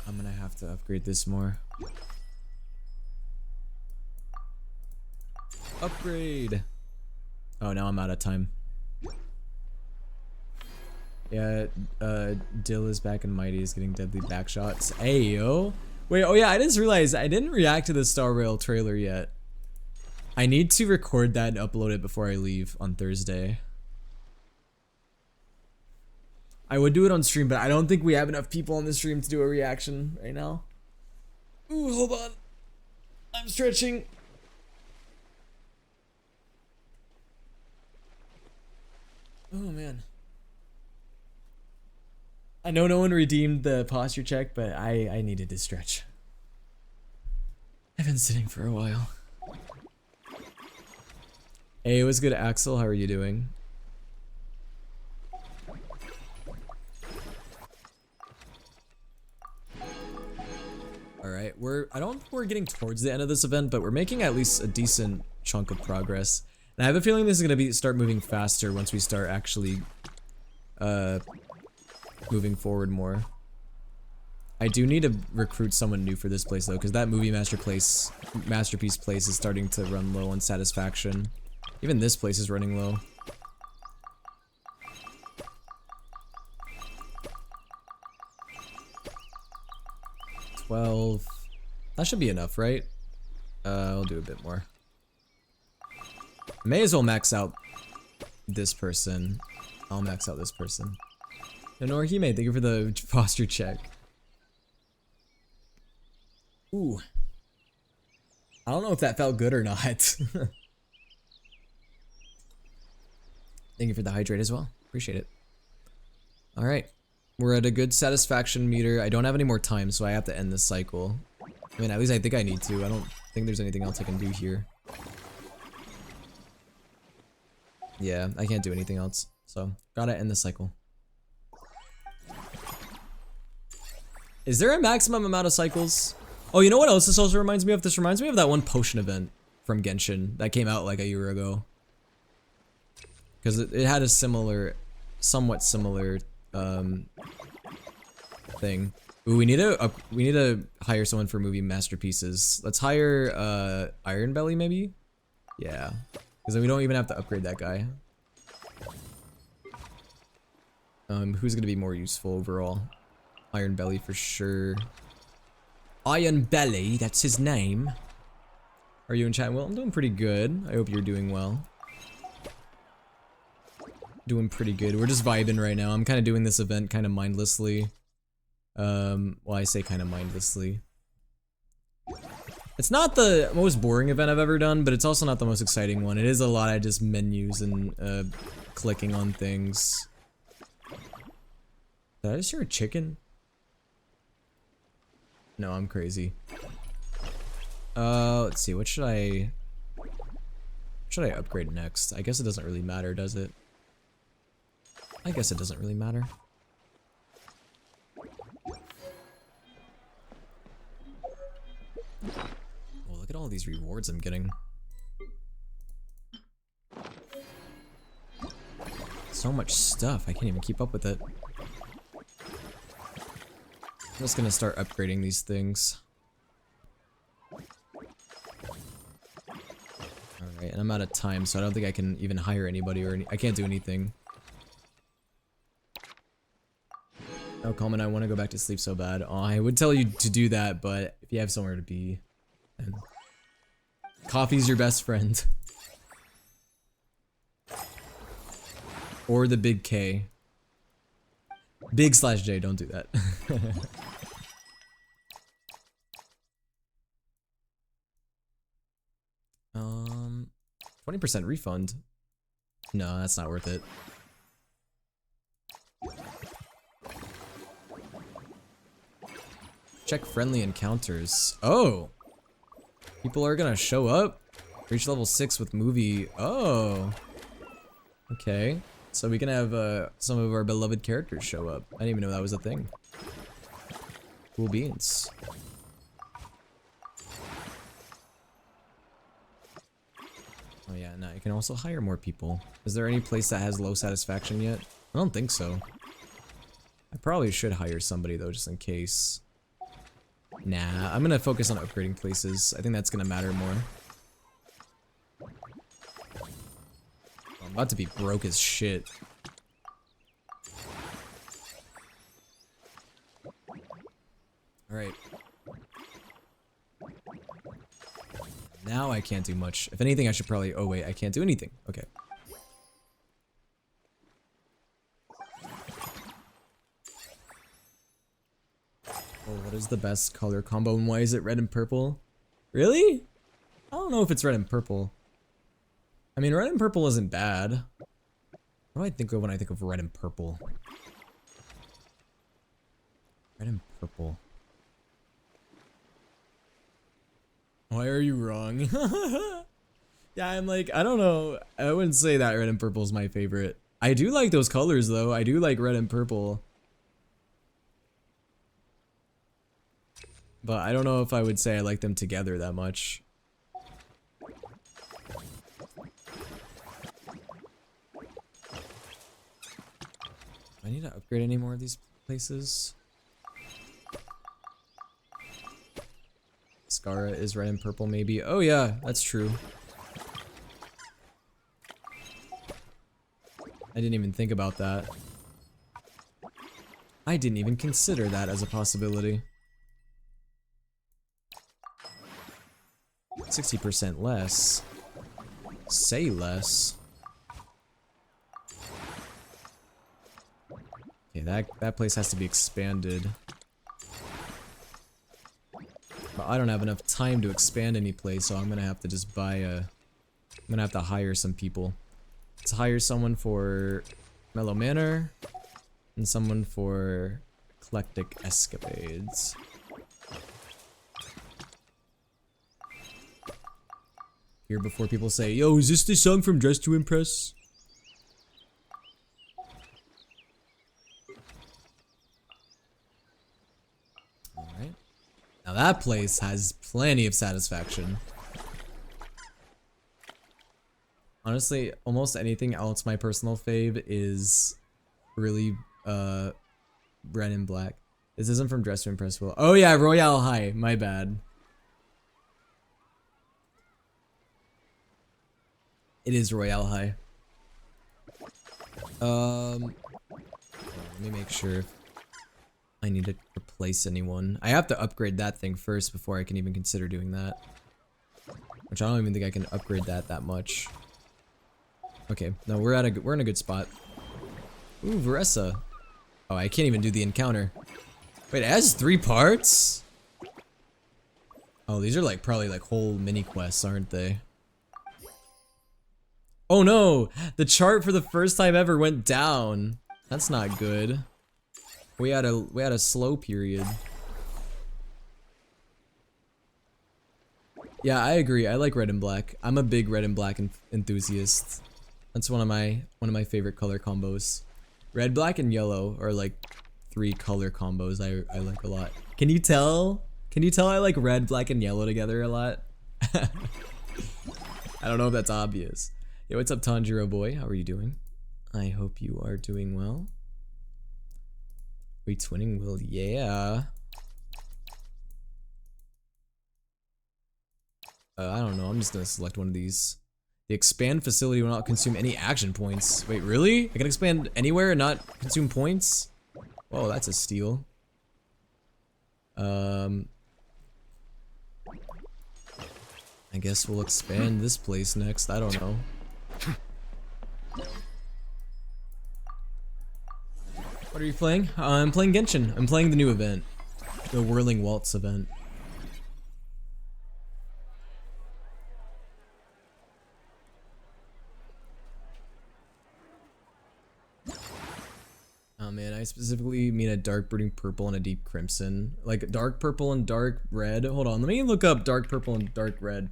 I'm gonna have to upgrade this more. Upgrade! Oh, now I'm out of time. Yeah, Dill is back and Mighty is getting deadly back shots. Hey, yo! Wait, oh yeah, I just realized I didn't react to the Star Rail trailer yet. I need to record that and upload it before I leave on Thursday. I would do it on stream, but I don't think we have enough people on the stream to do a reaction right now. Ooh, hold on. I'm stretching. Oh, man. I know no one redeemed the posture check, but I needed to stretch. I've been sitting for a while. Hey, what's good, Axel? How are you doing? Alright, I don't think we're getting towards the end of this event, but we're making at least a decent chunk of progress. And I have a feeling this is gonna start moving faster once we start actually moving forward more. I do need to recruit someone new for this place though, because that movie masterpiece place is starting to run low on satisfaction. Even this place is running low. That should be enough, right? I'll do a bit more. May as well max out this person. I'll max out this person. Norihime, thank you for the posture check. Ooh. I don't know if that felt good or not. Thank you for the hydrate as well. Appreciate it. Alright. We're at a good satisfaction meter. I don't have any more time, so I have to end this cycle. I mean, at least I think I need to. I don't think there's anything else I can do here. Yeah, I can't do anything else. So, gotta end the cycle. Is there a maximum amount of cycles? Oh, you know what else this also reminds me of? This reminds me of that one potion event from Genshin that came out like a year ago. Because it had a similar, somewhat similar thing. Ooh, we need to hire someone for movie masterpieces. Let's hire Iron Belly maybe? Yeah. Because then we don't even have to upgrade that guy. Who's gonna be more useful overall? Iron Belly for sure. Iron Belly, that's his name. Are you in chat? Well, I'm doing pretty good. I hope you're doing well. Doing pretty good. We're just vibing right now. I'm kind of doing this event kind of mindlessly. Well, I say kind of mindlessly. It's not the most boring event I've ever done, but it's also not the most exciting one. It is a lot of just menus and clicking on things. Did I just hear a chicken? No, I'm crazy. Let's see. What should I upgrade next? I guess it doesn't really matter, does it? I guess it doesn't really matter. Oh, look at all these rewards I'm getting. So much stuff, I can't even keep up with it. I'm just gonna start upgrading these things. Alright, and I'm out of time, so I don't think I can even hire anybody or I can't do anything. Oh, Coleman, I want to go back to sleep so bad. Oh, I would tell you to do that, but if you have somewhere to be, then coffee's your best friend. Or the big K. Big/J, don't do that. 20% refund. No, that's not worth it. Check friendly encounters. Oh! People are gonna show up? Reach level 6 with movie. Oh! Okay. So we can have some of our beloved characters show up. I didn't even know that was a thing. Cool beans. Oh yeah, now you can also hire more people. Is there any place that has low satisfaction yet? I don't think so. I probably should hire somebody though, just in case. Nah, I'm gonna focus on upgrading places. I think that's gonna matter more. I'm about to be broke as shit. Alright. Now I can't do much. If anything, I should probably... Oh wait, I can't do anything. Okay. Oh, what is the best color combo and why is it red and purple? Really? I don't know if it's red and purple. I mean, red and purple isn't bad. What do I think of when I think of red and purple? Red and purple. Why are you wrong? Yeah, I'm like, I don't know. I wouldn't say that red and purple is my favorite. I do like those colors though. I do like red and purple. But I don't know if I would say I like them together that much. Do I need to upgrade any more of these places? Scara is red and purple maybe. Oh yeah, that's true. I didn't even think about that. I didn't even consider that as a possibility. 60% less. Say less. Okay, that place has to be expanded. But I don't have enough time to expand any place, so I'm gonna have to just buy a... I'm gonna have to hire some people. Let's hire someone for Mellow Manor. And someone for eclectic escapades. Here before people say, yo, is this the song from Dress to Impress? Alright. Now that place has plenty of satisfaction. Honestly, almost anything else my personal fave is really red and black. This isn't from Dress to Impress Will. Oh yeah, Royale High, my bad. It is Royale High. Let me make sure if I need to replace anyone. I have to upgrade that thing first before I can even consider doing that. Which I don't even think I can upgrade that much. Okay, no, we're in a good spot. Ooh, Varessa. Oh, I can't even do the encounter. Wait, it has 3 parts? Oh, these are like probably like whole mini quests, aren't they? Oh no! The chart for the first time ever went down. That's not good. We had a slow period. Yeah, I agree. I like red and black. I'm a big red and black enthusiast. That's one of my favorite color combos. Red, black, and yellow are like 3 color combos I like a lot. Can you tell? Can you tell I like red, black, and yellow together a lot? I don't know if that's obvious. Yo, what's up, Tanjiro boy? How are you doing? I hope you are doing well. We twinning will, yeah. I don't know. I'm just gonna select one of these. The expand facility will not consume any action points. Wait, really? I can expand anywhere and not consume points? Whoa, that's a steal. I guess we'll expand this place next. I don't know. What are you playing? I'm playing Genshin. I'm playing the new event. The Whirling Waltz event. Oh man, I specifically mean a dark brooding purple and a deep crimson. Like dark purple and dark red. Hold on, let me look up dark purple and dark red.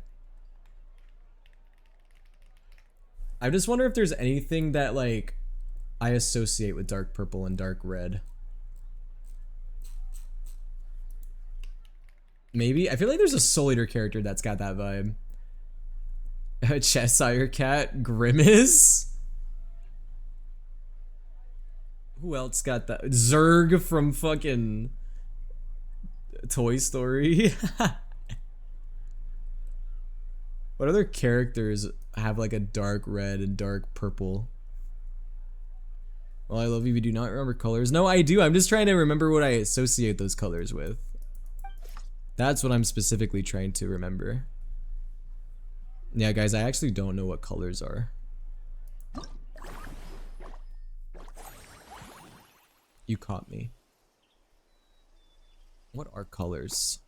I just wonder if there's anything that like I associate with dark purple and dark red. Maybe? I feel like there's a Soul Eater character that's got that vibe. Cheshire Cat, Grimace? Who else got that? Zurg from fucking Toy Story. What other characters have like a dark red and dark purple? Well, I love you, but do not remember colors. No, I do. I'm just trying to remember what I associate those colors with. That's what I'm specifically trying to remember. Yeah, guys, I actually don't know what colors are. You caught me. What are colors?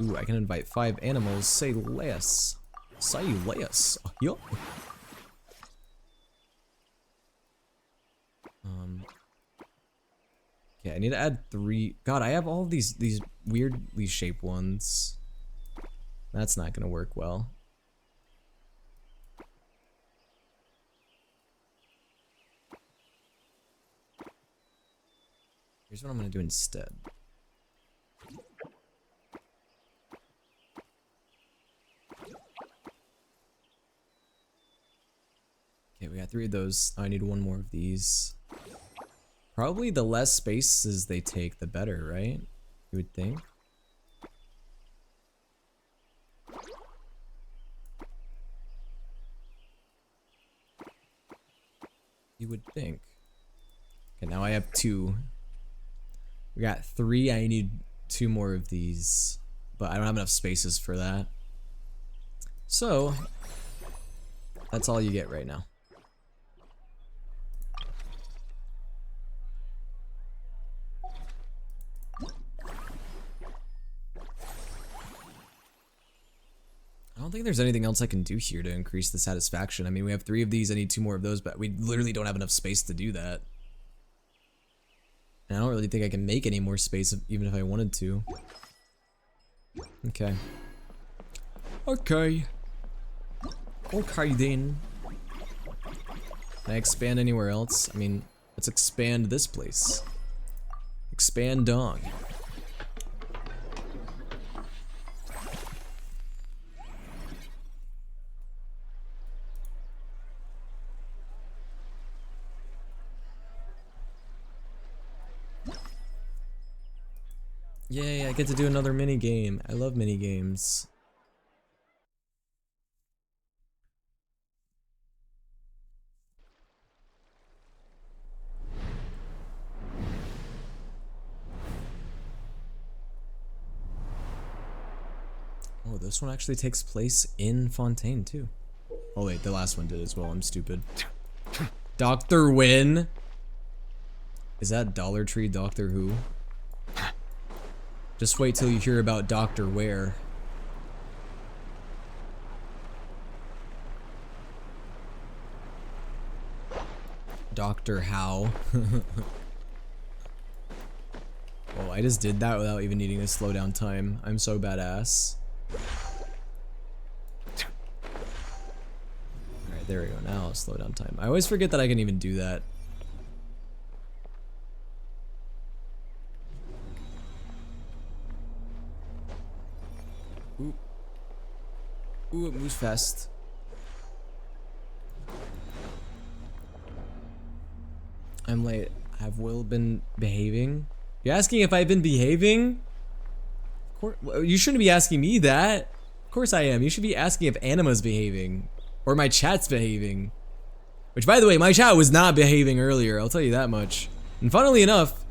Ooh, I can invite 5 animals. Say less. Say less. Yup. Okay, I need to add 3. God, I have all of these weirdly shaped ones. That's not gonna work well. Here's what I'm gonna do instead. Okay, we got 3 of those. I need 1 more of these. Probably the less spaces they take, the better, right? You would think. You would think. Okay, now I have 2. We got 3, I need 2 more of these. But I don't have enough spaces for that. So, that's all you get right now. I don't think there's anything else I can do here to increase the satisfaction. I mean, we have 3 of these, I need 2 more of those, but we literally don't have enough space to do that. And I don't really think I can make any more space even if I wanted to. Okay. Okay. Okay then. Can I expand anywhere else? I mean, let's expand this place. Expand dong. Yay, I get to do another mini game. I love mini games. Oh, this one actually takes place in Fontaine too. Oh wait, the last one did as well. I'm stupid. Dr. Wynn? Is that Dollar Tree Doctor Who? Just wait till you hear about Dr. Where. Dr. How. Oh, I just did that without even needing to slow down time. I'm so badass. Alright, there we go. Now I'll slow down time. I always forget that I can even do that. Ooh. Ooh, it moves fast. I'm late. Have Will been behaving? You're asking if I've been behaving? You shouldn't be asking me that. Of course I am. You should be asking if Anima's behaving. Or my chat's behaving. Which, by the way, my chat was not behaving earlier. I'll tell you that much. And funnily enough,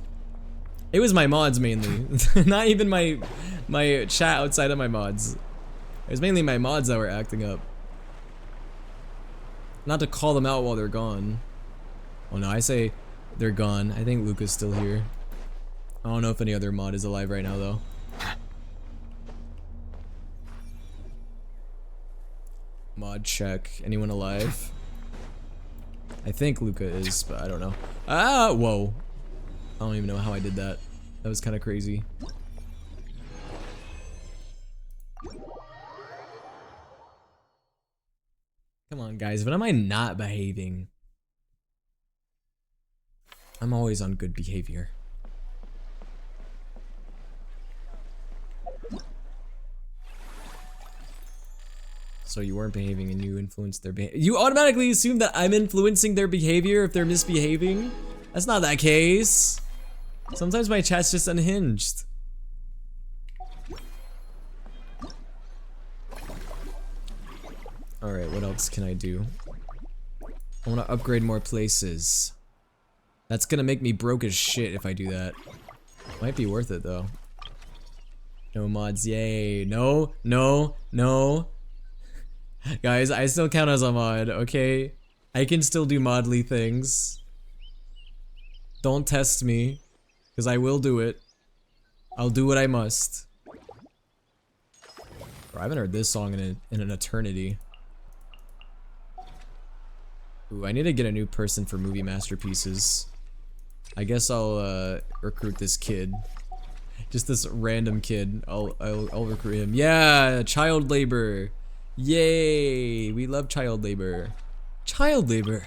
it was my mods mainly. Not even my chat outside of my mods. It was mainly my mods that were acting up. Not to call them out while they're gone. Oh no, I say they're gone. I think Luca's still here. I don't know if any other mod is alive right now though. Mod check. Anyone alive? I think Luca is, but I don't know. Ah, whoa. I don't even know how I did that. That was kind of crazy. Come on, guys. When am I not behaving? I'm always on good behavior. So you weren't behaving and you influenced their behavior. You automatically assume that I'm influencing their behavior if they're misbehaving? That's not that case. Sometimes my chat's just unhinged. Alright, what else can I do? I want to upgrade more places. That's gonna make me broke as shit if I do that. Might be worth it though. No mods, yay. No, no, no. Guys, I still count as a mod, okay? I can still do modly things. Don't test me, because I will do it. I'll do what I must. Bro, I haven't heard this song in an eternity. Ooh, I need to get a new person for movie masterpieces. I guess I'll recruit this kid. Just this random kid. I'll recruit him. Yeah, child labor. Yay! We love child labor. Child labor.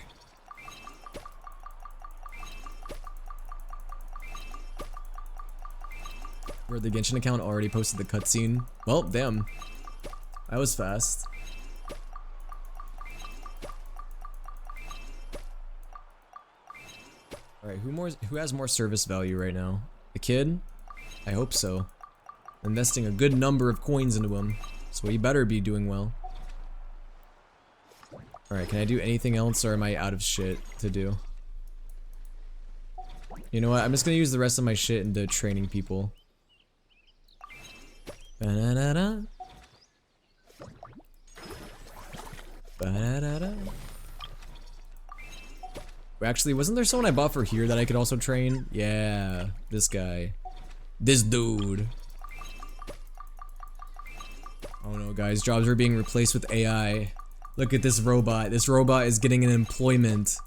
Where the Genshin account already posted the cutscene. Well, damn. That was fast. Alright, who has more service value right now? The kid? I hope so. Investing a good number of coins into him. So he better be doing well. Alright, can I do anything else or am I out of shit to do? You know what? I'm just gonna use the rest of my shit into training people. Ba-da-da-da. Ba-da-da-da. Actually, wasn't there someone I bought for here that I could also train? Yeah, this guy. This dude. Oh no, guys, jobs are being replaced with AI. Look at this robot. This robot is getting an employment.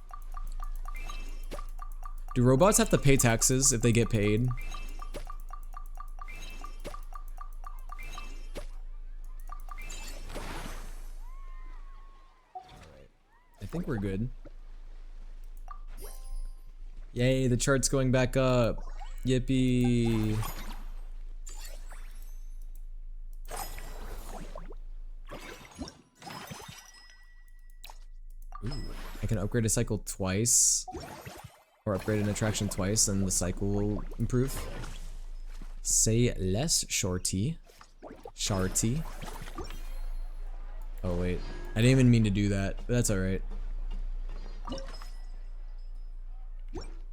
Do robots have to pay taxes if they get paid? Alright. I think we're good. Yay, the chart's going back up. Yippee. Ooh, I can upgrade a cycle twice. Or upgrade an attraction twice and the cycle will improve. Say less, shorty. Sharty. Oh wait, I didn't even mean to do that. But that's alright.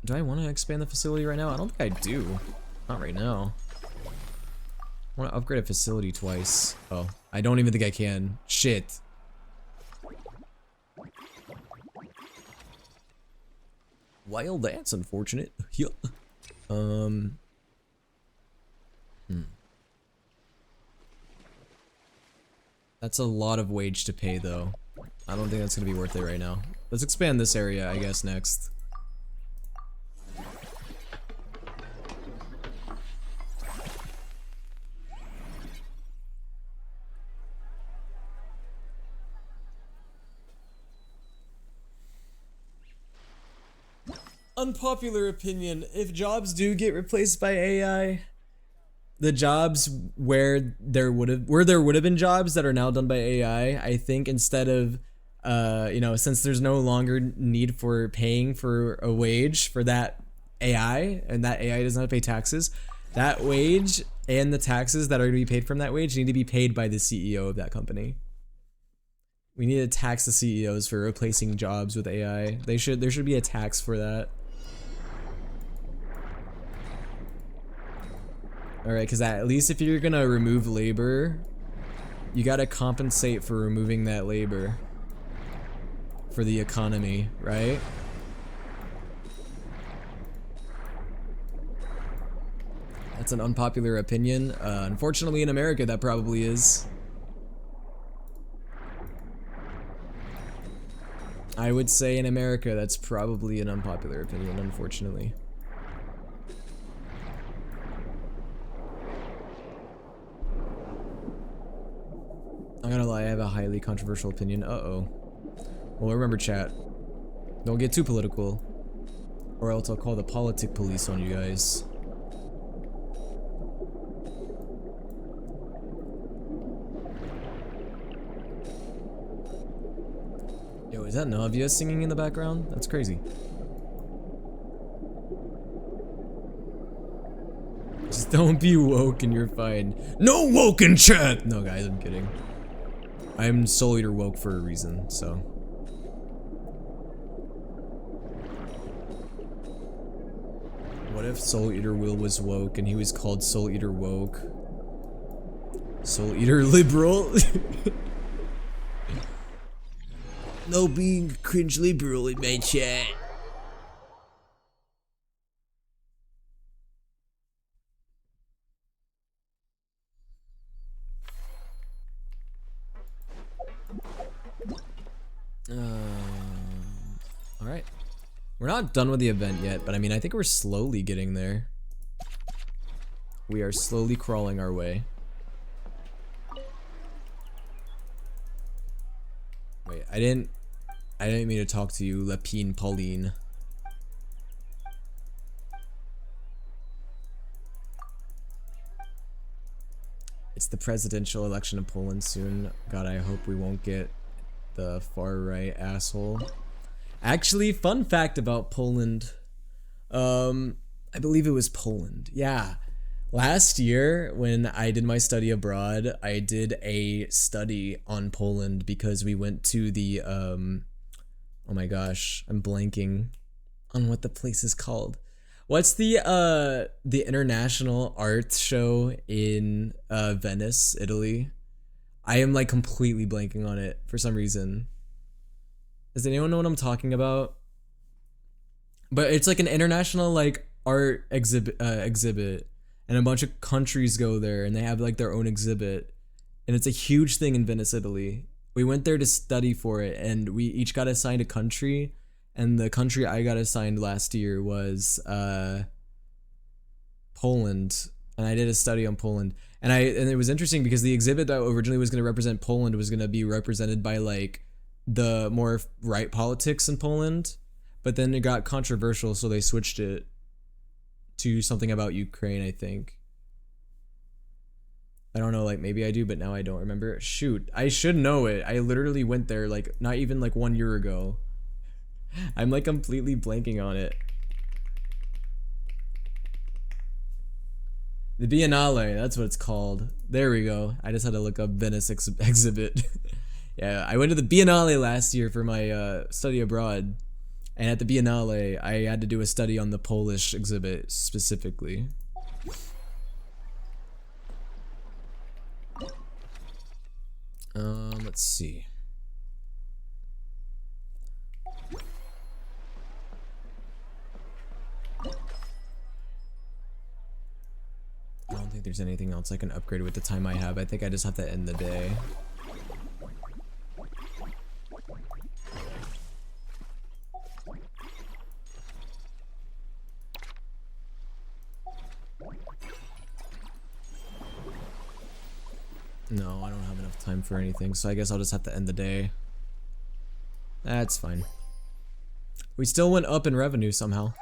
Do I want to expand the facility right now? I don't think I do. Not right now. I want to upgrade a facility twice. Oh, I don't even think I can. Shit. Well, that's unfortunate. Yeah. That's a lot of wage to pay, though. I don't think that's gonna be worth it right now. Let's expand this area, I guess, next. Unpopular opinion, if jobs do get replaced by AI, the jobs where there would have been jobs that are now done by AI, I think instead of you know, since there's no longer need for paying for a wage for that AI, and that AI doesn't have to pay taxes, that wage and the taxes that are going to be paid from that wage need to be paid by the CEO of that company. We need to tax the CEOs for replacing jobs with AI. There should be a tax for that. Alright, because at least if you're gonna remove labor, you gotta compensate for removing that labor for the economy, right? That's an unpopular opinion. Unfortunately in America that probably is. I would say in America that's probably an unpopular opinion, unfortunately. I'm not gonna lie, I have a highly controversial opinion. Uh-oh. Well, remember, chat. Don't get too political, or else I'll call the politic police on you guys. Yo, is that Navia singing in the background? That's crazy. Just don't be woke and you're fine. No woke in chat! No, guys, I'm kidding. I'm Soul Eater woke for a reason, so. What if Soul Eater Will was woke and he was called Soul Eater woke? Soul Eater liberal? No being cringe liberal in my chat. Alright. We're not done with the event yet, but I mean, I think we're slowly getting there. We are slowly crawling our way. Wait, I didn't mean to talk to you, Lapine Pauline. It's the presidential election in Poland soon. God, I hope we won't get the far right asshole. Actually, fun fact about Poland. I believe it was Poland. Yeah. Last year, when I did my study abroad, I did a study on Poland because we went to the, oh my gosh, I'm blanking on what the place is called. What's the international art show in, Venice, Italy? I am like completely blanking on it for some reason. Does anyone know what I'm talking about? But it's like an international like art exhibit, and a bunch of countries go there and they have like their own exhibit, and it's a huge thing in Venice, Italy. We went there to study for it, and we each got assigned a country, and the country I got assigned last year was Poland, and I did a study on Poland, and it was interesting because the exhibit that originally was going to represent Poland was going to be represented by like the more right politics in Poland, but then it got controversial, so they switched it to something about Ukraine, I think. I don't know, like maybe I do, but now I don't remember. Shoot, I should know it. I literally went there like not even like 1 year ago. I'm like completely blanking on it. The Biennale, that's what it's called. There we go. I just had to look up Venice exhibit. Yeah, I went to the Biennale last year for my study abroad. And at the Biennale, I had to do a study on the Polish exhibit specifically. Let's see. I don't think there's anything else I can upgrade with the time I have. I think I just have to end the day. No, I don't have enough time for anything, so I guess I'll just have to end the day. That's fine. We still went up in revenue somehow.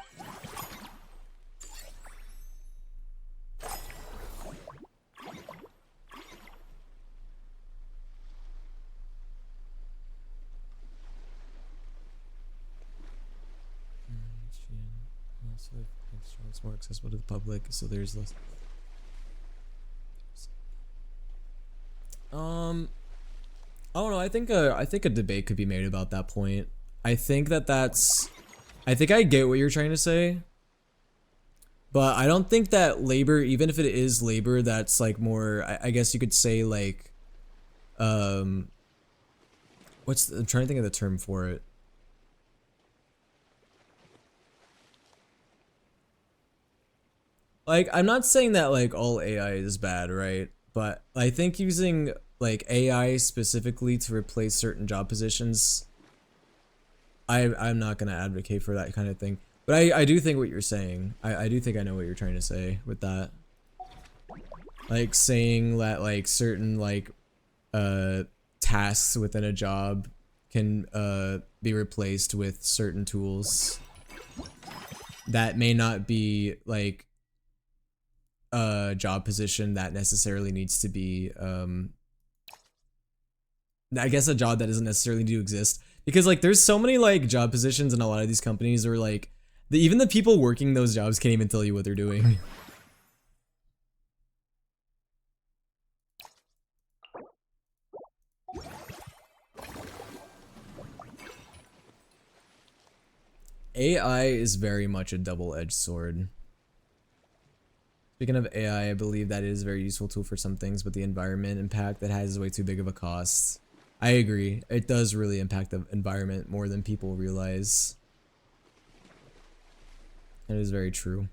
It's more accessible to the public, so there's less. I don't know. I think a debate could be made about that point. I think I think I get what you're trying to say, but I don't think that labor, even if it is labor, that's like more. I guess you could say like, I'm trying to think of the term for it. Like, I'm not saying that like all AI is bad, right? But I think using like AI specifically to replace certain job positions, I'm not gonna advocate for that kind of thing. But I do think what you're saying. I do think I know what you're trying to say with that. Like saying that like certain like tasks within a job can be replaced with certain tools that may not be like a job position that necessarily needs to be I guess a job that doesn't necessarily need to exist, because like there's so many like job positions in a lot of these companies where like even the people working those jobs can't even tell you what they're doing. AI is very much a double-edged sword. Speaking of AI, I believe that it is a very useful tool for some things, but the environment impact that has is way too big of a cost. I agree. It does really impact the environment more than people realize. It is very true.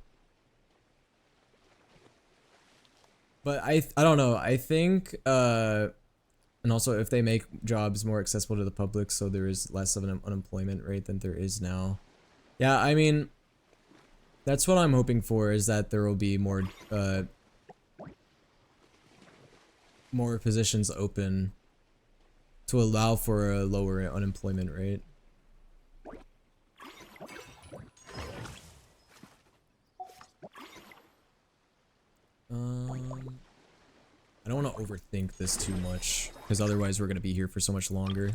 But I don't know. I think and also if they make jobs more accessible to the public so there is less of an unemployment rate than there is now. Yeah, I mean, that's what I'm hoping for, is that there will be more positions open to allow for a lower unemployment rate. I don't want to overthink this too much, because otherwise we're going to be here for so much longer.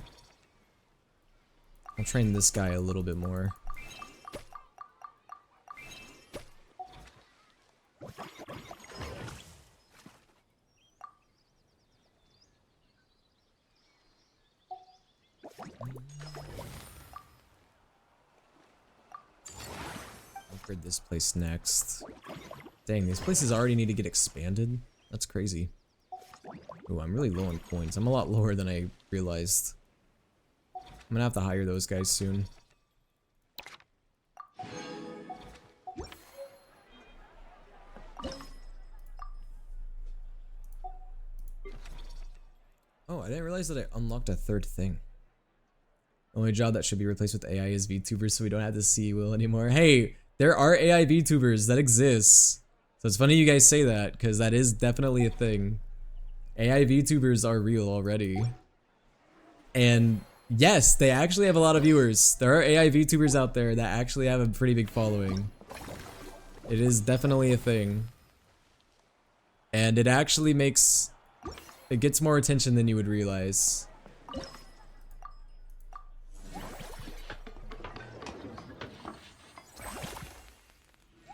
I'll train this guy a little bit more. Upgrade this place next. Dang, these places already need to get expanded? That's crazy. Ooh, I'm really low on coins. I'm a lot lower than I realized. I'm gonna have to hire those guys soon. Oh, I didn't realize that I unlocked a third thing. The only job that should be replaced with AI is VTubers, so we don't have to see Will anymore. Hey, there are AI VTubers that exist. So it's funny you guys say that, because that is definitely a thing. AI VTubers are real already. And yes, they actually have a lot of viewers. There are AI VTubers out there that actually have a pretty big following. It is definitely a thing. And it actually makes... it gets more attention than you would realize.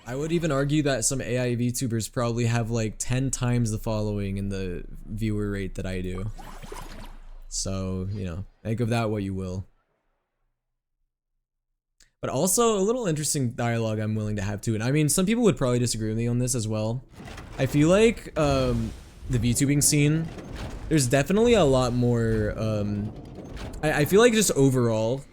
I would even argue that some AI VTubers probably have like 10 times the following and the viewer rate that I do. So, you know, make of that what you will. But also a little interesting dialogue I'm willing to have too. And I mean, some people would probably disagree with me on this as well. I feel like the VTubing scene, there's definitely a lot more, I feel like just overall,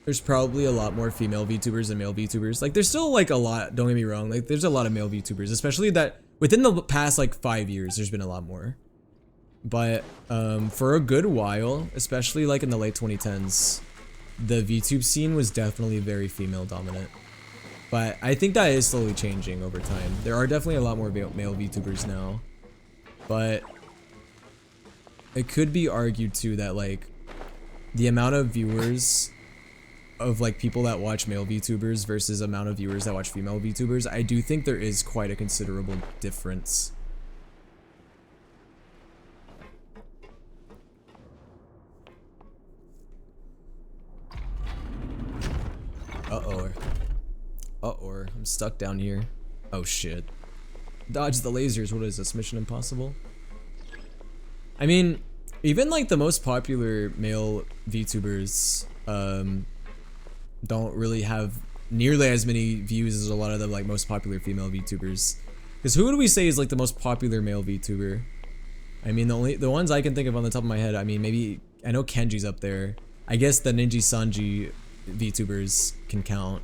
there's probably a lot more female VTubers than male VTubers. Like, there's still like a lot, don't get me wrong, like there's a lot of male VTubers, especially that within the past like 5 years, there's been a lot more. But for a good while, especially like in the late 2010s, the VTube scene was definitely very female dominant. But I think that is slowly changing over time. There are definitely a lot more male VTubers now. But it could be argued too that like the amount of viewers of like people that watch male VTubers versus amount of viewers that watch female VTubers, I do think there is quite a considerable difference. Uh-oh. Uh-oh. I'm stuck down here. Oh shit. Dodge the lasers. What is this? Mission Impossible? I mean, even like the most popular male VTubers don't really have nearly as many views as a lot of the like most popular female VTubers. Because who would we say is like the most popular male VTuber? I mean, the ones I can think of on the top of my head, I mean, maybe I know Kenji's up there. I guess the Ninja Sanji VTubers can count.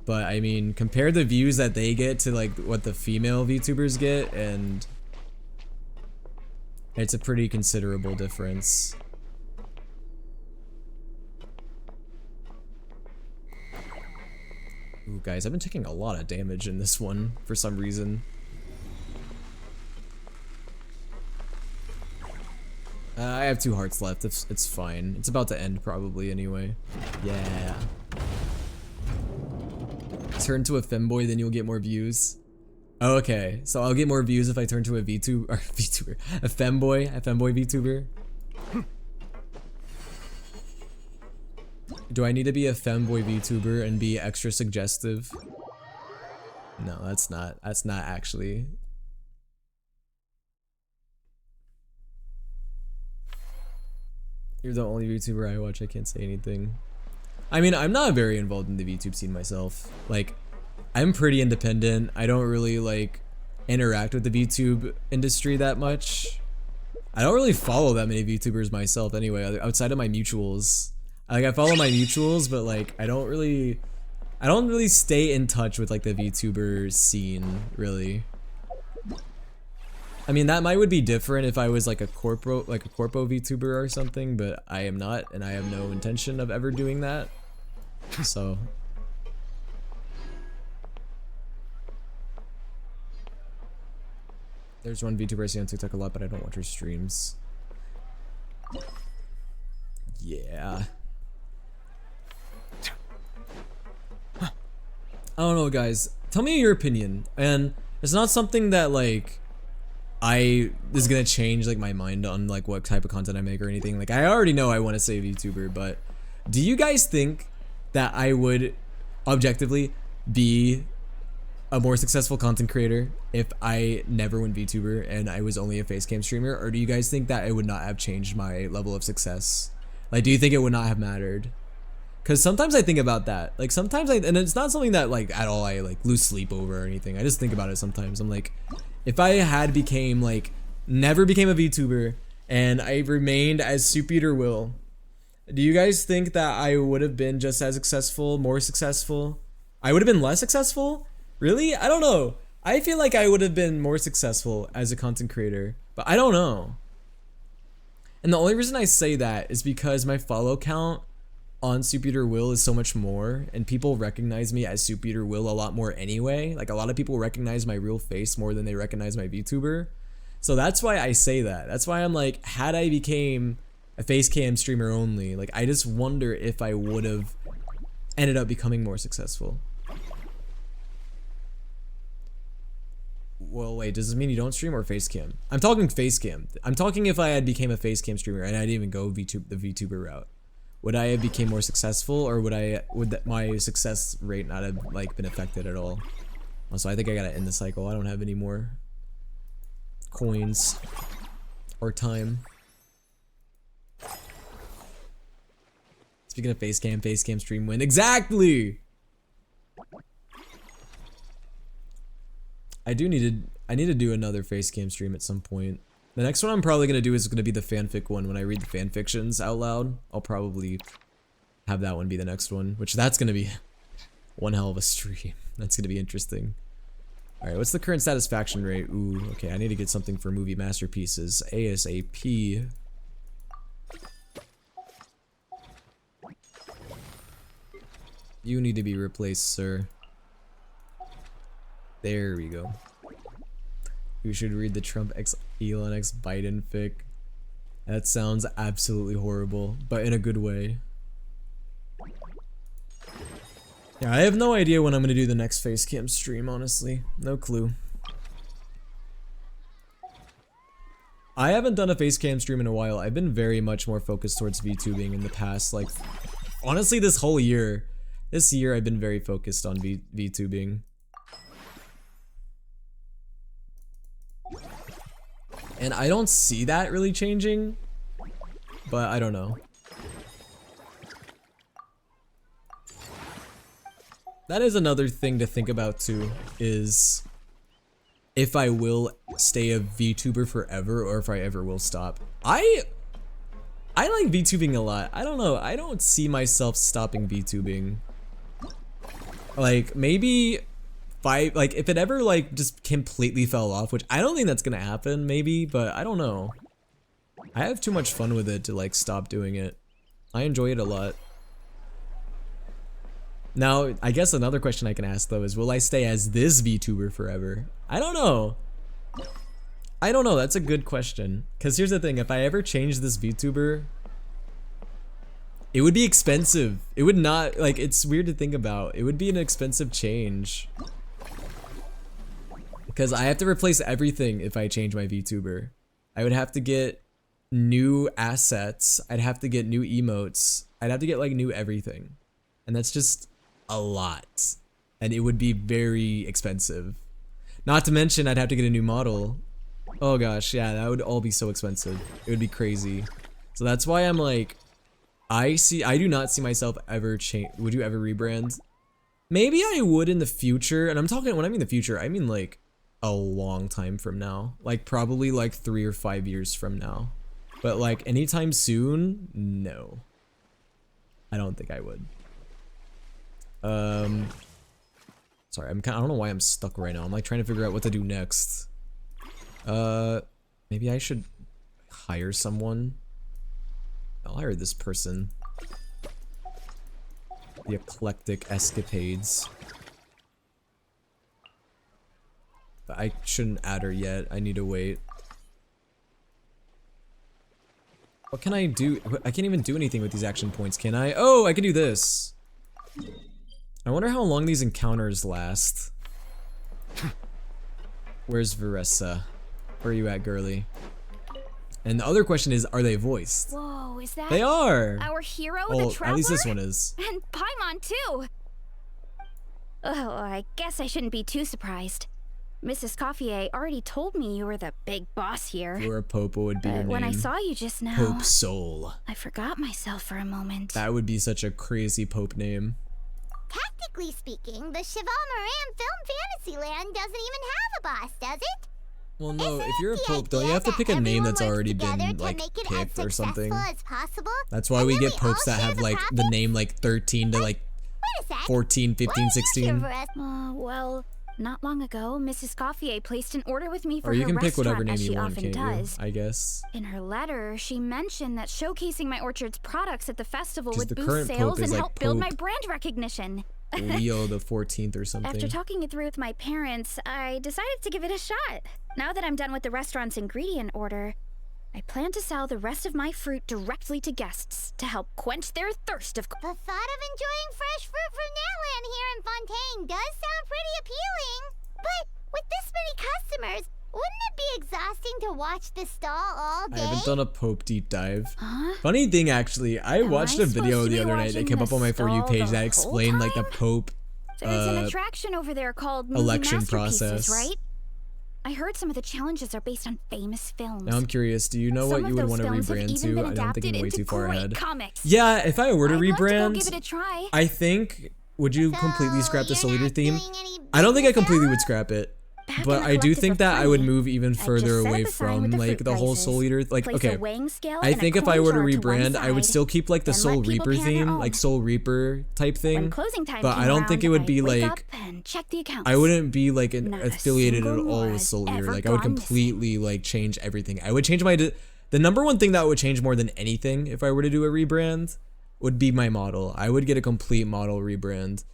But I mean, compare the views that they get to like what the female VTubers get, and it's a pretty considerable difference. Ooh, guys, I've been taking a lot of damage in this one for some reason. I have 2 hearts left. It's fine. It's about to end probably anyway. Yeah. Turn to a femboy, then you'll get more views. Oh, okay, so I'll get more views if I turn to a VTuber, or VTuber, a femboy VTuber. Do I need to be a femboy VTuber and be extra suggestive? No, that's not actually. You're the only VTuber I watch, I can't say anything. I mean, I'm not very involved in the VTube scene myself. Like, I'm pretty independent. I don't really, like, interact with the VTube industry that much. I don't really follow that many VTubers myself anyway, outside of my mutuals. Like, I follow my mutuals, but, like, I don't really stay in touch with, like, the VTuber scene, really. I mean, that would be different if I was like a corpo VTuber or something, but I am not, and I have no intention of ever doing that. So there's one VTuber I see on TikTok a lot, but I don't watch her streams. Yeah. I don't know, guys. Tell me your opinion, and it's not something that like this is gonna change like my mind on like what type of content I make or anything. Like, I already know I want to say VTuber, but do you guys think that I would objectively be a more successful content creator if I never went VTuber and I was only a facecam streamer? Or do you guys think that it would not have changed my level of success? Like, do you think it would not have mattered? Because sometimes I think about that. Like, sometimes and it's not something that like at all I like lose sleep over or anything. I just think about it sometimes. I'm like, if I had never became a VTuber and I remained as souleaterwill, do you guys think that I would have been just as successful, more successful? I would have been less successful? Really? I don't know. I feel like I would have been more successful as a content creator, but I don't know. And the only reason I say that is because my follow count on souleaterwill is so much more, and people recognize me as souleaterwill a lot more anyway. Like, a lot of people recognize my real face more than they recognize my VTuber. So that's why I say that. That's why I'm like, had I became a face cam streamer only, like, I just wonder if I would have ended up becoming more successful. Well, wait, does this mean you don't stream or face cam? I'm talking face cam. I'm talking if I had became a face cam streamer and I didn't even go the VTuber route. Would I have became more successful, or would my success rate not have like been affected at all? Also, I think I gotta end the cycle. I don't have any more coins or time. Speaking of face cam stream win. Exactly! I need to do another face cam stream at some point. The next one I'm probably gonna do is gonna be the fanfic one. When I read the fanfictions out loud, I'll probably have that one be the next one, which that's gonna be one hell of a stream. That's gonna be interesting. Alright, what's the current satisfaction rate? Ooh, okay, I need to get something for movie masterpieces ASAP. You need to be replaced, sir. There we go. You should read the Trump x Elon x Biden fic. That sounds absolutely horrible, but in a good way. Yeah, I have no idea when I'm gonna do the next facecam stream, honestly. No clue. I haven't done a facecam stream in a while. I've been very much more focused towards VTubing in the past, like, honestly, this whole year. This year I've been very focused on VTubing. And I don't see that really changing, but I don't know. That is another thing to think about too, is if I will stay a VTuber forever or if I ever will stop. I like VTubing a lot. I don't know. I don't see myself stopping VTubing. Like, maybe like, if it ever like just completely fell off, which I don't think that's gonna happen, maybe, but I don't know. I have too much fun with it to like stop doing it. I enjoy it a lot. Now, I guess another question I can ask though is, will I stay as this VTuber forever? I don't know. I don't know, that's a good question. Cause here's the thing, if I ever change this VTuber, it would be expensive. It would not, like, it's weird to think about. It would be an expensive change. Because I have to replace everything if I change my VTuber. I would have to get new assets. I'd have to get new emotes. I'd have to get like new everything. And that's just a lot. And it would be very expensive. Not to mention I'd have to get a new model. Oh gosh, yeah, that would all be so expensive. It would be crazy. So that's why I'm like, I do not see myself ever change. Would you ever rebrand? Maybe I would in the future. And I'm talking, when I mean the future, I mean like a long time from now. Like probably like 3 or 5 years from now. But like anytime soon, no. I don't think I would. Sorry, I don't know why I'm stuck right now. I'm like trying to figure out what to do next. Maybe I should hire someone. I'll hire this person. The Eclectic Escapades. But I shouldn't add her yet. I need to wait. What can I do? I can't even do anything with these action points, can I? Oh, I can do this. I wonder how long these encounters last. Where's Veressa? Where are you at, girly? And the other question is, are they voiced? Whoa, is that? They are! Our hero, well, the Traveler? at least this one is. And Paimon, too! Oh, I guess I shouldn't be too surprised. Mrs. Coiffier already told me you were the big boss here. Flora Popo would be your name. When I saw you just now, Pope Soul. I forgot myself for a moment. That would be such a crazy Pope name. Technically speaking, the Cheval Moran Film Fantasyland doesn't even have a boss, does it? Well, no, if you're a Pope, don't you have to pick a name that's already been, like, picked or something? That's why we get Popes that have, like, the name, like, 13 to, like, 14, 15, 16. Well, Not long ago, Mrs. Gauffier placed an order with me for Or you her can pick restaurant, whatever name as you she want, often can't you? does. I guess. In her letter, she mentioned that showcasing my orchard's products at the festival 'Cause would the boost current sales Pope is and like help build my Pope brand recognition. Leo the 14th or something. After talking it through with my parents, I decided to give it a shot. Now that I'm done with the restaurant's ingredient order, I plan to sell the rest of my fruit directly to guests to help quench their thirst of... The thought of enjoying fresh fruit from Natland here in Fontaine does sound pretty appealing. But with this many customers, wouldn't it be exhausting to watch the stall all I day? haven't done a Pope deep dive. Funny thing, actually, I watched a video the other night that came up on my For You page that explained like the Pope There's an attraction over there called Movie election Masterpieces, process. right? I heard some of the challenges are based on famous films. Now I'm curious, do you know Some what of you would those want to films have rebrand even to? been I don't think adapted I'm way into too far great ahead. comics. Yeah, if I were to I'd love to go rebrand, give it a try. I think, would you completely scrap the Soul Eater theme? I don't think I completely would scrap it. But I do think that I would move even further away from like the whole Soul Eater. Like, okay, I think if I were to rebrand, I would still keep like the Soul Reaper theme, like Soul Reaper type thing. But I don't think it would be like, I wouldn't be like affiliated at all with Soul Eater. Like I would completely like change everything. I would change the number one thing that would change more than anything if I were to do a rebrand would be my model. I would get a complete model rebrand.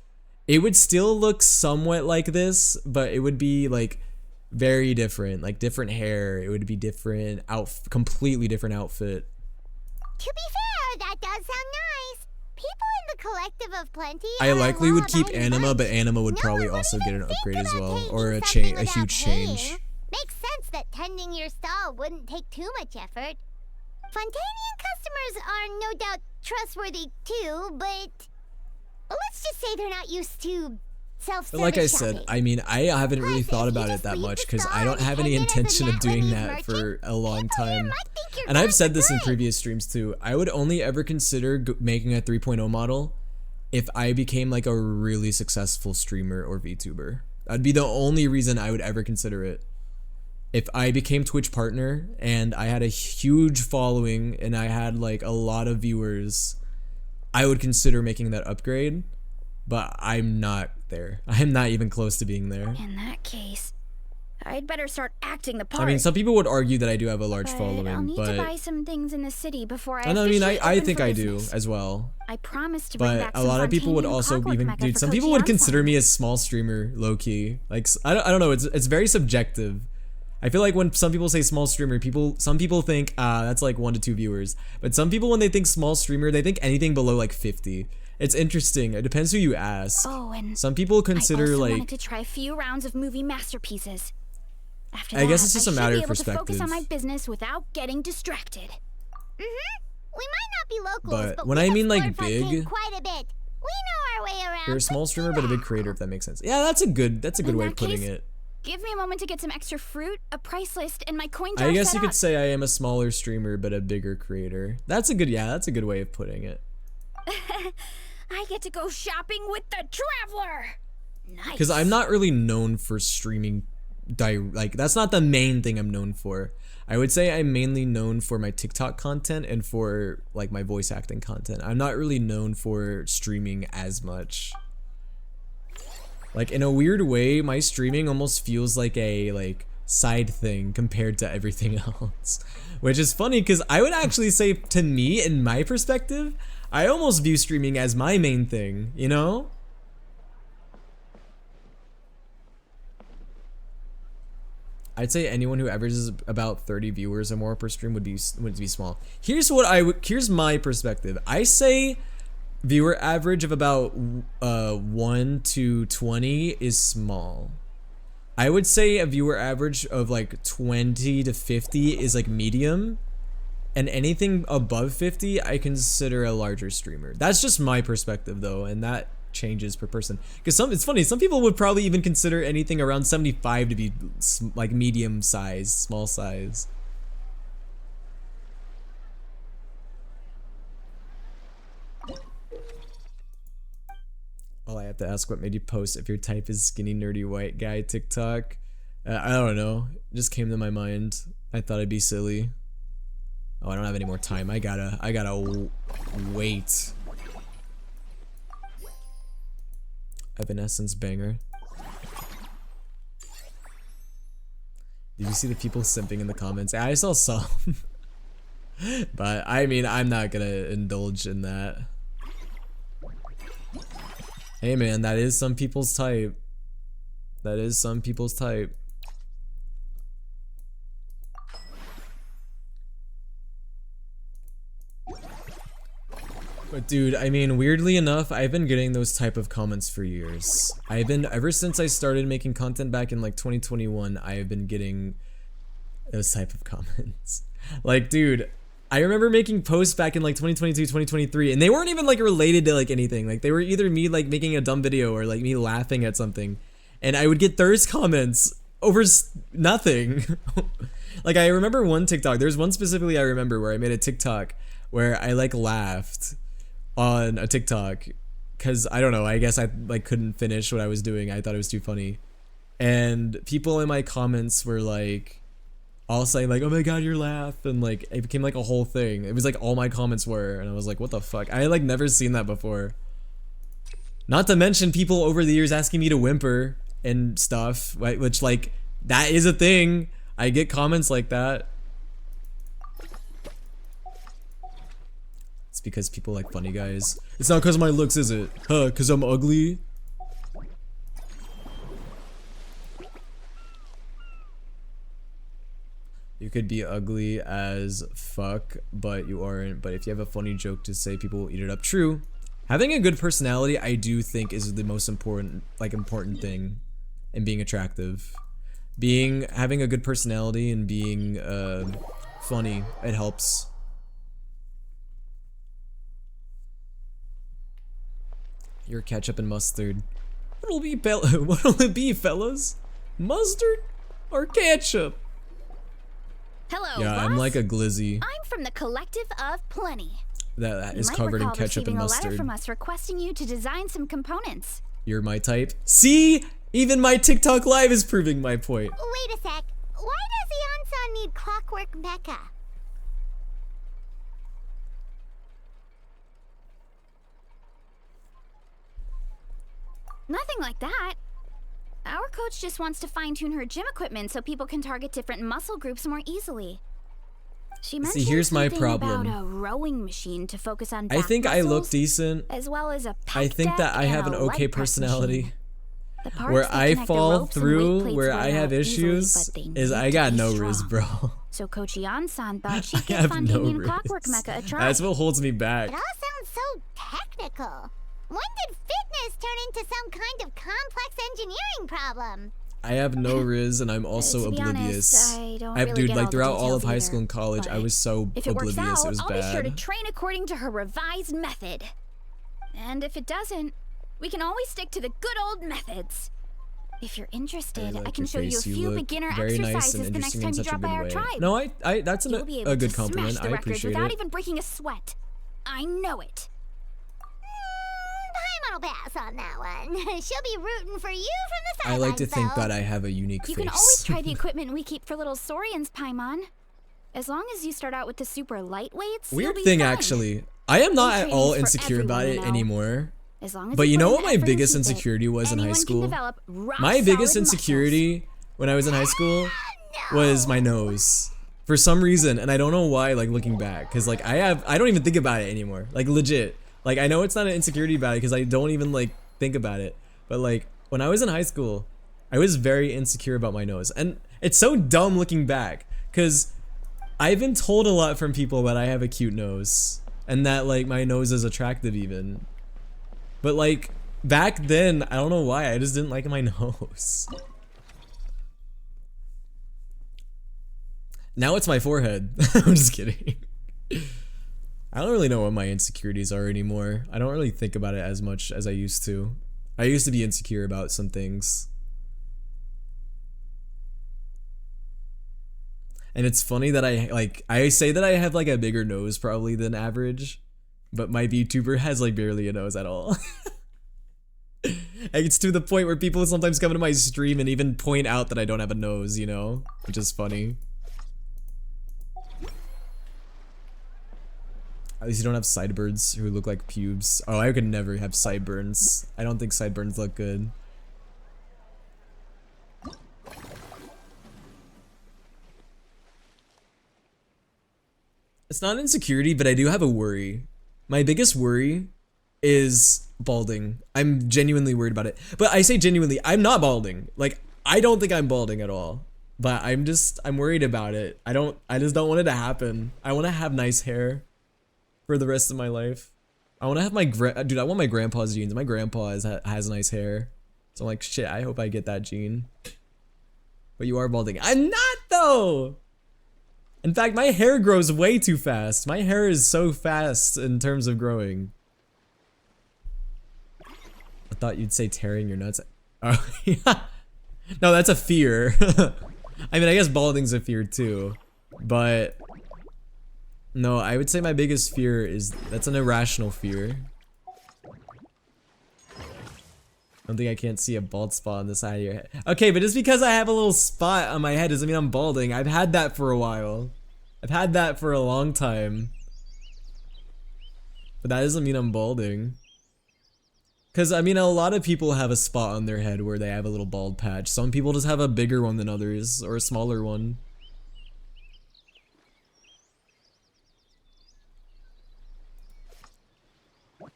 It would still look somewhat like this, but it would be like very different, like different hair. It would be different completely different outfit. To be fair, that does sound nice. People in the Collective of Plenty I are likely a would law keep abiding Anima, but Anima would probably also get an upgrade as well, or a huge change. Makes sense that tending your stall wouldn't take too much effort. Fontanian customers are no doubt trustworthy too, but let's just say they're not used to self-service But like I shopping. said, I mean, I haven't really thought about it that much because I don't have any intention of doing that for a long time. And I've said this in previous streams too. I would only ever consider making a 3.0 model if I became like a really successful streamer or VTuber. That'd be the only reason I would ever consider it. If I became Twitch partner and I had a huge following and I had like a lot of viewers, I would consider making that upgrade, but I'm not there. I'm not even close to being there. In that case, I'd better start acting the part. I mean, some people would argue that I do have a large following, I'll need but to buy some things in the city before I I mean, I officially think open I for do business. as well. I promised to bring But back a some lot of people would Fontanian also clockwork even, mecha dude, for some Coach people would Jansen. consider me a small streamer, low key. Like, I don't know, it's very subjective. I feel like when some people say small streamer, some people think, that's like 1 to 2 viewers. But some people, when they think small streamer, they think anything below like 50. It's interesting. It depends who you ask. Oh, and some people consider I also like, wanted to try a few rounds of movie masterpieces. After I guess it's just a matter of I should be able to focus perspective. on my business without getting distracted. We might not be locals, But when I mean like big, quite a bit. We know our way around. you're a small streamer but a big creator, if that makes sense. Yeah, that's a good way of putting it. Give me a moment to get some extra fruit, a price list, and my coin jar I guess set you could up. say I am a smaller streamer but a bigger creator. That's a good way of putting it. I get to go shopping with the traveler. Nice. Because I'm not really known for streaming, like that's not the main thing I'm known for. I would say I'm mainly known for my TikTok content and for like my voice acting content. I'm not really known for streaming as much. Like in a weird way, my streaming almost feels like a side thing compared to everything else. Which is funny because I would actually say, to me, in my perspective, I almost view streaming as my main thing, you know? I'd say anyone who averages about 30 viewers or more per stream would be small. Here's my perspective. I say viewer average of about 1 to 20 is small. I would say a viewer average of like 20 to 50 is like medium, and anything above 50 I consider a larger streamer. That's just my perspective though, and that changes per person. Because it's funny, some people would probably even consider anything around 75 to be like medium size, small size. Oh, I have to ask, what made you post if your type is skinny nerdy white guy TikTok? I don't know. It just came to my mind. I thought I'd be silly. Oh, I don't have any more time. I gotta wait. Evanescence banger. Did you see the people simping in the comments? I saw some. But I mean, I'm not gonna indulge in that. Hey man, that is some people's type. That is some people's type. But dude, I mean, weirdly enough, I've been getting those type of comments for years. Ever since I started making content back in like 2021, I have been getting those type of comments. Like, dude, I remember making posts back in like 2022, 2023, and they weren't even like related to like anything. Like they were either me like making a dumb video or like me laughing at something. And I would get thirst comments over nothing. Like I remember one TikTok, there's one specifically I remember where I made a TikTok where I like laughed on a TikTok because I don't know, I guess I like couldn't finish what I was doing. I thought it was too funny. And people in my comments were like all saying like, oh my god, your laugh, and like it became like a whole thing. It was like all my comments were, and I was like, what the fuck? I had like never seen that before. Not to mention people over the years asking me to whimper and stuff, right? Which like that is a thing. I get comments like that. It's because people like funny guys. It's not because of my looks, is it? Huh, because I'm ugly? You could be ugly as fuck, but you aren't. But if you have a funny joke to say, people will eat it up. True. Having a good personality, I do think, is the most important thing in being attractive. Having a good personality and being funny, it helps. Your ketchup and mustard. What'll it be, fellas? Mustard or ketchup? Hello, Yeah, boss. I'm like a glizzy. I'm from the Collective of Plenty. That You is might covered in recall ketchup and receiving a letter mustard. from us requesting you to design some components. You're my type. See? Even my TikTok live is proving my point. Wait a sec. Why does Yansan need clockwork mecha? Nothing like that. Our coach just wants to fine-tune her gym equipment so people can target different muscle groups more easily. She mentioned here's my something problem. about a rowing machine to focus on I back think I look muscles, decent. as well as a I pec think that deck I have and an a okay leg press personality. machine. The parts Where that I connect the fall ropes and weight through, plates where wear I have out easily, issues, but they is need I to got be no strong. riz, bro. So Coach Yansan thought she'd I give have no Fontanian riz. Clockwork Mecha a try. That's what holds me back. It all sounds so technical. When did fitness turn into some kind of complex engineering problem? I have no riz, and I'm also to be oblivious. honest, I don't Dude, really get like all the throughout all of details high school either, and college, I but was so if it works oblivious. out, It was I'll be sure to bad. train according to her revised method. And if it doesn't, we can always stick to the good old methods. If you're interested, I can show you a face. few look beginner very nice exercises and the next interesting time in you such a drop by good our way. tribe. No, I that's You'll be able a good to compliment. smash the I records appreciate without it. even breaking a sweat. I know it. Paimon will pass on that one. She'll be rooting for you from the I sidelines, like to think though. that I have a unique You face. can always try the equipment we keep for little Saurians, Paimon. As long as you start out with the super lightweights, Weird you'll be thing, fine. actually. I am not at training's all for insecure about everyone, it you know. anymore. As long as But you you put know in what the my effort and biggest keep it, insecurity was in high anyone can school? develop rock My biggest solid insecurity when I was in high school was my nose. For some reason, and I don't know why, like looking back, because like I don't even think about it anymore. Like legit. Like I know it's not an insecurity about it because I don't even like think about it. But like when I was in high school, I was very insecure about my nose. And it's so dumb looking back because I've been told a lot from people that I have a cute nose and that like my nose is attractive even. But like back then, I don't know why, I just didn't like my nose. Now it's my forehead. I'm just kidding. I don't really know what my insecurities are anymore. I don't really think about it as much as I used to. I used to be insecure about some things. And it's funny that I say that I have like a bigger nose probably than average, but my VTuber has like barely a nose at all. It's to the point where people sometimes come into my stream and even point out that I don't have a nose, you know? Which is funny. At least you don't have sideburns who look like pubes. Oh, I could never have sideburns. I don't think sideburns look good. It's not insecurity, but I do have a worry. My biggest worry is balding. I'm genuinely worried about it. But I say genuinely, I'm not balding. Like, I don't think I'm balding at all. But I'm worried about it. I just don't want it to happen. I want to have nice hair for the rest of my life. I want to have dude, I want my grandpa's genes. My grandpa has nice hair. So I'm like, shit, I hope I get that gene. But you are balding. I'm not though! In fact, my hair grows way too fast. My hair is so fast in terms of growing. I thought you'd say tearing your nuts. Oh, yeah. No, that's a fear. I mean, I guess balding's a fear too. But no, I would say my biggest fear is that's an irrational fear. I don't think I can't see a bald spot on the side of your head. Okay, but just because I have a little spot on my head doesn't mean I'm balding. I've had that for a while. I've had that for a long time. But that doesn't mean I'm balding. Because, I mean, a lot of people have a spot on their head where they have a little bald patch. Some people just have a bigger one than others, or a smaller one.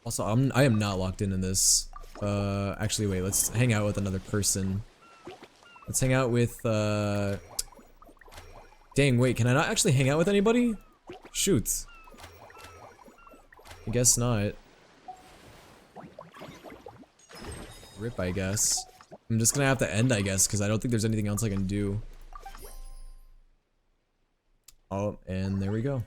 Also, I am not locked into this. Actually, wait, let's hang out with another person. Let's hang out with, dang, wait, can I not actually hang out with anybody? Shoot. I guess not. Rip, I guess. I'm just gonna have to end, I guess, because I don't think there's anything else I can do. Oh, and there we go.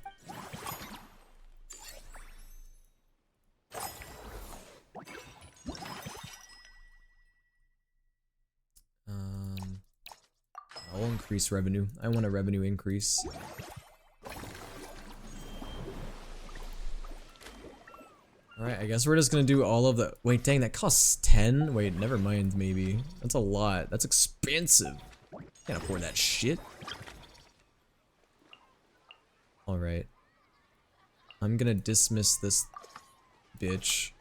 I'll increase revenue. I want a revenue increase. Alright, I guess we're just gonna do all of the- wait, dang, that costs 10? Wait, never mind, maybe. That's a lot. That's expensive. Can't afford that shit. Alright. I'm gonna dismiss this bitch.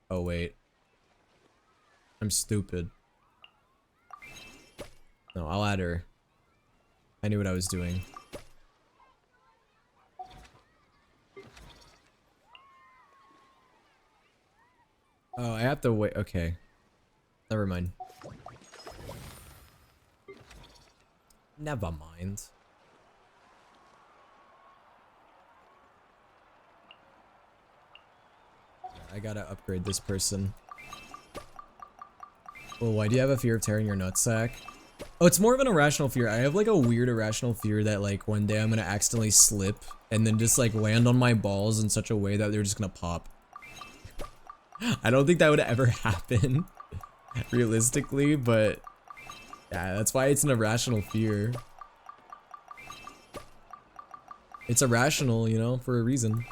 Oh, wait. I'm stupid. No, I'll add her. I knew what I was doing. Oh, I have to wait. Okay. Never mind. Never mind. I gotta upgrade this person. Well, why do you have a fear of tearing your nutsack? Oh, it's more of an irrational fear. I have like a weird irrational fear that like one day I'm gonna accidentally slip and then just like land on my balls in such a way that they're just gonna pop. I don't think that would ever happen realistically, but yeah, that's why it's an irrational fear. It's irrational, you know, for a reason.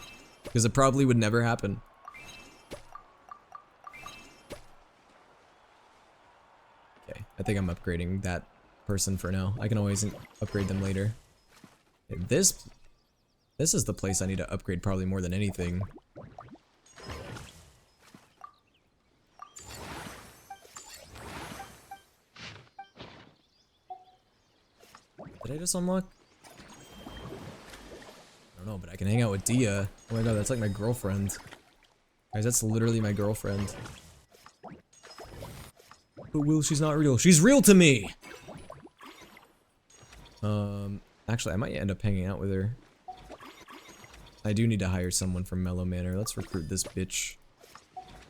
Because it probably would never happen. Okay, I think I'm upgrading that person for now. I can always upgrade them later. Okay, this is the place I need to upgrade probably more than anything. Did I just unlock? I don't know, but I can hang out with Dia. Oh my god, that's like my girlfriend. Guys, that's literally my girlfriend. But Will, she's not real. She's real to me! Actually, I might end up hanging out with her. I do need to hire someone from Mellow Manor. Let's recruit this bitch.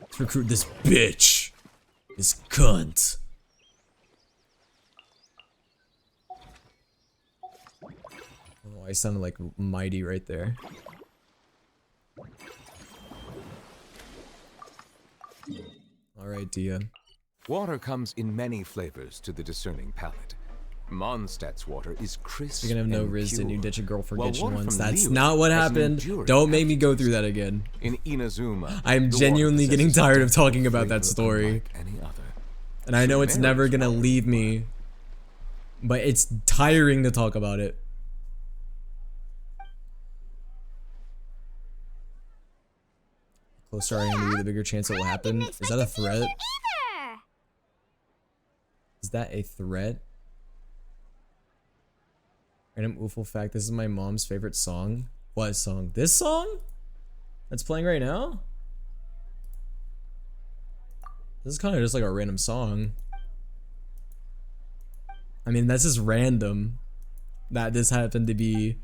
Let's recruit this bitch! This cunt! Oh, I sounded like mighty right there. Alright, Dia. Water comes in many flavors to the discerning palate. Mondstadt's water is crisp. You're gonna have no and Riz and you pure, ditch a girl for while ditching water once. from That's Liyue not what has an happened. enduring Don't make me go aftertaste. through that again. In Inazuma, I'm the genuinely water getting possesses tired of depth talking and about that flavor story. unlike any other. And I know it's never gonna leave me. But it's tiring to talk about it. Closer I am to you, the bigger chance it will happen. Is that a threat? Is that a threat? Random ooful fact, this is my mom's favorite song. What song? This song? That's playing right now? This is kind of just like a random song. I mean, that's just random that this happened to be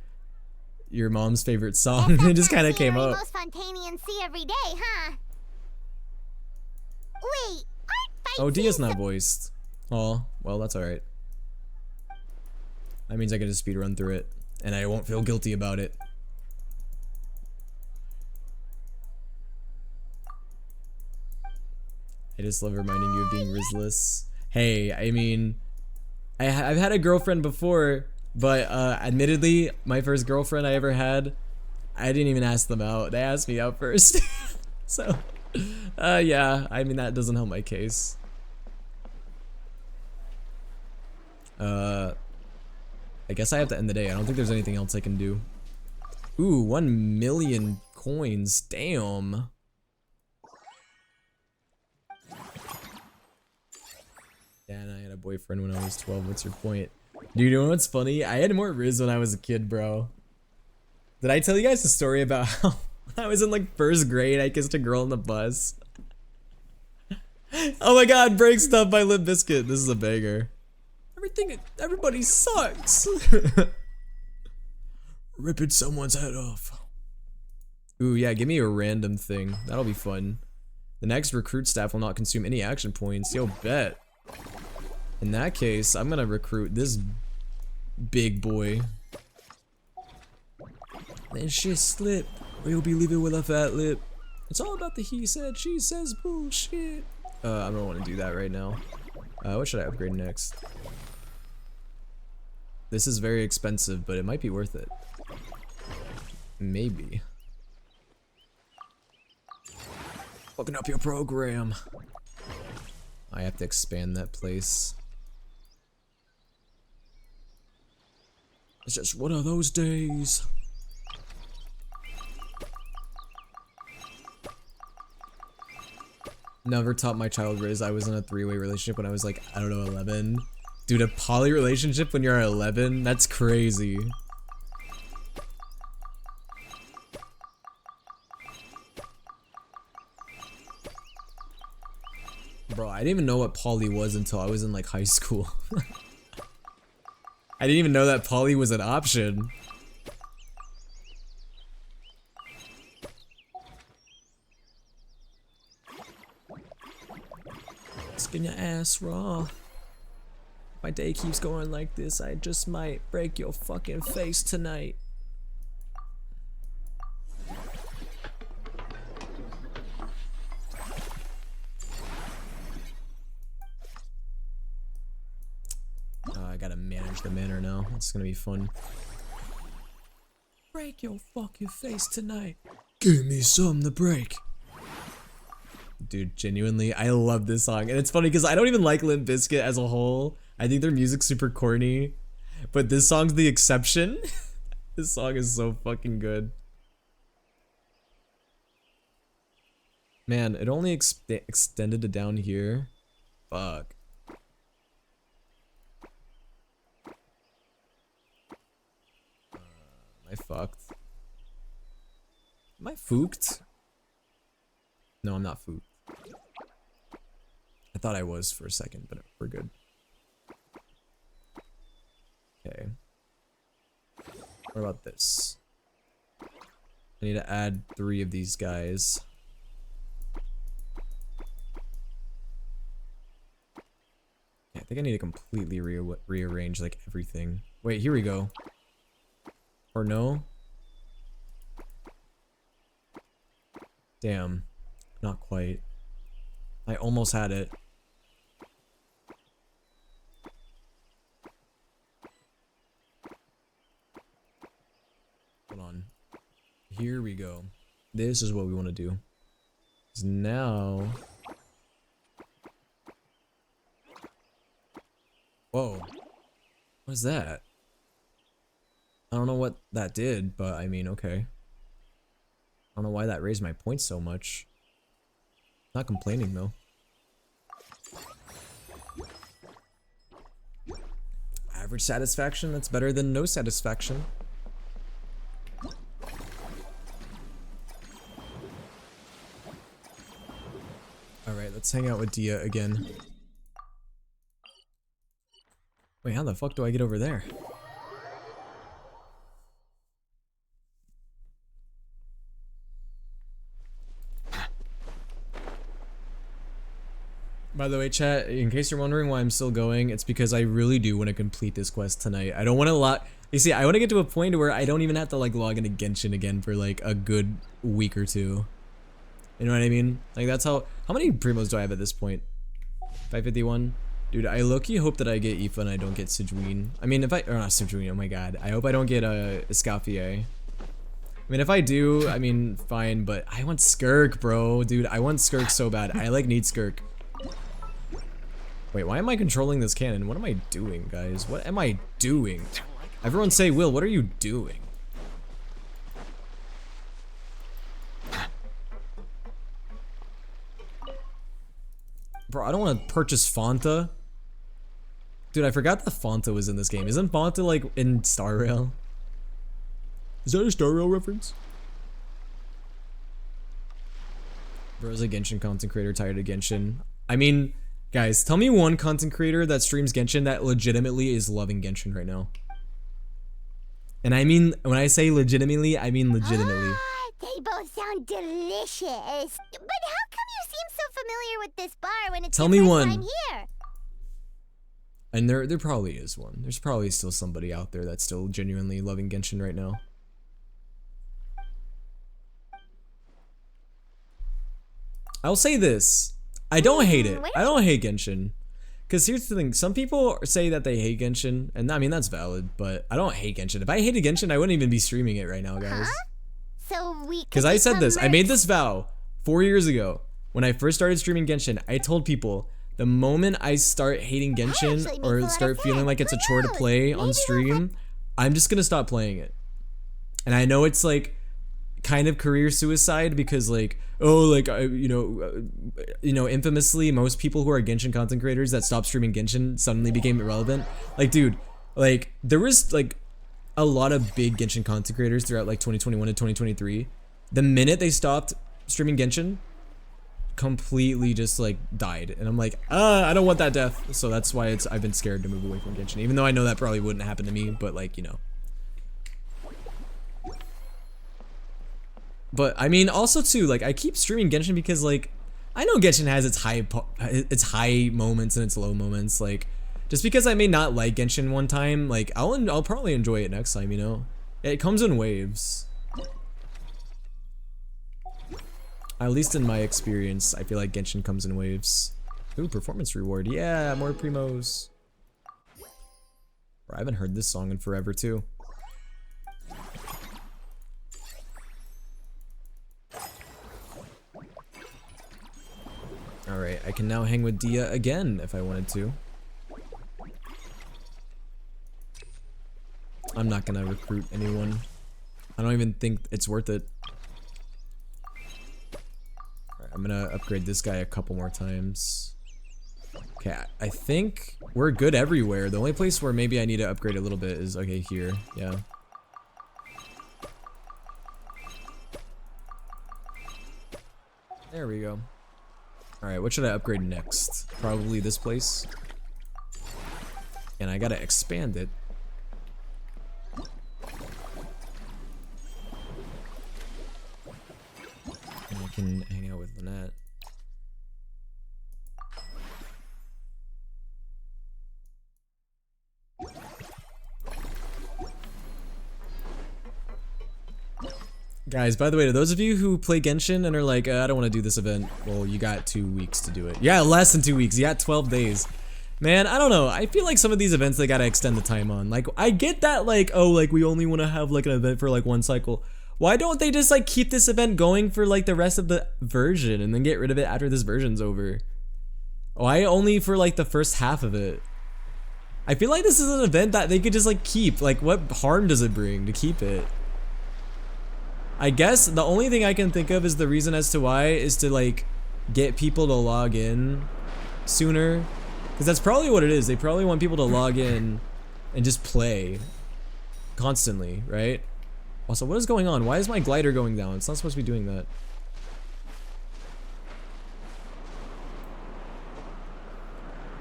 your mom's favorite song. It just kind of came up. Most Fontainians see every day, huh? Wait, Oh, Dia's not voiced. Oh, well, that's alright. That means I can just speedrun through it, and I won't feel guilty about it. I just love reminding you of being Rizless. Hey, I mean, I've had a girlfriend before, but admittedly, my first girlfriend I ever had, I didn't even ask them out. They asked me out first. So, yeah, I mean, that doesn't help my case. I guess I have to end the day. I don't think there's anything else I can do. Ooh, 1 million coins. Damn. Yeah, and I had a boyfriend when I was 12. What's your point? Dude, you know what's funny? I had more Riz when I was a kid, bro. Did I tell you guys the story about how I was in like 1st grade, I kissed a girl on the bus? Oh my god, Break Stuff by Limp Bizkit. This is a banger. Everybody sucks. Ripping someone's head off. Ooh, yeah, give me a random thing. That'll be fun. The next recruit staff will not consume any action points. Yo, bet. In that case, I'm gonna recruit this big boy. Then shit slip, or you'll be leaving with a fat lip. It's all about the he said, she says bullshit. I don't want to do that right now. What should I upgrade next? This is very expensive, but it might be worth it. Maybe. Fucking up your program. I have to expand that place. It's just one of those days. Never taught my child Riz. I was in a 3-way relationship when I was like, I don't know, 11. Dude, a poly relationship when you're 11? That's crazy. Bro, I didn't even know what poly was until I was in like high school. I didn't even know that poly was an option. Skin your ass raw. My day keeps going like this, I just might break your fucking face tonight. I gotta manage the manor now. It's gonna be fun. Break your fucking face tonight. Give me something to break. Dude, genuinely, I love this song. And it's funny because I don't even like Limp Bizkit as a whole. I think their music's super corny. But this song's the exception. This song is so fucking good. Man, it only extended to down here. Fuck. Am I fucked? Am I fooked? No, I'm not fooked. I thought I was for a second, but we're good. Okay. What about this? I need to add 3 of these guys. I think I need to completely rearrange like everything. Wait, here we go. Or no? Damn. Not quite. I almost had it. Hold on. Here we go. This is what we want to do. 'Cause now... Whoa. What is that? I don't know what that did, but I mean, okay. I don't know why that raised my points so much. Not complaining though. Average satisfaction, that's better than no satisfaction. Alright, let's hang out with Dia again. Wait, how the fuck do I get over there? By the way, chat, in case you're wondering why I'm still going, it's because I really do want to complete this quest tonight. I don't want to you see, I want to get to a point where I don't even have to like log into Genshin again for like a good week or two. You know what I mean? Like that's how many primos do I have at this point? 551? Dude, I low-key hope that I get Aoife and I don't get Sidgeween. I mean, or not Sidgeween, oh my god. I hope I don't get Escoffier. I mean, if I do, I mean, fine, but I want Skirk, bro. Dude, I want Skirk so bad. I like need Skirk. Wait, why am I controlling this cannon? What am I doing, guys? What am I doing? Everyone say, Will, what are you doing? Bro, I don't want to purchase Fanta. Dude, I forgot that Fanta was in this game. Isn't Fanta like in Star Rail? Is that a Star Rail reference? Bro's a Genshin content creator, tired of Genshin. I mean, guys, tell me one content creator that streams Genshin that legitimately is loving Genshin right now. And I mean, when I say legitimately, I mean legitimately. They both sound delicious. But how come you seem so familiar with this bar when it's Tell your me first one. time here? And there probably is one. There's probably still somebody out there that's still genuinely loving Genshin right now. I'll say this. I don't hate it. I don't hate Genshin. Because here's the thing. Some people say that they hate Genshin. And I mean, that's valid. But I don't hate Genshin. If I hated Genshin, I wouldn't even be streaming it right now, guys. So we Because I said this. I made this vow 4 years ago. When I first started streaming Genshin, I told people, the moment I start hating Genshin or start feeling like it's a chore to play on stream, I'm just gonna stop playing it. And I know it's like kind of career suicide because like, oh, like you know, infamously most people who are Genshin content creators that stopped streaming Genshin suddenly became irrelevant. Like, dude, like there was like a lot of big Genshin content creators throughout like 2021 and 2023. The minute they stopped streaming Genshin, completely just like died, and I'm like, I don't want that death. So that's why I've been scared to move away from Genshin, even though I know that probably wouldn't happen to me, but like, you know. But I mean, also too, like I keep streaming Genshin because like I know Genshin has its high moments and its low moments. Like just because I may not like Genshin one time, like I'll probably enjoy it next time, you know. It comes in waves. At least in my experience, I feel like Genshin comes in waves. Ooh, performance reward. Yeah, more primos. Bro, I haven't heard this song in forever too. Alright, I can now hang with Dia again if I wanted to. I'm not gonna recruit anyone. I don't even think it's worth it. I'm gonna upgrade this guy a couple more times. Okay, I think we're good everywhere. The only place where maybe I need to upgrade a little bit is, okay, here. Yeah. There we go. Alright, what should I upgrade next? Probably this place. And I gotta expand it. And I can hang out with Lynette. Guys, by the way, to those of you who play Genshin and are like, I don't want to do this event, well, you got 2 weeks to do it. Yeah, less than 2 weeks. You got 12 days. Man, I don't know. I feel like some of these events they gotta extend the time on. Like, I get that, like, oh, like, we only want to have, like, an event for, like, 1 cycle. Why don't they just, like, keep this event going for, like, the rest of the version and then get rid of it after this version's over? Why only for, like, the first half of it? I feel like this is an event that they could just, like, keep. Like, what harm does it bring to keep it? I guess the only thing I can think of is the reason as to why is to like get people to log in sooner, because that's probably what it is. They probably want people to log in and just play constantly, right? Also, what is going on? Why is my glider going down? It's not supposed to be doing that.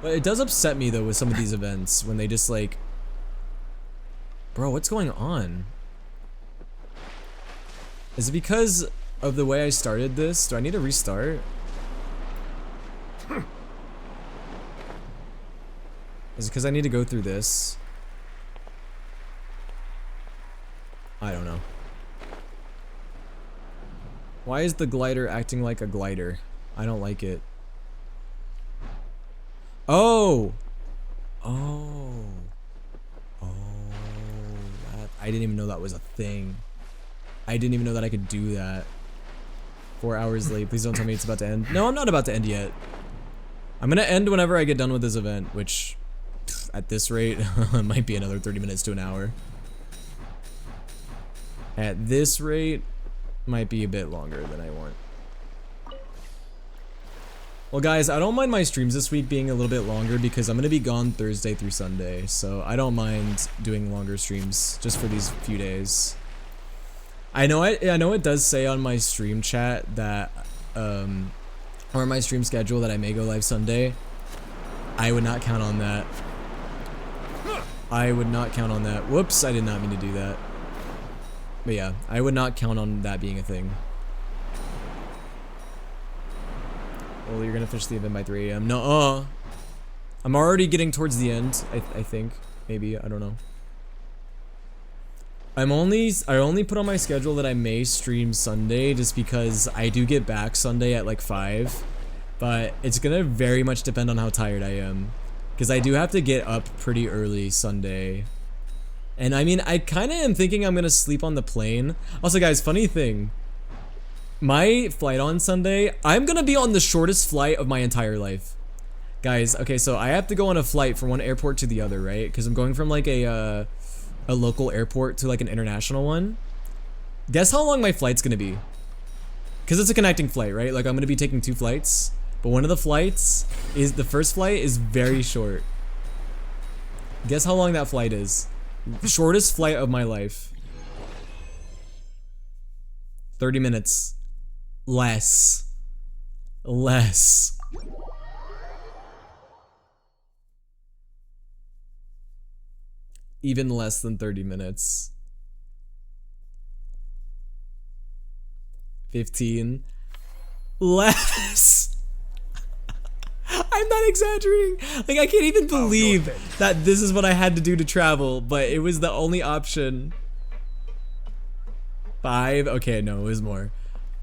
But it does upset me though with some of these events when they just like, bro, what's going on? Is it because of the way I started this? Do I need to restart? Is it because I need to go through this? I don't know. Why is the glider acting like a glider? I don't like it. Oh! Oh. Oh. I didn't even know that was a thing. I didn't even know that I could do that. 4 hours late. Please don't tell me it's about to end. No, I'm not about to end yet. I'm gonna end whenever I get done with this event, which at this rate might be another 30 minutes to an hour. At this rate, might be a bit longer than I want. Well guys, I don't mind my streams this week being a little bit longer because I'm gonna be gone Thursday through Sunday, so I don't mind doing longer streams just for these few days. I know it does say on my stream chat that or my stream schedule that I may go live Sunday. I would not count on that. I would not count on that. Whoops, I did not mean to do that. But yeah, I would not count on that being a thing. Well, you're gonna finish the event by 3 AM. No, I'm already getting towards the end, I think. Maybe, I don't know. I only put on my schedule that I may stream Sunday just because I do get back Sunday at like 5. But it's gonna very much depend on how tired I am. Because I do have to get up pretty early Sunday. And I mean, I kind of am thinking I'm gonna sleep on the plane. Also guys, funny thing. My flight on Sunday, I'm gonna be on the shortest flight of my entire life. Guys, okay, so I have to go on a flight from one airport to the other, right? Because I'm going from like a local airport to like an international one. Guess how long my flight's gonna be? Because it's a connecting flight, right? Like I'm gonna be taking 2 flights. But one of the flights is, the first flight is very short. Guess how long that flight is? The shortest flight of my life. 30 minutes. Less. Even less than 30 minutes. 15. Less. I'm not exaggerating. Like, I can't even believe that this is what I had to do to travel, but it was the only option. 5? Okay, no, it was more.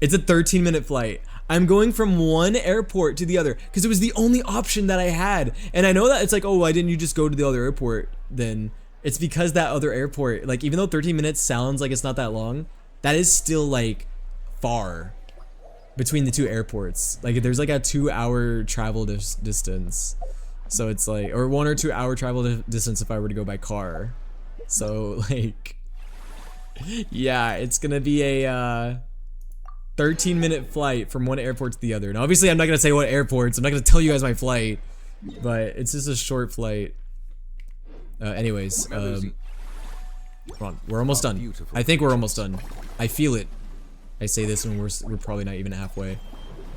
It's a 13-minute flight. I'm going from one airport to the other because it was the only option that I had. And I know that it's like, oh, why didn't you just go to the other airport then? It's because that other airport, like, even though 13 minutes sounds like it's not that long, that is still, like, far between the 2 airports. Like, there's like a 2-hour travel distance. So it's like, or 1 or 2 hour travel distance if I were to go by car. So, like, yeah, it's gonna be a 13-minute flight from one airport to the other. And obviously I'm not gonna say what airports, I'm not gonna tell you guys my flight, but it's just a short flight. Anyways, come on, we're almost done. I think we're almost done. I feel it. I say this when we're probably not even halfway.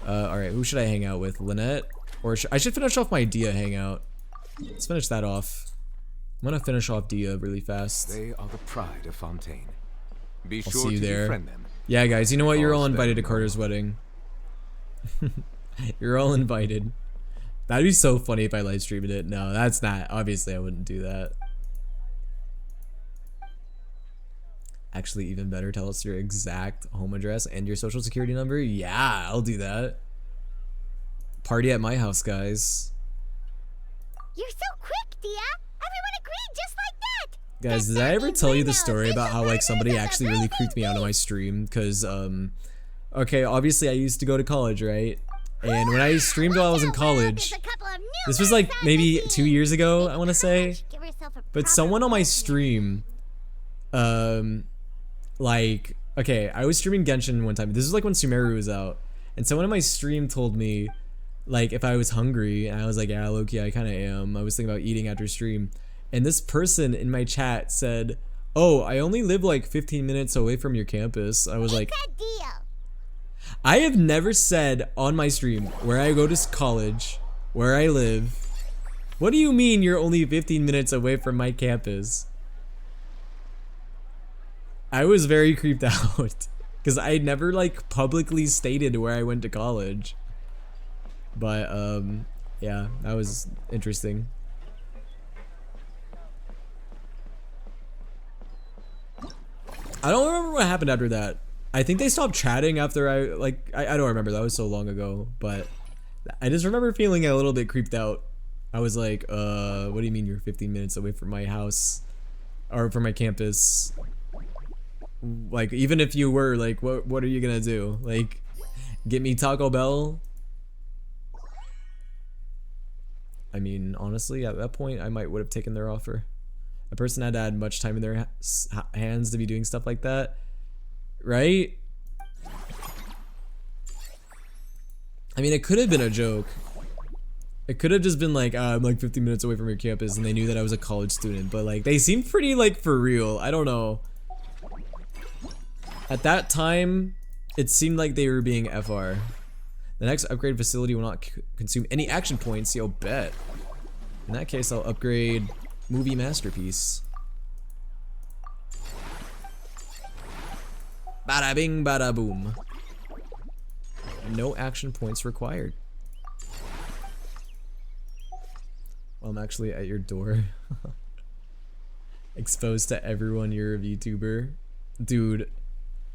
Alright, who should I hang out with? Lynette? Or I should finish off my Dia hangout. Let's finish that off. I'm gonna finish off Dia really fast. They are the pride of Fontaine. Be I'll sure see you to there. befriend them. Yeah, guys, you know what? You're all invited to Carter's wedding. You're all invited. That'd be so funny if I live streamed it. No, that's not. Obviously, I wouldn't do that. Actually, even better, tell us your exact home address and your social security number. Yeah, I'll do that. Party at my house, guys. You're so quick, Dia. Everyone agreed just like that. Guys, did I ever tell you the story about how like somebody actually really creeped me out on my stream? Cause okay, obviously I used to go to college, right? And when I streamed while I was in college, this was like maybe 2 years ago, I want to say. But someone on my stream, like, okay, I was streaming Genshin one time. This is like when Sumeru was out, and someone on my stream told me, like, if I was hungry, and I was like, yeah, low-key, I kind of am. I was thinking about eating after stream. And this person in my chat said, "Oh, I only live like 15 minutes away from your campus." I was like, I have never said on my stream where I go to college, where I live. What do you mean you're only 15 minutes away from my campus? I was very creeped out because I never like publicly stated where I went to college. But yeah, that was interesting. I don't remember what happened after that. I think they stopped chatting after I don't remember, that was so long ago, but I just remember feeling a little bit creeped out. I was like, what do you mean you're 15 minutes away from my house or from my campus? Like, even if you were, like, what are you gonna do? Like, get me Taco Bell? I mean, honestly, at that point, I might would have taken their offer. A person had to add much time in their hands to be doing stuff like that, right? I mean, it could have been a joke. It could have just been like, I'm like 15 minutes away from your campus, and they knew that I was a college student, but like, they seemed pretty like for real. I don't know. At that time, it seemed like they were being FR. The next upgrade facility will not consume any action points. Yo, bet. In that case, I'll upgrade Movie Masterpiece. Bada bing, bada boom. No action points required. Well, I'm actually at your door. Exposed to everyone, you're a VTuber. Dude,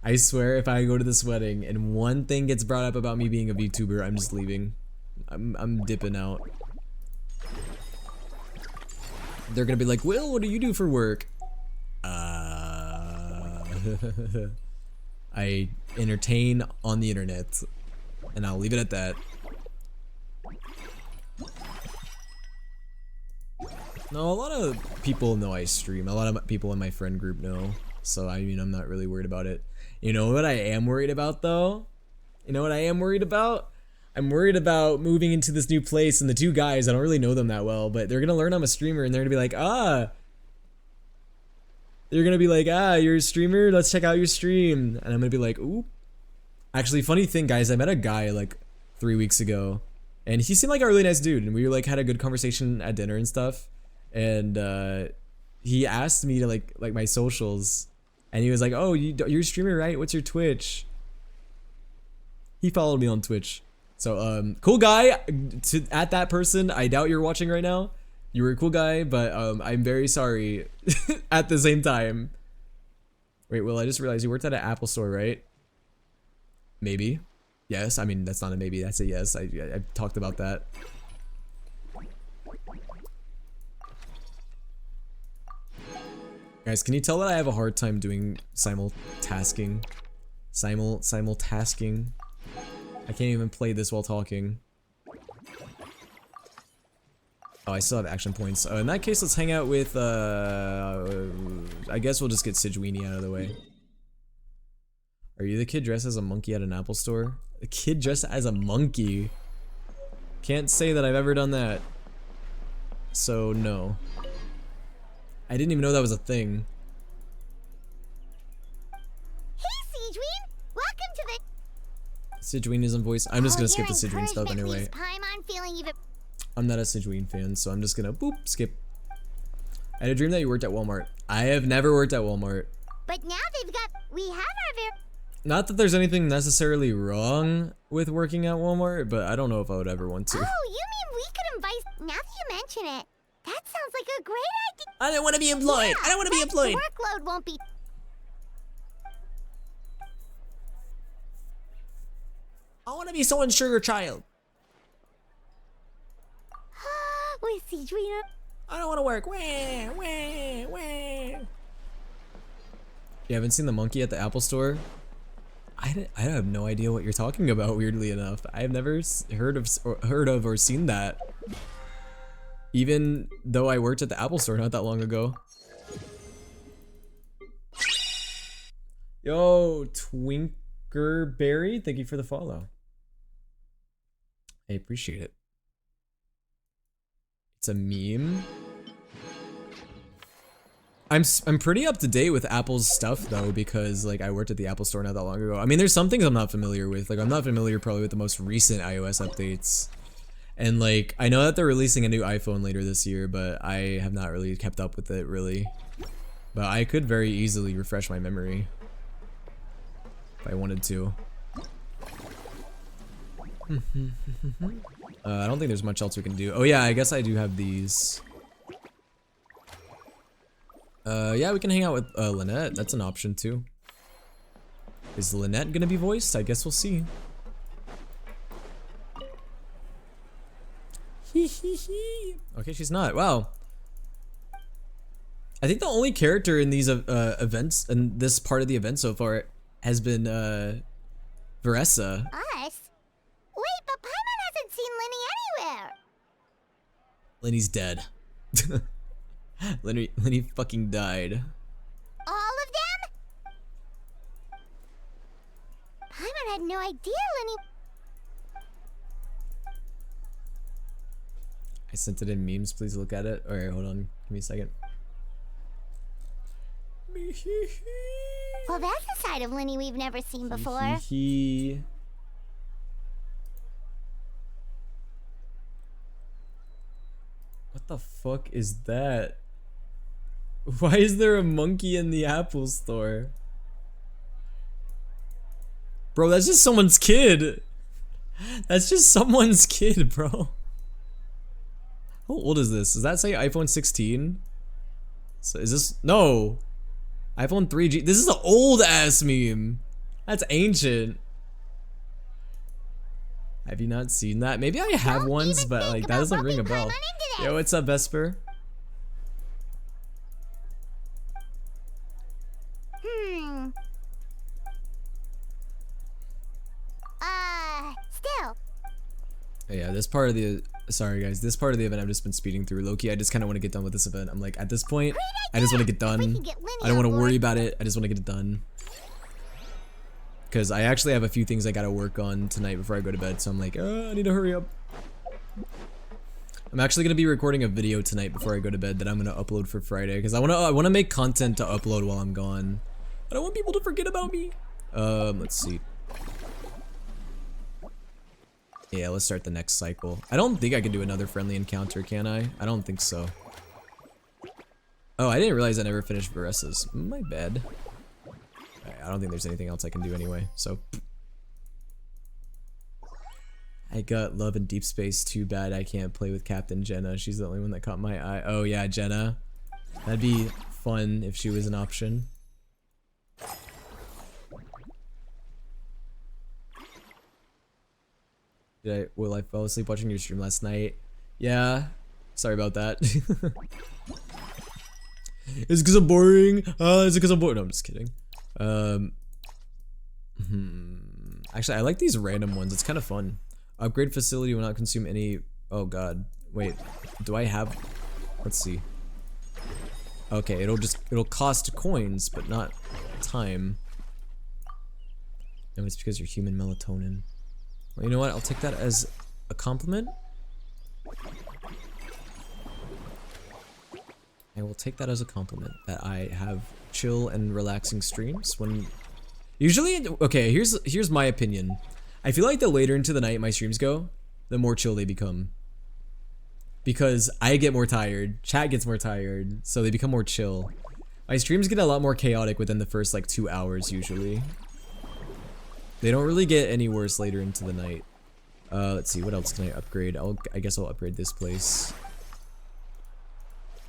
I swear if I go to this wedding and one thing gets brought up about me being a VTuber, I'm just leaving. I'm dipping out. They're gonna be like, Will, what do you do for work? I entertain on the internet. And I'll leave it at that. No, a lot of people know I stream. A lot of people in my friend group know. So, I mean, I'm not really worried about it. You know what I am worried about, though? You know what I am worried about? I'm worried about moving into this new place, and the two guys, I don't really know them that well, but they're gonna learn I'm a streamer, and they're gonna be like, they're gonna be like, you're a streamer? Let's check out your stream. And I'm gonna be like, ooh. Actually, funny thing, guys, I met a guy like 3 weeks ago, and he seemed like a really nice dude, and we like had a good conversation at dinner and stuff. And he asked me to like my socials, and he was like, "Oh, you're a streamer, right? What's your Twitch?" He followed me on Twitch. So cool guy. At that person, I doubt you're watching right now. You were a cool guy, but I'm very sorry. At the same time. Wait, Will, I just realized you worked at an Apple store, right? Maybe. Yes. I mean, that's not a maybe. That's a yes. I talked about that. Guys, can you tell that I have a hard time doing simultasking? Simultasking. I can't even play this while talking. Oh, I still have action points. In that case, let's hang out with, I guess we'll just get Sidgweenie out of the way. Are you the kid dressed as a monkey at an Apple store? A kid dressed as a monkey? Can't say that I've ever done that. So, no. I didn't even know that was a thing. Hey, Sidgween! Welcome to the... Sidgween voice. I'm just gonna skip the Sidgween stuff anyway. I'm feeling even... I'm not a Sidgween fan, so I'm just gonna boop, skip. I had a dream that you worked at Walmart. I have never worked at Walmart. But now we have our very... Not that there's anything necessarily wrong with working at Walmart, but I don't know if I would ever want to. Oh, you mean we could invite... Now that you mention it, that sounds like a great idea. I don't want to be employed. Yeah, I don't want to be employed. The workload won't be... I want to be someone's sugar child. With Sidgween. I don't want to work. Wah, wah, wah. You haven't seen the monkey at the Apple store? I have no idea what you're talking about, weirdly enough. I have never heard of or seen that. Even though I worked at the Apple store not that long ago. Yo, Twinkerberry, thank you for the follow. I appreciate it. It's a meme. I'm pretty up to date with Apple's stuff though, because like I worked at the Apple store not that long ago. I mean, there's some things I'm not familiar with. Like I'm not familiar probably with the most recent iOS updates. And like I know that they're releasing a new iPhone later this year, but I have not really kept up with it really. But I could very easily refresh my memory if I wanted to. I don't think there's much else we can do. Oh yeah, I guess I do have these. Yeah, we can hang out with Lynette. That's an option too. Is Lynette gonna be voiced? I guess we'll see. Okay, she's not. Wow. I think the only character in these events, in this part of the event so far, has been Veressa. Us? Wait, but Paimon hasn't seen Lenny anywhere. Lenny's dead. Lenny fucking died. All of them? Paimon had no idea Lenny... I sent it in memes, please look at it. Alright, hold on. Give me a second. Well, that's a side of Lenny we've never seen before. What the fuck is that? Why is there a monkey in the Apple store? Bro, that's just someone's kid. That's just someone's kid, bro. How old is this? Does that say iPhone 16? So is this... No. iPhone 3G. This is an old ass meme. That's ancient. Have you not seen that? Maybe I have once, but like that doesn't ring a bell. Yo, what's up, Vesper? Still. Yeah, this part of the... Sorry guys, this part of the event I've just been speeding through. Low-key, I just kind of want to get done with this event. I'm like, at this point, I just want to get done. I don't want to worry about it. I just want to get it done. Because I actually have a few things I gotta work on tonight before I go to bed. So I'm like, I need to hurry up. I'm actually gonna be recording a video tonight before I go to bed that I'm gonna upload for Friday. Because I wanna make content to upload while I'm gone. I don't want people to forget about me. Let's see. Yeah, let's start the next cycle. I don't think I can do another friendly encounter, can I? I don't think so. Oh, I didn't realize I never finished Veressa's. My bad. Right, I don't think there's anything else I can do anyway, so. I got Love in Deep Space. Too bad I can't play with Captain Jenna. She's the only one that caught my eye. Oh yeah, Jenna. That'd be fun if she was an option. Will I fall asleep watching your stream last night? Yeah. Sorry about that. Is it because I'm boring? Is it because I'm bored? No, I'm just kidding. Actually, I like these random ones. It's kind of fun. Upgrade facility will not consume any... Oh god. Wait. Do I have... Let's see. Okay, it'll cost coins, but not time. No, it's because you're human melatonin. Well, you know what? I'll take that as a compliment. I will take that as a compliment that I have chill and relaxing streams when usually okay, here's my opinion. I feel like the later into the night my streams go, the more chill they become. Because I get more tired, chat gets more tired, so they become more chill. My streams get a lot more chaotic within the first like 2 hours usually. They don't really get any worse later into the night. Let's see, what else can I upgrade? I guess I'll upgrade this place.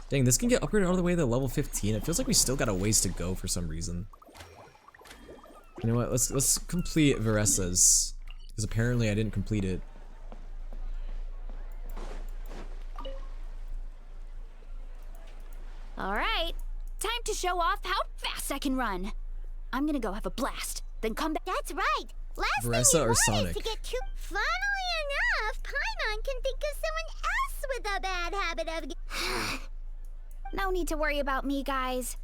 Dang, this can get upgraded all the way to level 15. It feels like we still got a ways to go for some reason. You know what? Let's complete Veressa's, because apparently I didn't complete it. All right, time to show off how fast I can run. I'm gonna go have a blast, then come back. That's right. Last Veressa thing you or want Sonic? is to get too... Funnily enough, Paimon can think of someone else with a bad habit of... No need to worry about me, guys.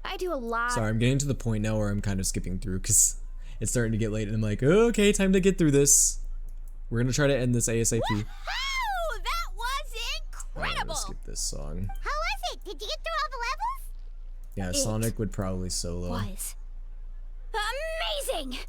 I do a lot. Sorry, I'm getting to the point now where I'm kind of skipping through because it's starting to get late and I'm like, oh, okay, time to get through this. We're gonna try to end this ASAP. Woohoo! That was incredible! Let's skip this song. How was it? Did you get through all the levels? Yeah, Sonic would probably solo. Was amazing!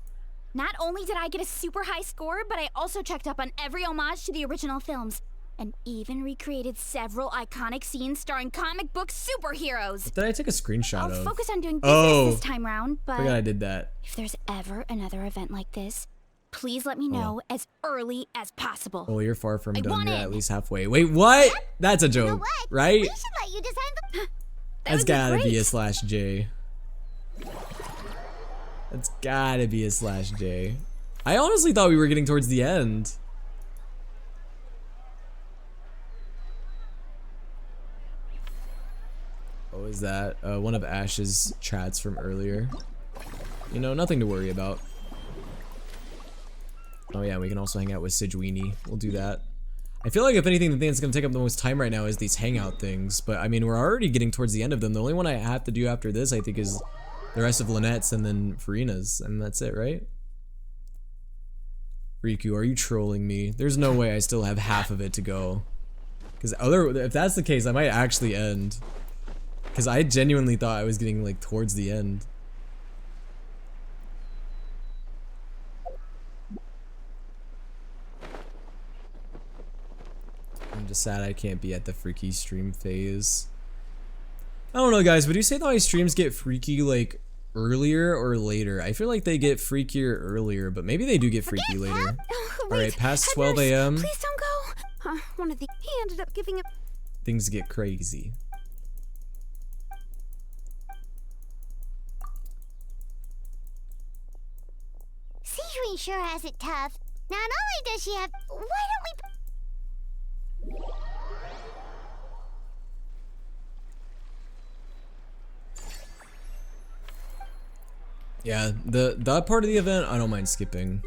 Not only did I get a super high score, but I also checked up on every homage to the original films, and even recreated several iconic scenes starring comic book superheroes. Did I take a screenshot of? I'll focus on doing business this time round, but forgot I did that. if there's ever another event like this, please let me know as early as possible. Oh, you're far from I done. want You're in. at least halfway. Wait, what? That's a joke, You know what? right? We should let you design the. That's gotta be a great. /J. That's gotta be a /J. I honestly thought we were getting towards the end. What was that? One of Ash's chats from earlier. You know, nothing to worry about. Oh yeah, we can also hang out with Sidgweenie. We'll do that. I feel like if anything, the thing that's gonna take up the most time right now is these hangout things. But I mean, we're already getting towards the end of them. The only one I have to do after this, I think, is the rest of Lynette's and then Farina's, and that's it, right? Riku, are you trolling me? There's no way I still have half of it to go. Because if that's the case, I might actually end. Because I genuinely thought I was getting like towards the end. I'm just sad I can't be at the freaky stream phase. I don't know, guys, but do you say that my streams get freaky like earlier or later? I feel like they get freakier earlier, but maybe they do get freaky later. Alright, past 12 a.m. Please don't go. One of the he ended up giving a. Things get crazy. Sidgweenie sure has it tough. Not only does she have. Why don't we. Yeah, that part of the event I don't mind skipping.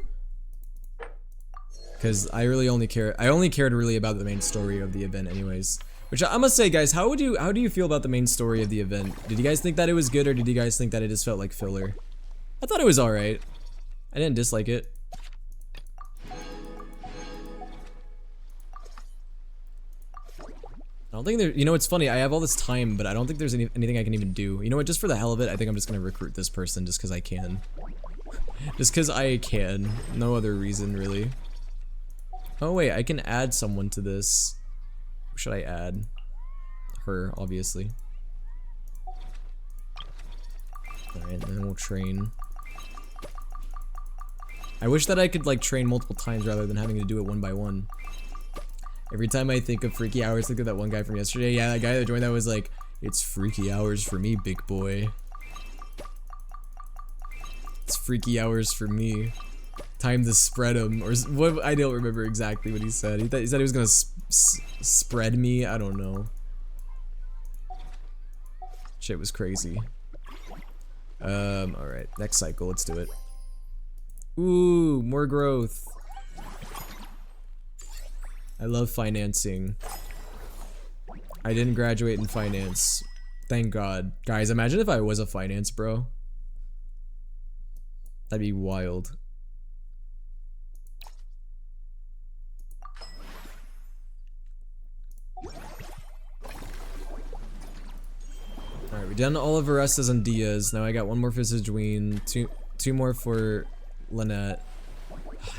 Cause I only cared really about the main story of the event anyways. Which I must say, guys, how do you feel about the main story of the event? Did you guys think that it was good, or did you guys think that it just felt like filler? I thought it was alright. I didn't dislike it. I don't think there, you know, it's funny, I have all this time, but I don't think there's anything I can even do. You know what, just for the hell of it, I think I'm just gonna recruit this person just because I can. Just because I can. No other reason, really. Oh wait, I can add someone to this. Who should I add? Her, obviously. Alright, then we'll train. I wish that I could like train multiple times rather than having to do it one by one. Every time I think of freaky hours, think of that one guy from yesterday. Yeah, that guy that joined that was like, it's freaky hours for me, big boy. It's freaky hours for me. Time to spread him, or what? I don't remember exactly what he said. He said he was gonna spread me. I don't know. Shit was crazy. All right, next cycle. Let's do it. Ooh, more growth. I love financing. I didn't graduate in finance. Thank God. Guys, imagine if I was a finance bro. That'd be wild. Alright, we've done all of Arestas and Diaz. Now I got one more for Sidgweenie, two more for Lynette.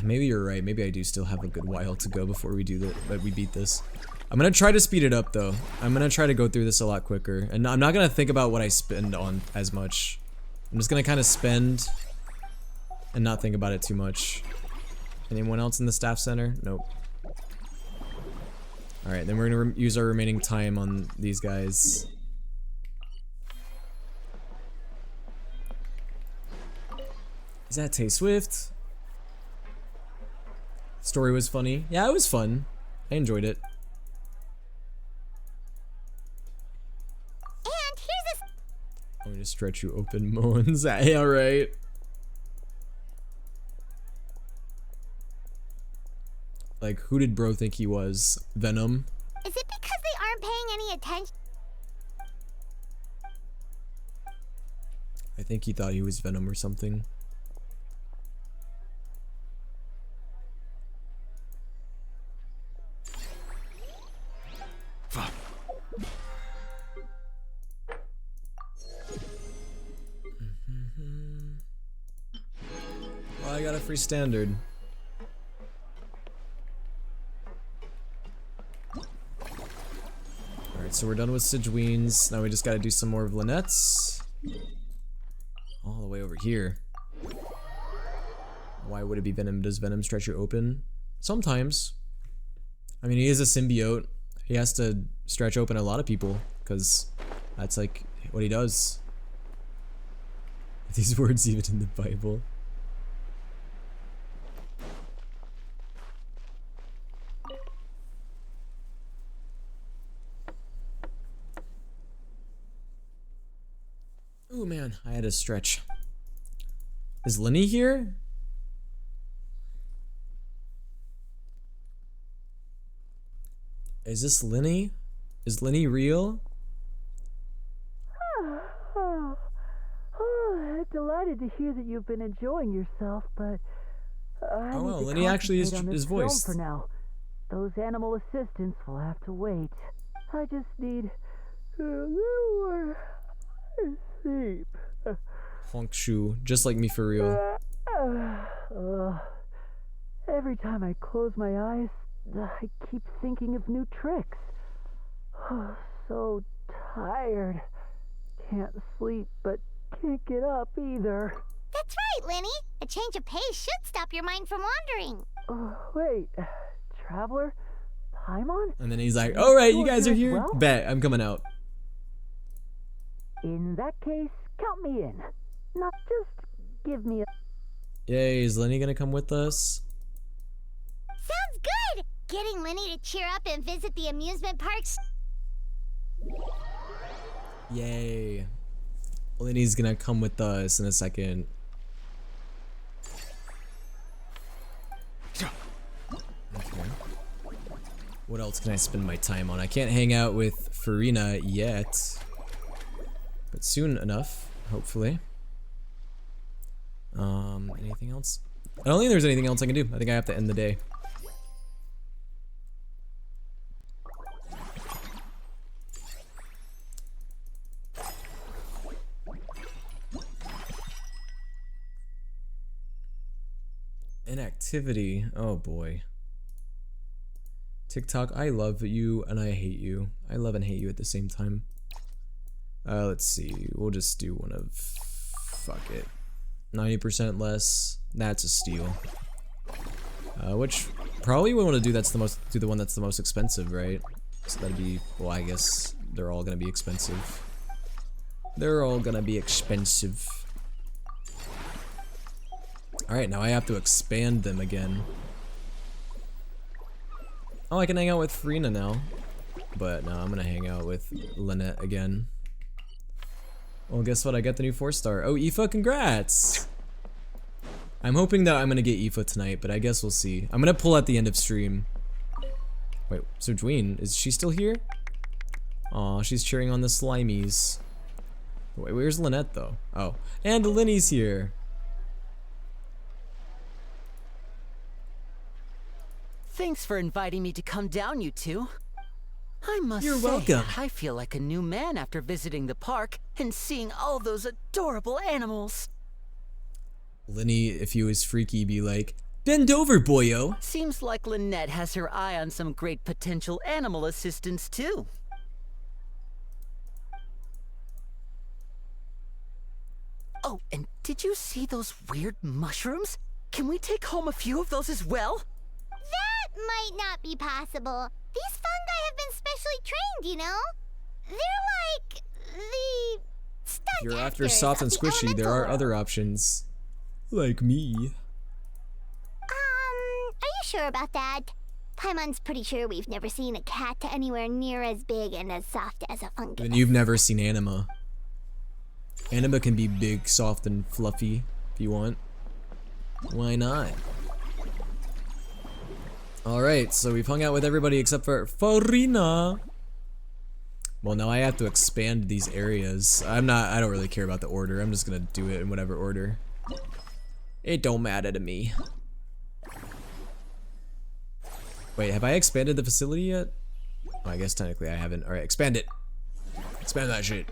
Maybe you're right. Maybe I do still have a good while to go before we do that. But we beat this. I'm gonna try to speed it up though. I'm gonna try to go through this a lot quicker, and I'm not gonna think about what I spend on as much. I'm just gonna kind of spend and not think about it too much. Anyone else in the staff center? Nope. All right, then we're gonna use our remaining time on these guys. Is that Tay Swift? Story was funny. Yeah, it was fun. I enjoyed it. And here's a. I'm gonna stretch you open, Moans. Hey, alright. Like, who did bro think he was? Venom? Is it because they aren't paying any attention? I think he thought he was Venom or something. I got a free standard. Alright, so we're done with Sidgeween's. Now we just gotta do some more of Lynette's. All the way over here. Why would it be Venom? Does Venom stretch you open? Sometimes. I mean, he is a symbiote. He has to stretch open a lot of people, because that's like what he does. Are these words even in the Bible? Oh man, I had to stretch. Is Lenny here? Is this Lenny? Is Lenny real? Delighted to hear that you've been enjoying yourself, but I oh well, need to Lenny actually is concentrate on this film voiced. for now. Those animal assistants will have to wait. I just need a little more sleep. Honk shoe, just like me for real. Every time I close my eyes, I keep thinking of new tricks. So tired. Can't sleep, but can't get up either. That's right, Lenny. A change of pace should stop your mind from wandering. Wait, Traveler? Paimon? And then he's like, alright, you guys are here? Well? Bet, I'm coming out. In that case, count me in. Not just give me a... Yay, is Lenny gonna come with us? Sounds good! Getting Lenny to cheer up and visit the amusement parks. Yay. Lenny's gonna come with us in a second. Okay. What else can I spend my time on? I can't hang out with Farina yet. But soon enough, hopefully. Anything else? I don't think there's anything else I can do. I think I have to end the day. Inactivity. Oh boy. TikTok, I love you and I hate you. I love and hate you at the same time. Let's see. We'll just do one of... Fuck it. 90% less. That's a steal. Which probably we want to do do the one that's the most expensive, right? So that'd be... Well, I guess they're all gonna be expensive. They're all gonna be expensive. Alright, now I have to expand them again. Oh, I can hang out with Farina now. But no, I'm gonna hang out with Lynette again. Well, guess what? I got the new 4-star. Oh, Aoife, congrats! I'm hoping that I'm gonna get Aoife tonight, but I guess we'll see. I'm gonna pull at the end of stream. Wait, so Dwayne, is she still here? Aw, she's cheering on the Slimies. Wait, where's Lynette, though? Oh, and Lenny's here. Thanks for inviting me to come down, you two. I must You're say, welcome. I feel like a new man after visiting the park and seeing all those adorable animals. Lenny, if he was freaky, be like, bend over, boyo. Seems like Lynette has her eye on some great potential animal assistants, too. Oh, and did you see those weird mushrooms? Can we take home a few of those as well? That might not be possible. These fungi have been specially trained, you know? They're like the stunt If you're after actors soft and of the squishy, there elemental are world. other options. Like me. Are you sure about that? Paimon's pretty sure we've never seen a cat anywhere near as big and as soft as a fungus. Then you've never seen Anima. Anima can be big, soft, and fluffy if you want. Why not? Alright, so we've hung out with everybody except for Farina. Well, now I have to expand these areas. I don't really care about the order. I'm just gonna do it in whatever order. It don't matter to me. Wait, have I expanded the facility yet? Oh, I guess technically I haven't. Alright, expand it. Expand that shit.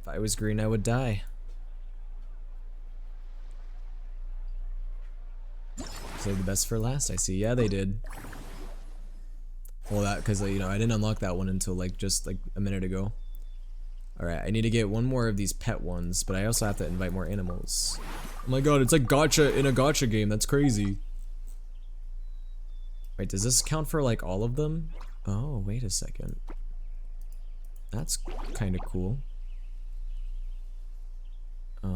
I was green, I would die. Save the best for last, I see. Yeah, they did. Well, that, because, you know, I didn't unlock that one until, like, just, like, a minute ago. Alright, I need to get one more of these pet ones, but I also have to invite more animals. Oh my god, it's like gacha in a gacha game. That's crazy. Wait, does this count for, like, all of them? Oh, wait a second. That's kind of cool. Hear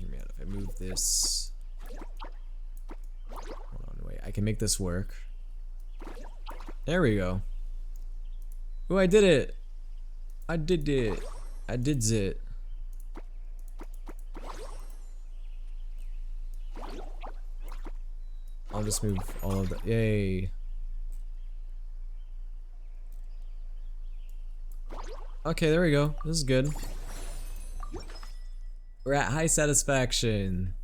me out. If I move this, hold on, wait. I can make this work. There we go. Oh, I did it. I did it. I did it. I'll just move all of that. Yay. Okay, there we go. This is good. We're at high satisfaction.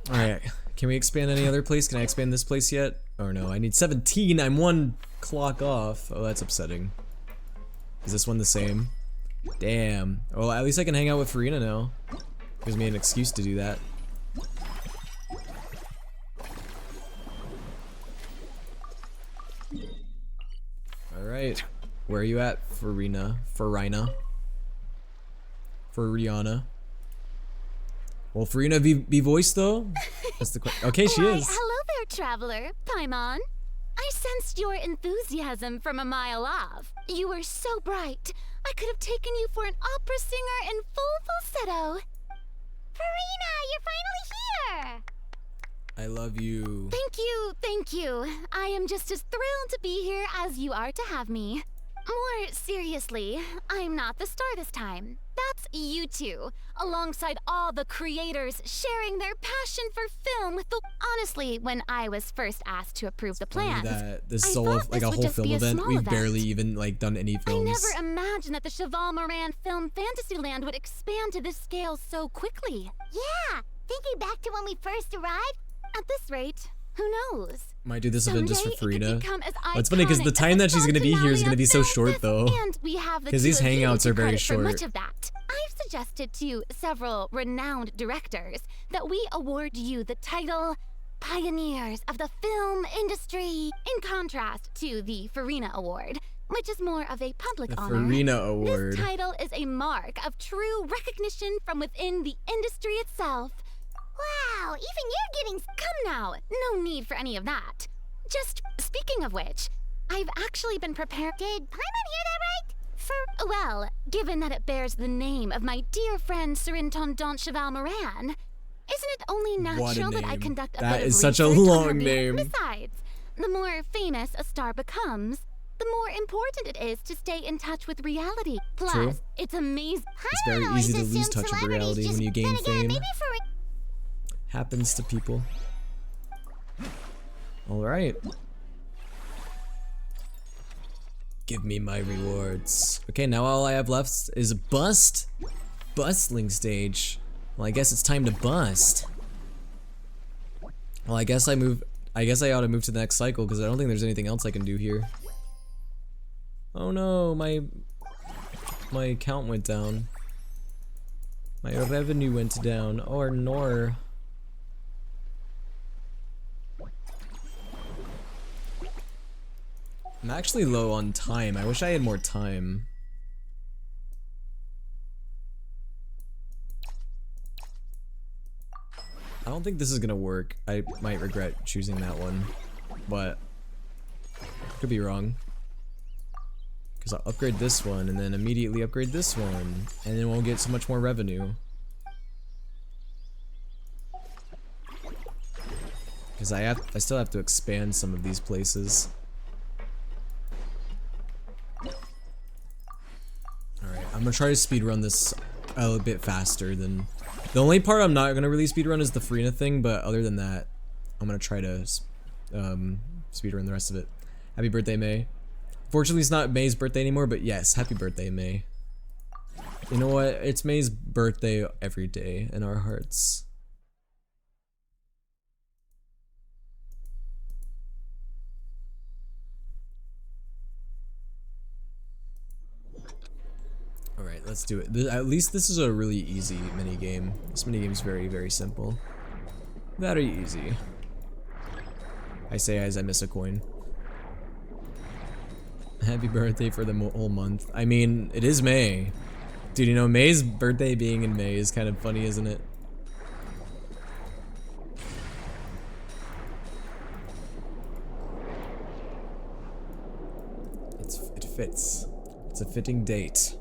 Alright. Can we expand any other place? Can I expand this place yet? Oh no, I need 17. I'm 1 clock off. Oh, that's upsetting. Is this one the same? Damn. Well, at least I can hang out with Farina now. Gives me an excuse to do that. Alright. Where are you at, Farina? Farina? Will Farina be voiced though? That's the question. Okay, she is. Hello there, traveler. Paimon. I sensed your enthusiasm from a mile off. You were so bright. I could have taken you for an opera singer in full falsetto. Farina, you're finally here! I love you. Thank you, thank you. I am just as thrilled to be here as you are to have me. More seriously, I'm not the star this time. That's you two, alongside all the creators sharing their passion for film with the... Honestly, when I was first asked to approve the plans, that this is all like a whole film event. We've barely even like done any films. I never imagined that the Cheval Moran Film Fantasyland would expand to this scale so quickly. Yeah, thinking back to when we first arrived, at this rate, who knows? Might do this event just for Farina. Well, it's funny because the time that she's gonna be here is gonna be so short though. Because these hangouts are very short. Much of that. I've suggested to several renowned directors that we award you the title Pioneers of the Film Industry, in contrast to the Farina Award, which is more of a public honor. Farina Award. This title is a mark of true recognition from within the industry itself. Wow, even you're getting... Come now, no need for any of that. Just speaking of which, I've actually been prepared... Did Paimon hear that right? Well, given that it bears the name of my dear friend Surintendant Cheval Moran, isn't it only natural that I conduct a bit of That is such a research long on her name. Besides, the more famous a star becomes, the more important it is to stay in touch with reality. Plus, True. It's amazing. It's very easy to lose touch of reality when you gain fame. Happens to people. Alright. Give me my rewards. Okay, now all I have left is a bust. Bustling stage. Well, I guess it's time to bust. Well, I guess I ought to move to the next cycle because I don't think there's anything else I can do here. Oh no, my account went down. My revenue went down. Or nor. I'm actually low on time. I wish I had more time. I don't think this is gonna work. I might regret choosing that one, but could be wrong. Because I'll upgrade this one and then immediately upgrade this one, and then we'll get so much more revenue. Because I still have to expand some of these places. Alright, I'm gonna try to speedrun this a little bit faster than... The only part I'm not gonna really speedrun is the Farina thing, but other than that, I'm gonna try to speedrun the rest of it. Happy birthday, May. Fortunately, it's not May's birthday anymore, but yes, happy birthday, May. You know what? It's May's birthday every day in our hearts. Alright, let's do it. At least this is a really easy minigame. This minigame is very, very simple. Very easy. I say as I miss a coin. Happy birthday for the whole month. I mean, it is May. Dude, you know, May's birthday being in May is kind of funny, isn't it? It fits. It's a fitting date.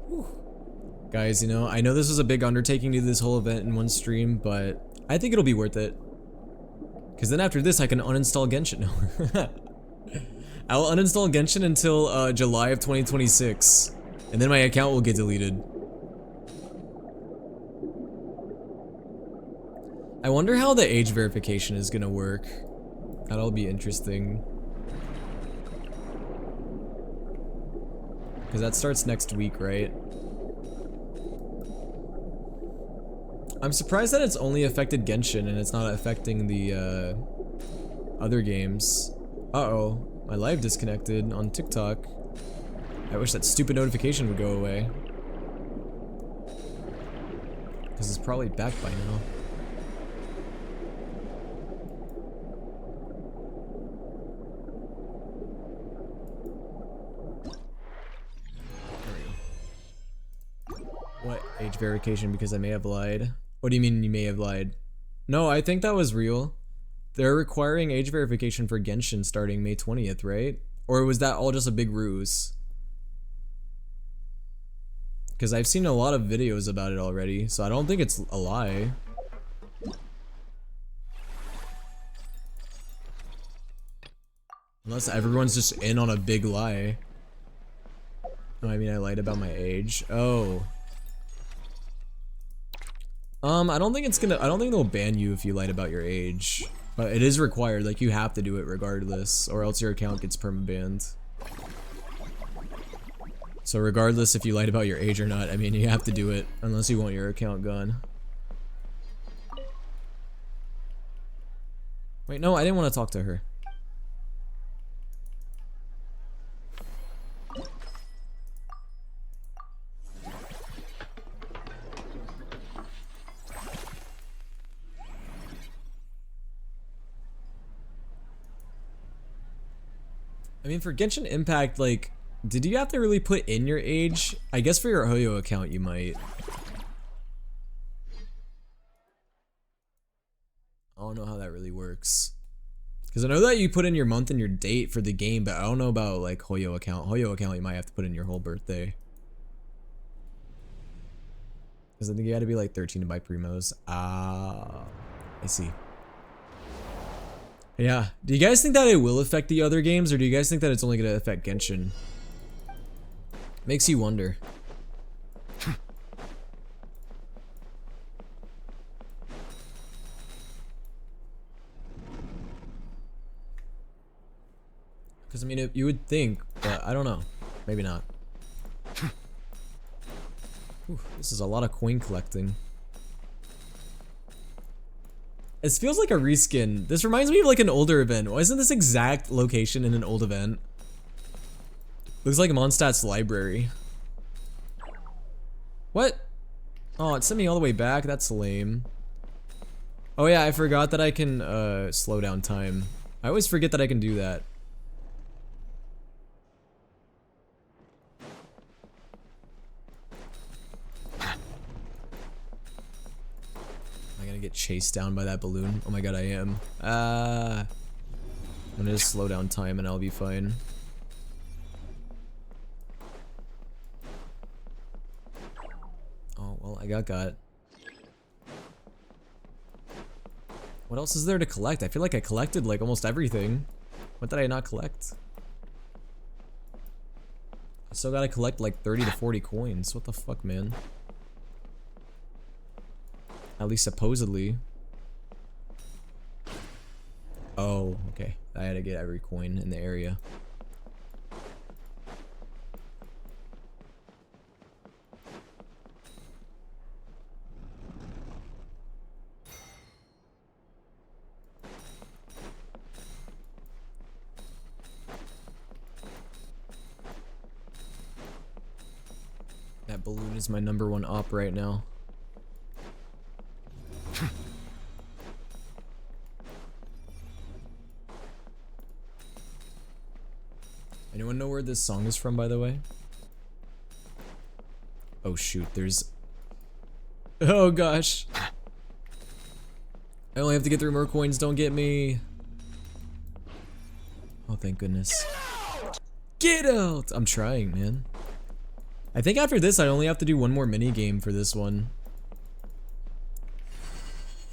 Whew. Guys, you know, I know this was a big undertaking to do this whole event in one stream, but I think it'll be worth it. Because then after this, I can uninstall Genshin. I will uninstall Genshin until July of 2026. And then my account will get deleted. I wonder how the age verification is gonna work. That'll be interesting. Because that starts next week, right? I'm surprised that it's only affected Genshin and it's not affecting the other games. Uh-oh, my live disconnected on TikTok. I wish that stupid notification would go away. Because it's probably back by now. What? Age verification because I may have lied? What do you mean you may have lied? No, I think that was real. They're requiring age verification for Genshin starting May 20th, right? Or was that all just a big ruse? Because I've seen a lot of videos about it already, so I don't think it's a lie. Unless everyone's just in on a big lie. No, I mean I lied about my age. Oh. I don't think they'll ban you if you lied about your age. But it is required, like you have to do it regardless, or else your account gets permabanned. So regardless if you lied about your age or not, I mean you have to do it, unless you want your account gone. Wait, no, I didn't want to talk to her. I mean, for Genshin Impact, like, did you have to really put in your age? I guess for your Hoyo account, you might. I don't know how that really works. Because I know that you put in your month and your date for the game, but I don't know about, like, Hoyo account. Hoyo account, you might have to put in your whole birthday. Because I think you had to be, like, 13 to buy Primos. Ah, I see. Yeah. Do you guys think that it will affect the other games, or do you guys think that it's only going to affect Genshin? Makes you wonder. Because, I mean, you would think, but I don't know. Maybe not. Ooh, this is a lot of coin collecting. It feels like a reskin. This reminds me of like an older event. Why isn't this exact location in an old event? Looks like Mondstadt's library. What? Oh, it sent me all the way back. That's lame. Oh yeah, I forgot that I can slow down time. I always forget that I can do that. Get chased down by that balloon. Oh my god, I am. I'm gonna just slow down time and I'll be fine. Oh, well, I got. What else is there to collect? I feel like I collected like almost everything. What did I not collect? I still gotta collect like 30 to 40 coins. What the fuck, man? At least supposedly. Oh, okay. I had to get every coin in the area. Balloon is my #1 op right now. Anyone know where this song is from, by the way? Oh shoot, there's... Oh gosh. I only have to get 3 more coins, don't get me. Oh, thank goodness. Get out! I'm trying, man. I think after this, I only have to do 1 more mini game for this one.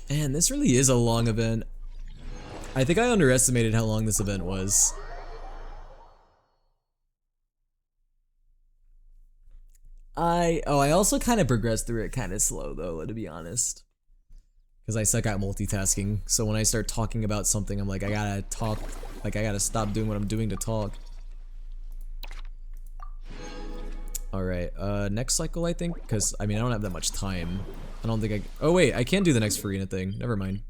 Man, this really is a long event. I think I underestimated how long this event was. I also kind of progressed through it kind of slow though, to be honest. Because I suck at multitasking, so when I start talking about something, I'm like, I gotta talk, like I gotta stop doing what I'm doing to talk. Alright, next cycle I think, because, I mean, I don't have that much time. I don't think I... Oh wait, I can do the next Farina thing, never mind.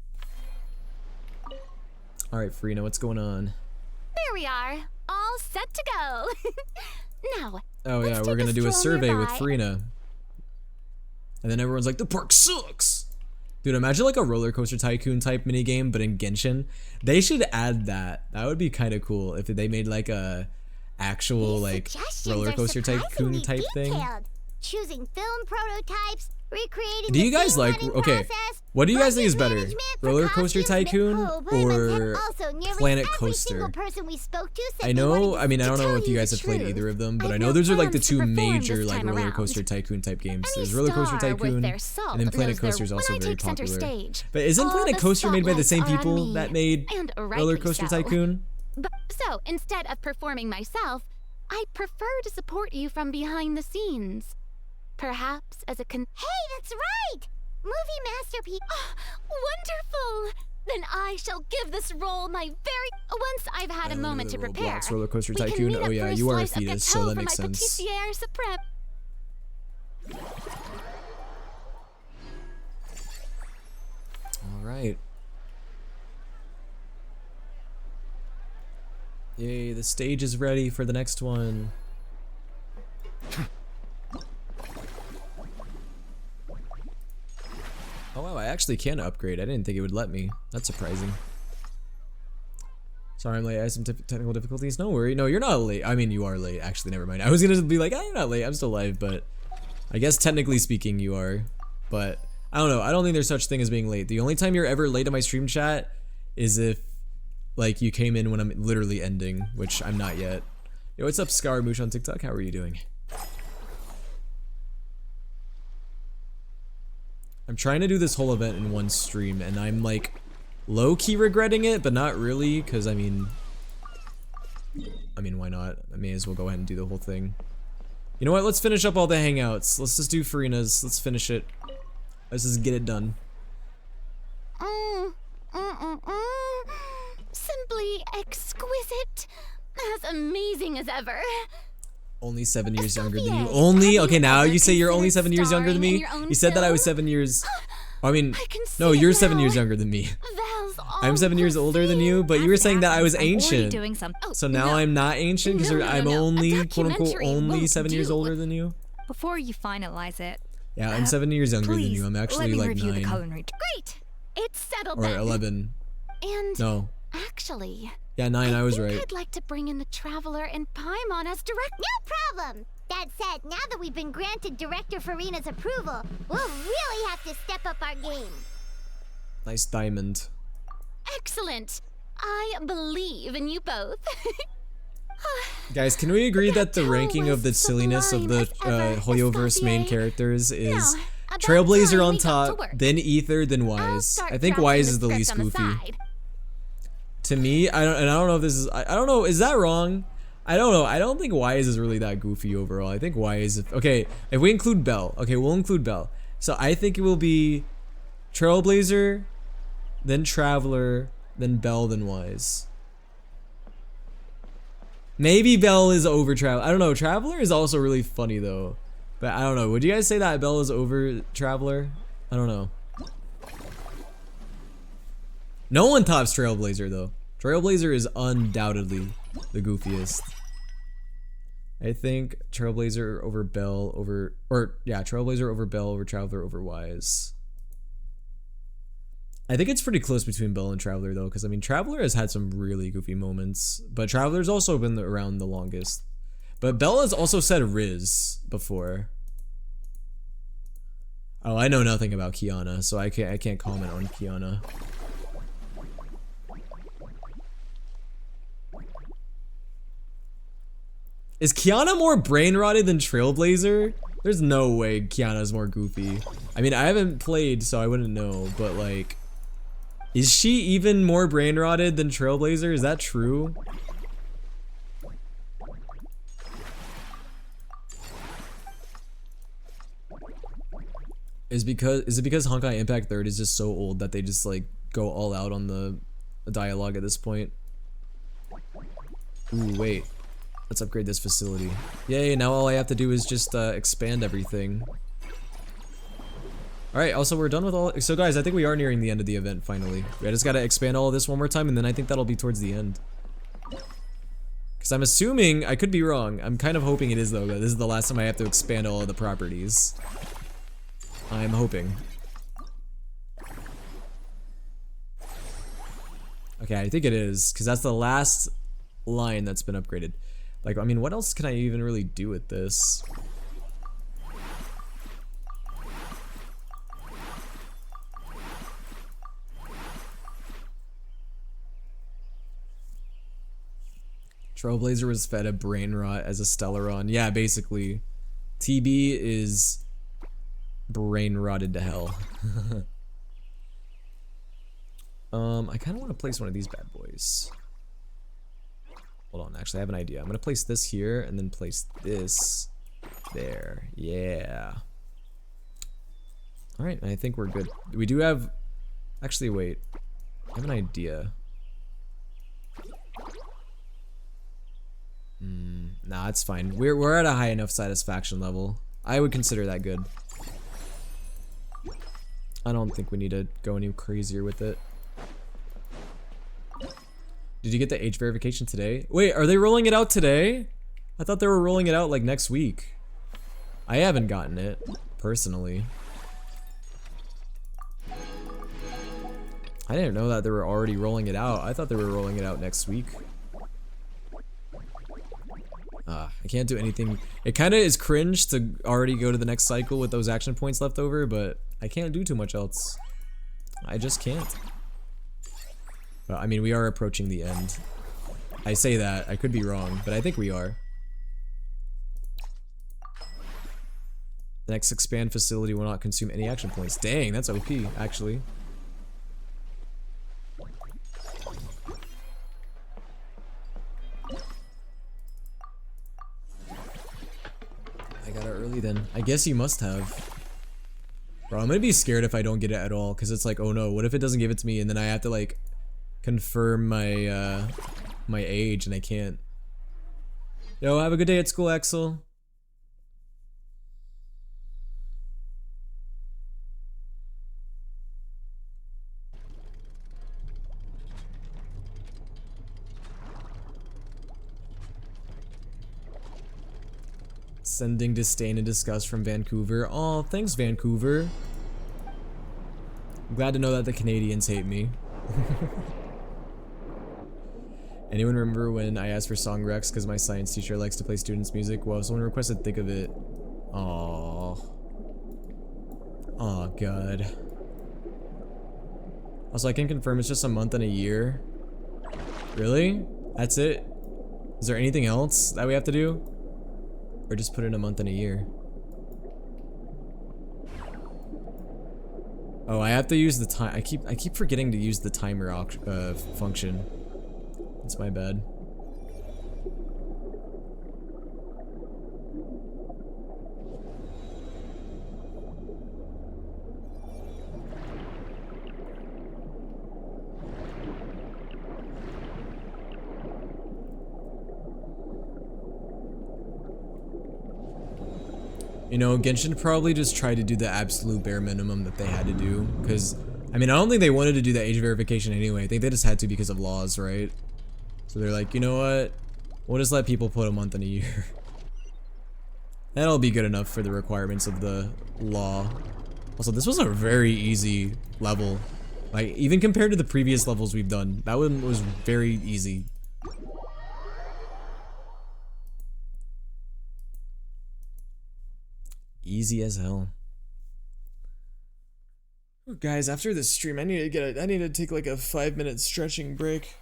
Alright, Farina, what's going on? There we are, all set to go. Now, oh yeah, we're gonna do a survey with Farina. And then everyone's like, the park sucks! Dude, imagine like a roller coaster tycoon type minigame, but in Genshin. They should add that. That would be kind of cool if they made like a actual like roller coaster tycoon type thing. Choosing film prototypes, recreating Do you guys like, okay, what do you guys think is better? Roller Coaster Tycoon or Planet Coaster? I know, I mean, I don't know if you guys have played either of them, but I know those are like the 2 major like Roller Coaster Tycoon type games. There's Roller Coaster Tycoon, and then Planet Coaster is also very popular. But isn't Planet Coaster made by the same people that made Roller Coaster Tycoon? So, instead of performing myself, I prefer to support you from behind the scenes. Perhaps as a Hey, that's right! Movie masterpiece. Wonderful! Then I shall give this role my very... Once I've had a moment to prepare. Roblox Roller Coaster Tycoon? Oh yeah, you are a fetus, so that makes sense. Alright. Yay, the stage is ready for the next one. Oh wow, I actually can upgrade. I didn't think it would let me. That's surprising. Sorry I'm late, I had some technical difficulties. No worry. No, you're not late. I mean, you are late. Actually, never mind. I was gonna be like, oh, you're not late. I'm still live, but I guess technically speaking you are. But I don't know. I don't think there's such thing as being late. The only time you're ever late in my stream chat is if like you came in when I'm literally ending, which I'm not yet. Yo, what's up, Scaramouche on TikTok? How are you doing? I'm trying to do this whole event in one stream, and I'm like low-key regretting it, but not really, because I mean, why not? I may as well go ahead and do the whole thing. You know what? Let's finish up all the hangouts. Let's just do Farina's. Let's finish it. Let's just get it done. Simply exquisite. As amazing as ever. Only 7 years younger than you. Only? Okay, now you say you're only 7 years younger than me? You said that I was 7 years... I mean, no, you're 7 years younger than me. I'm 7 years older than you, but you were saying that I was ancient. So now I'm not ancient because I'm only, quote unquote, only 7 years older than you? Before you finalize it. Yeah, I'm 7 years younger than you. I'm actually like 9. Great! It's settled or then. 11. And no. Actually... Yeah, 9, I was right. I'd like to bring in the Traveler and Paimon as director. No problem! That said, now that we've been granted Director Farina's approval, we'll really have to step up our game. Nice diamond. Excellent! I believe in you both. Guys, can we agree that the ranking of the silliness of the Hoyoverse main characters is Trailblazer on top, then Ether, then Wise? I think Wise is the least goofy. To me, I don't know if this is, I don't know, is that wrong? I don't know, I don't think Wise is really that goofy overall. I think Wise, okay, if we include Belle, okay, we'll include Belle. So I think it will be Trailblazer, then Traveler, then Belle, then Wise. Maybe Belle is over Traveler. I don't know, Traveler is also really funny though. But I don't know, would you guys say that Belle is over Traveler? I don't know. No one tops Trailblazer though. Trailblazer is undoubtedly the goofiest. I think Trailblazer over Bell over, Trailblazer over Bell over Traveler over Wise. I think it's pretty close between Bell and Traveler though, because I mean Traveler has had some really goofy moments, but Traveler's also been around the longest. But Bell has also said Riz before. Oh, I know nothing about Kiana, so I can't comment on Kiana. Is Kiana more brain rotted than Trailblazer? There's no way Kiana's more goofy. I mean, I haven't played, so I wouldn't know, but like, is she even more brain rotted than Trailblazer? Is that true? Is it because Honkai Impact 3rd is just so old that they just like go all out on the dialogue at this point? Ooh, wait. Let's upgrade this facility. Yay, now all I have to do is just expand everything. Alright, also we're done with all- so guys, I think we are nearing the end of the event finally. I just gotta expand all of this one more time and then I think that'll be towards the end. Because I'm assuming, I could be wrong, I'm kind of hoping it is though, this is the last time I have to expand all of the properties. I'm hoping. Okay, I think it is, because that's the last line that's been upgraded. Like, I mean, what else can I even really do with this? Trailblazer was fed a brain rot as a Stellaron. Yeah, basically. TB is brain rotted to hell. I kind of want to place one of these bad boys. Hold on, actually I have an idea. I'm gonna place this here and then place this there. Yeah. Alright, I think we're good. We do have, actually wait, I have an idea. Nah, it's fine. We're at a high enough satisfaction level. I would consider that good. I don't think we need to go any crazier with it. Did you get the age verification today? Wait, are they rolling it out today? I thought they were rolling it out like next week. I haven't gotten it, personally. I didn't know that they were already rolling it out. I thought they were rolling it out next week. I can't do anything. It kind of is cringe to already go to the next cycle with those action points left over, but I can't do too much else. I just can't. I mean, we are approaching the end. I say that, I could be wrong, but I think we are. The next expand facility will not consume any action points. Dang, that's OP, actually. I got it early then. I guess you must have. Bro, I'm gonna be scared if I don't get it at all, because it's like, oh no, what if it doesn't give it to me and then I have to like confirm my my age and I can't. Yo, have a good day at school, Axel. Sending disdain and disgust from Vancouver. Aw, thanks, Vancouver. I'm glad to know that the Canadians hate me. Anyone remember when I asked for song recs because my science teacher likes to play students' music? Well, someone requested Think of It. Aww. Aw, God. Also, I can confirm it's just a month and a year. Really? That's it? Is there anything else that we have to do? Or just put in a month and a year? Oh, I have to use the time. I keep forgetting to use the timer function. That's my bad. You know, Genshin probably just tried to do the absolute bare minimum that they had to do, because, I mean, I don't think they wanted to do that age verification anyway. I think they just had to because of laws, right? So they're like, you know what? We'll just let people put a month and a year. That'll be good enough for the requirements of the law. Also, this was a very easy level. Like, even compared to the previous levels we've done, that one was very easy. Easy as hell. Oh, guys, after this stream, I need to take like a 5-minute stretching break.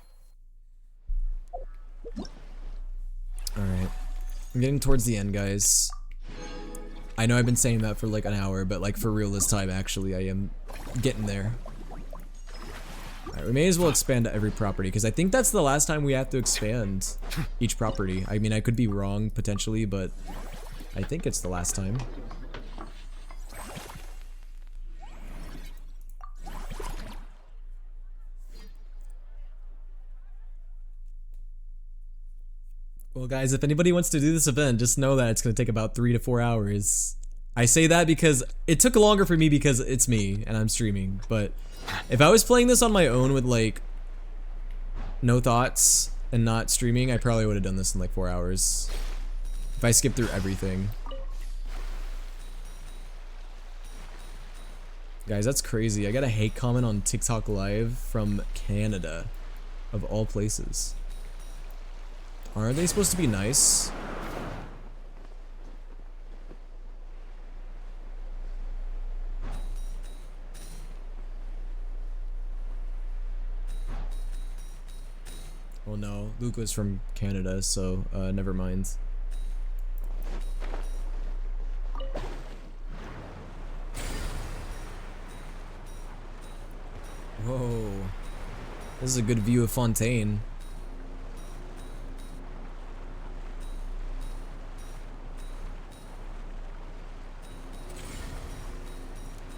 Alright. I'm getting towards the end, guys. I know I've been saying that for like an hour, but like for real this time, actually, I am getting there. Alright, we may as well expand to every property, because I think that's the last time we have to expand each property. I mean, I could be wrong, potentially, but I think it's the last time. Well, guys, if anybody wants to do this event, just know that it's going to take about 3 to 4 hours. I say that because it took longer for me because it's me and I'm streaming. But if I was playing this on my own with like no thoughts and not streaming, I probably would have done this in like 4 hours. If I skipped through everything. Guys, that's crazy. I got a hate comment on TikTok Live from Canada, of all places. Aren't they supposed to be nice? Well, no, Luke was from Canada, so never mind. Whoa. This is a good view of Fontaine.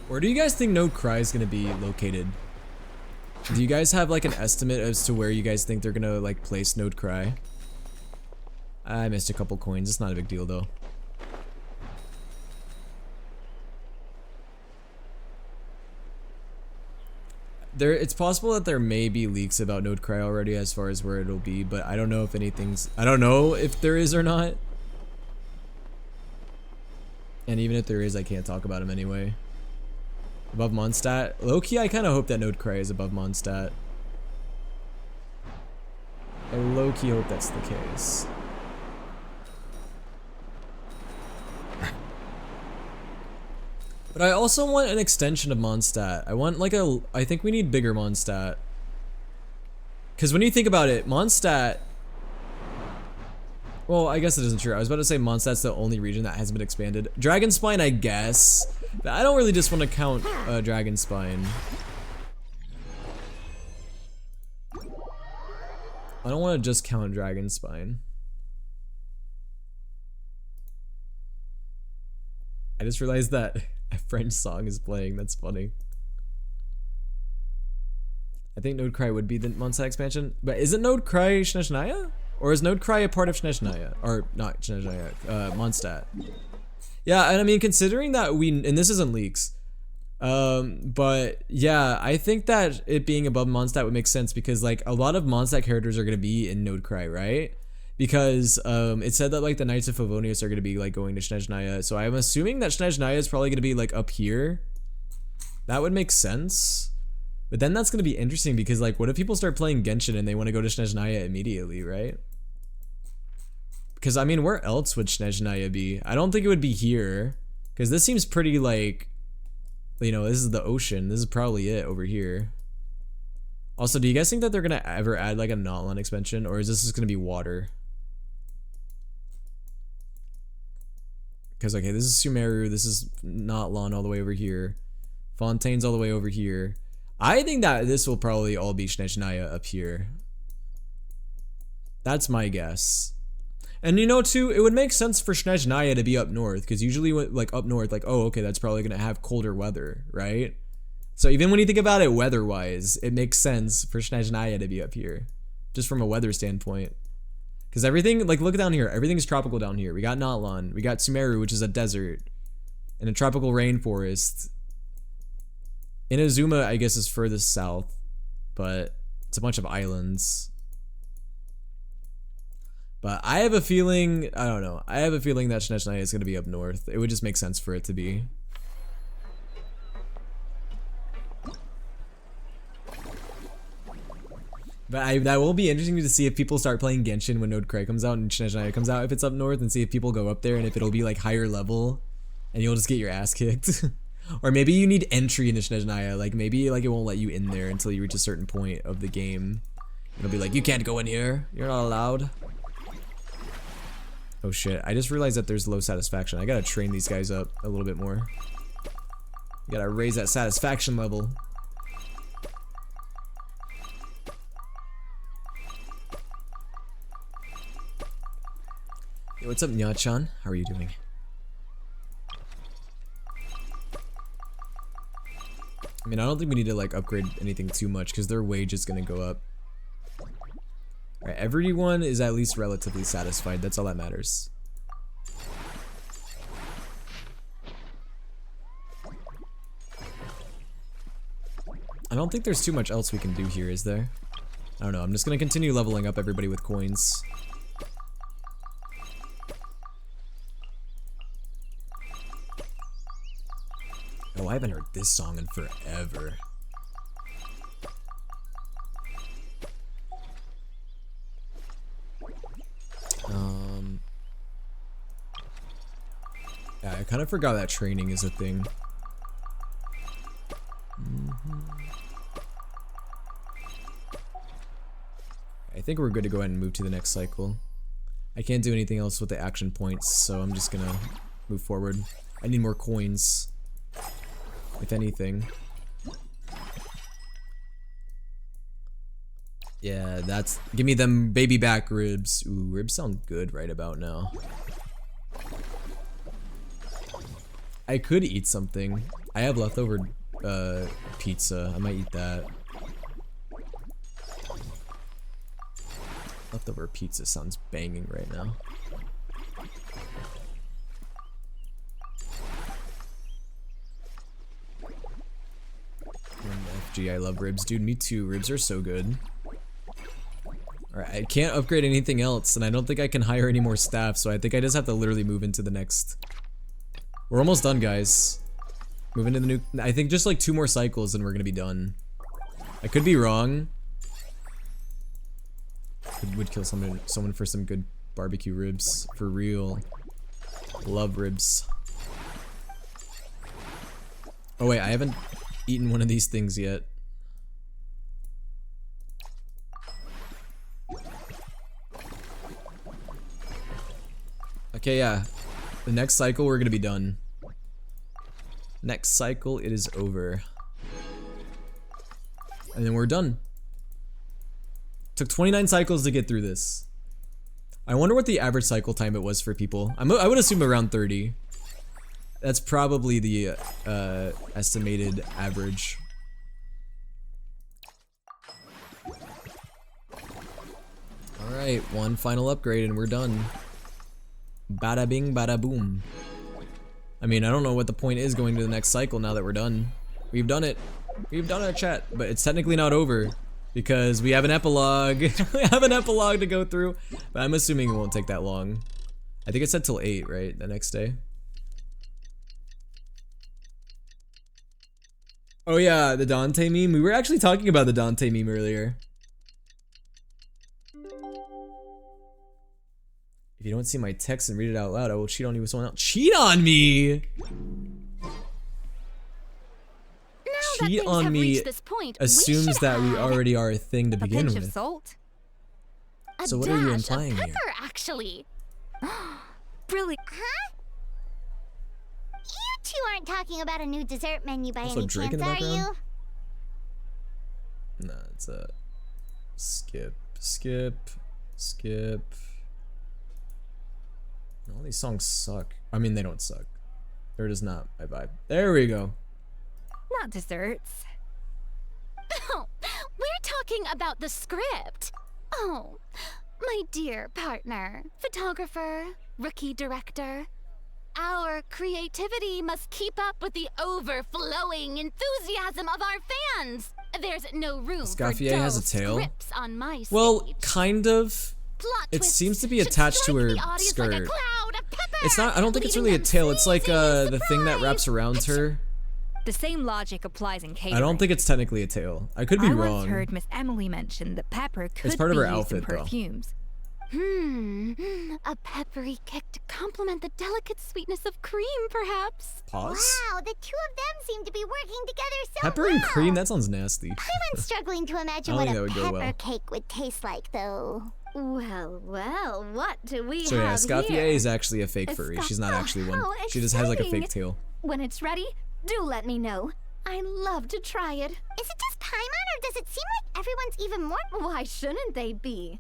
Where do you guys think Node Cry is gonna be located? Do you guys have like an estimate as to where you guys think they're gonna like place Node Cry? I missed a couple coins, it's not a big deal though. It's possible that there may be leaks about Node Cry already as far as where it'll be, but I don't know if anything's, I don't know if there is or not. And even if there is, I can't talk about him anyway. Above Mondstadt? Low-key, I kind of hope that Node Cry is above Mondstadt. I low-key hope that's the case. But I also want an extension of Mondstadt. I want like a, I think we need bigger Mondstadt. Because when you think about it, Mondstadt, well, I guess it isn't true. I was about to say Mondstadt's the only region that hasn't been expanded. Dragonspine, I guess. But I don't really just want to count Dragonspine. I don't want to just count Dragonspine. I just realized that a French song is playing. That's funny. I think Node Cry would be the Mondstadt expansion. But isn't Node Cry Snezhnaya? Or is Node Cry a part of Snezhnaya? Or not Snezhnaya, Mondstadt. Yeah, and I mean, considering that and this isn't leaks, but yeah, I think that it being above Mondstadt would make sense because like a lot of Mondstadt characters are going to be in Node Cry, right? Because it said that like the Knights of Favonius are going to be like going to Snezhnaya, so I'm assuming that Snezhnaya is probably going to be like up here. That would make sense. But then that's going to be interesting because like what if people start playing Genshin and they want to go to Snezhnaya immediately, right? Because I mean, where else would Snezhnaya be? I don't think it would be here. Because this seems pretty like, you know, this is the ocean. This is probably it over here. Also, do you guys think that they're going to ever add like a Notland expansion? Or is this just going to be water? Because, okay, this is Sumeru. This is Notland all the way over here. Fontaine's all the way over here. I think that this will probably all be Snezhnaya up here. That's my guess. And you know, too, it would make sense for Snezhnaya to be up north, because usually, like, up north, like, oh, okay, that's probably going to have colder weather, right? So even when you think about it weather-wise, it makes sense for Snezhnaya to be up here, just from a weather standpoint. Because everything, like, look down here, everything's tropical down here. We got Notland, we got Sumeru, which is a desert, and a tropical rainforest. Inazuma, I guess, is furthest south, but it's a bunch of islands. But I have a feeling, I don't know. I have a feeling that Snezhnaya is going to be up north. It would just make sense for it to be. But that will be interesting to see if people start playing Genshin when Node Cray comes out and Snezhnaya comes out if it's up north, and see if people go up there and if it'll be like higher level and you'll just get your ass kicked. Or maybe you need entry into Snezhnaya, like maybe like it won't let you in there until you reach a certain point of the game. It'll be like, you can't go in here, you're not allowed. Oh shit, I just realized that there's low satisfaction. I gotta train these guys up a little bit more. You gotta raise that satisfaction level. Yo, what's up, Nya-chan? How are you doing? I mean, I don't think we need to like upgrade anything too much because their wage is gonna go up. Alright, everyone is at least relatively satisfied. That's all that matters. I don't think there's too much else we can do here, is there? I don't know. I'm just gonna continue leveling up everybody with coins. Oh, I haven't heard this song in forever. Yeah, I kind of forgot that training is a thing. I think we're good to go ahead and move to the next cycle. I can't do anything else with the action points, so I'm just gonna move forward. I need more coins, if anything. Yeah, that's... Give me them baby back ribs. Ooh, ribs sound good right about now. I could eat something. I have leftover pizza. I might eat that. Leftover pizza sounds banging right now. FG, I love ribs. Dude, me too. Ribs are so good. Alright, I can't upgrade anything else, and I don't think I can hire any more staff, so I think I just have to literally move into the next... We're almost done, guys. Move into the new... I think just like 2 more cycles and we're gonna be done. I could be wrong. Would kill someone for some good barbecue ribs. For real. Love ribs. Oh wait, I haven't eaten one of these things yet. Okay, yeah. The next cycle, we're gonna be done. Next cycle, it is over. And then we're done. Took 29 cycles to get through this. I wonder what the average cycle time it was for people. I would assume around 30. That's probably the estimated average. Alright, one final upgrade and we're done. Bada bing, bada boom. I mean, I don't know what the point is going to the next cycle now that we're done. We've done it. We've done our chat, but it's technically not over because we have an epilogue. We have an epilogue to go through, but I'm assuming it won't take that long. I think it said till 8, right? The next day. Oh yeah, the Dante meme. We were actually talking about the Dante meme earlier. If you don't see my text and read it out loud, I will cheat on you with someone else. Cheat on me! Cheat on me assumes that we already are a thing to begin with. Salt. So what are you implying here? Actually. Brilliant. Huh? You two aren't talking about a new dessert menu by Also any Drake in chance, the are you? background? Nah, it's a skip. All these songs suck. I mean, they don't suck. They're just not my vibe. There we go. Not desserts. Oh, we're talking about the script. Oh, my dear partner, photographer, rookie director. Our creativity must keep up with the overflowing enthusiasm of our fans. There's no room for dull has a tail. scripts on my stage. Well, kind of. Plot It twist seems to be should attached to strike her the audience skirt. like a cloud of pepper, It's not. I don't think it's leaving really a them tail. It's like freezing in the thing that wraps around her. The same logic applies in catering. I don't think it's technically a tail. I could be I wrong. once heard Miss Emily mention that pepper could part of be her used outfit, in though. perfumes. A peppery kick to complement the delicate sweetness of cream, perhaps. Pause. Wow, the two of them seem to be working together so Pepper and cream. That sounds nasty. I'm struggling to imagine I what don't a think that would go pepper well. cake would taste like, though. Well, what do we So yeah, have Scaffier here? is actually a fake furry. She's not actually one. how She just has like a fake exciting. tail. When it's ready, do let me know. I love to try it. Is it just Paimon, or does it seem like everyone's even more... Why shouldn't they be?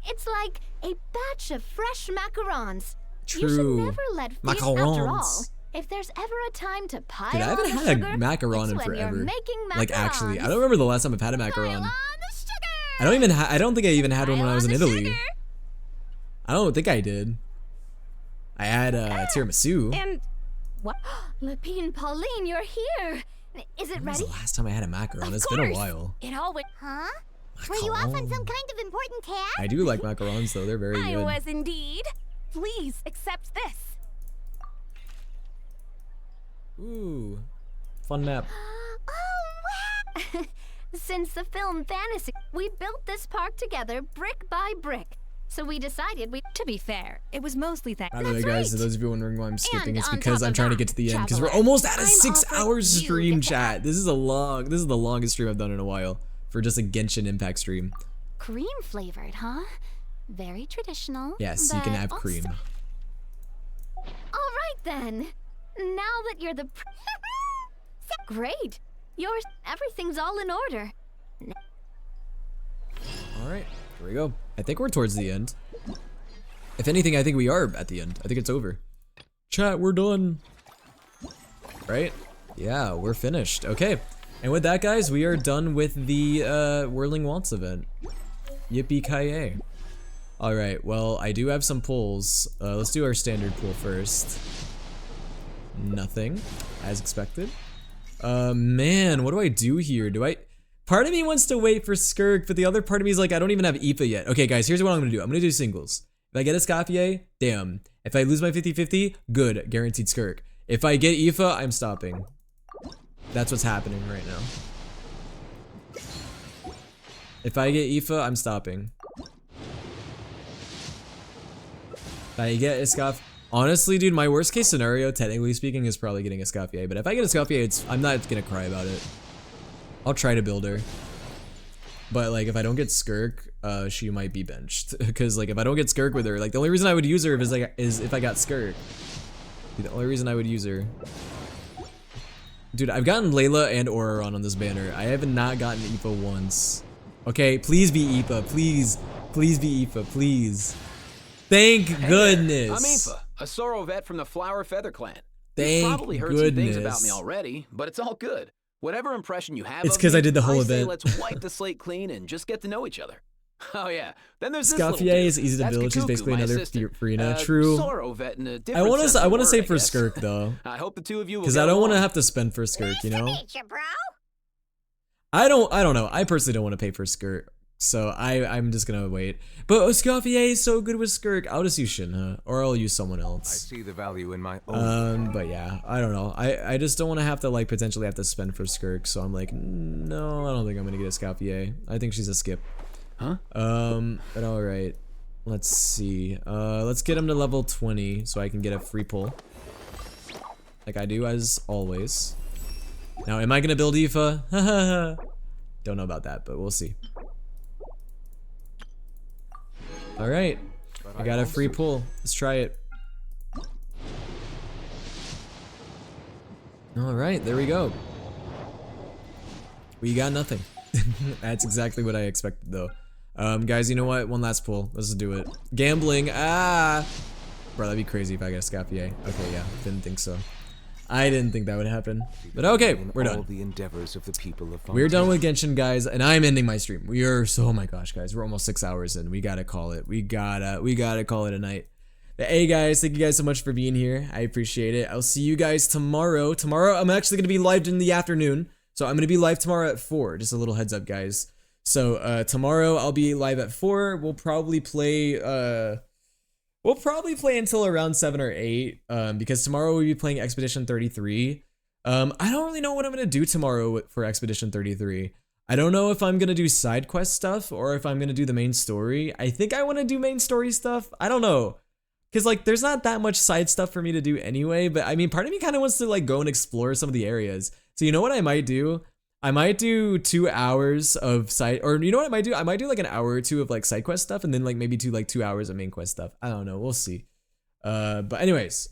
It's like a batch of fresh macarons. You should True. never let fear. After all, Macarons. if there's ever a time to pile Dude, I haven't on the had sugar, a macaron it's in when you're forever. making Like actually, I macarons. don't remember the last time I've had a macaron. I don't even. I don't think I even had one when I was in Italy. I don't think I did. I had tiramisu. And what? Lapine, Pauline, you're here. Is it When was ready? the last time I had a macaron? It's been a while. It all went. Huh? Were you off on some kind of important task? I do like macarons though. They're very I good. was indeed. Please accept this. Ooh, fun map. Since the film Fantasy, we built this park together brick by brick. So we decided we. To be fair, it was mostly thanks. By the way, guys, to those of you wondering why I'm skipping, And it's on because top I'm of trying to that, get to the end because we're Traveler, almost at a I'm 6 offering hour you stream to chat. This is the longest stream I've done in a while for just a Genshin Impact stream. Cream flavored, huh? Very traditional. Yes, you can but have also- cream. All right then. Now that you're the. Great. Yours. Everything's all in order. All right, here we go. I think we're towards the end. If anything, I think we are at the end. I think it's over. Chat, we're done. Right? Yeah, we're finished. Okay. And with that, guys, we are done with the Whirling Waltz event. Yippee-ki-yay. All right, well, I do have some pulls. Let's do our standard pull first. Nothing, as expected. Man, what do I do here? Part of me wants to wait for Skirk, but the other part of me is like, I don't even have Aoife yet. Okay, guys, here's what I'm gonna do. I'm gonna do singles. If I get a Scaffier, damn. If I lose my 50-50, good, guaranteed Skirk. If I get Aoife, I'm stopping. That's what's happening right now. If I get Aoife, I'm stopping. If I get a Scaffier, honestly, dude, my worst case scenario, technically speaking, is probably getting a Scaffier. But if I get a Scaffier, I'm not gonna cry about it. I'll try to build her. But like, if I don't get Skirk, she might be benched. Because like, if I don't get Skirk with her, like the only reason I would use her is if I got Skirk. The only reason I would use her. Dude, I've gotten Layla and Auroron on this banner. I have not gotten Aoife once. Okay, please be Aoife, please. Please be Aoife, please. Thank goodness. I'm Aoife, a Sorrow vet from the Flower Feather Clan. Thank You've probably heard some things about goodness. me already, but it's all good. Whatever impression you have It's of 'cause me, I did the whole say event. let's wipe the slate clean and just get to know each other. Oh yeah, then there's this little Scaffier dude. is easy to That's build. She's Kakuku, basically my another assistant. Farina. True. Sorrow vet in a I different want sense to. of I want the to say word, for I guess. Skirk though, I hope the two of you will because get I don't want to along. have to spend for Skirk. You know. You, bro. I don't know. I personally don't want to pay for Skirk, so I'm just gonna wait. But Scaffier is so good with Skirk. I'll just use Shinha, or I'll use someone I else. see the value in my own. But yeah, I don't know. I just don't want to have to like potentially have to spend for Skirk, so I'm like, no, I don't think I'm gonna get a Scaffier. I think she's a skip. Huh? But all right, let's see. Let's get him to level 20 so I can get a free pull, like I do as always. Now, am I gonna build Aoife? Don't know about that, but we'll see. All right, I got a free pull. Let's try it. All right, there we go. We got nothing. That's exactly what I expected, though. Guys, you know what? One last pull. Let's do it. Gambling. Ah, bro, that'd be crazy if I got a Scaffier. Okay, yeah, didn't think so. I didn't think that would happen. But okay, we're All done. the endeavors of the people of We're done with Genshin, guys, and I'm ending my stream. We are so, oh my gosh, guys, we're almost 6 hours in. We gotta call it. We gotta call it a night. But hey, guys, thank you guys so much for being here. I appreciate it. I'll see you guys tomorrow. Tomorrow, I'm actually gonna be live in the afternoon, so I'm gonna be live tomorrow at 4. Just a little heads up, guys. So tomorrow I'll be live at 4. We'll probably play until around 7 or 8 because tomorrow we'll be playing Expedition 33. I don't really know what I'm gonna do tomorrow for Expedition 33. I don't know if I'm gonna do side quest stuff or if I'm gonna do the main story. I think I want to do main story stuff. I don't know, because like there's not that much side stuff for me to do anyway. But I mean, part of me kind of wants to like go and explore some of the areas. So you know what I might do? I might do 2 hours of side, or you know what I might do? I might do like an hour or 2 of like side quest stuff, and then like maybe do like 2 hours of main quest stuff. I don't know. We'll see. But anyways,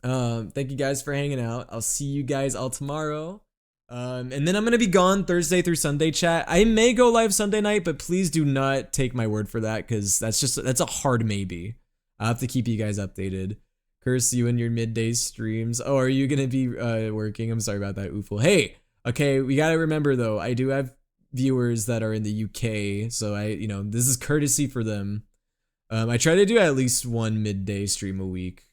thank you guys for hanging out. I'll see you guys all tomorrow. And then I'm gonna be gone Thursday through Sunday, chat. I may go live Sunday night, but please do not take my word for that, because that's a hard maybe. I'll have to keep you guys updated. Curse you and your midday streams. Oh, are you gonna be working? I'm sorry about that, Oofle. Hey. Okay, we gotta remember though, I do have viewers that are in the UK, so this is courtesy for them. I try to do at least 1 midday stream a week.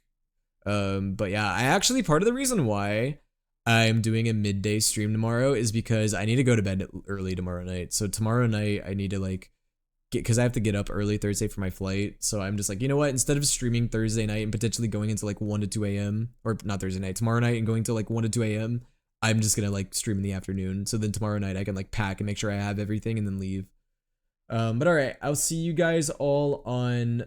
But yeah, part of the reason why I'm doing a midday stream tomorrow is because I need to go to bed early tomorrow night. So tomorrow night I need to because I have to get up early Thursday for my flight. So I'm just like, you know what, instead of streaming Thursday night and potentially going into like 1 to 2 a.m. or not Thursday night, tomorrow night and going to like 1 to 2 a.m. I'm just gonna like stream in the afternoon, so then tomorrow night I can like pack and make sure I have everything and then leave. But all right, I'll see you guys all on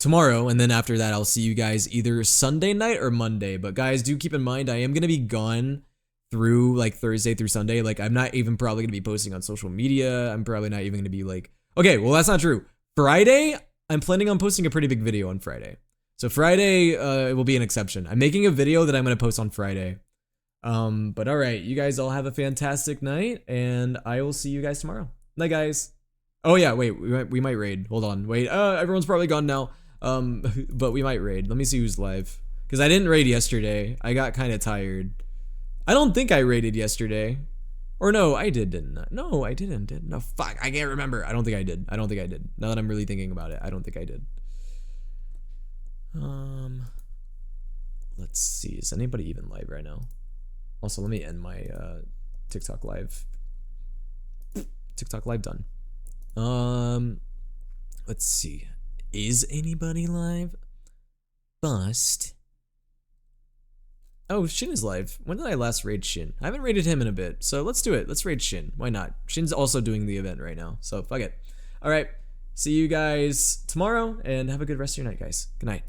tomorrow, and then after that I'll see you guys either Sunday night or Monday. But guys, do keep in mind I am gonna be gone through like Thursday through Sunday. Like I'm not even probably gonna be posting on social media. I'm probably not even gonna be like, okay, well that's not true. Friday, I'm planning on posting a pretty big video on Friday. So Friday, it will be an exception. I'm making a video that I'm going to post on Friday. But all right, you guys all have a fantastic night, and I will see you guys tomorrow. Night, guys. Oh yeah, wait, we might raid. Hold on, wait. Everyone's probably gone now. But we might raid. Let me see who's live, because I didn't raid yesterday. I got kind of tired. I don't think I raided yesterday, or no, I did, didn't I? No, I didn't. No, fuck, I can't remember. I don't think I did. Now that I'm really thinking about it, I don't think I did. Let's see, is anybody even live right now? Also, let me end my TikTok live done. Let's see, is anybody live? Bust. Oh, Shin is live. When did I last raid Shin? I haven't raided him in a bit, so let's do it. Let's raid Shin. Why not? Shin's also doing the event right now, so fuck it. All right, see you guys tomorrow, and have a good rest of your night, guys. Good night.